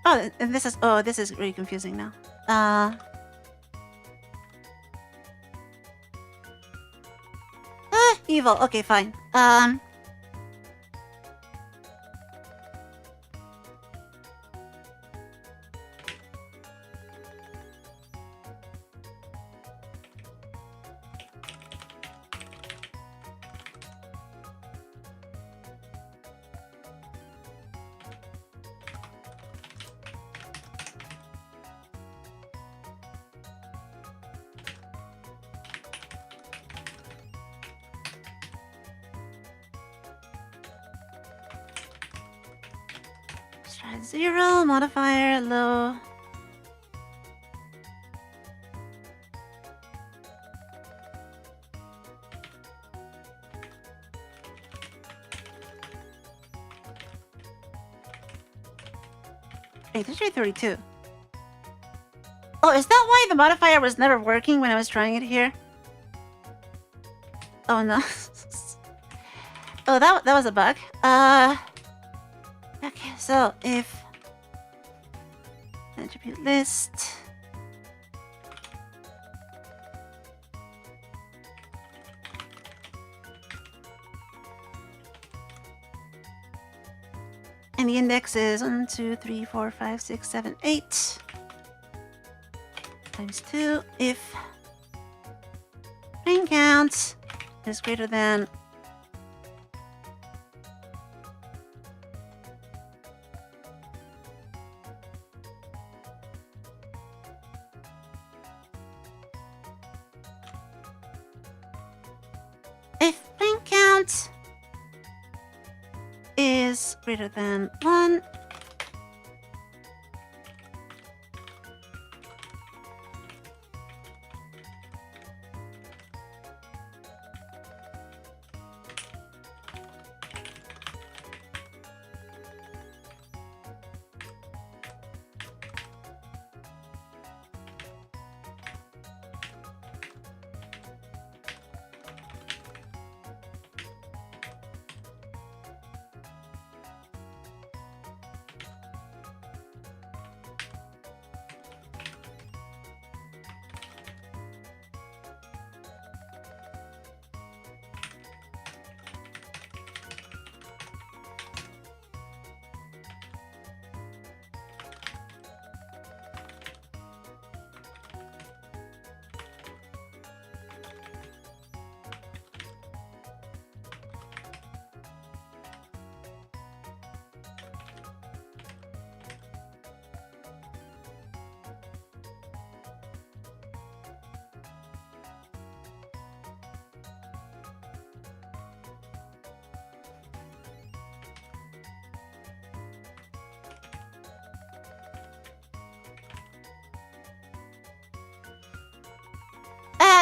Oh, and this is really confusing now. Evil. Okay, fine. Try 0, modifier, low. Wait, this should be 32. Oh, is that why the modifier was never working when I was trying it here? Oh no. Oh, that was a bug. Okay, so if attribute list and the index is 1, 2, 3, 4, 5, 6, 7, 8 times 2 if plane count is greater than is greater than 1.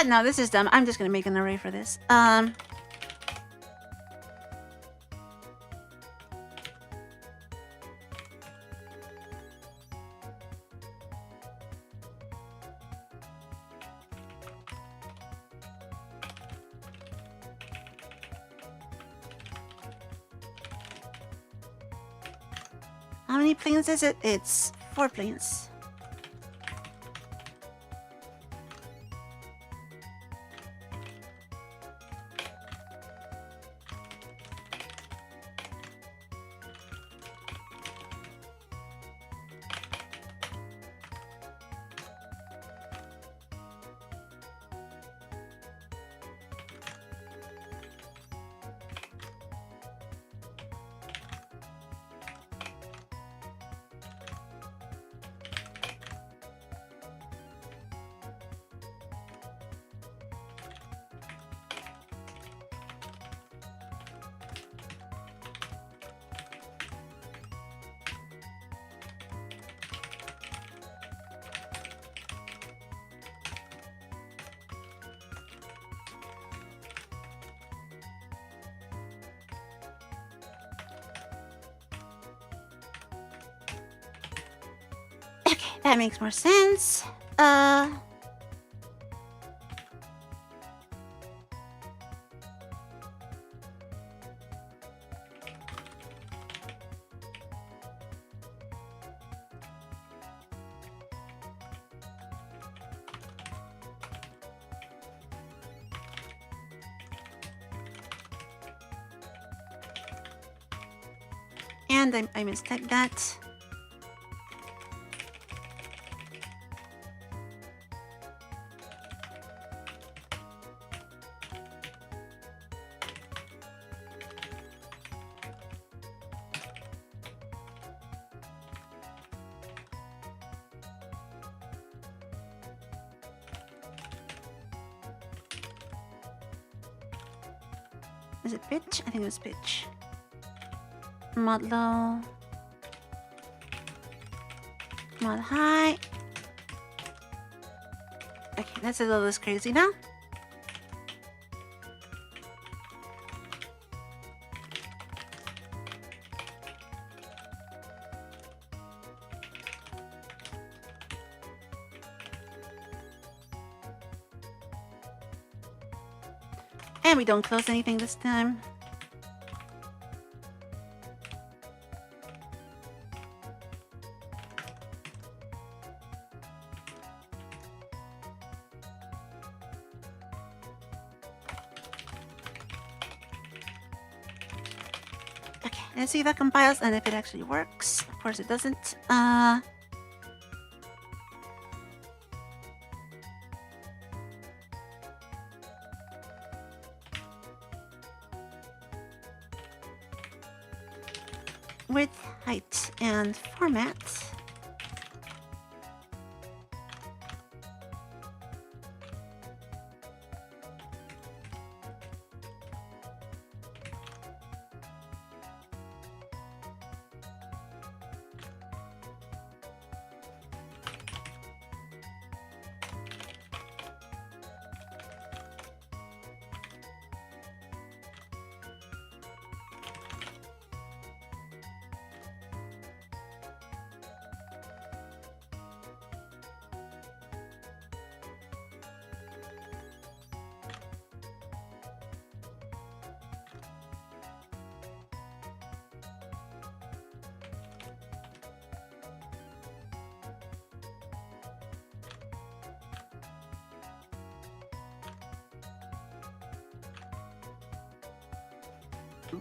No, this is dumb. I'm just gonna make an array for this. How many planes is it? It's 4 planes. That makes more sense. And I mistyped that. Is it pitch? I think it was pitch. Mod low. Mod high. Okay, that's a little less crazy now. And we don't close anything this time. Okay, let's see if that compiles and if it actually works. Of course it doesn't. Width, height, and format.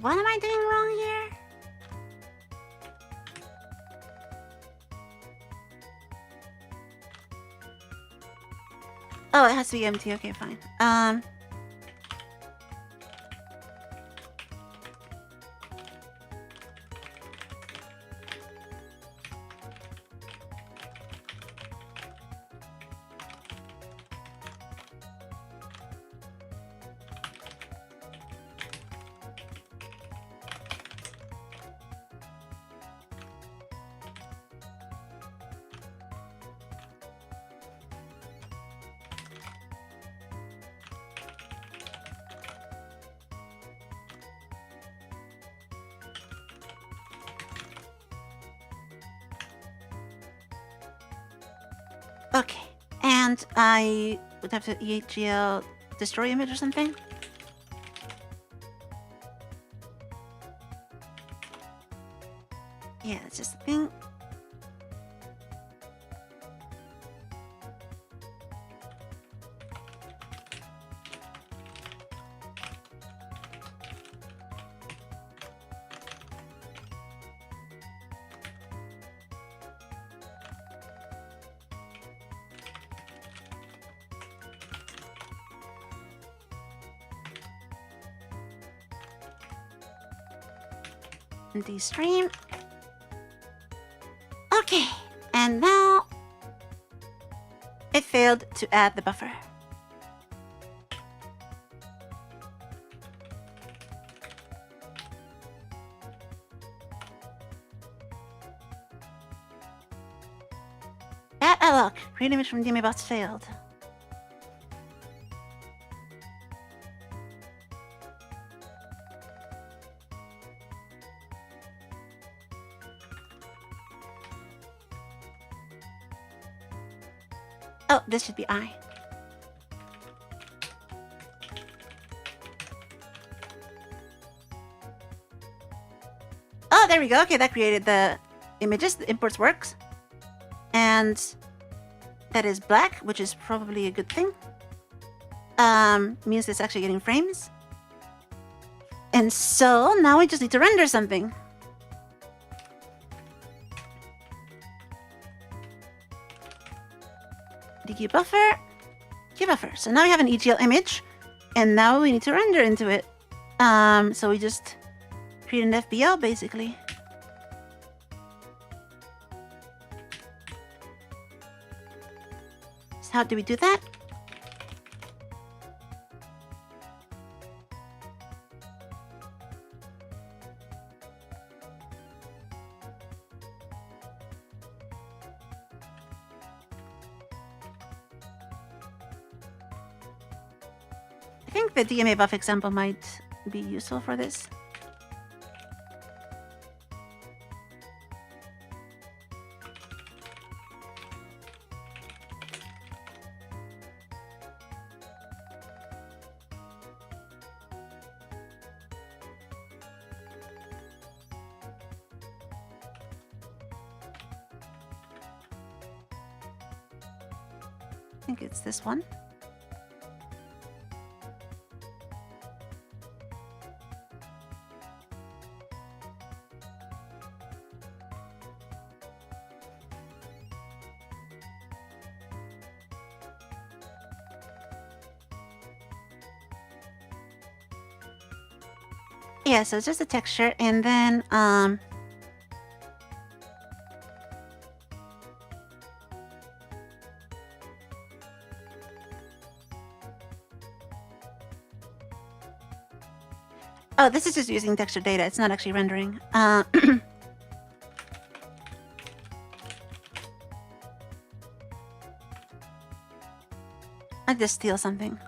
What am I doing wrong here? Oh, it has to be empty. Okay, fine. Okay, and I would have to EHGL destroy image or something. Yeah, it's just a thing. Stream. Okay, and now it failed to add the buffer. At alloc, create image from DMA box failed. Oh, this should be I. Oh, there we go. Okay, that created the images. The imports works. And that is black, which is probably a good thing. Means it's actually getting frames. And so now we just need to render something. DQ buffer, Q buffer. So now we have an EGL image, and now we need to render into it. So we just create an FBO basically. So how do we do that? I think the DMA buff example might be useful for this. I think it's this one. Yeah, so it's just a texture, and then oh, this is just using texture data. It's not actually rendering. I just steal something.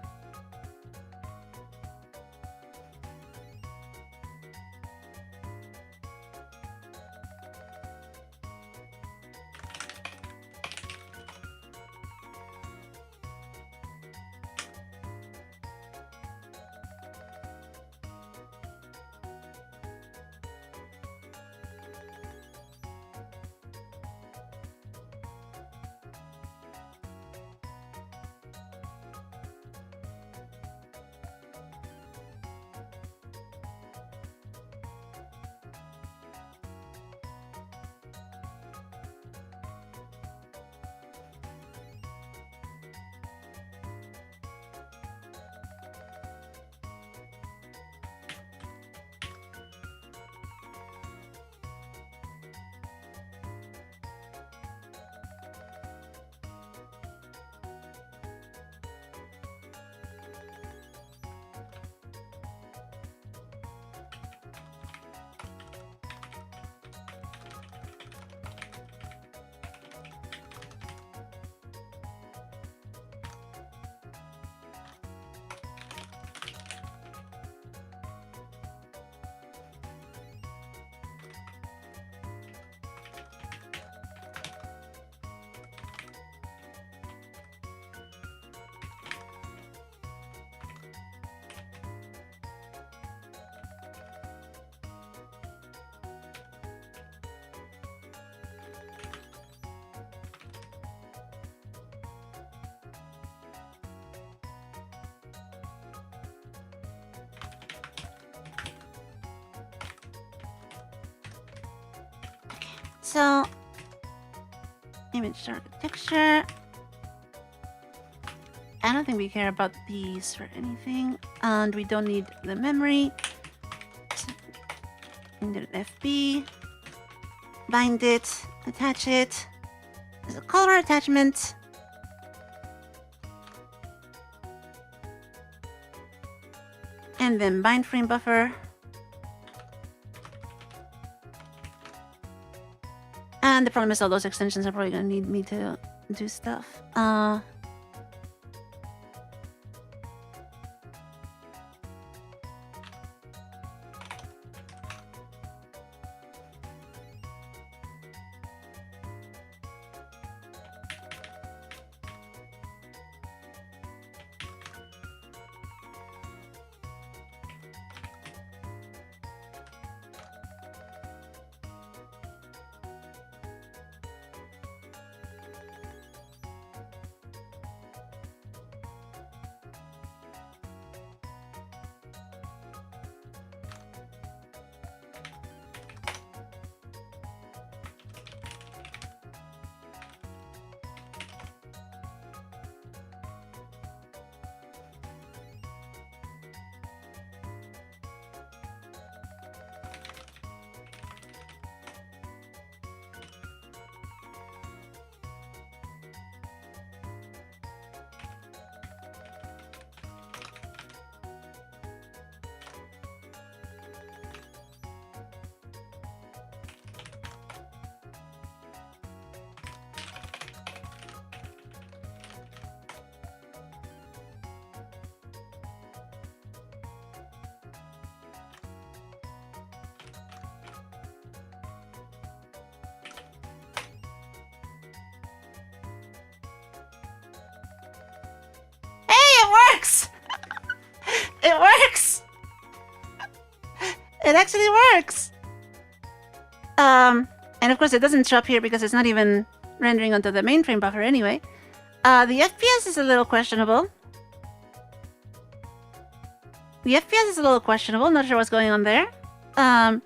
So image architecture. I don't think we care about these for anything, and we don't need the memory. Into FB, bind it, attach it. There's a color attachment. And then bind frame buffer. And the problem is all those extensions are probably gonna need me to do stuff. It works! It actually works! And of course it doesn't show up here because it's not even rendering onto the mainframe buffer anyway. The FPS is a little questionable. Not sure what's going on there. And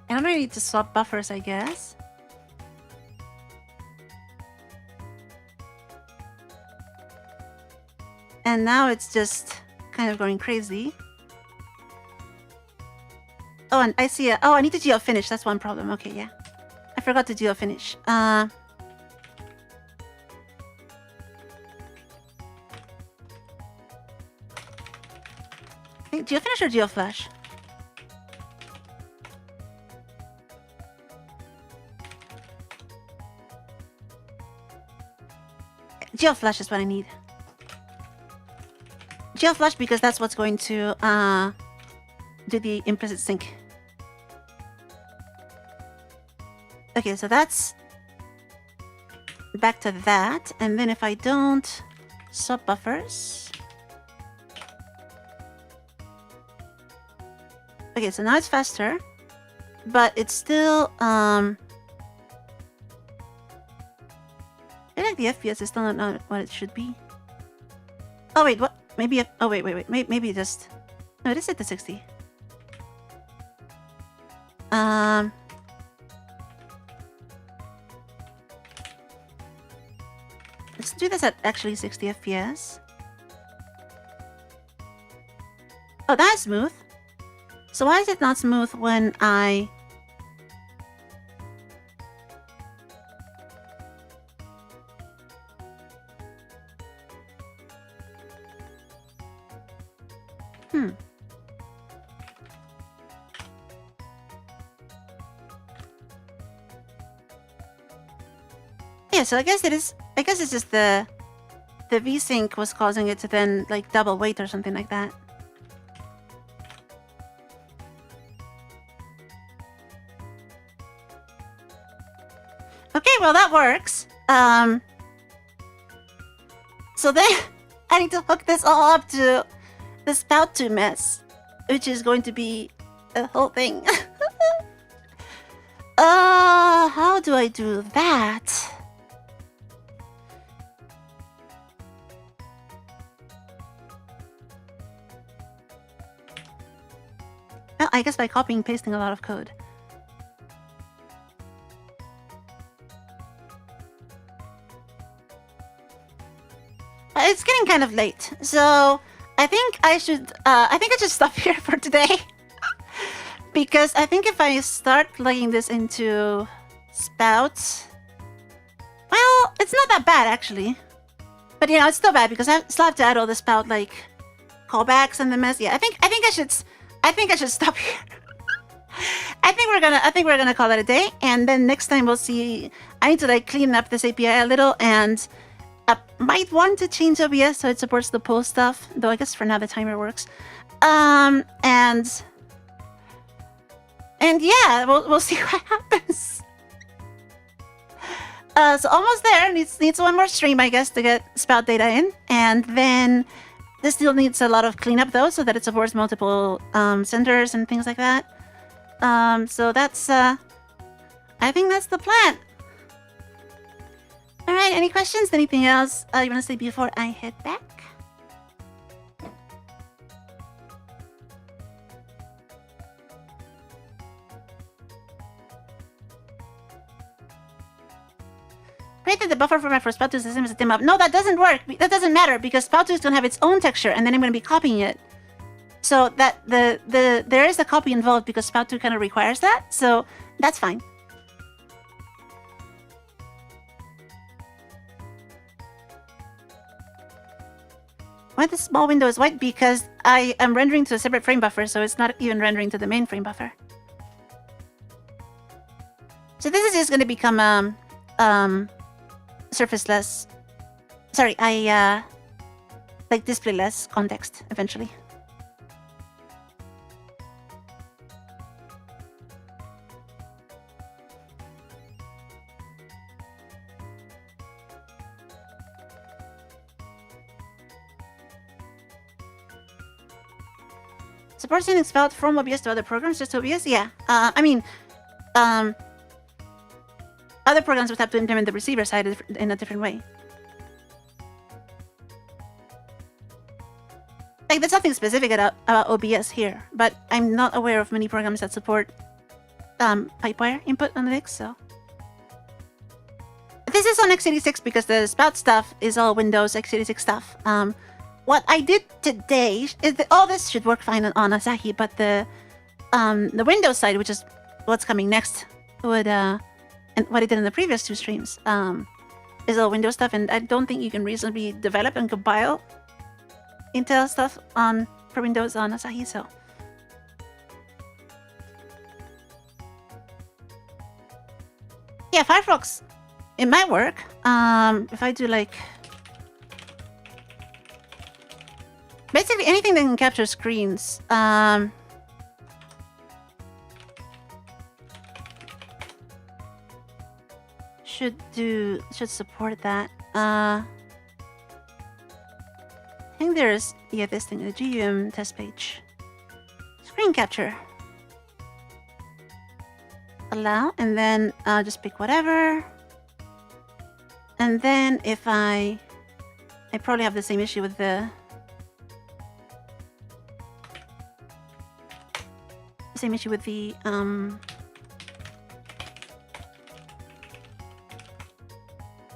I'm gonna need to swap buffers, I guess. And now it's just kind of going crazy. Oh, and I see oh, I need to geo-finish. That's one problem. Okay, yeah. I forgot to geo-finish. I think geo-finish or geo-flash? Geo-flash is what I need. Geo-flash because that's what's going to do the implicit sync. Okay, so that's back to that, and then if I don't swap buffers. Okay, so now it's faster, but it's still I feel like the FPS is still not what it should be. Oh wait, what? Maybe oh wait. Maybe just no, it is at the 60. Let's do this at actually 60 FPS. Oh, that's smooth. So why is it not smooth when I... Yeah, so I guess it is... I guess it's just the VSync was causing it to then, like, double weight or something like that. Okay, well, that works. So then I need to hook this all up to the Spout2 mess, which is going to be a whole thing. How do I do that? Well, I guess by copying and pasting a lot of code. It's getting kind of late, so I think I should stop here for today. Because I think if I start plugging this into Spout, well, it's not that bad actually. But you know, it's still bad because I still have to add all the Spout like callbacks and the mess. Yeah, I think I should stop here. I think we're gonna call it a day, and then next time we'll see. I need to like clean up this API a little, and I might want to change OBS so it supports the pull stuff. Though I guess for now the timer works. And yeah, we'll see what happens. So almost there. Needs one more stream, I guess, to get Spout data in, and then this still needs a lot of cleanup though, so that it supports multiple senders and things like that. So that's I think that's the plan. All right. Any questions? Anything else you want to say before I head back? Created the buffer format for Spout2 system as a dim up. No, that doesn't work. That doesn't matter because Spout2 is gonna have its own texture, and then I'm gonna be copying it. So that there is a copy involved because Spout2 kind of requires that. So that's fine. Why the small window is white? Because I am rendering to a separate frame buffer, so it's not even rendering to the main frame buffer. So this is just gonna become surfaceless. Sorry, like displayless context eventually. Support sending Spout from OBS to other programs, just OBS? Yeah. I mean, other programs would have to implement the receiver side in a different way. Like, there's nothing specific about OBS here, but I'm not aware of many programs that support PipeWire input analytics, so... This is on x86 because the Spout stuff is all Windows x86 stuff. What I did today is that all this should work fine on Asahi, but the Windows side, which is what's coming next, would and what I did in the previous two streams, is all Windows stuff, and I don't think you can reasonably develop and compile Intel stuff for Windows on Asahi, so. Yeah, Firefox, it might work. If I do like... Basically anything that can capture screens. Should support that. I think there's this thing, the GUM test page. Screen capture. Allow, and then just pick whatever. And then if I probably have the same issue with the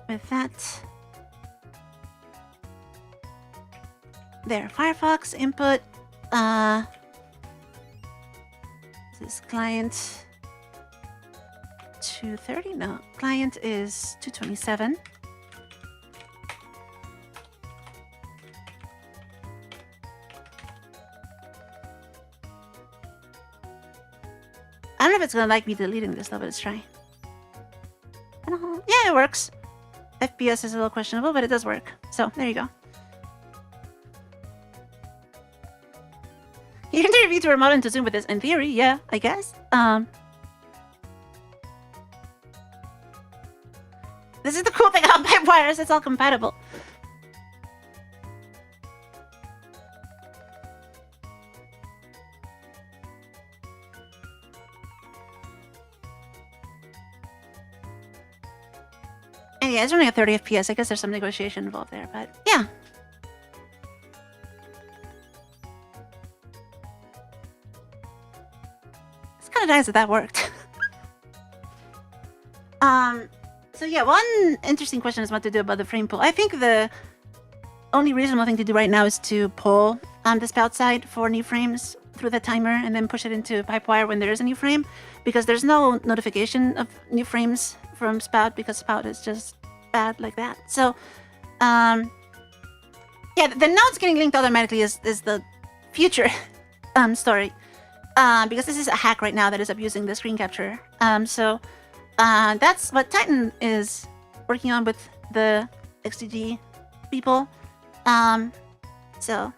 with that. There, Firefox input. This is client 230. No, client is 227. I don't know if it's gonna like me deleting this though, but let's try. Yeah, it works. FPS is a little questionable, but it does work. So there you go. You can turn your VTuber model into Zoom with this. In theory, yeah, I guess. This is the cool thing about PipeWires. It's all compatible. And yeah, it's running at 30 FPS. I guess there's some negotiation involved there, but yeah. surprised that worked. So yeah, one interesting question is what to do about the frame pool. I think the only reasonable thing to do right now is to pull the Spout side for new frames through the timer and then push it into PipeWire when there is a new frame, because there's no notification of new frames from Spout because Spout is just bad like that. So yeah, the nodes getting linked automatically is the future story, because this is a hack right now that is abusing the screen capture. So that's what Titan is working on with the XDG people. So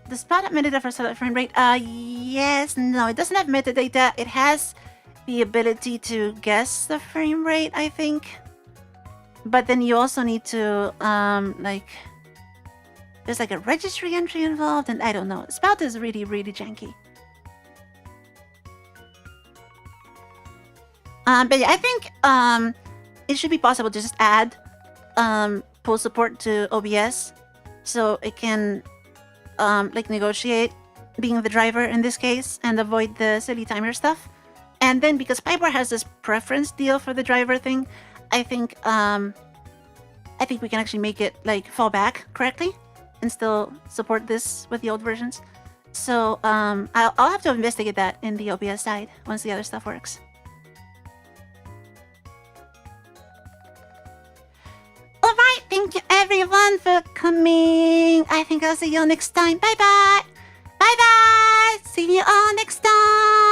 the Spout have metadata for select frame rate? Yes, no, it doesn't have metadata. It has the ability to guess the frame rate, I think. But then you also need to, like, there's like a registry entry involved, and I don't know. Spout is really, really janky. But yeah, I think it should be possible to just add pull support to OBS, so it can like negotiate being the driver in this case and avoid the silly timer stuff. And then because PipeWire has this preference deal for the driver thing, I think we can actually make it like fall back correctly and still support this with the old versions. So I'll have to investigate that in the OBS side once the other stuff works. Alright, thank you everyone for coming. I think I'll see you all next time. Bye bye! Bye bye! See you all next time!